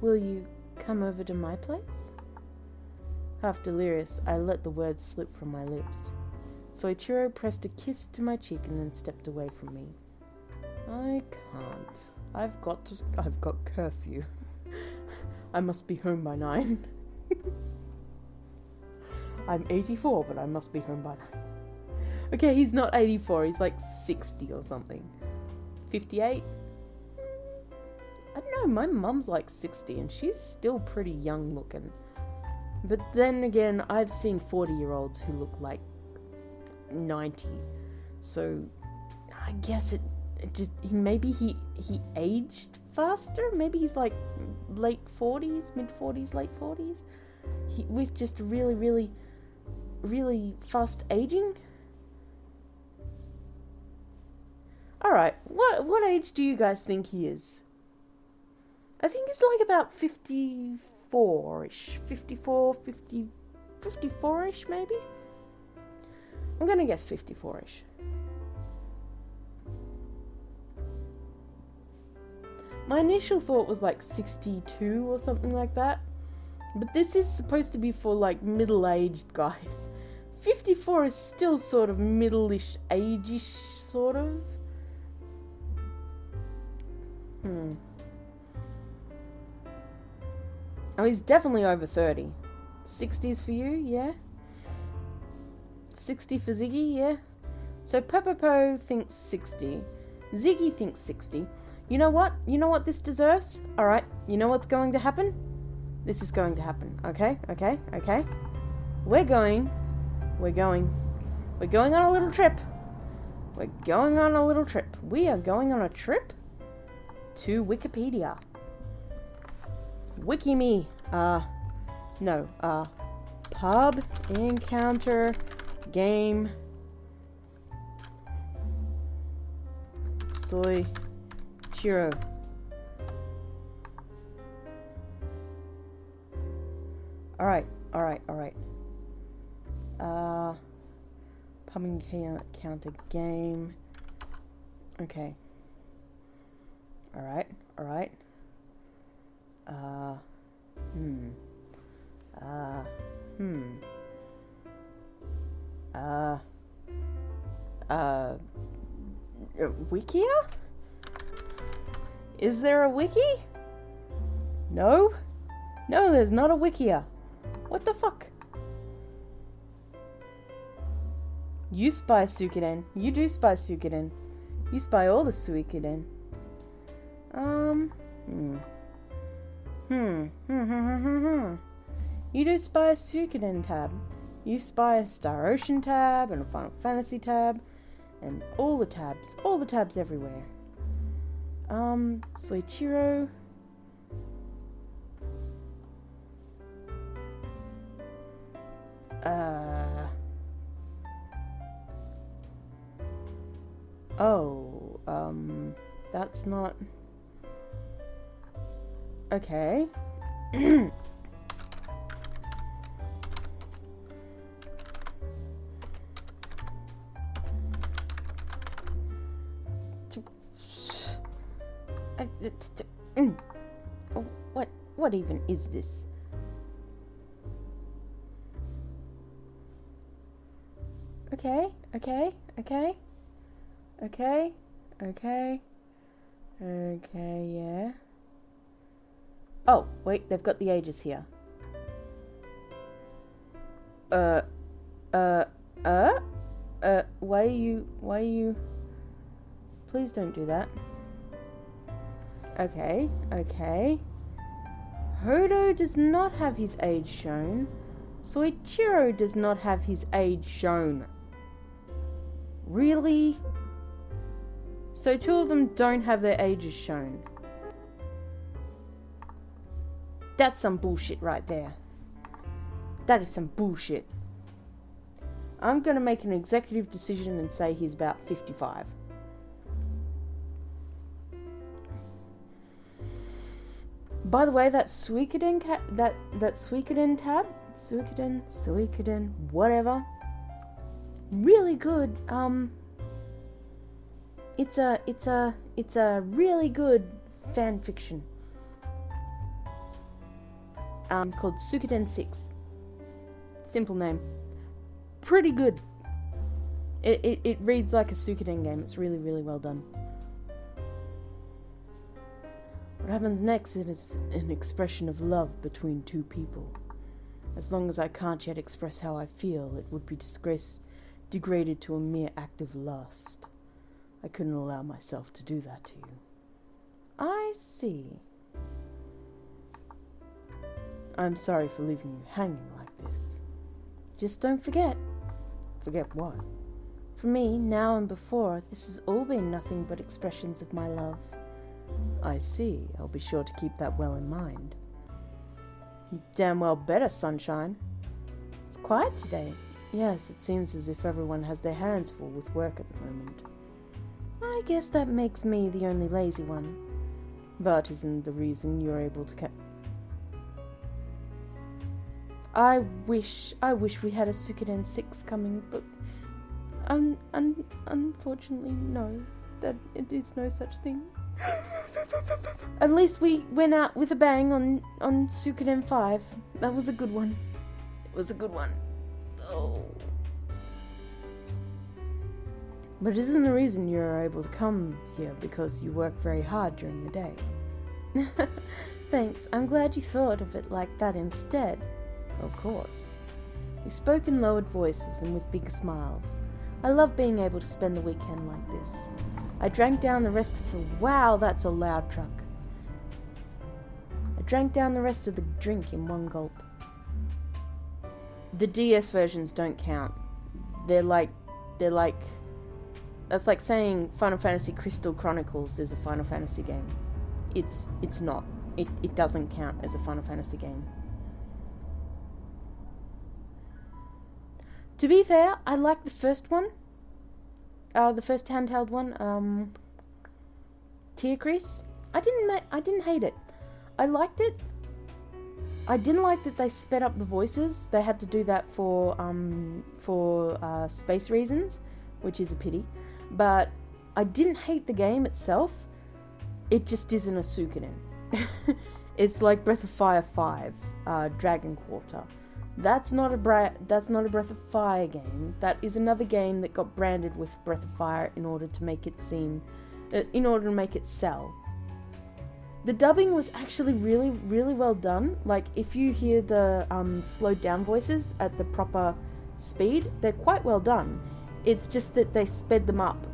"Will you come over to my place?" Half delirious, I let the words slip from my lips. Soichiro pressed a kiss to my cheek and then stepped away from me. "I can't. I've got curfew. I must be home by 9. I'm 84, but I must be home by 9. Okay, he's not 84, he's like 60 or something. 58? I don't know, my mum's like 60 and she's still pretty young looking. But then again, I've seen 40-year-olds who look like 90. So, I guess maybe he aged faster? Maybe he's like late 40s, mid-40s, late 40s? With just really, really, really fast aging? Alright, what age do you guys think he is? I think it's like about 54-ish. 54-ish maybe? I'm gonna guess 54-ish. My initial thought was like 62 or something like that. But this is supposed to be for like middle-aged guys. 54 is still sort of middle-ish, age-ish, sort of. Oh, he's definitely over 30. 60s for you, yeah? 60 for Ziggy, yeah? So Popopo thinks 60. Ziggy thinks 60. You know what? You know what this deserves? Alright, you know what's going to happen? This is going to happen, okay? We're going on a little trip. We are going on a trip to Wikipedia. Wiki me. Pub encounter game Soichiro. Alright. Pub encounter game. Okay. Alright. Wikia? Is there a wiki? No? No, there's not a wikia. What the fuck? You spy Suikoden. You do spy Suikoden. You spy all the Suikoden. You do spy a Suikoden tab. You spy a Star Ocean tab and a Final Fantasy tab. And all the tabs everywhere. Soichiro. That's not... Okay. What even is this? Okay, yeah. Oh, wait, they've got the ages here. Why are you... Please don't do that. Okay. Hodo does not have his age shown. Soichiro does not have his age shown. Really? So two of them don't have their ages shown. That's some bullshit right there. That is some bullshit. I'm gonna make an executive decision and say he's about 55. By the way, that Suikoden that Suikoden tab, Suikoden, whatever. Really good. It's a really good fan fiction. Called Suikoden 6. Simple name. Pretty good. It reads like a Suikoden game. It's really, really well done. What happens next is an expression of love between two people. As long as I can't yet express how I feel, it would be degraded to a mere act of lust. I couldn't allow myself to do that to you. I see. I'm sorry for leaving you hanging like this. Just don't forget. Forget what? For me, now and before, this has all been nothing but expressions of my love. I see. I'll be sure to keep that well in mind. You damn well better, sunshine. It's quiet today. Yes, it seems as if everyone has their hands full with work at the moment. I guess that makes me the only lazy one. But isn't the reason you're able to I wish we had a Suikoden 6 coming, but unfortunately, no. That it is no such thing. At least we went out with a bang on Suikoden 5. That was a good one. It was a good one. Oh. But isn't the reason you're able to come here because you work very hard during the day? Thanks, I'm glad you thought of it like that instead. Of course. We spoke in lowered voices and with big smiles. I love being able to spend the weekend like this. I drank down the rest of the... Wow, that's a loud truck. I drank down the rest of the drink in one gulp. The DS versions don't count. They're like... That's like saying Final Fantasy Crystal Chronicles is a Final Fantasy game. It's not. It doesn't count as a Final Fantasy game. To be fair, I like the first one. The first handheld one. Tear Crease. I didn't hate it. I liked it. I didn't like that they sped up the voices. They had to do that for space reasons, which is a pity. But I didn't hate the game itself. It just isn't a Suikoden. It's like Breath of Fire 5, Dragon Quarter. That's not a Breath of Fire game. That is another game that got branded with Breath of Fire in order to make it sell. The dubbing was actually really, really well done. Like, if you hear the slowed down voices at the proper speed, they're quite well done. It's just that they sped them up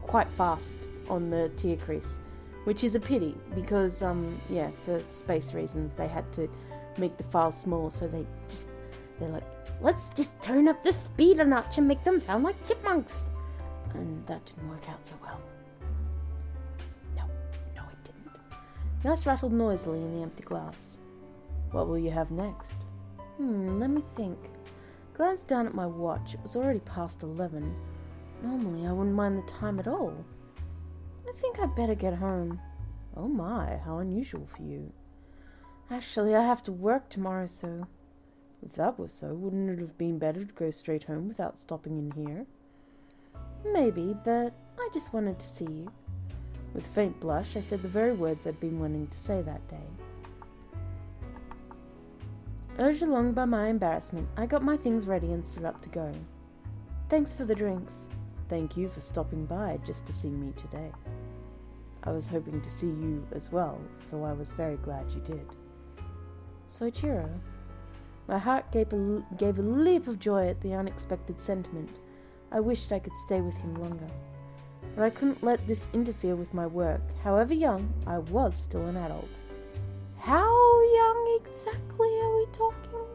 quite fast on the tear crease, which is a pity because, for space reasons, they had to make the files small, so they're like, let's just turn up the speed a notch and make them sound like chipmunks. And that didn't work out so well. No, it didn't. The ice rattled noisily in the empty glass. What will you have next? Let me think. Glanced down at my watch. It was already past 11. Normally, I wouldn't mind the time at all. I think I'd better get home. Oh my, how unusual for you. Actually, I have to work tomorrow, so... If that was so, wouldn't it have been better to go straight home without stopping in here? Maybe, but I just wanted to see you. With a faint blush, I said the very words I'd been wanting to say that day. Urged along by my embarrassment, I got my things ready and stood up to go. Thanks for the drinks. Thank you for stopping by just to see me today. I was hoping to see you as well, so I was very glad you did. Soichiro. My heart gave a leap of joy at the unexpected sentiment. I wished I could stay with him longer. But I couldn't let this interfere with my work. However young, I was still an adult. How young exactly are we talking?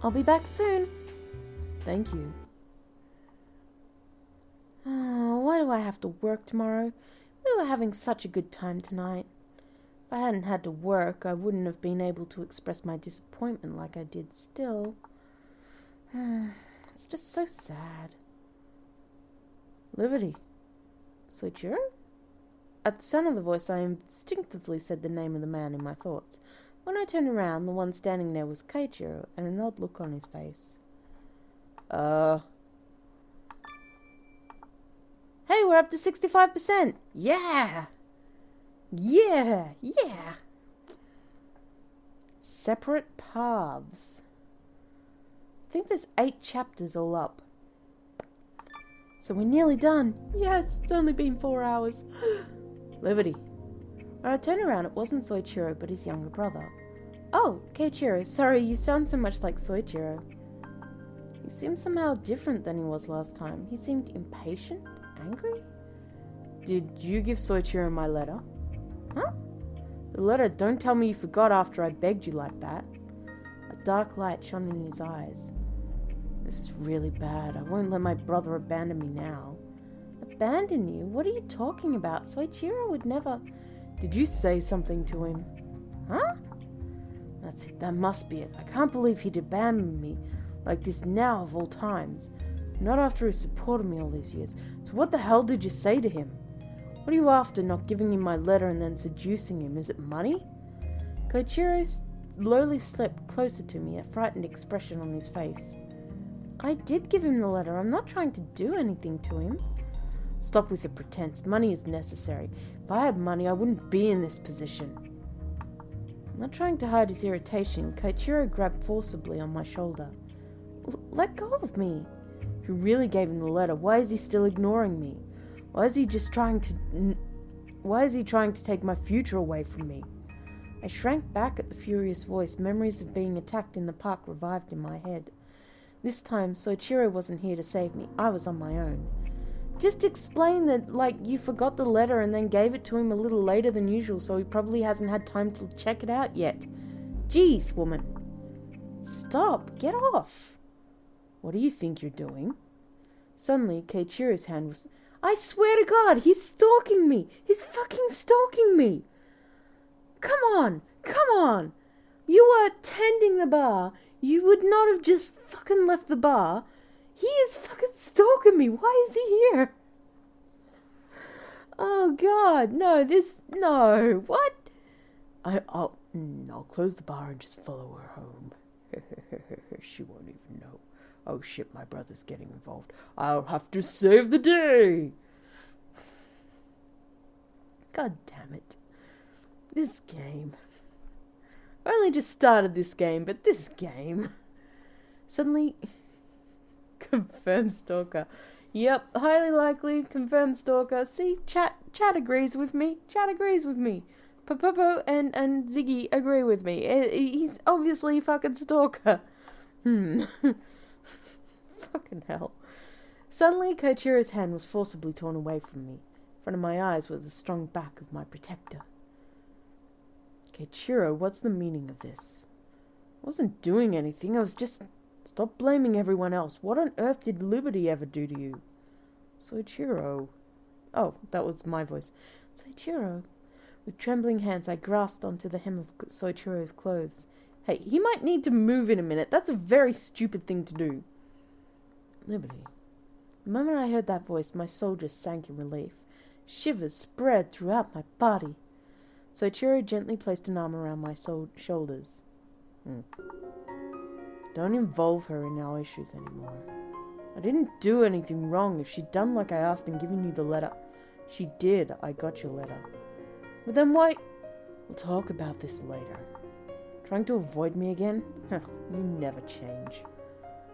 I'll be back soon. Thank you. Oh, why do I have to work tomorrow? We were having such a good time tonight. If I hadn't had to work, I wouldn't have been able to express my disappointment like I did still. It's just so sad. Liberty. Soichiro? At the sound of the voice, I instinctively said the name of the man in my thoughts. When I turned around, the one standing there was Soichiro, and an odd look on his face. Hey, we're up to 65%! Yeah! Yeah! Separate paths. I think there's 8 chapters all up. So we're nearly done. Yes, it's only been 4 hours. Liberty. When I turned around, it wasn't Soichiro, but his younger brother. Oh, Keiichiro, sorry, you sound so much like Soichiro. He seemed somehow different than he was last time. He seemed impatient, angry. Did you give Soichiro my letter? Huh? The letter, don't tell me you forgot after I begged you like that. A dark light shone in his eyes. This is really bad. I won't let my brother abandon me now. Abandon you? What are you talking about? Soichiro would never... Did you say something to him? Huh? That's it. That must be it. I can't believe he'd abandon me like this now of all times. Not after he supported me all these years. So what the hell did you say to him? What are you after, not giving him my letter and then seducing him? Is it money? Koichiro slowly slipped closer to me, a frightened expression on his face. I did give him the letter. I'm not trying to do anything to him. Stop with your pretense. Money is necessary. If I had money, I wouldn't be in this position. Not trying to hide his irritation, Koichiro grabbed forcibly on my shoulder. Let go of me. If you really gave him the letter, why is he still ignoring me? Why is he trying to take my future away from me? I shrank back at the furious voice. Memories of being attacked in the park revived in my head. This time, Soichiro wasn't here to save me. I was on my own. Just explain that, you forgot the letter and then gave it to him a little later than usual, so he probably hasn't had time to check it out yet. Jeez, woman. Stop. Get off. What do you think you're doing? Suddenly, Keiichiro's hand was... I swear to God, he's stalking me. He's fucking stalking me. Come on. You were tending the bar. You would not have just fucking left the bar. He is fucking stalking me. Why is he here? Oh God, no. What? I'll close the bar and just follow her home. She won't even know. Oh shit, my brother's getting involved. I'll have to save the day. God damn it. This game. I only just started this game, but this game... Suddenly... Confirmed stalker. Yep, highly likely, confirmed stalker. See, chat agrees with me. Chat agrees with me. Popo and Ziggy agree with me. He's obviously fucking stalker. Fucking hell. Suddenly, Soichiro's hand was forcibly torn away from me. In front of my eyes was the strong back of my protector. Soichiro, what's the meaning of this? I wasn't doing anything, I was just... Stop blaming everyone else. What on earth did Liberty ever do to you? Soichiro. Oh, that was my voice. Soichiro. With trembling hands, I grasped onto the hem of Soichiro's clothes. Hey, he might need to move in a minute. That's a very stupid thing to do. Liberty. The moment I heard that voice, my soul just sank in relief. Shivers spread throughout my body. Soichiro gently placed an arm around my shoulders. Don't involve her in our issues anymore. I didn't do anything wrong. If she'd done like I asked and given you the letter... She did. I got your letter. But then why... We'll talk about this later. Trying to avoid me again? You never change.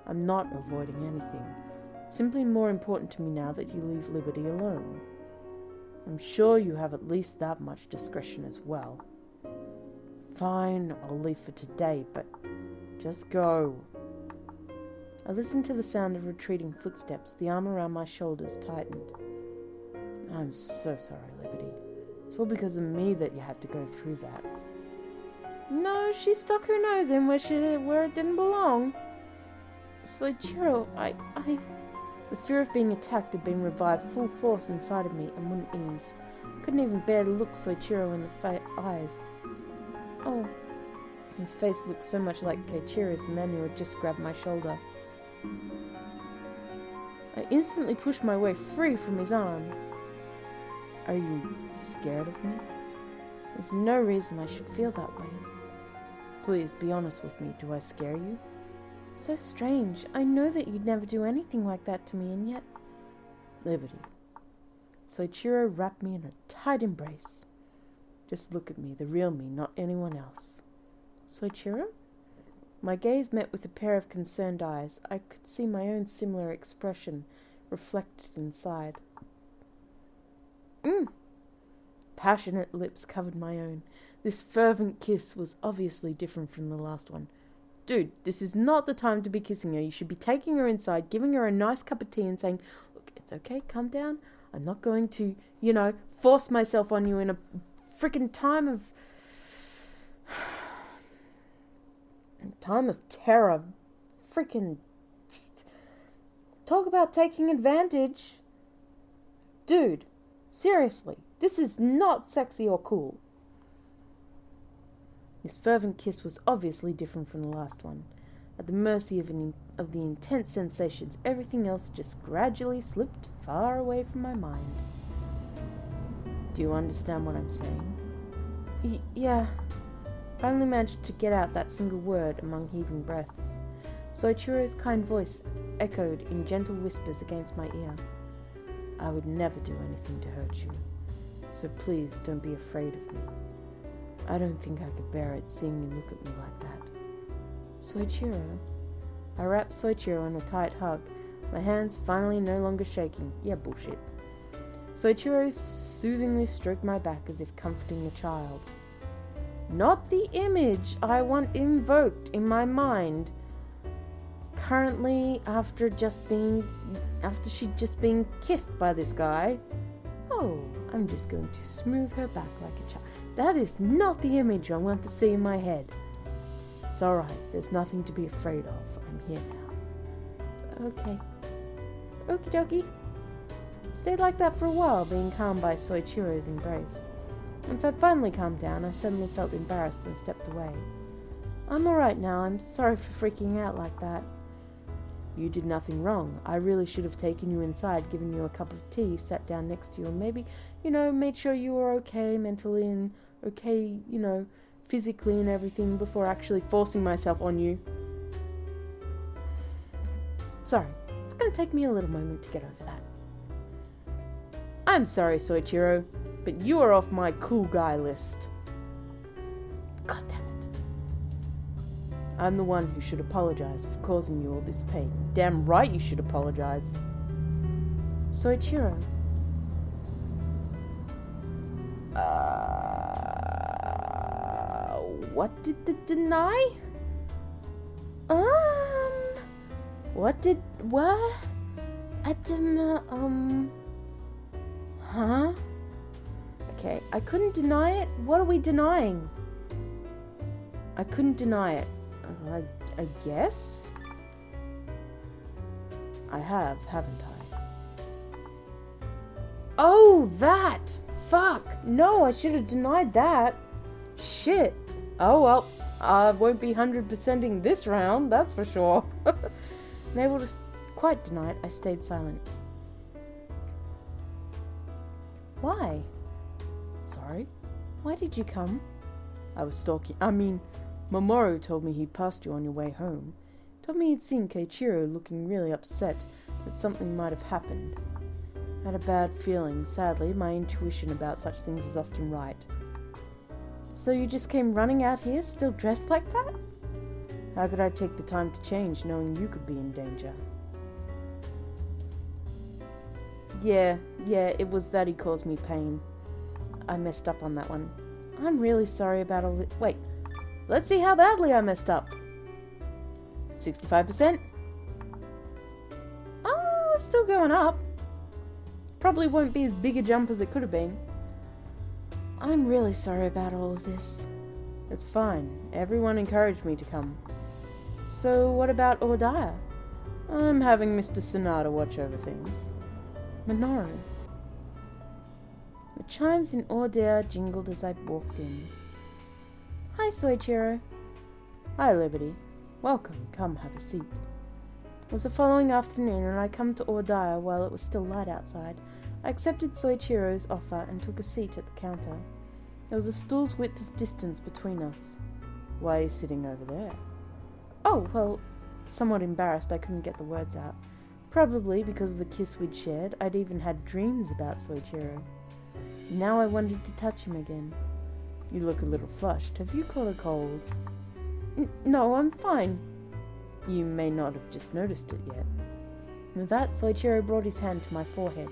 I'm not avoiding anything. It's simply more important to me now that you leave Liberty alone. I'm sure you have at least that much discretion as well. Fine, I'll leave for today, but... Just go. I listened to the sound of retreating footsteps. The arm around my shoulders tightened. I'm so sorry, Liberty. It's all because of me that you had to go through that. No, she stuck her nose in where it didn't belong. Soichiro, The fear of being attacked had been revived full force inside of me and wouldn't ease. Couldn't even bear to look Soichiro in the eyes. Oh. His face looked so much like Soichiro's, the man who had just grabbed my shoulder. I instantly pushed my way free from his arm. Are you scared of me? There's no reason I should feel that way. Please, be honest with me. Do I scare you? It's so strange. I know that you'd never do anything like that to me, and yet... Liberty. Soichiro wrapped me in a tight embrace. Just look at me, the real me, not anyone else. Soichiro? My gaze met with a pair of concerned eyes. I could see my own similar expression reflected inside. Passionate lips covered my own. This fervent kiss was obviously different from the last one. Dude, this is not the time to be kissing her. You should be taking her inside, giving her a nice cup of tea and saying, look, it's okay, calm down. I'm not going to, force myself on you in a freaking time of terror. Freaking... Talk about taking advantage. Dude, seriously, this is not sexy or cool. This fervent kiss was obviously different from the last one. At the mercy of the intense sensations, everything else just gradually slipped far away from my mind. Do you understand what I'm saying? Yeah. I only managed to get out that single word among heaving breaths. Soichiro's kind voice echoed in gentle whispers against my ear. I would never do anything to hurt you, so please don't be afraid of me. I don't think I could bear it seeing you look at me like that. Soichiro? I wrapped Soichiro in a tight hug, my hands finally no longer shaking. Yeah, bullshit. Soichiro soothingly stroked my back as if comforting a child. Not the image I want invoked in my mind. Currently, after she'd just been kissed by this guy. Oh, I'm just going to smooth her back like a child. That is not the image I want to see in my head. It's alright, there's nothing to be afraid of. I'm here now. Okay. Okie dokie. Stayed like that for a while, being calmed by Soichiro's embrace. Once I'd finally calmed down, I suddenly felt embarrassed and stepped away. I'm alright now, I'm sorry for freaking out like that. You did nothing wrong. I really should have taken you inside, given you a cup of tea, sat down next to you, and maybe, made sure you were okay mentally and okay, physically and everything before actually forcing myself on you. Sorry, it's going to take me a little moment to get over that. I'm sorry, Soichiro, but you are off my cool guy list. God damn it. I'm the one who should apologize for causing you all this pain. Damn right you should apologize. Soichiro. What did the deny? What? Huh? Okay, I couldn't deny it. What are we denying? I couldn't deny it. I guess? I have, haven't I? Oh, that! Fuck! No, I should have denied that. Shit. Oh well, I won't be 100%ing this round, that's for sure. Unable to quite deny it, I stayed silent. Why? Sorry? Why did you come? I was stalking. Mamoru told me he'd passed you on your way home. Told me he'd seen Soichiro looking really upset that something might have happened. I had a bad feeling. Sadly, my intuition about such things is often right. So you just came running out here, still dressed like that? How could I take the time to change, knowing you could be in danger? Yeah, it was that he caused me pain. I messed up on that one. I'm really sorry about all this. Wait, let's see how badly I messed up. 65%? Oh, it's still going up. Probably won't be as big a jump as it could have been. I'm really sorry about all of this. It's fine. Everyone encouraged me to come. So what about Ordaya? I'm having Mr. Sanada watch over things. Minoru. The chimes in Ordaya jingled as I walked in. Hi, Soichiro. Hi, Liberty. Welcome. Come, have a seat. It was the following afternoon, and I come to Ordaya while it was still light outside. I accepted Soichiro's offer and took a seat at the counter. There was a stool's width of distance between us. Why are you sitting over there? Oh, well, somewhat embarrassed I couldn't get the words out. Probably because of the kiss we'd shared, I'd even had dreams about Soichiro. Now I wanted to touch him again. You look a little flushed. Have you caught a cold? No, I'm fine. You may not have just noticed it yet. With that, Soichiro brought his hand to my forehead.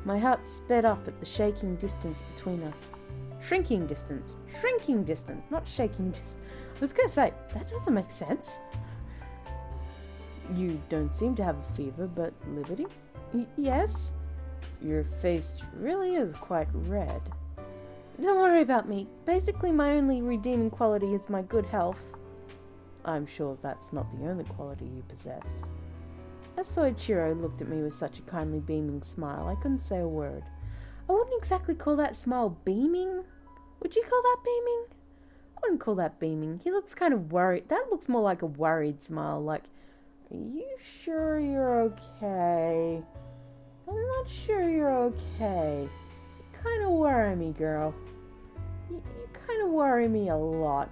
My heart sped up at the shaking distance between us. Shrinking distance, not shaking distance. I was going to say, that doesn't make sense. You don't seem to have a fever, but Liberty? Yes? Your face really is quite red. Don't worry about me. Basically, my only redeeming quality is my good health. I'm sure that's not the only quality you possess. As Soichiro looked at me with such a kindly beaming smile, I couldn't say a word. I wouldn't exactly call that smile beaming. Would you call that beaming? I wouldn't call that beaming. He looks kind of worried. That looks more like a worried smile, like, are you sure you're okay? I'm not sure you're okay. You kind of worry me, girl. You kind of worry me a lot.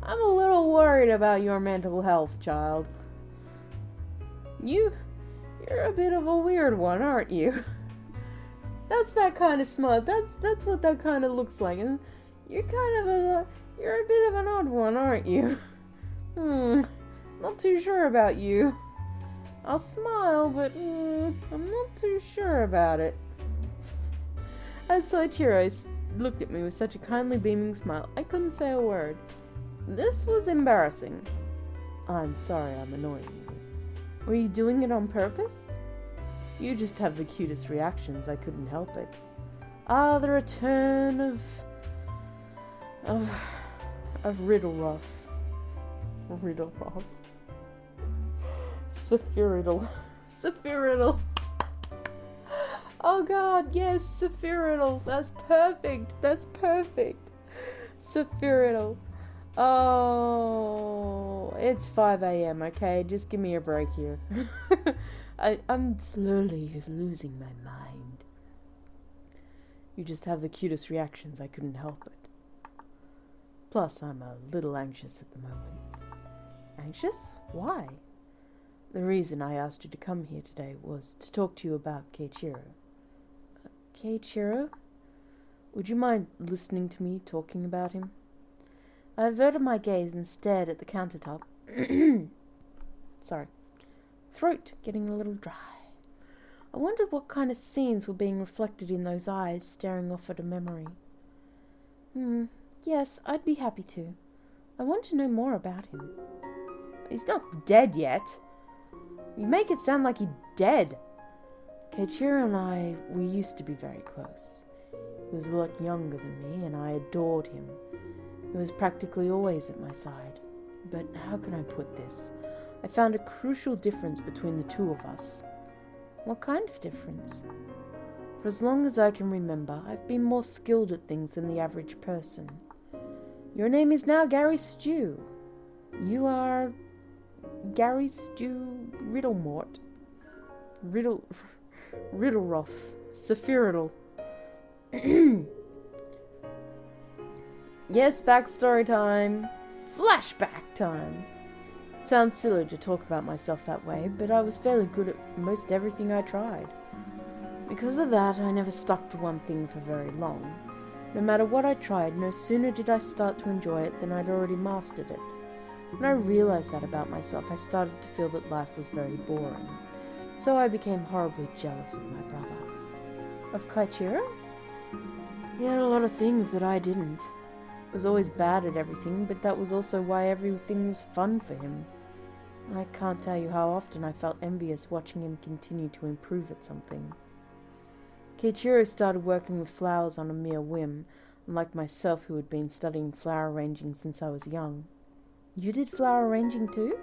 I'm a little worried about your mental health, child. You're a bit of a weird one, aren't you? That's that kind of smile. That's what that kind of looks like. And you're a bit of an odd one, aren't you? Not too sure about you. I'll smile, but I'm not too sure about it. As Soichiro looked at me with such a kindly beaming smile, I couldn't say a word. This was embarrassing. I'm sorry I'm annoying you. Were you doing it on purpose? You just have the cutest reactions, I couldn't help it. Ah, the return of Riddleruff. Sephiroth. Oh god, yes, Sephiroth. That's perfect. Sephiroth. Oh, it's 5 a.m., okay? Just give me a break here. I'm slowly losing my mind. You just have the cutest reactions, I couldn't help it. Plus, I'm a little anxious at the moment. Anxious? Why? The reason I asked you to come here today was to talk to you about Soichiro. Soichiro? Would you mind listening to me talking about him? I averted my gaze and stared at the countertop. Sorry. Throat getting a little dry. I wondered what kind of scenes were being reflected in those eyes staring off at a memory. Yes, I'd be happy to. I want to know more about him. He's not dead yet. You make it sound like he's dead. Soichiro and I, we used to be very close. He was a lot younger than me, and I adored him. He was practically always at my side. But how can I put this? I found a crucial difference between the two of us. What kind of difference? For as long as I can remember, I've been more skilled at things than the average person. Your name is now Gary Stew. You are Gary Stew Riddlemort. Riddleroth. Sephiroth. Yes, backstory time. Flashback time. It sounds silly to talk about myself that way, but I was fairly good at most everything I tried. Because of that, I never stuck to one thing for very long. No matter what I tried, no sooner did I start to enjoy it than I'd already mastered it. When I realized that about myself, I started to feel that life was very boring. So I became horribly jealous of my brother. Of Soichiro? He had a lot of things that I didn't. I was always bad at everything, but that was also why everything was fun for him. I can't tell you how often I felt envious watching him continue to improve at something. Soichiro started working with flowers on a mere whim, unlike myself who had been studying flower arranging since I was young. You did flower arranging too?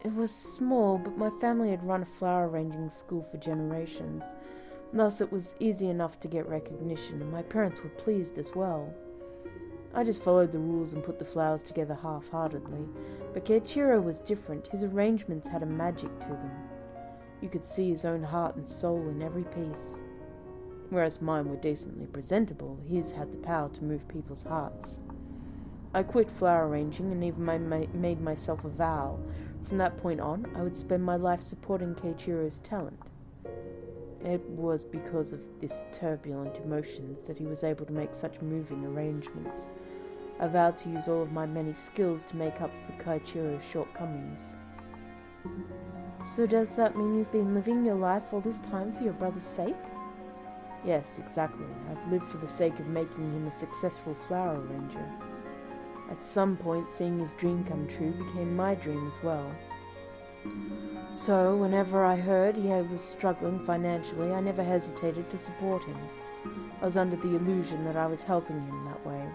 It was small, but my family had run a flower arranging school for generations. Thus it was easy enough to get recognition, and my parents were pleased as well. I just followed the rules and put the flowers together half-heartedly, but Soichiro was different. His arrangements had a magic to them. You could see his own heart and soul in every piece. Whereas mine were decently presentable, his had the power to move people's hearts. I quit flower arranging and even made myself a vow. From that point on, I would spend my life supporting Soichiro's talent. It was because of this turbulent emotions that he was able to make such moving arrangements. I vowed to use all of my many skills to make up for Soichiro's shortcomings. So does that mean you've been living your life all this time for your brother's sake? Yes, exactly. I've lived for the sake of making him a successful flower arranger. At some point, seeing his dream come true became my dream as well. So, whenever I heard he was struggling financially, I never hesitated to support him. I was under the illusion that I was helping him that way.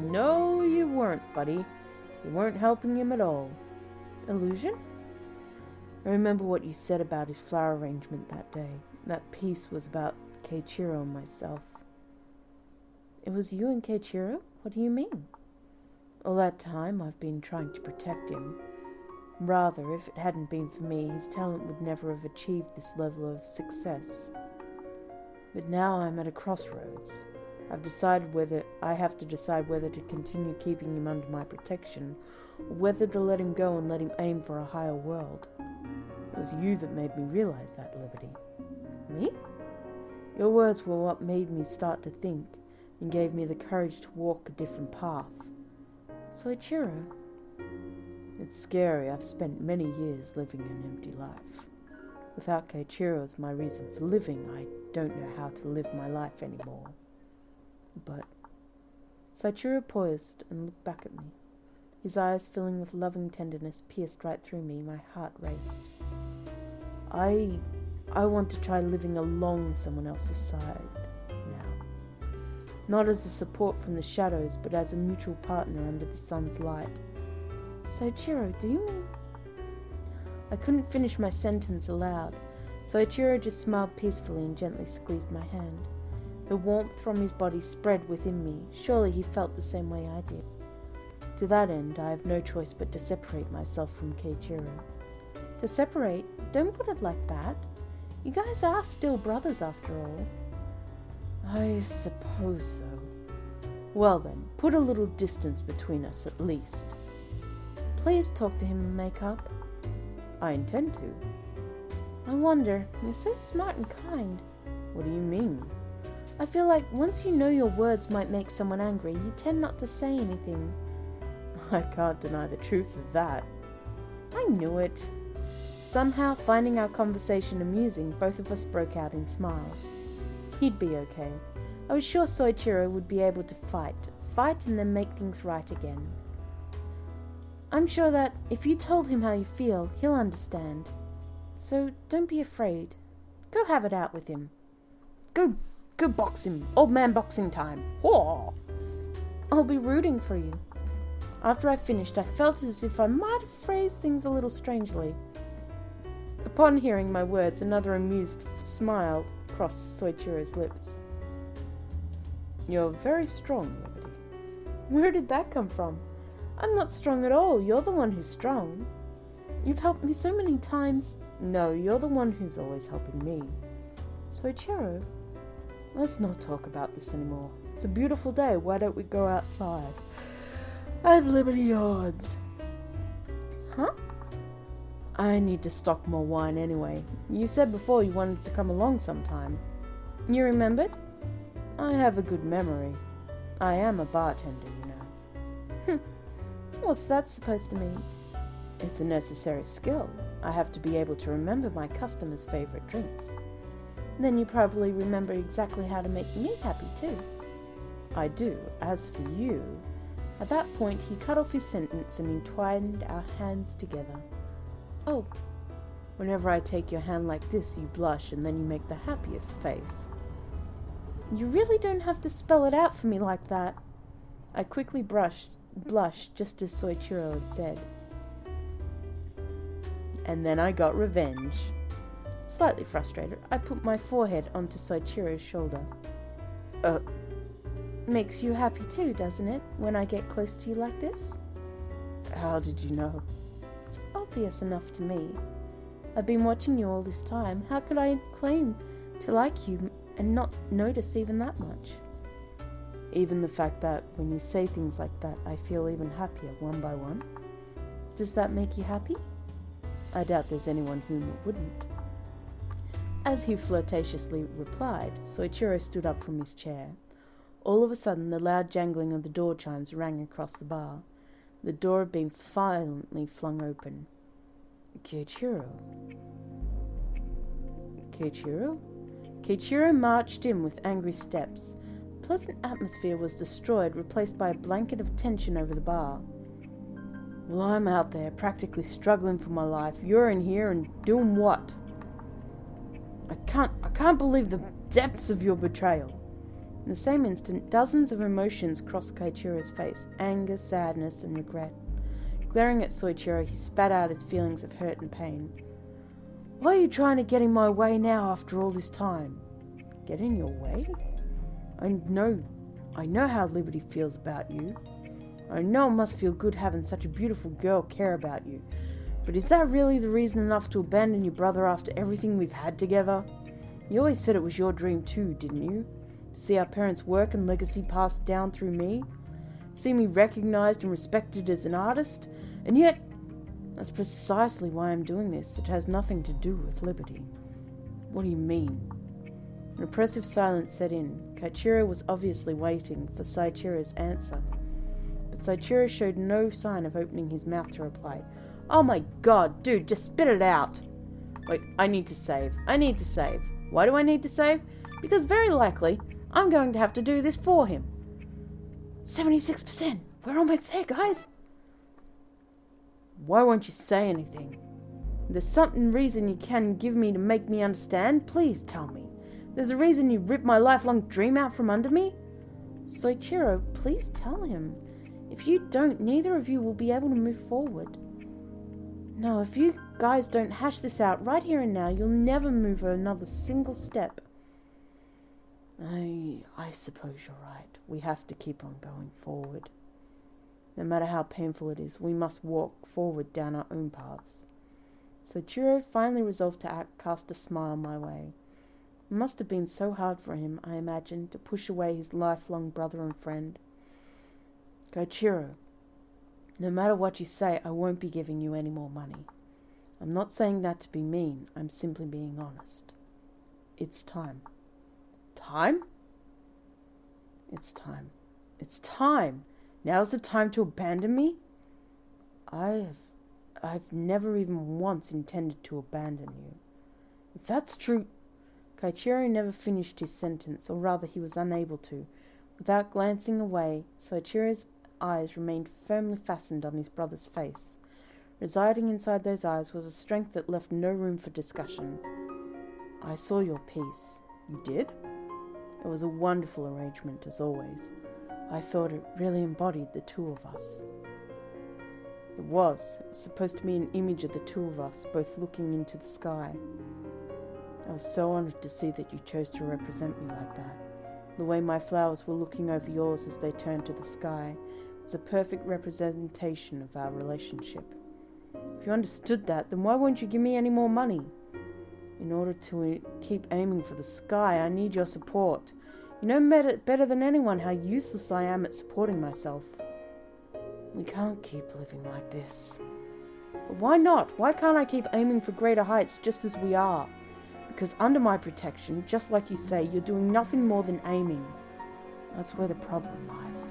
No, you weren't, buddy. You weren't helping him at all. Illusion? I remember what you said about his flower arrangement that day. That piece was about Soichiro and myself. It was you and Soichiro? What do you mean? All that time I've been trying to protect him. Rather, if it hadn't been for me, his talent would never have achieved this level of success. But now I'm at a crossroads. I have to decide whether to continue keeping him under my protection, or whether to let him go and let him aim for a higher world. It was you that made me realize that, Liberty. Me? Your words were what made me start to think, and gave me the courage to walk a different path. Soichiro. It's scary. I've spent many years living an empty life. Without Soichiro as my reason for living, I don't know how to live my life anymore. But Soichiro paused and looked back at me. His eyes, filling with loving tenderness, pierced right through me. My heart raced. I want to try living along someone else's side now. Not as a support from the shadows, but as a mutual partner under the sun's light. Soichiro, do you mean? I couldn't finish my sentence aloud. Soichiro just smiled peacefully and gently squeezed my hand. The warmth from his body spread within me. Surely he felt the same way I did. To that end, I have no choice but to separate myself from Soichiro. To separate? Don't put it like that. You guys are still brothers after all. I suppose so. Well then, put a little distance between us at least. Please talk to him and make up. I intend to. I wonder, you're so smart and kind. What do you mean? I feel like once you know your words might make someone angry, you tend not to say anything. I can't deny the truth of that. I knew it. Somehow, finding our conversation amusing, both of us broke out in smiles. He'd be okay. I was sure Soichiro would be able to fight and then make things right again. I'm sure that if you told him how you feel, he'll understand. So don't be afraid. Go have it out with him. Go box him. Old man boxing time. Whoa! I'll be rooting for you. After I finished, I felt as if I might have phrased things a little strangely. Upon hearing my words, another amused smile crossed Soichiro's lips. You're very strong, Liberty. Where did that come from? I'm not strong at all. You're the one who's strong. You've helped me so many times. No, you're the one who's always helping me. Soichiro, let's not talk about this anymore. It's a beautiful day. Why don't we go outside? At Liberty Yards. Huh? I need to stock more wine anyway. You said before you wanted to come along sometime. You remembered? I have a good memory. I am a bartender, you know. What's that supposed to mean? It's a necessary skill. I have to be able to remember my customers' favorite drinks. Then you probably remember exactly how to make me happy too. I do. As for you... At that point, he cut off his sentence and entwined our hands together. Oh, whenever I take your hand like this, you blush and then you make the happiest face. You really don't have to spell it out for me like that. I quickly blushed just as Soichiro had said. And then I got revenge. Slightly frustrated, I put my forehead onto Soichiro's shoulder. Makes you happy too, doesn't it, when I get close to you like this? How did you know? It's obvious enough to me. I've been watching you all this time. How could I claim to like you and not notice even that much? Even the fact that when you say things like that, I feel even happier one by one. Does that make you happy? I doubt there's anyone whom it wouldn't. As he flirtatiously replied, Soichiro stood up from his chair. All of a sudden, the loud jangling of the door chimes rang across the bar. The door had been violently flung open. Soichiro? Soichiro marched in with angry steps. The pleasant atmosphere was destroyed, replaced by a blanket of tension over the bar. Well, I'm out there, practically struggling for my life. You're in here and doing what? I can't believe the depths of your betrayal. In the same instant, dozens of emotions crossed Soichiro's face: anger, sadness, and regret. Glaring at Soichiro, he spat out his feelings of hurt and pain. Why are you trying to get in my way now after all this time? Get in your way? I know how Liberty feels about you. I know it must feel good having such a beautiful girl care about you. But is that really the reason enough to abandon your brother after everything we've had together? You always said it was your dream too, didn't you? To see our parents' work and legacy passed down through me? See me recognized and respected as an artist? And yet, that's precisely why I'm doing this. It has nothing to do with Liberty. What do you mean? An oppressive silence set in. Soichiro was obviously waiting for Soichiro's answer. But Soichiro showed no sign of opening his mouth to reply. Oh my god, dude, just spit it out! Wait, I need to save. Why do I need to save? Because very likely, I'm going to have to do this for him. 76%! We're almost there, guys! Why won't you say anything? There's some reason you can give me to make me understand? Please tell me. There's a reason you ripped my lifelong dream out from under me? Soichiro, please tell him. If you don't, neither of you will be able to move forward. No, if you guys don't hash this out right here and now, you'll never move another single step. I suppose you're right. We have to keep on going forward. No matter how painful it is, we must walk forward down our own paths. Soichiro finally resolved to cast a smile my way. It must have been so hard for him, I imagine, to push away his lifelong brother and friend. Soichiro, no matter what you say, I won't be giving you any more money. I'm not saying that to be mean. I'm simply being honest. It's time. Time? It's time. It's time. Now's the time to abandon me? I've never even once intended to abandon you. If that's true... Soichiro never finished his sentence, or rather he was unable to. Without glancing away, Soichiro's eyes remained firmly fastened on his brother's face. Residing inside those eyes was a strength that left no room for discussion. I saw your piece. You did? It was a wonderful arrangement, as always. I thought it really embodied the two of us. It was supposed to be an image of the two of us, both looking into the sky. I was so honored to see that you chose to represent me like that. The way my flowers were looking over yours as they turned to the sky was a perfect representation of our relationship. If you understood that, then why won't you give me any more money? In order to keep aiming for the sky, I need your support. You know better than anyone how useless I am at supporting myself. We can't keep living like this. But why not? Why can't I keep aiming for greater heights just as we are? Because under my protection, just like you say, you're doing nothing more than aiming. That's where the problem lies.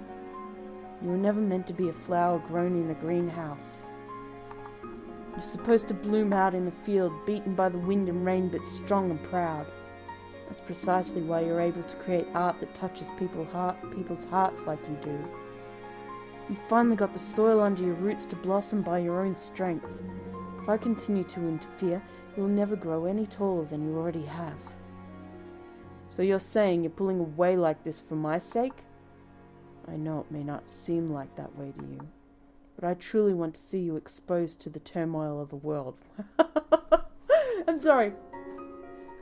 You were never meant to be a flower grown in a greenhouse. You're supposed to bloom out in the field, beaten by the wind and rain, but strong and proud. That's precisely why you're able to create art that touches people's hearts like you do. You finally got the soil under your roots to blossom by your own strength. If I continue to interfere, you'll never grow any taller than you already have. So you're saying you're pulling away like this for my sake? I know it may not seem like that way to you, but I truly want to see you exposed to the turmoil of the world. I'm sorry.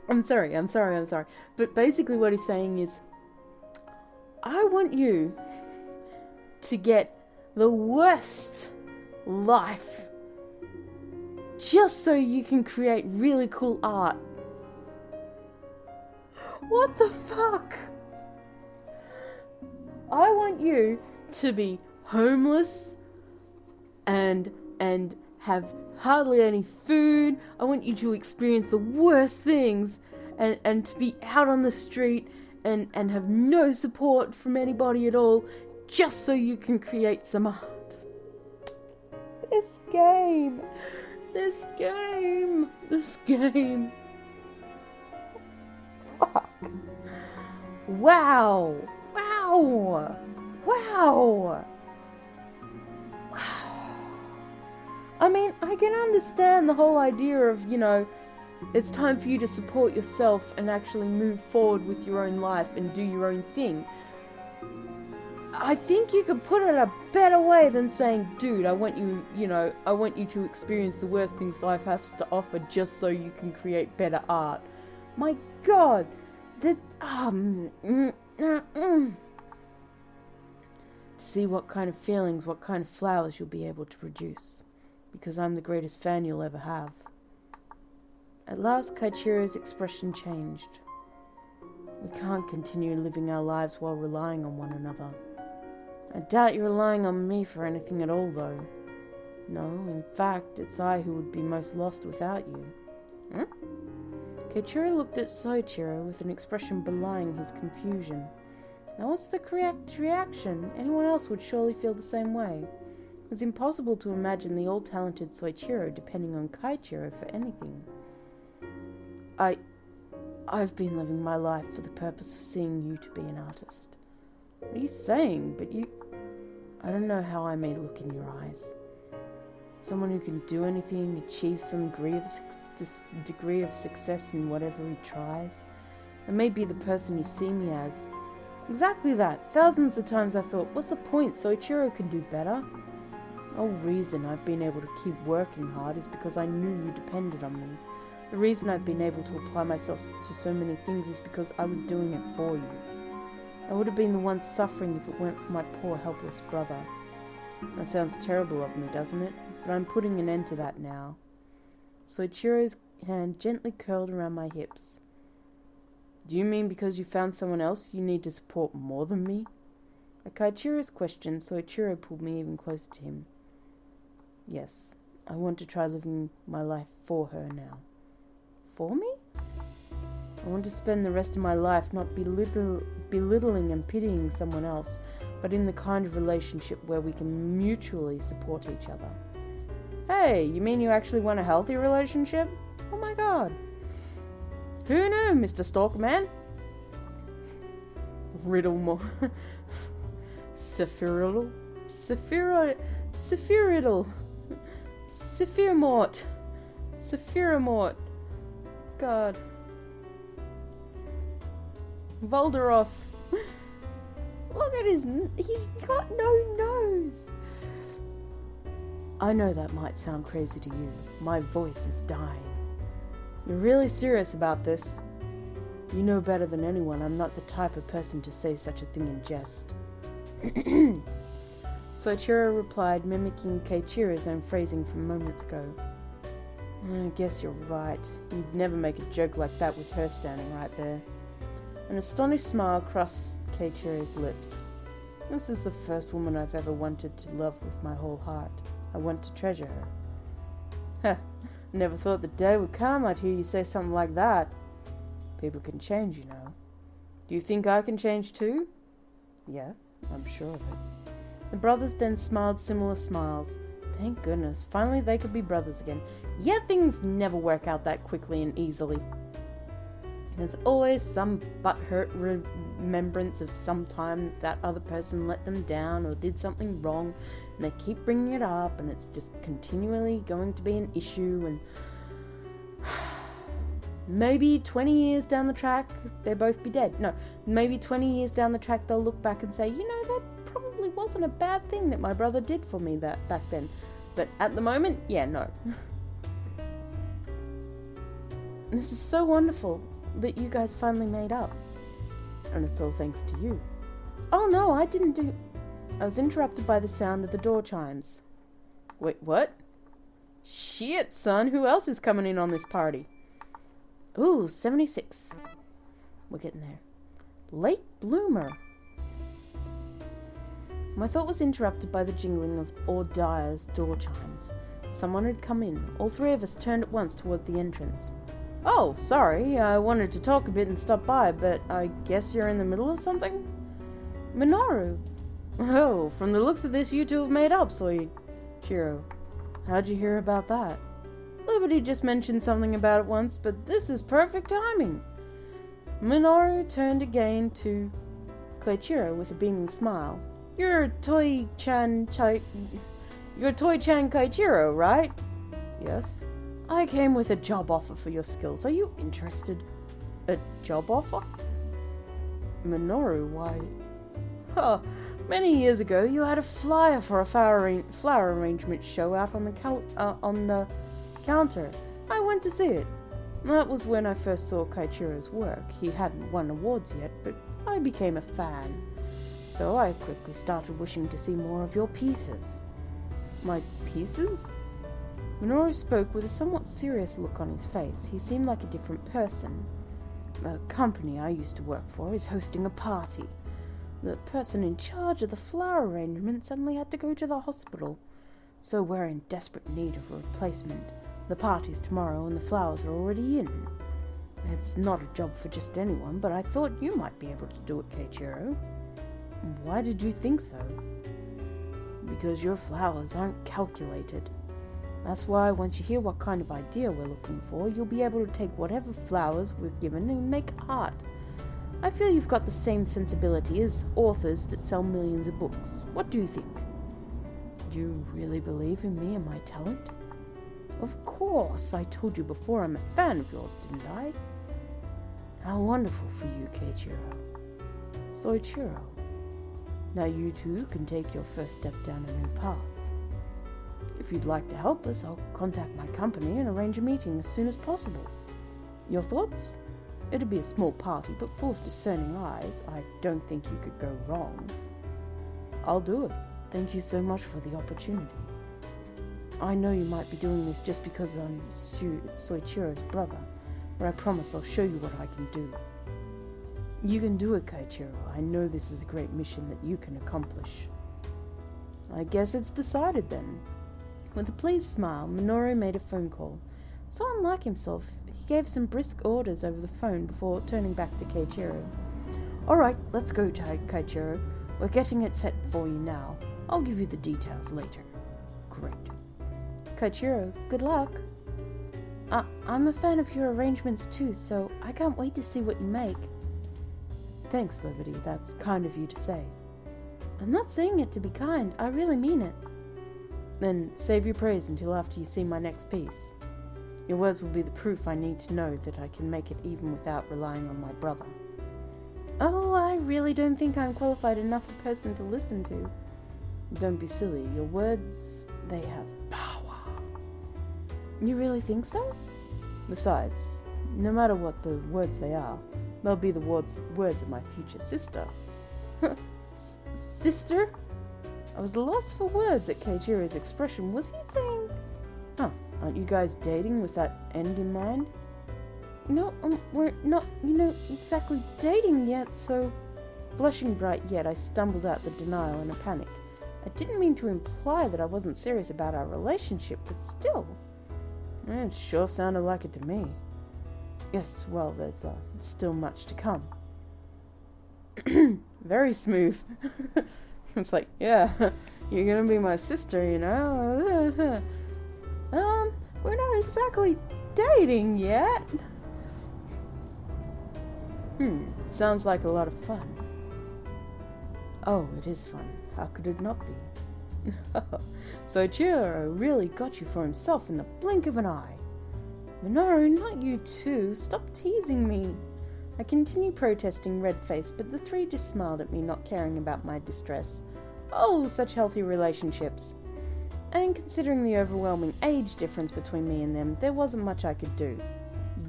But basically what he's saying is, I want you to get the worst life just so you can create really cool art. What the fuck? I want you to be homeless and have hardly any food. I want you to experience the worst things and to be out on the street and have no support from anybody at all just so you can create some art. This game. Fuck. Wow. I mean, I can understand the whole idea of, it's time for you to support yourself and actually move forward with your own life and do your own thing. I think you could put it a better way than saying, dude, I want you to experience the worst things life has to offer just so you can create better art. My God, to see what kind of feelings, what kind of flowers you'll be able to produce, because I'm the greatest fan you'll ever have. At last, Soichiro's expression changed. We can't continue living our lives while relying on one another. I doubt you're relying on me for anything at all, though. No, in fact, it's I who would be most lost without you. Soichiro looked at Soichiro with an expression belying his confusion. That was the correct reaction. Anyone else would surely feel the same way. It was impossible to imagine the all-talented Soichiro depending on Soichiro for anything. I've been living my life for the purpose of seeing you to be an artist. What are you saying? But I don't know how I may look in your eyes. Someone who can do anything, achieve some degree of success in whatever he tries. I may be the person you see me as. Exactly that. Thousands of times I thought, what's the point? Soichiro can do better. The whole reason I've been able to keep working hard is because I knew you depended on me. The reason I've been able to apply myself to so many things is because I was doing it for you. I would have been the one suffering if it weren't for my poor helpless brother. That sounds terrible of me, doesn't it? But I'm putting an end to that now. Soichiro's hand gently curled around my hips. Do you mean because you found someone else you need to support more than me? At Soichiro's question, Soichiro pulled me even closer to him. Yes, I want to try living my life for her now. For me? I want to spend the rest of my life not belittling and pitying someone else, but in the kind of relationship where we can mutually support each other. Hey, you mean you actually want a healthy relationship? Oh my god. Who knew, Mr. Stalkerman? Riddle Sephiroidal? Sephiramort. God. Volderoff. Look at he's got no nose. I know that might sound crazy to you. My voice is dying. You're really serious about this? You know better than anyone I'm not the type of person to say such a thing in jest. Soichiro replied, mimicking Keiichiro's own phrasing from moments ago. I guess you're right. You'd never make a joke like that with her standing right there. An astonished smile crossed Keiichiro's lips. This is the first woman I've ever wanted to love with my whole heart. I want to treasure her. Heh, never thought the day would come I'd hear you say something like that. People can change, you know. Do you think I can change too? Yeah, I'm sure of it. The brothers then smiled similar smiles. Thank goodness, finally they could be brothers again. Yeah, things never work out that quickly and easily. There's always some butthurt remembrance of some time that other person let them down or did something wrong, and they keep bringing it up, and it's just continually going to be an issue, and maybe 20 years down the track, they'll both be dead. No, maybe 20 years down the track, they'll look back and say, you know, that probably wasn't a bad thing that my brother did for me that back then. But at the moment, yeah, no. This is so wonderful that you guys finally made up. And it's all thanks to you. Oh no, I didn't do... I was interrupted by the sound of the door chimes. Wait, what? Shit, son, who else is coming in on this party? Ooh, 76. We're getting there. Late bloomer. My thought was interrupted by the jingling of OJI-SANS door chimes. Someone had come in. All three of us turned at once toward the entrance. Oh, sorry, I wanted to talk a bit and stop by, but I guess you're in the middle of something? Minoru. Oh, from the looks of this, you two have made up, Soichiro. How'd you hear about that? Liberty just mentioned something about it once, but this is perfect timing. Minoru turned again to Koichiro with a beaming smile. You're Toy-chan Koichiro, right? Yes. I came with a job offer for your skills. Are you interested? A job offer? Minoru, why? Oh, many years ago you had a flyer for a flower arrangement show out on the counter. I went to see it. That was when I first saw Koichiro's work. He hadn't won awards yet, but I became a fan. So I quickly started wishing to see more of your pieces. My pieces? Minoru spoke with a somewhat serious look on his face. He seemed like a different person. The company I used to work for is hosting a party. The person in charge of the flower arrangement suddenly had to go to the hospital, so we're in desperate need of a replacement. The party's tomorrow and the flowers are already in. It's not a job for just anyone, but I thought you might be able to do it, Keiichiro. Why did you think so? Because your flowers aren't calculated. That's why once you hear what kind of idea we're looking for, you'll be able to take whatever flowers we're given and make art. I feel you've got the same sensibility as authors that sell millions of books. What do you think? Do you really believe in me and my talent? Of course, I told you before I'm a fan of yours, didn't I? How wonderful for you, Keiichiro. Soichiro. Now you two can take your first step down a new path. If you'd like to help us, I'll contact my company and arrange a meeting as soon as possible. Your thoughts? It'd be a small party, but full of discerning eyes. I don't think you could go wrong. I'll do it. Thank you so much for the opportunity. I know you might be doing this just because I'm Soichiro's brother, but I promise I'll show you what I can do. You can do it, Keiichiro. I know this is a great mission that you can accomplish. I guess it's decided then. With a pleased smile, Minoru made a phone call. So unlike himself, he gave some brisk orders over the phone before turning back to Soichiro. Alright, let's go, Soichiro. We're getting it set for you now. I'll give you the details later. Great. Soichiro, good luck. I'm a fan of your arrangements too, so I can't wait to see what you make. Thanks, Liberty. That's kind of you to say. I'm not saying it to be kind. I really mean it. Then save your praise until after you see my next piece. Your words will be the proof I need to know that I can make it even without relying on my brother. Oh, I really don't think I'm qualified enough a person to listen to. Don't be silly. Your words, they have power. You really think so? Besides, no matter what the words they are, they'll be the words of my future sister. Sister? I was lost for words at Soichiro's expression. Was he saying... aren't you guys dating with that end in mind? No, we're not, exactly dating yet, so... Blushing bright yet, I stumbled out the denial in a panic. I didn't mean to imply that I wasn't serious about our relationship, but still... It sure sounded like it to me. Yes, well, there's still much to come. Very smooth. It's like, yeah, you're gonna be my sister, we're not exactly dating yet. Sounds like a lot of fun. Oh, it is fun. How could it not be? Soichiro really got you for himself in the blink of an eye. Minoru, not you too. Stop teasing me. I continued protesting, red-faced, but the three just smiled at me, not caring about my distress. Oh, such healthy relationships. And considering the overwhelming age difference between me and them, there wasn't much I could do.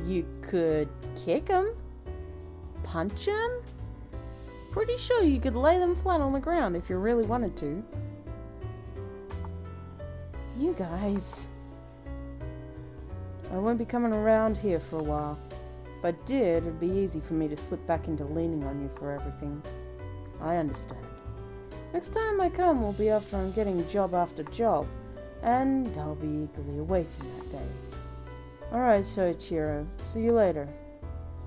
You could kick them? Punch them? Pretty sure you could lay them flat on the ground if you really wanted to. You guys... I won't be coming around here for a while. If I did, it'd be easy for me to slip back into leaning on you for everything. I understand. Next time I come will be after I'm getting job after job, and I'll be eagerly awaiting that day. Alright, Soichiro. See you later.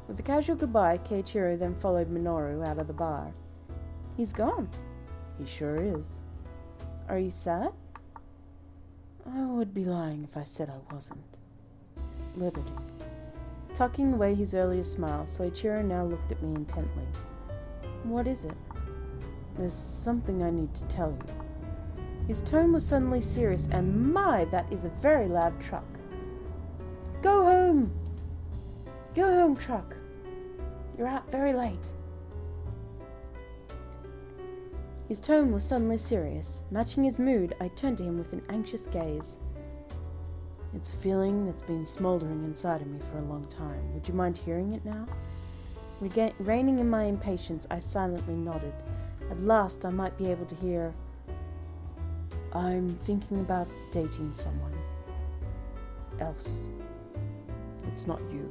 With a casual goodbye, Soichiro then followed Minoru out of the bar. He's gone. He sure is. Are you sad? I would be lying if I said I wasn't. Liberty. Tucking away his earlier smile, Soichiro now looked at me intently. What is it? There's something I need to tell you. His tone was suddenly serious, and my, that is a very loud truck. Go home! Go home, truck. You're out very late. His tone was suddenly serious. Matching his mood, I turned to him with an anxious gaze. It's a feeling that's been smouldering inside of me for a long time. Would you mind hearing it now? Reining in my impatience, I silently nodded. At last, I might be able to hear... I'm thinking about dating someone else. It's not you.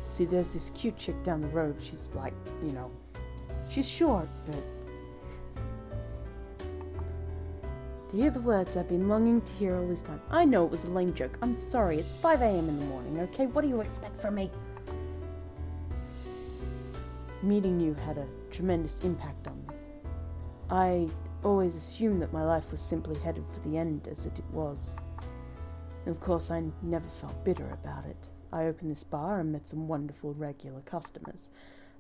See, there's this cute chick down the road. She's like, she's short, but... To hear the words I've been longing to hear all this time. I know it was a lame joke. I'm sorry. It's 5 a.m. in the morning, okay? What do you expect from me? Meeting you had a tremendous impact on me. I always assumed that my life was simply headed for the end as it was. Of course, I never felt bitter about it. I opened this bar and met some wonderful regular customers,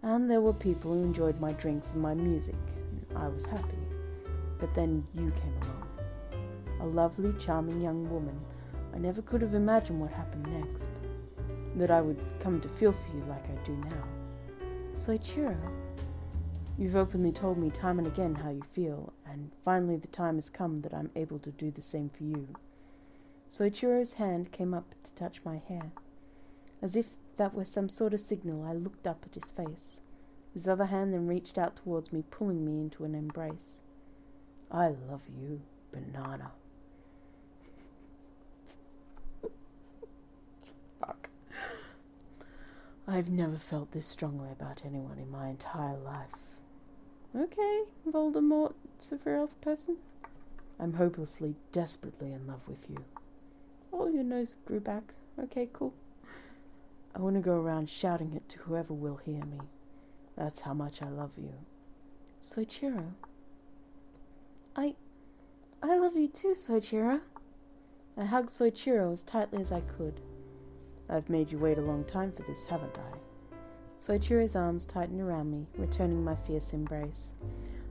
and there were people who enjoyed my drinks and my music. I was happy. But then you came along. A lovely, charming young woman. I never could have imagined what happened next. That I would come to feel for you like I do now. Soichiro, you've openly told me time and again how you feel, and finally the time has come that I'm able to do the same for you. Soichiro's hand came up to touch my hair. As if that were some sort of signal, I looked up at his face. His other hand then reached out towards me, pulling me into an embrace. I love you, banana. Fuck. I've never felt this strongly about anyone in my entire life. Okay, Voldemort, Sephiroth person. I'm hopelessly, desperately in love with you. Oh, your nose grew back. Okay, cool. I want to go around shouting it to whoever will hear me. That's how much I love you. Soichiro. I love you too, Soichiro. I hugged Soichiro as tightly as I could. I've made you wait a long time for this, haven't I? Soichiro's arms tightened around me, returning my fierce embrace.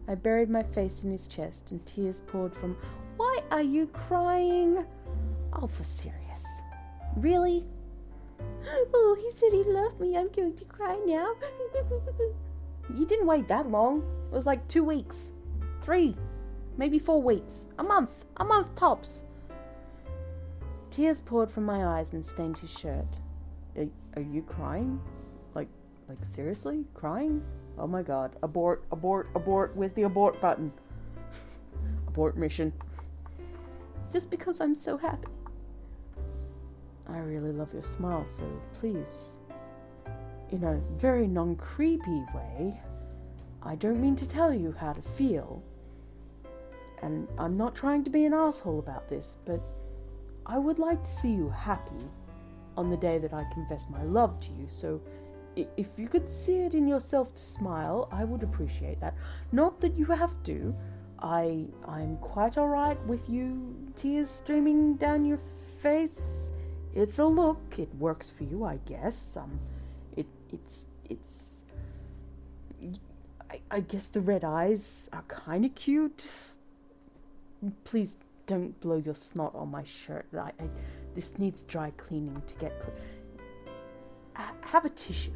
I buried my face in his chest, and tears poured from... Why are you crying? Oh, for serious. Really? Oh, he said he loved me. I'm going to cry now. You didn't wait that long. It was like 2 weeks. 3. Maybe 4 weeks. A month tops. Tears poured from my eyes and stained his shirt. Are you crying? Like seriously? Crying? Oh my god. Abort. Where's the abort button? Abort mission. Just because I'm so happy. I really love your smile, so please, in a very non-creepy way, I don't mean to tell you how to feel. And I'm not trying to be an asshole about this, but I would like to see you happy on the day that I confess my love to you, so if you could see it in yourself to smile, I would appreciate that. Not that you have to. I'm quite alright with you tears streaming down your face. It's a look. It works for you, I guess. I guess the red eyes are kind of cute. Please don't blow your snot on my shirt. This needs dry cleaning to get have a tissue.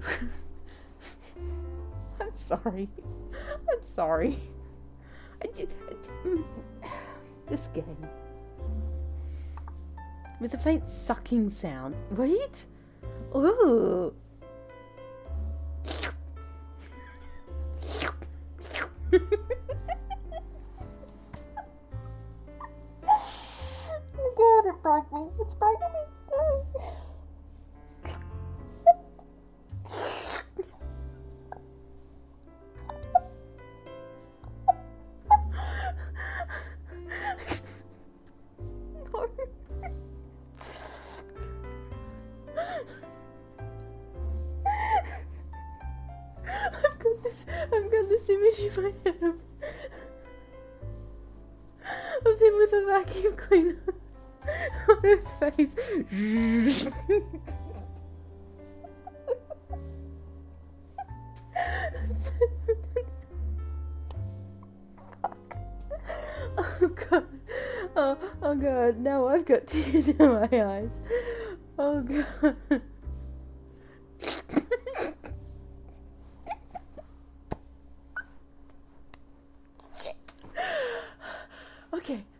I'm sorry. This game. With a faint sucking sound. Wait. Ooh. Oh god, it broke me. It's breaking me. I've got this image in my head of him with a vacuum cleaner on his face. Oh god. Oh god. Now I've got tears in my eyes. Oh god.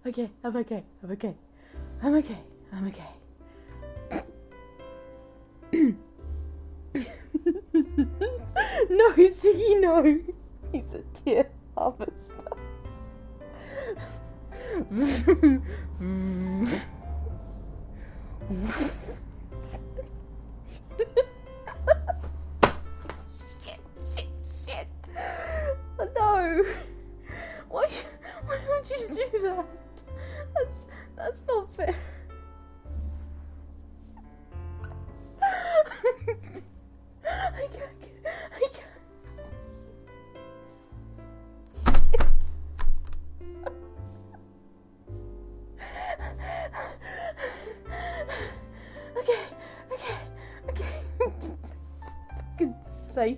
Okay, I'm okay. No, Ziggy, no. He's a tear harvester. Shit. Oh, no. Why would you do that? That's not fair. I can't. Okay. Fucking say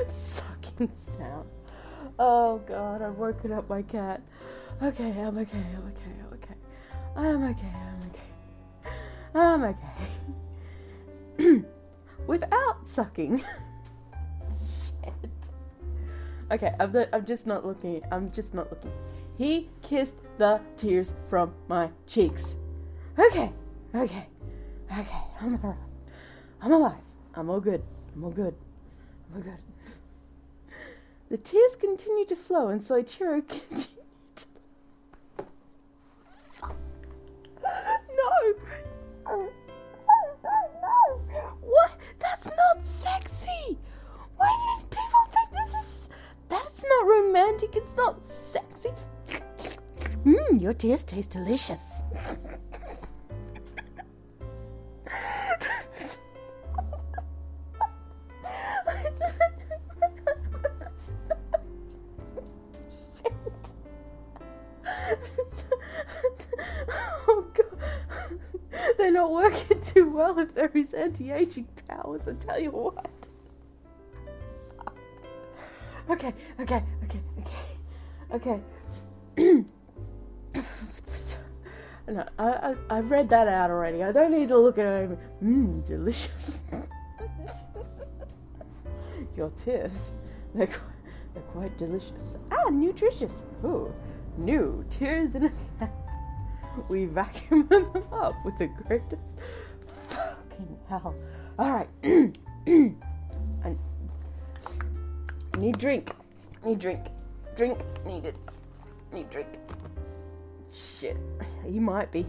sucking sound. Oh god, I've woken up my cat. Okay, I'm okay. Without sucking. Shit. Okay, I'm just not looking. He kissed the tears from my cheeks. Okay. I'm alright. I'm alive. I'm all good. The tears continued to flow, and Soichiro continued to... No! What? That's not sexy! Why do people think that's not romantic, it's not sexy? Your tears taste delicious. Oh god. They're not working too well if there is anti-aging powers, I tell you what. Okay. No, I've read that out already. I don't need to look at it. Delicious. Your tears, they're quite delicious. Nutritious. Ooh, new tears in a can. We vacuum them up with the greatest fucking hell. Alright. I need drink. Drink needed. Need drink. Shit. He might be.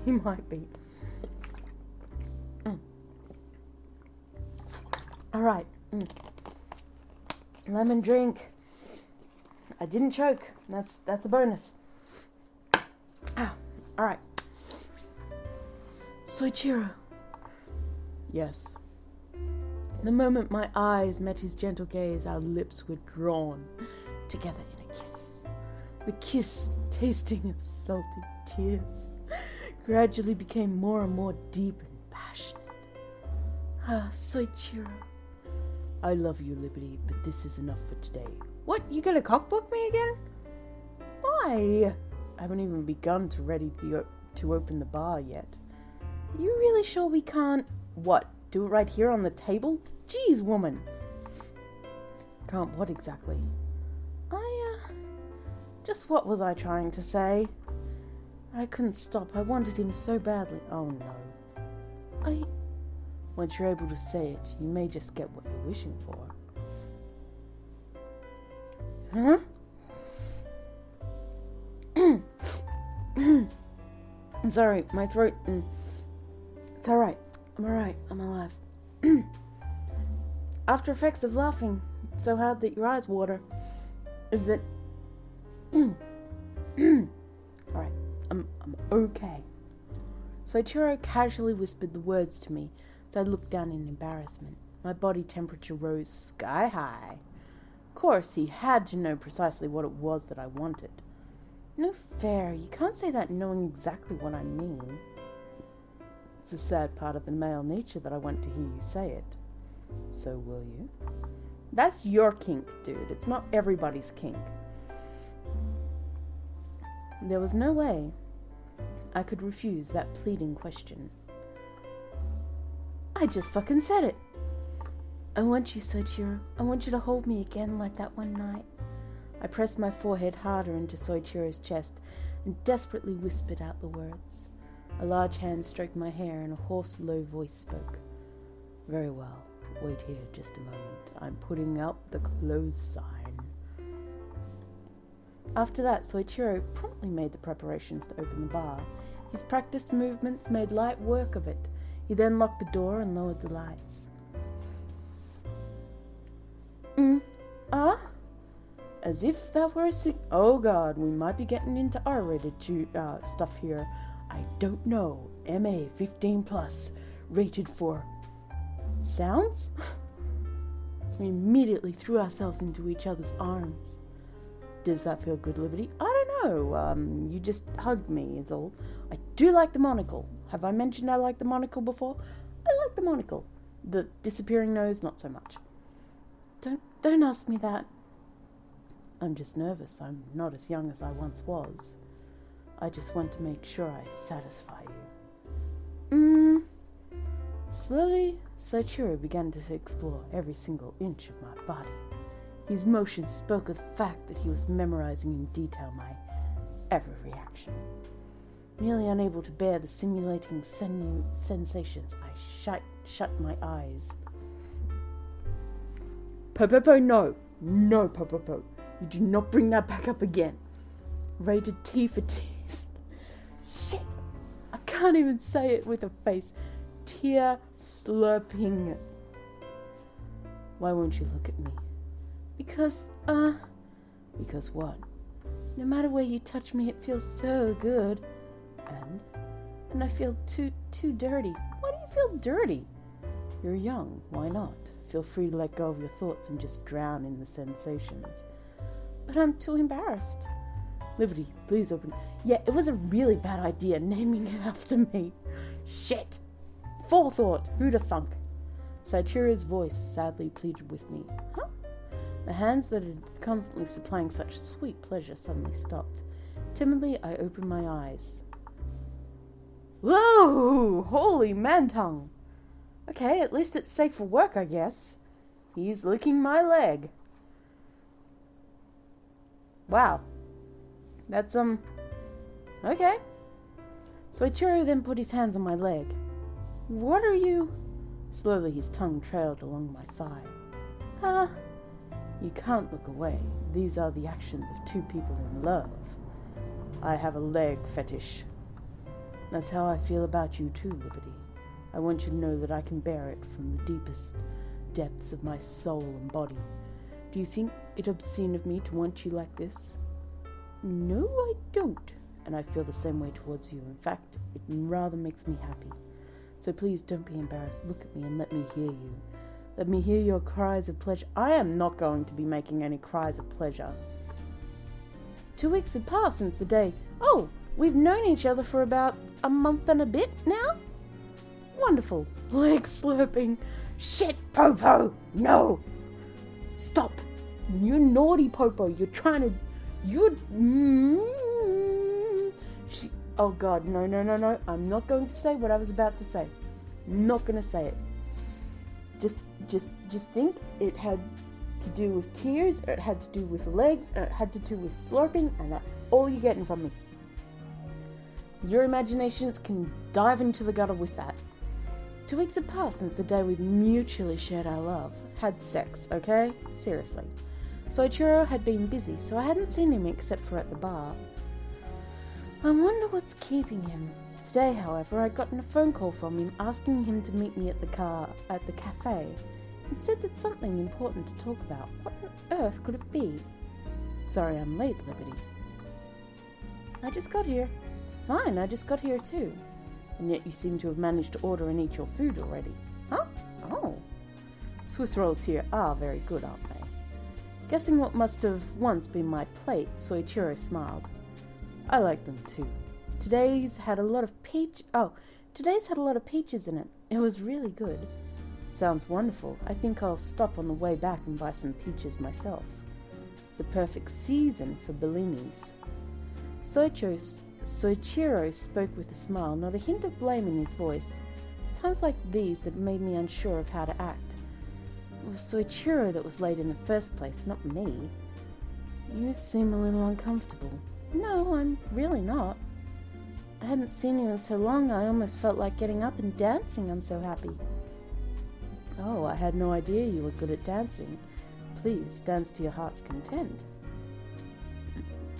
Alright. Lemon drink. I didn't choke. That's a bonus. Alright. Soichiro. Yes. The moment my eyes met his gentle gaze, our lips were drawn together in a kiss. The kiss, tasting of salty tears, gradually became more and more deep and passionate. Soichiro. I love you, Liberty, but this is enough for today. What, you gonna cockbook me again? Why? I haven't even begun to open the bar yet. You really sure we can't... What, do it right here on the table? Jeez, woman. Can't what exactly? Just what was I trying to say? I couldn't stop. I wanted him so badly. Oh no. Once you're able to say it, you may just get what you're wishing for. Huh? I'm sorry, my throat... It's alright. I'm alright. I'm alive. After effects of laughing so hard that your eyes water is that... Alright. I'm okay. Soichiro casually whispered the words to me as I looked down in embarrassment. My body temperature rose sky high. Of course, he had to know precisely what it was that I wanted. No fair, you can't say that knowing exactly what I mean. It's a sad part of the male nature that I want to hear you say it. So will you? That's your kink, dude. It's not everybody's kink. There was no way I could refuse that pleading question. I just fucking said it. I want you, Soichiro. I want you to hold me again like that one night. I pressed my forehead harder into Soichiro's chest and desperately whispered out the words. A large hand stroked my hair and a hoarse, low voice spoke. Very well. Wait here just a moment. I'm putting out the close sign. After that, Soichiro promptly made the preparations to open the bar. His practiced movements made light work of it. He then locked the door and lowered the lights. As if that were a Oh god, we might be getting into R-rated stuff here. I don't know. MA 15+, rated for sounds? We immediately threw ourselves into each other's arms. Does that feel good, Liberty? I don't know. You just hugged me is all. I do like the monocle. Have I mentioned I like the monocle before? I like the monocle. The disappearing nose, not so much. Don't ask me that. I'm just nervous. I'm not as young as I once was. I just want to make sure I satisfy you. Slowly, Soichiro began to explore every single inch of my body. His motions spoke of the fact that he was memorizing in detail my every reaction. Nearly unable to bear the stimulating sensations, I shut my eyes. Popopo, no. No, Popopo. You do not bring that back up again. Rated T for tease. Shit. I can't even say it with a face. Tear slurping. Why won't you look at me? Because what? No matter where you touch me, it feels so good. And I feel too dirty. Why do you feel dirty? You're young. Why not? Feel free to let go of your thoughts and just drown in the sensations. But I'm too embarrassed. Liberty, please open. Yeah, it was a really bad idea naming it after me. Shit. Forethought. Who'd have thunk? Soichiro's voice sadly pleaded with me. Huh? The hands that had constantly supplying such sweet pleasure suddenly stopped. Timidly, I opened my eyes. Whoa! Holy man-tongue! Okay, at least it's safe for work, I guess. He's licking my leg. Wow. That's, okay. Soichiro then put his hands on my leg. What are you? Slowly his tongue trailed along my thigh. Huh? You can't look away. These are the actions of two people in love. I have a leg fetish. That's how I feel about you too, Liberty. I want you to know that I can bear it from the deepest depths of my soul and body. Do you think it obscene of me to want you like this? No, I don't. And I feel the same way towards you. In fact, it rather makes me happy. So please don't be embarrassed. Look at me and let me hear you. Let me hear your cries of pleasure. I am not going to be making any cries of pleasure. 2 weeks have passed since the day. Oh, we've known each other for about a month and a bit now? Wonderful. Leg slurping. Shit, Popo! No! Stop! You naughty Popo. You're trying to... Oh God, no. I'm not going to say what I was about to say. I'm not going to say it. Just think it had to do with tears, or it had to do with legs, or it had to do with slurping, and that's all you're getting from me. Your imaginations can dive into the gutter with that. 2 weeks had passed since the day we mutually shared our love. Had sex, okay? Seriously. Soichiro had been busy, so I hadn't seen him except for at the bar. I wonder what's keeping him. Today, however, I'd gotten a phone call from him asking him to meet me at the cafe. He'd said that something important to talk about. What on earth could it be? Sorry I'm late, Liberty. I just got here. It's fine, I just got here too. And yet you seem to have managed to order and eat your food already. Huh? Oh. Swiss rolls here are very good, aren't they? Guessing what must have once been my plate, Soichiro smiled. I like them too. Today's had a lot of peaches in it. It was really good. Sounds wonderful. I think I'll stop on the way back and buy some peaches myself. It's the perfect season for bellinis. Soichiro spoke with a smile, not a hint of blame in his voice. It's times like these that made me unsure of how to act. It was Soichiro that was late in the first place, not me. You seem a little uncomfortable. No, I'm really not. I hadn't seen you in so long, I almost felt like getting up and dancing. I'm so happy. Oh, I had no idea you were good at dancing. Please, dance to your heart's content.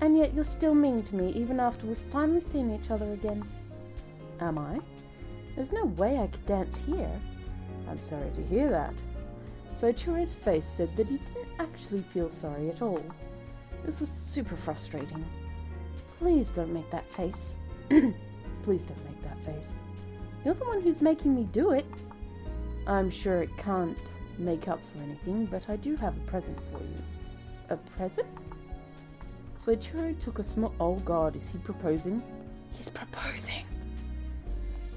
And yet you're still mean to me, even after we've finally seen each other again. Am I? There's no way I could dance here. I'm sorry to hear that. Soichiro's face said that he didn't actually feel sorry at all. This was super frustrating. Please don't make that face. Please don't make that face. You're the one who's making me do it. I'm sure it can't make up for anything, but I do have a present for you. A present? Soichiro took a small... Oh God, is he proposing? He's proposing!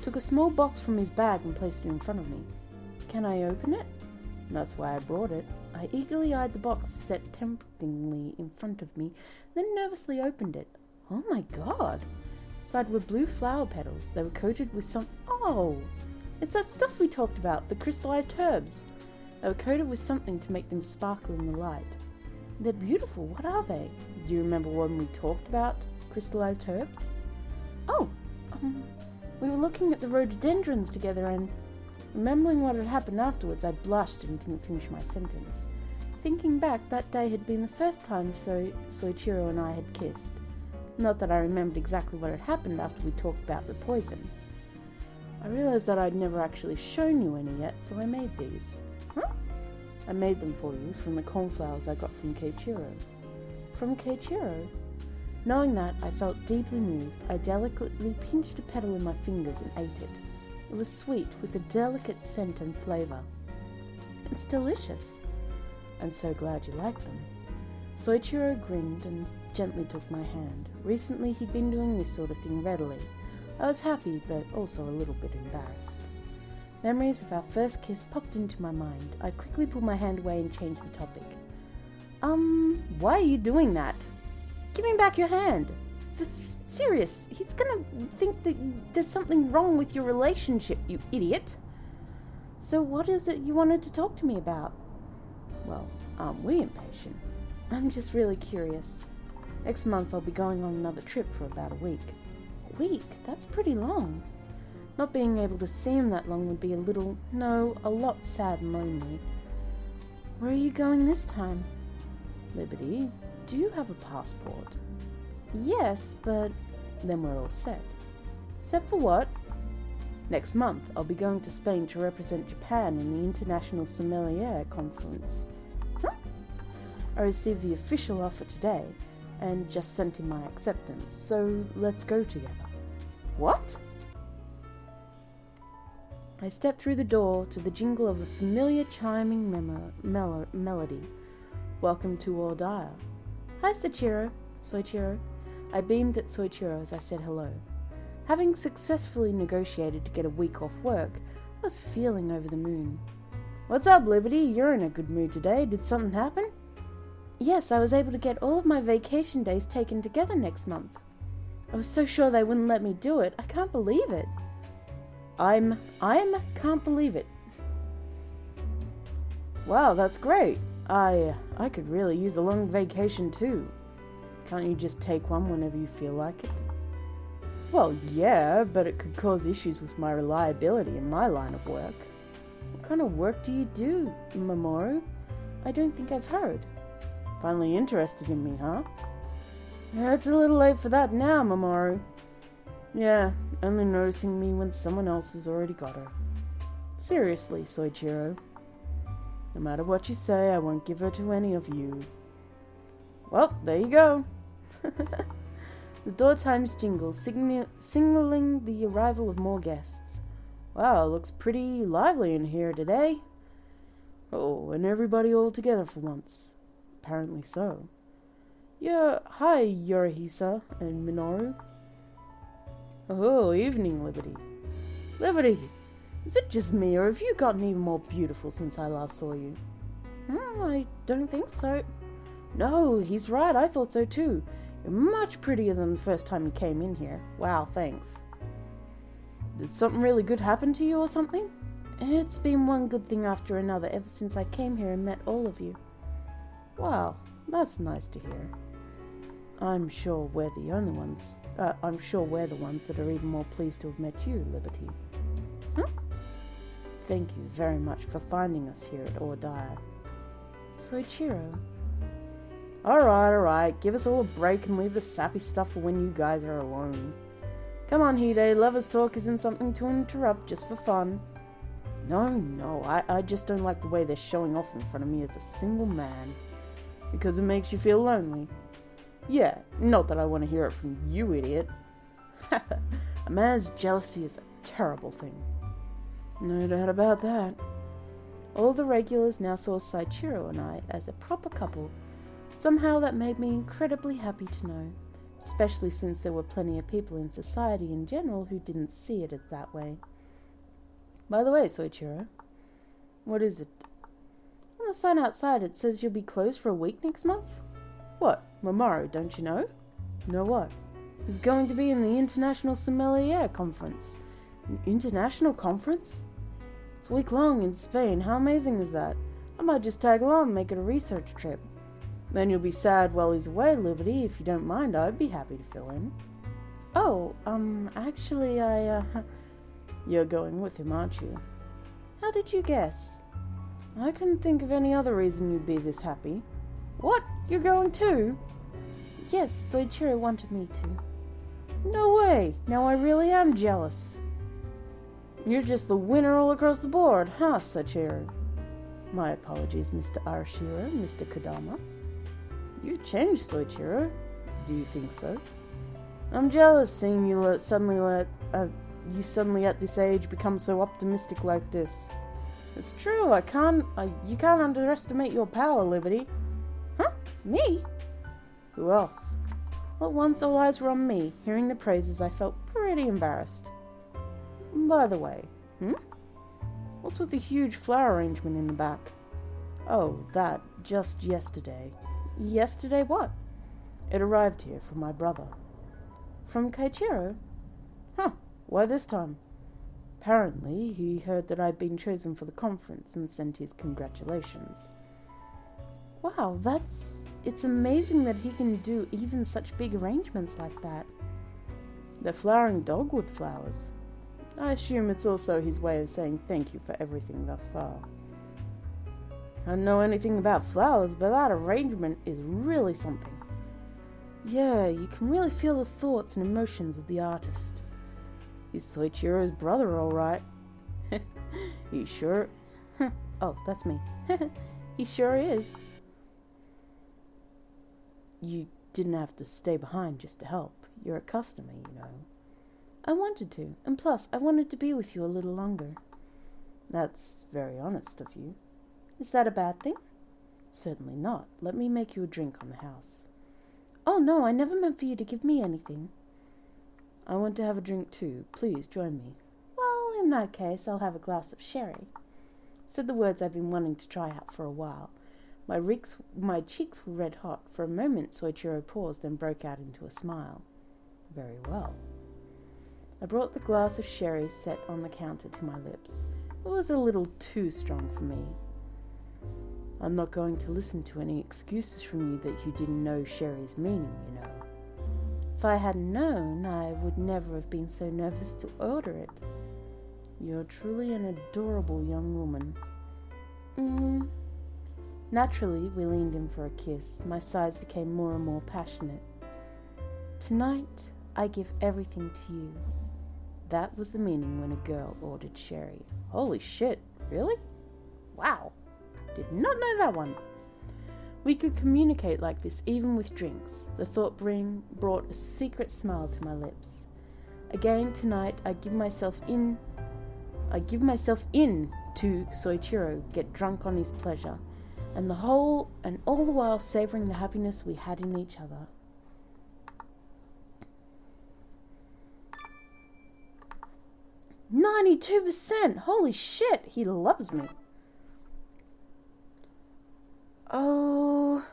Took a small box from his bag and placed it in front of me. Can I open it? That's why I brought it. I eagerly eyed the box set temptingly in front of me, then nervously opened it. Oh my God! Inside were blue flower petals. They were coated with some... Oh! It's that stuff we talked about, the crystallized herbs. They were coated with something to make them sparkle in the light. They're beautiful. What are they? Do you remember when we talked about crystallized herbs? Oh! We were looking at the rhododendrons together and... Remembering what had happened afterwards, I blushed and didn't finish my sentence. Thinking back, that day had been the first time Soichiro and I had kissed. Not that I remembered exactly what had happened after we talked about the poison. I realized that I'd never actually shown you any yet, so I made these. Huh? I made them for you from the cornflowers I got from Soichiro. From Soichiro? Knowing that, I felt deeply moved. I delicately pinched a petal in my fingers and ate it. It was sweet, with a delicate scent and flavour. It's delicious. I'm so glad you like them. Soichiro grinned and gently took my hand. Recently he'd been doing this sort of thing readily. I was happy, but also a little bit embarrassed. Memories of our first kiss popped into my mind. I quickly pulled my hand away and changed the topic. Why are you doing that? Give me back your hand. Serious, he's gonna think that there's something wrong with your relationship, you idiot. So what is it you wanted to talk to me about? Well, aren't we impatient? I'm just really curious. Next month I'll be going on another trip for about a week. A week? That's pretty long. Not being able to see him that long would be a lot sad and lonely. Where are you going this time? Liberty, do you have a passport? Yes, but then we're all set. Set for what? Next month, I'll be going to Spain to represent Japan in the International Sommelier Conference. Huh? I received the official offer today and just sent in my acceptance, so let's go together. What? I stepped through the door to the jingle of a familiar chiming melody. Welcome to OJI. Hi, Soichiro. I beamed at Soichiro as I said hello. Having successfully negotiated to get a week off work, I was feeling over the moon. What's up, Liberty? You're in a good mood today. Did something happen? Yes, I was able to get all of my vacation days taken together next month. I was so sure they wouldn't let me do it. I can't believe it. I can't believe it. Wow, that's great. I could really use a long vacation too. Can't you just take one whenever you feel like it? Well, yeah, but it could cause issues with my reliability in my line of work. What kind of work do you do, Mamoru? I don't think I've heard. Finally interested in me, huh? Yeah, it's a little late for that now, Mamoru. Yeah, only noticing me when someone else has already got her. Seriously, Soichiro. No matter what you say, I won't give her to any of you. Well, there you go. The door chimes jingle, signaling the arrival of more guests. Wow, looks pretty lively in here today. Oh, and everybody all together for once. Apparently so. Yeah, hi, Yorihisa and Minoru. Oh, evening, Liberty. Liberty, is it just me, or have you gotten even more beautiful since I last saw you? I don't think so. No, he's right, I thought so too. You're much prettier than the first time you came in here. Wow, thanks. Did something really good happen to you or something? It's been one good thing after another ever since I came here and met all of you. Wow, that's nice to hear. I'm sure we're the ones that are even more pleased to have met you, Liberty. Huh? Thank you very much for finding us here at OJI. Soichiro. Alright, give us all a break and leave the sappy stuff for when you guys are alone. Come on, Hide, lovers' talk isn't something to interrupt just for fun. No, I just don't like the way they're showing off in front of me as a single man. Because it makes you feel lonely. Yeah, not that I want to hear it from you, idiot. A man's jealousy is a terrible thing. No doubt about that. All the regulars now saw Soichiro and I as a proper couple. Somehow that made me incredibly happy to know, especially since there were plenty of people in society in general who didn't see it that way. By the way, Soichiro, what is it? On the sign outside it says you'll be closed for a week next month? What, Mamoru, don't you know? Know what? It's going to be in the International Sommelier Conference. An international conference? It's a week long in Spain. How amazing is that? I might just tag along and make it a research trip. Then you'll be sad while he's away, Liberty. If you don't mind, I'd be happy to fill in. Oh, actually, You're going with him, aren't you? How did you guess? I couldn't think of any other reason you'd be this happy. What? You're going too? Yes, Soichiro wanted me to. No way! Now I really am jealous. You're just the winner all across the board, huh, Soichiro? My apologies, Mr. Arashiro, Mr. Kodama. You've changed, Soichiro. Do you think so? I'm jealous seeing you suddenly at this age become so optimistic like this. It's true, you can't underestimate your power, Liberty. Huh? Me? Who else? At once all eyes were on me. Hearing the praises, I felt pretty embarrassed. By the way, what's with the huge flower arrangement in the back? Oh, that, just yesterday. Yesterday what? It arrived here from my brother. From Soichiro? Huh, why this time? Apparently, he heard that I'd been chosen for the conference and sent his congratulations. Wow, it's amazing that he can do even such big arrangements like that. They're flowering dogwood flowers. I assume it's also his way of saying thank you for everything thus far. I don't know anything about flowers, but that arrangement is really something. Yeah, you can really feel the thoughts and emotions of the artist. He's Soichiro's brother, all right. He sure... Oh, that's me. He sure is. You didn't have to stay behind just to help. You're a customer, you know. I wanted to, and plus, I wanted to be with you a little longer. That's very honest of you. Is that a bad thing? Certainly not. Let me make you a drink on the house. Oh no, I never meant for you to give me anything. I want to have a drink too. Please join me. Well, in that case, I'll have a glass of sherry. Said the words I've been wanting to try out for a while. My cheeks were red hot. For a moment, Soichiro paused, then broke out into a smile. Very well. I brought the glass of sherry set on the counter to my lips. It was a little too strong for me. I'm not going to listen to any excuses from you that you didn't know sherry's meaning, you know. If I had known, I would never have been so nervous to order it. You're truly an adorable young woman. Naturally, we leaned in for a kiss. My sighs became more and more passionate. Tonight, I give everything to you. That was the meaning when a girl ordered sherry. Holy shit, really? Wow, did not know that one. We could communicate like this even with drinks. The thought brought a secret smile to my lips. Again tonight, I give myself in to Soichiro, get drunk on his pleasure, and all the while savoring the happiness we had in each other. "92%! Holy shit, he loves me." Oh,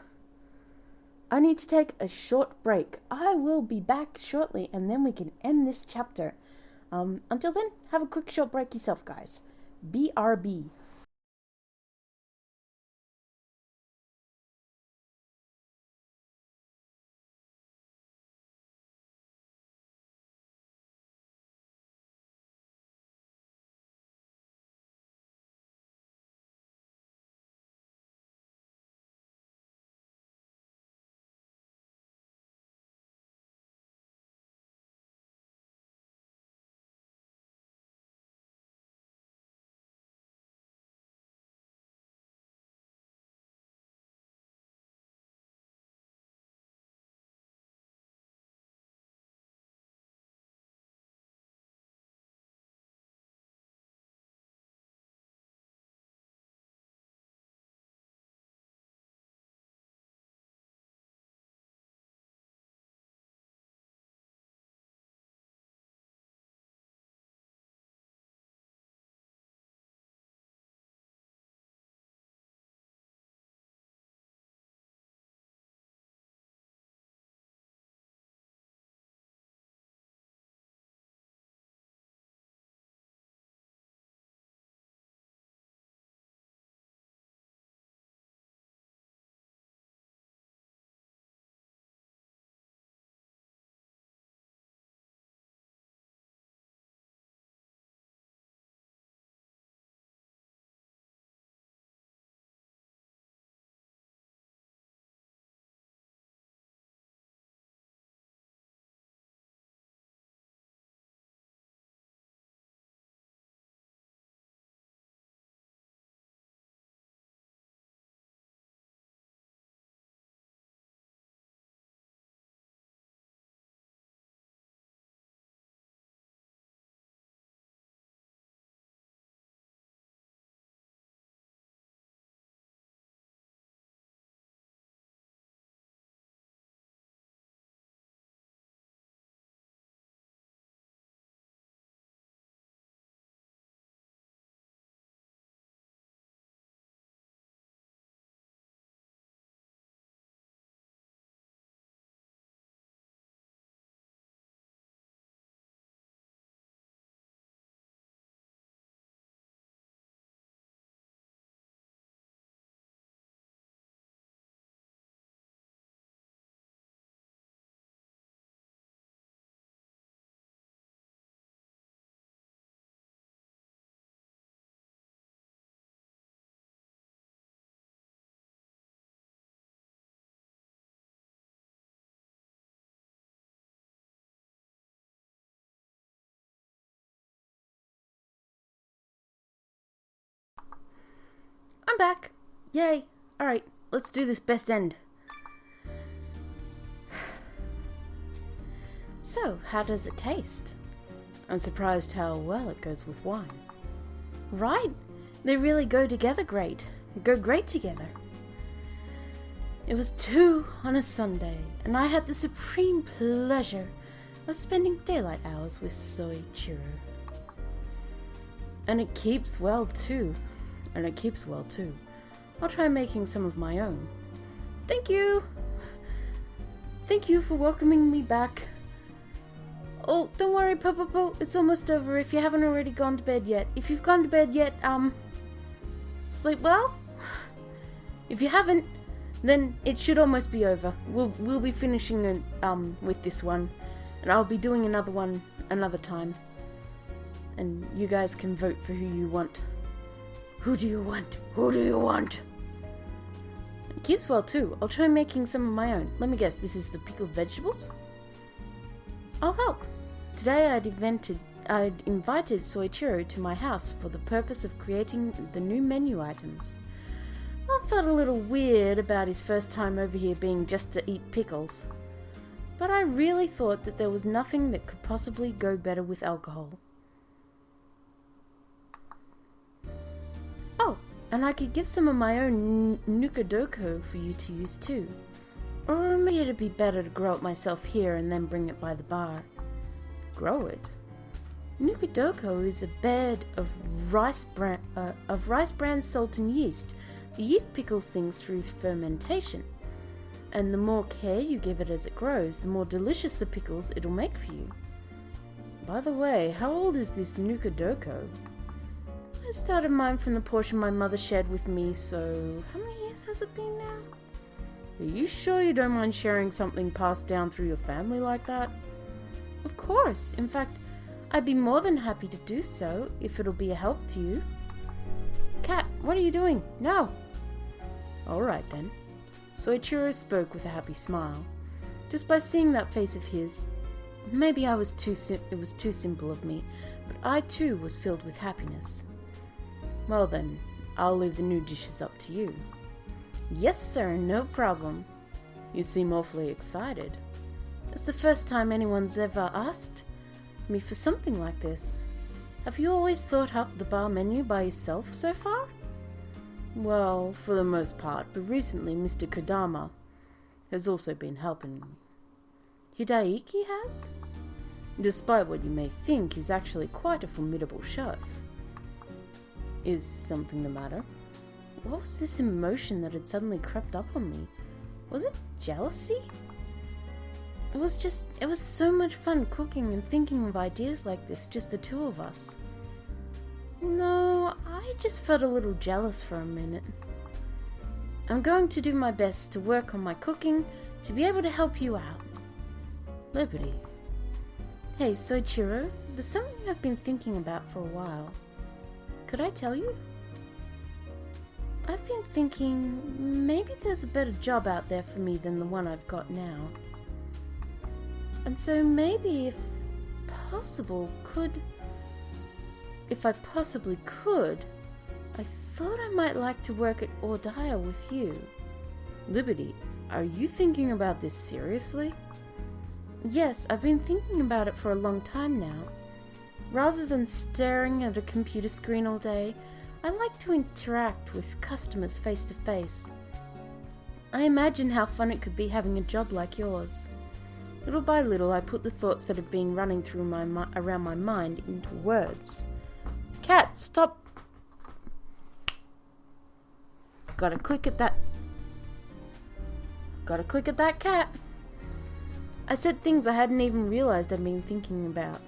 I need to take a short break. I will be back shortly, and then we can end this chapter. Until then, have a quick short break yourself, guys. BRB. I'm back. Yay. Alright, let's do this best end. So, how does it taste? I'm surprised how well it goes with wine. Right? They really go together great. Go great together. It was 2 on a Sunday, and I had the supreme pleasure of spending daylight hours with Soichiro. And it keeps well too. I'll try making some of my own. Thank you! Thank you for welcoming me back. Oh, don't worry, Popopo, it's almost over if you haven't already gone to bed yet. If you've gone to bed yet, sleep well? If you haven't, then it should almost be over. We'll be finishing with this one, and I'll be doing another one another time. And you guys can vote for who you want. Who do you want? Who do you want? It keeps well too. I'll try making some of my own. Let me guess, this is the pickled vegetables? I'll help. Today I'd invited Soichiro to my house for the purpose of creating the new menu items. I felt a little weird about his first time over here being just to eat pickles, but I really thought that there was nothing that could possibly go better with alcohol. Oh, and I could give some of my own nukadoko for you to use too. Or maybe it'd be better to grow it myself here and then bring it by the bar. Grow it? Nukadoko is a bed of rice bran, salt and yeast. The yeast pickles things through fermentation. And the more care you give it as it grows, the more delicious the pickles it'll make for you. By the way, how old is this nukadoko? I started mine from the portion my mother shared with me, so how many years has it been now? Are you sure you don't mind sharing something passed down through your family like that? Of course. In fact, I'd be more than happy to do so if it'll be a help to you. Cat, what are you doing? No! Alright then. Soichiro spoke with a happy smile. Just by seeing that face of his, maybe it was too simple of me, but I too was filled with happiness. Well then, I'll leave the new dishes up to you. Yes, sir, no problem. You seem awfully excited. It's the first time anyone's ever asked me for something like this. Have you always thought up the bar menu by yourself so far? Well, for the most part, but recently Mr. Kodama has also been helping me. Hidaiki has? Despite what you may think, he's actually quite a formidable chef. Is something the matter? What was this emotion that had suddenly crept up on me? Was it jealousy? It was so much fun cooking and thinking of ideas like this, just the two of us. No, I just felt a little jealous for a minute. I'm going to do my best to work on my cooking to be able to help you out. Liberty. Hey, Soichiro, there's something I've been thinking about for a while. Could I tell you? I've been thinking maybe there's a better job out there for me than the one I've got now. And so maybe if I possibly could, I thought I might like to work at OJI with you. Liberty, are you thinking about this seriously? Yes, I've been thinking about it for a long time now. Rather than staring at a computer screen all day, I like to interact with customers face to face. I imagine how fun it could be having a job like yours. Little by little, I put the thoughts that have been running through around my mind into words. Cat, stop! Gotta click at that. Gotta click at that, cat. I said things I hadn't even realized I'd been thinking about.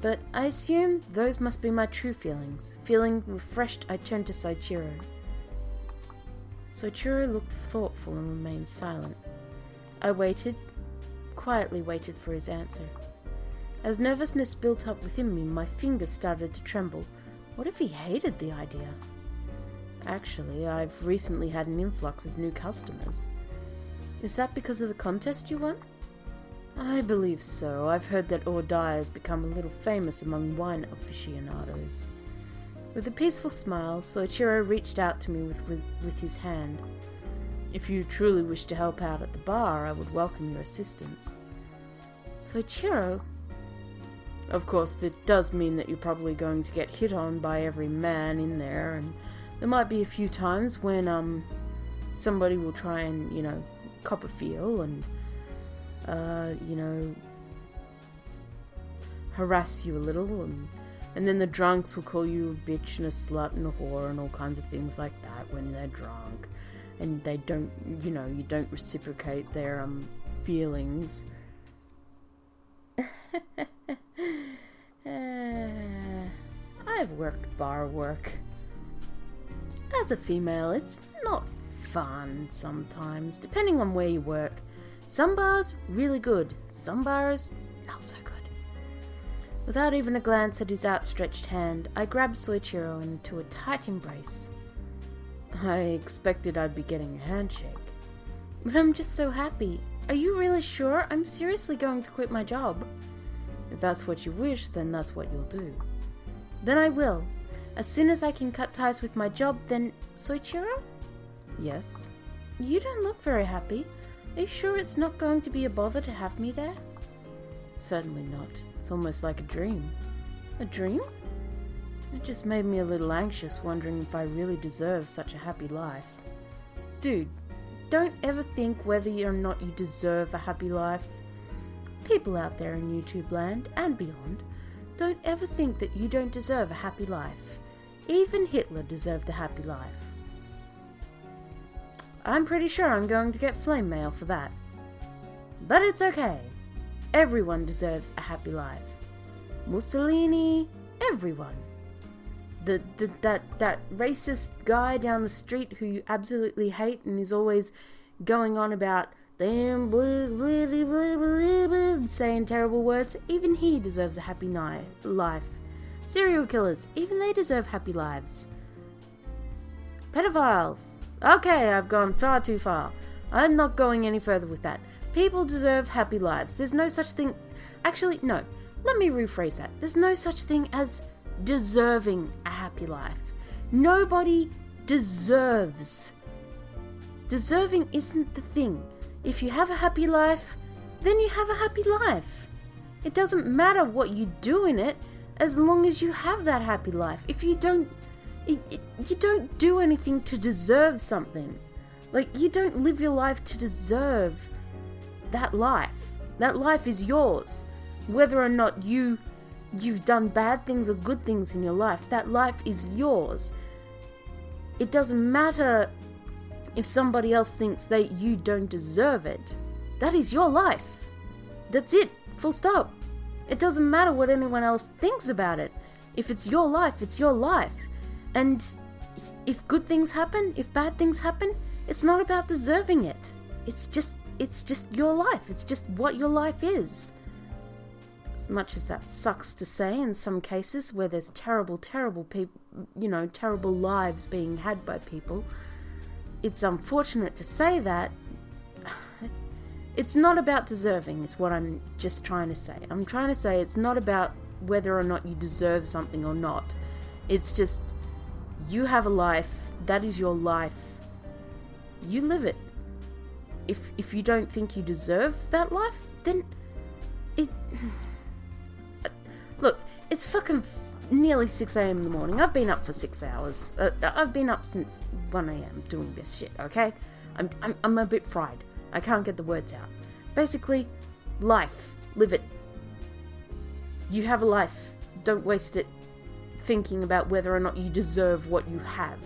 But I assume those must be my true feelings. Feeling refreshed, I turned to Soichiro. Soichiro looked thoughtful and remained silent. I quietly waited for his answer. As nervousness built up within me, my fingers started to tremble. What if he hated the idea? Actually, I've recently had an influx of new customers. Is that because of the contest you won? I believe so. I've heard that OJI has become a little famous among wine aficionados. With a peaceful smile, Soichiro reached out to me with his hand. If you truly wish to help out at the bar, I would welcome your assistance. Soichiro? Of course, that does mean that you're probably going to get hit on by every man in there, and there might be a few times when, somebody will try and, cop a feel and, harass you a little, and then the drunks will call you a bitch and a slut and a whore and all kinds of things like that when they're drunk, and they don't, you don't reciprocate their, feelings. I've worked bar work. As a female, it's not fun sometimes, depending on where you work. Some bars, really good. Some bars, not so good. Without even a glance at his outstretched hand, I grabbed Soichiro into a tight embrace. I expected I'd be getting a handshake. But I'm just so happy. Are you really sure? I'm seriously going to quit my job. If that's what you wish, then that's what you'll do. Then I will. As soon as I can cut ties with my job, then... Soichiro? Yes? You don't look very happy. Are you sure it's not going to be a bother to have me there? Certainly not. It's almost like a dream. A dream? It just made me a little anxious, wondering if I really deserve such a happy life. Dude, don't ever think whether or not you deserve a happy life. People out there in YouTube land and beyond, don't ever think that you don't deserve a happy life. Even Hitler deserved a happy life. I'm pretty sure I'm going to get flame mail for that. But it's okay. Everyone deserves a happy life. Mussolini, everyone. That racist guy down the street who you absolutely hate and is always going on about them saying terrible words, even he deserves a happy life. Serial killers, even they deserve happy lives. Pedophiles. Okay, I've gone far too far. I'm not going any further with that. People deserve happy lives. There's no such thing... Actually, no. Let me rephrase that. There's no such thing as deserving a happy life. Nobody deserves. Deserving isn't the thing. If you have a happy life, then you have a happy life. It doesn't matter what you do in it, as long as you have that happy life. If you don't... you don't do anything to deserve something. Like, you don't live your life to deserve that life. That life is yours. Whether or not you've done bad things or good things in your life, that life is yours. It doesn't matter if somebody else thinks that you don't deserve it. That is your life. That's it. Full stop. It doesn't matter what anyone else thinks about it. If it's your life, it's your life. And if good things happen, if bad things happen, it's not about deserving it. It's just your life. It's just what your life is. As much as that sucks to say in some cases where there's terrible people, terrible lives being had by people, it's unfortunate to say that. It's not about deserving, is what I'm just trying to say. I'm trying to say it's not about whether or not you deserve something or not. It's just, you have a life, that is your life. You live it. If you don't think you deserve that life, then it... Look, it's fucking nearly 6 a.m. in the morning. I've been up for 6 hours. I've been up since 1 a.m. doing this shit, okay? I'm a bit fried. I can't get the words out. Basically, life. Live it. You have a life. Don't waste it thinking about whether or not you deserve what you have.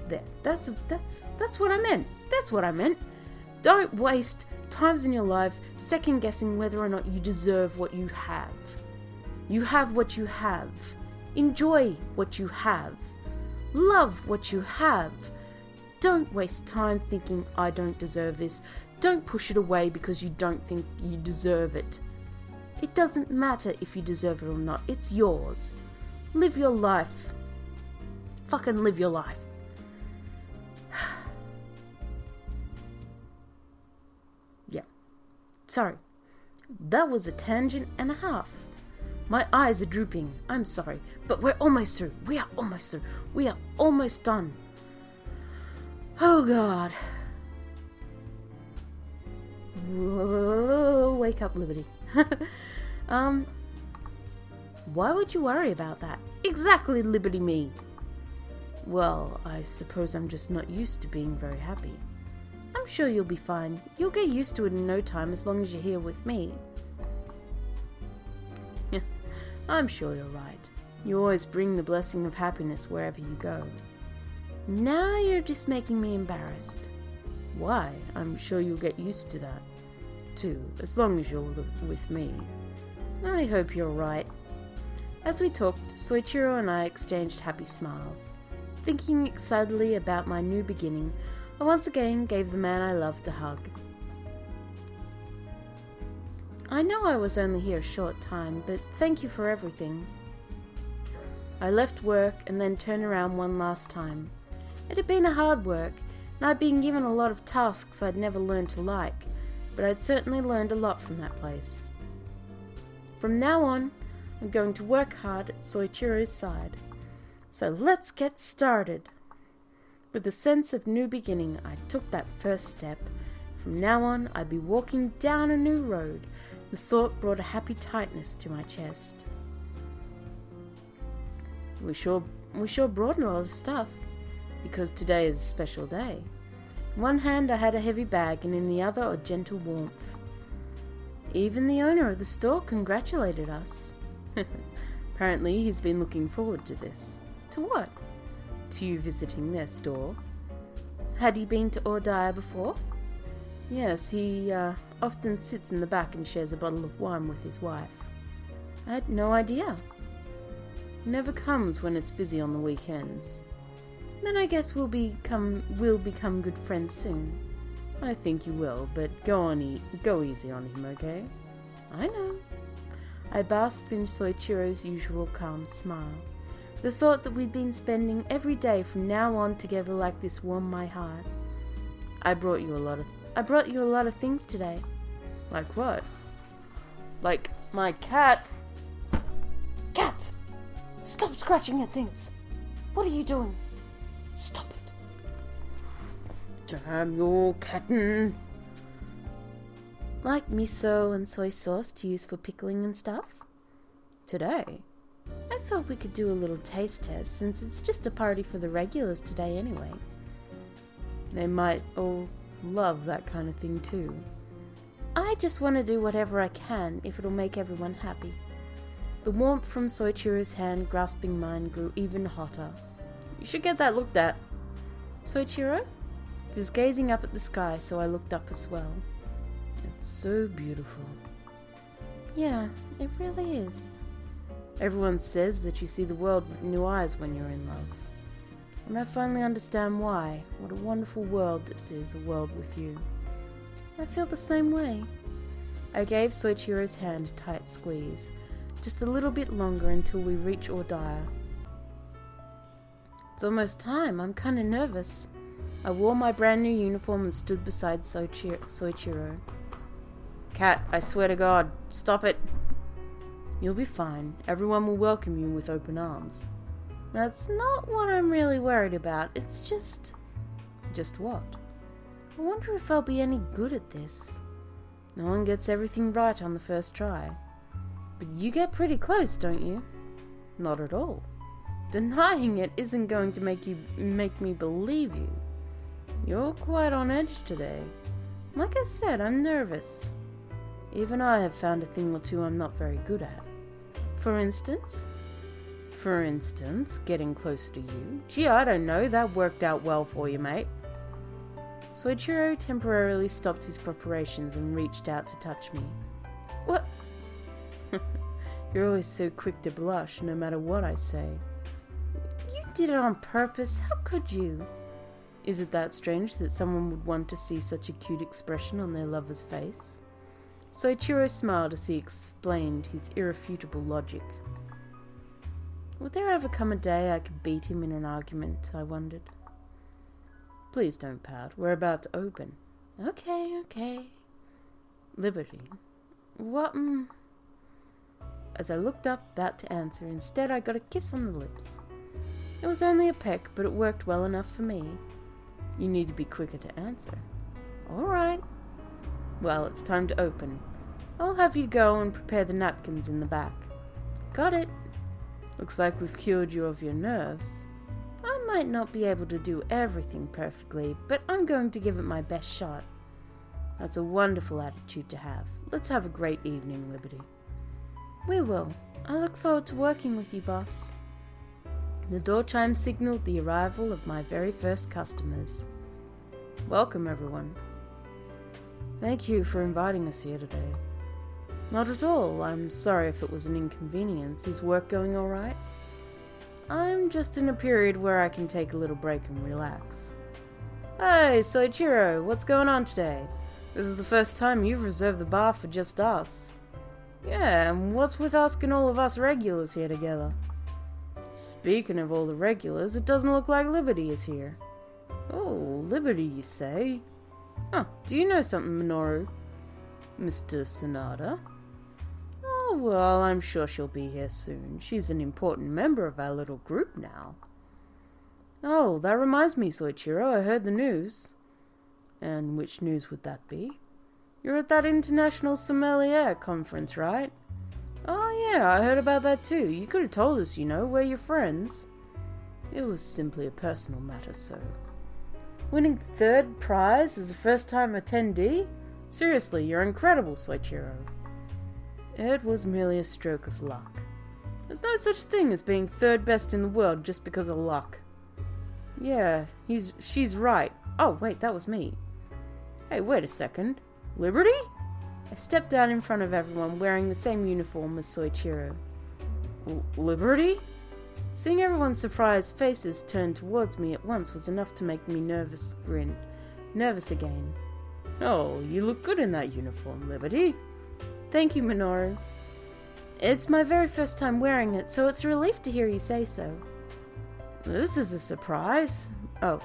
There. That's what I meant. That's what I meant. Don't waste times in your life second guessing whether or not you deserve what you have. You have what you have. Enjoy what you have. Love what you have. Don't waste time thinking, I don't deserve this. Don't push it away because you don't think you deserve it. It doesn't matter if you deserve it or not. It's yours. Live your life. Fucking live your life. Yeah. Sorry. That was a tangent and a half. My eyes are drooping. I'm sorry, but we're almost through. We are almost through. We are almost done. Oh, God. Whoa, wake up, Liberty. Why would you worry about that? Exactly, Liberty me. Well, I suppose I'm just not used to being very happy. I'm sure you'll be fine. You'll get used to it in no time as long as you're here with me. I'm sure you're right. You always bring the blessing of happiness wherever you go. Now you're just making me embarrassed. Why? I'm sure you'll get used to that, too, as long as you're with me. I hope you're right. As we talked, Soichiro and I exchanged happy smiles. Thinking excitedly about my new beginning, I once again gave the man I loved a hug. I know I was only here a short time, but thank you for everything. I left work and then turned around one last time. It had been a hard work, and I'd been given a lot of tasks I'd never learned to like, but I'd certainly learned a lot from that place. From now on, I'm going to work hard at Soichiro's side. So let's get started. With a sense of new beginning, I took that first step. From now on, I'd be walking down a new road. The thought brought a happy tightness to my chest. We sure brought a lot of stuff, because today is a special day. In one hand I had a heavy bag, and in the other a gentle warmth. Even the owner of the store congratulated us. Apparently he's been looking forward to this. To what? To you visiting their store. Had he been to OJI before? Yes, he often sits in the back and shares a bottle of wine with his wife. I had no idea. He never comes when it's busy on the weekends. Then I guess we'll become good friends soon. I think you will, but go easy on him, okay? I know. I basked in Soichiro's usual calm smile. The thought that we'd been spending every day from now on together like this warmed my heart. I brought you a lot of things today. Like what? Like my cat. Cat! Stop scratching at things. What are you doing? Stop it. Damn your kitten. Like miso and soy sauce to use for pickling and stuff? Today? I thought we could do a little taste test since it's just a party for the regulars today anyway. They might all love that kind of thing too. I just want to do whatever I can if it'll make everyone happy. The warmth from Soichiro's hand grasping mine grew even hotter. You should get that looked at. Soichiro? He was gazing up at the sky, so I looked up as well. It's so beautiful. Yeah, it really is. Everyone says that you see the world with new eyes when you're in love. And I finally understand why. What a wonderful world this is, a world with you. I feel the same way. I gave Soichiro's hand a tight squeeze. Just a little bit longer until we reach OJI. It's almost time. I'm kinda nervous. I wore my brand new uniform and stood beside Soichiro. Cat, I swear to God, stop it. You'll be fine. Everyone will welcome you with open arms. That's not what I'm really worried about. It's just... Just what? I wonder if I'll be any good at this. No one gets everything right on the first try. But you get pretty close, don't you? Not at all. Denying it isn't going to make me believe you. You're quite on edge today. Like I said, I'm nervous. Even I have found a thing or two I'm not very good at. For instance? For instance, getting close to you. Gee, I don't know, that worked out well for you, mate. Soichiro temporarily stopped his preparations and reached out to touch me. What? You're always so quick to blush, no matter what I say. You did it on purpose, how could you? Is it that strange that someone would want to see such a cute expression on their lover's face? Soichiro smiled as he explained his irrefutable logic. Would there ever come a day I could beat him in an argument, I wondered. Please don't pout, we're about to open. Okay. Liberty. What, as I looked up, about to answer. Instead, I got a kiss on the lips. It was only a peck, but it worked well enough for me. You need to be quicker to answer. All right. Well, it's time to open. I'll have you go and prepare the napkins in the back. Got it. Looks like we've cured you of your nerves. I might not be able to do everything perfectly, but I'm going to give it my best shot. That's a wonderful attitude to have. Let's have a great evening, Liberty. We will. I look forward to working with you, boss. The door chime signaled the arrival of my very first customers. Welcome, everyone. Thank you for inviting us here today. Not at all. I'm sorry if it was an inconvenience. Is work going all right? I'm just in a period where I can take a little break and relax. Hey, Soichiro, what's going on today? This is the first time you've reserved the bar for just us. Yeah, and what's with asking all of us regulars here together? Speaking of all the regulars, it doesn't look like Liberty is here. Oh, Liberty, you say? Oh, do you know something, Minoru? Mr. Sanada? Oh, well, I'm sure she'll be here soon. She's an important member of our little group now. Oh, that reminds me, Soichiro, I heard the news. And which news would that be? You're at that International Sommelier Conference, right? Oh yeah, I heard about that too. You could have told us, we're your friends. It was simply a personal matter, so. Winning third prize as a first-time attendee? Seriously, you're incredible, Soichiro. It was merely a stroke of luck. There's no such thing as being third best in the world just because of luck. Yeah, she's right. Oh, wait, that was me. Hey, wait a second. Liberty? I stepped down in front of everyone wearing the same uniform as Soichiro. Liberty? Seeing everyone's surprised faces turned towards me at once was enough to make me nervous again. Oh, you look good in that uniform, Liberty. Thank you, Minoru. It's my very first time wearing it, so it's a relief to hear you say so. This is a surprise. Oh,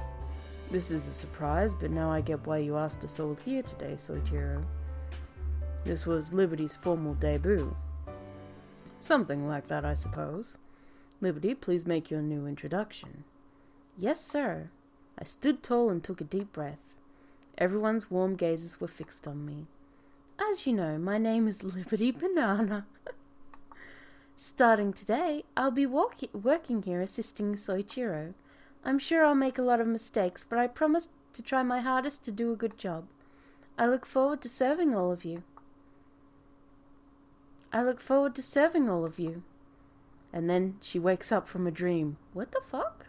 this is a surprise, but now I get why you asked us all here today, Soichiro. This was Liberty's formal debut. Something like that, I suppose. Liberty, please make your new introduction. Yes, sir. I stood tall and took a deep breath. Everyone's warm gazes were fixed on me. As you know, my name is Liberty Banana. Starting today, I'll be working here assisting Soichiro. I'm sure I'll make a lot of mistakes, but I promise to try my hardest to do a good job. I look forward to serving all of you. And then she wakes up from a dream. What the fuck?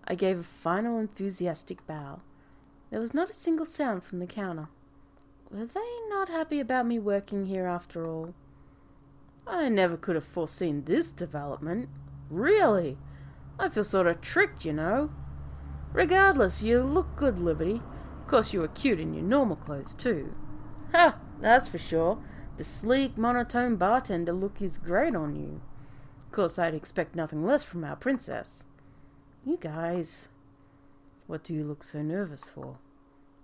I gave a final enthusiastic bow. There was not a single sound from the counter. Were they not happy about me working here after all? I never could have foreseen this development. Really? I feel sort of tricked, Regardless, you look good, Liberty. Of course, you were cute in your normal clothes, too. Ha! That's for sure. The sleek, monotone bartender look is great on you. Of course, I'd expect nothing less from our princess. You guys. What do you look so nervous for?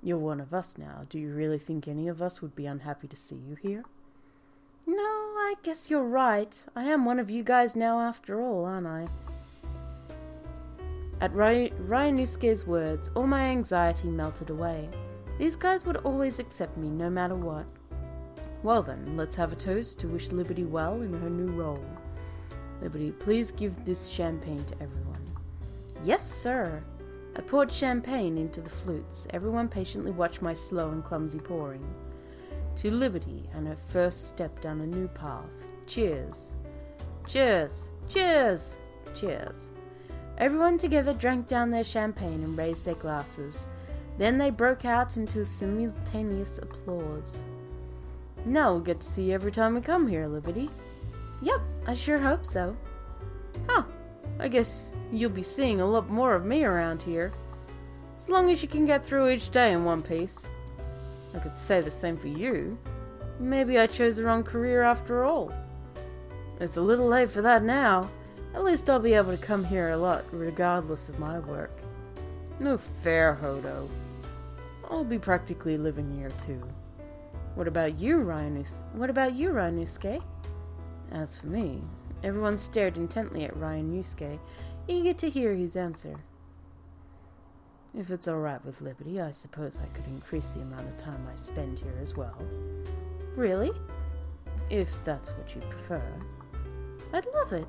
You're one of us now. Do you really think any of us would be unhappy to see you here? No, I guess you're right. I am one of you guys now after all, aren't I? At Ryunosuke's words, all my anxiety melted away. These guys would always accept me, no matter what. Well then, let's have a toast to wish Liberty well in her new role. Liberty, please give this champagne to everyone. Yes, sir. I poured champagne into the flutes. Everyone patiently watched my slow and clumsy pouring. To Liberty and her first step down a new path. Cheers. Cheers. Cheers. Cheers. Everyone together drank down their champagne and raised their glasses. Then they broke out into simultaneous applause. Now we'll get to see you every time we come here, Liberty. Yep, I sure hope so. Huh, I guess you'll be seeing a lot more of me around here. As long as you can get through each day in one piece. I could say the same for you. Maybe I chose the wrong career after all. It's a little late for that now. At least I'll be able to come here a lot, regardless of my work. No fair, Hodo. I'll be practically living here too. What about you, Ryunosuke? As for me, everyone stared intently at Ryan Yusuke, eager to hear his answer. If it's alright with Liberty, I suppose I could increase the amount of time I spend here as well. Really? If that's what you prefer. I'd love it.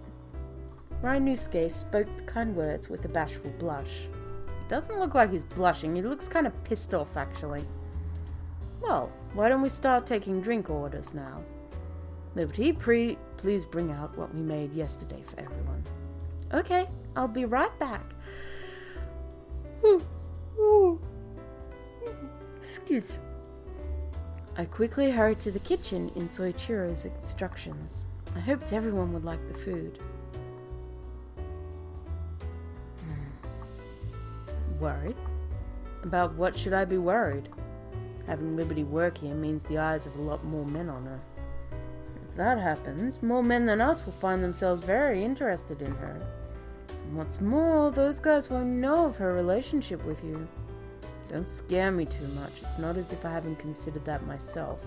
Ryan Yusuke spoke the kind words with a bashful blush. It doesn't look like he's blushing, he looks kind of pissed off actually. Well, why don't we start taking drink orders now? Liberty, please bring out what we made yesterday for everyone. Okay, I'll be right back. Excuse. I quickly hurried to the kitchen in Soichiro's instructions. I hoped everyone would like the food. Worried? About what should I be worried? Having Liberty work here means the eyes of a lot more men on her. If that happens, more men than us will find themselves very interested in her. And what's more, those guys won't know of her relationship with you. Don't scare me too much. It's not as if I haven't considered that myself.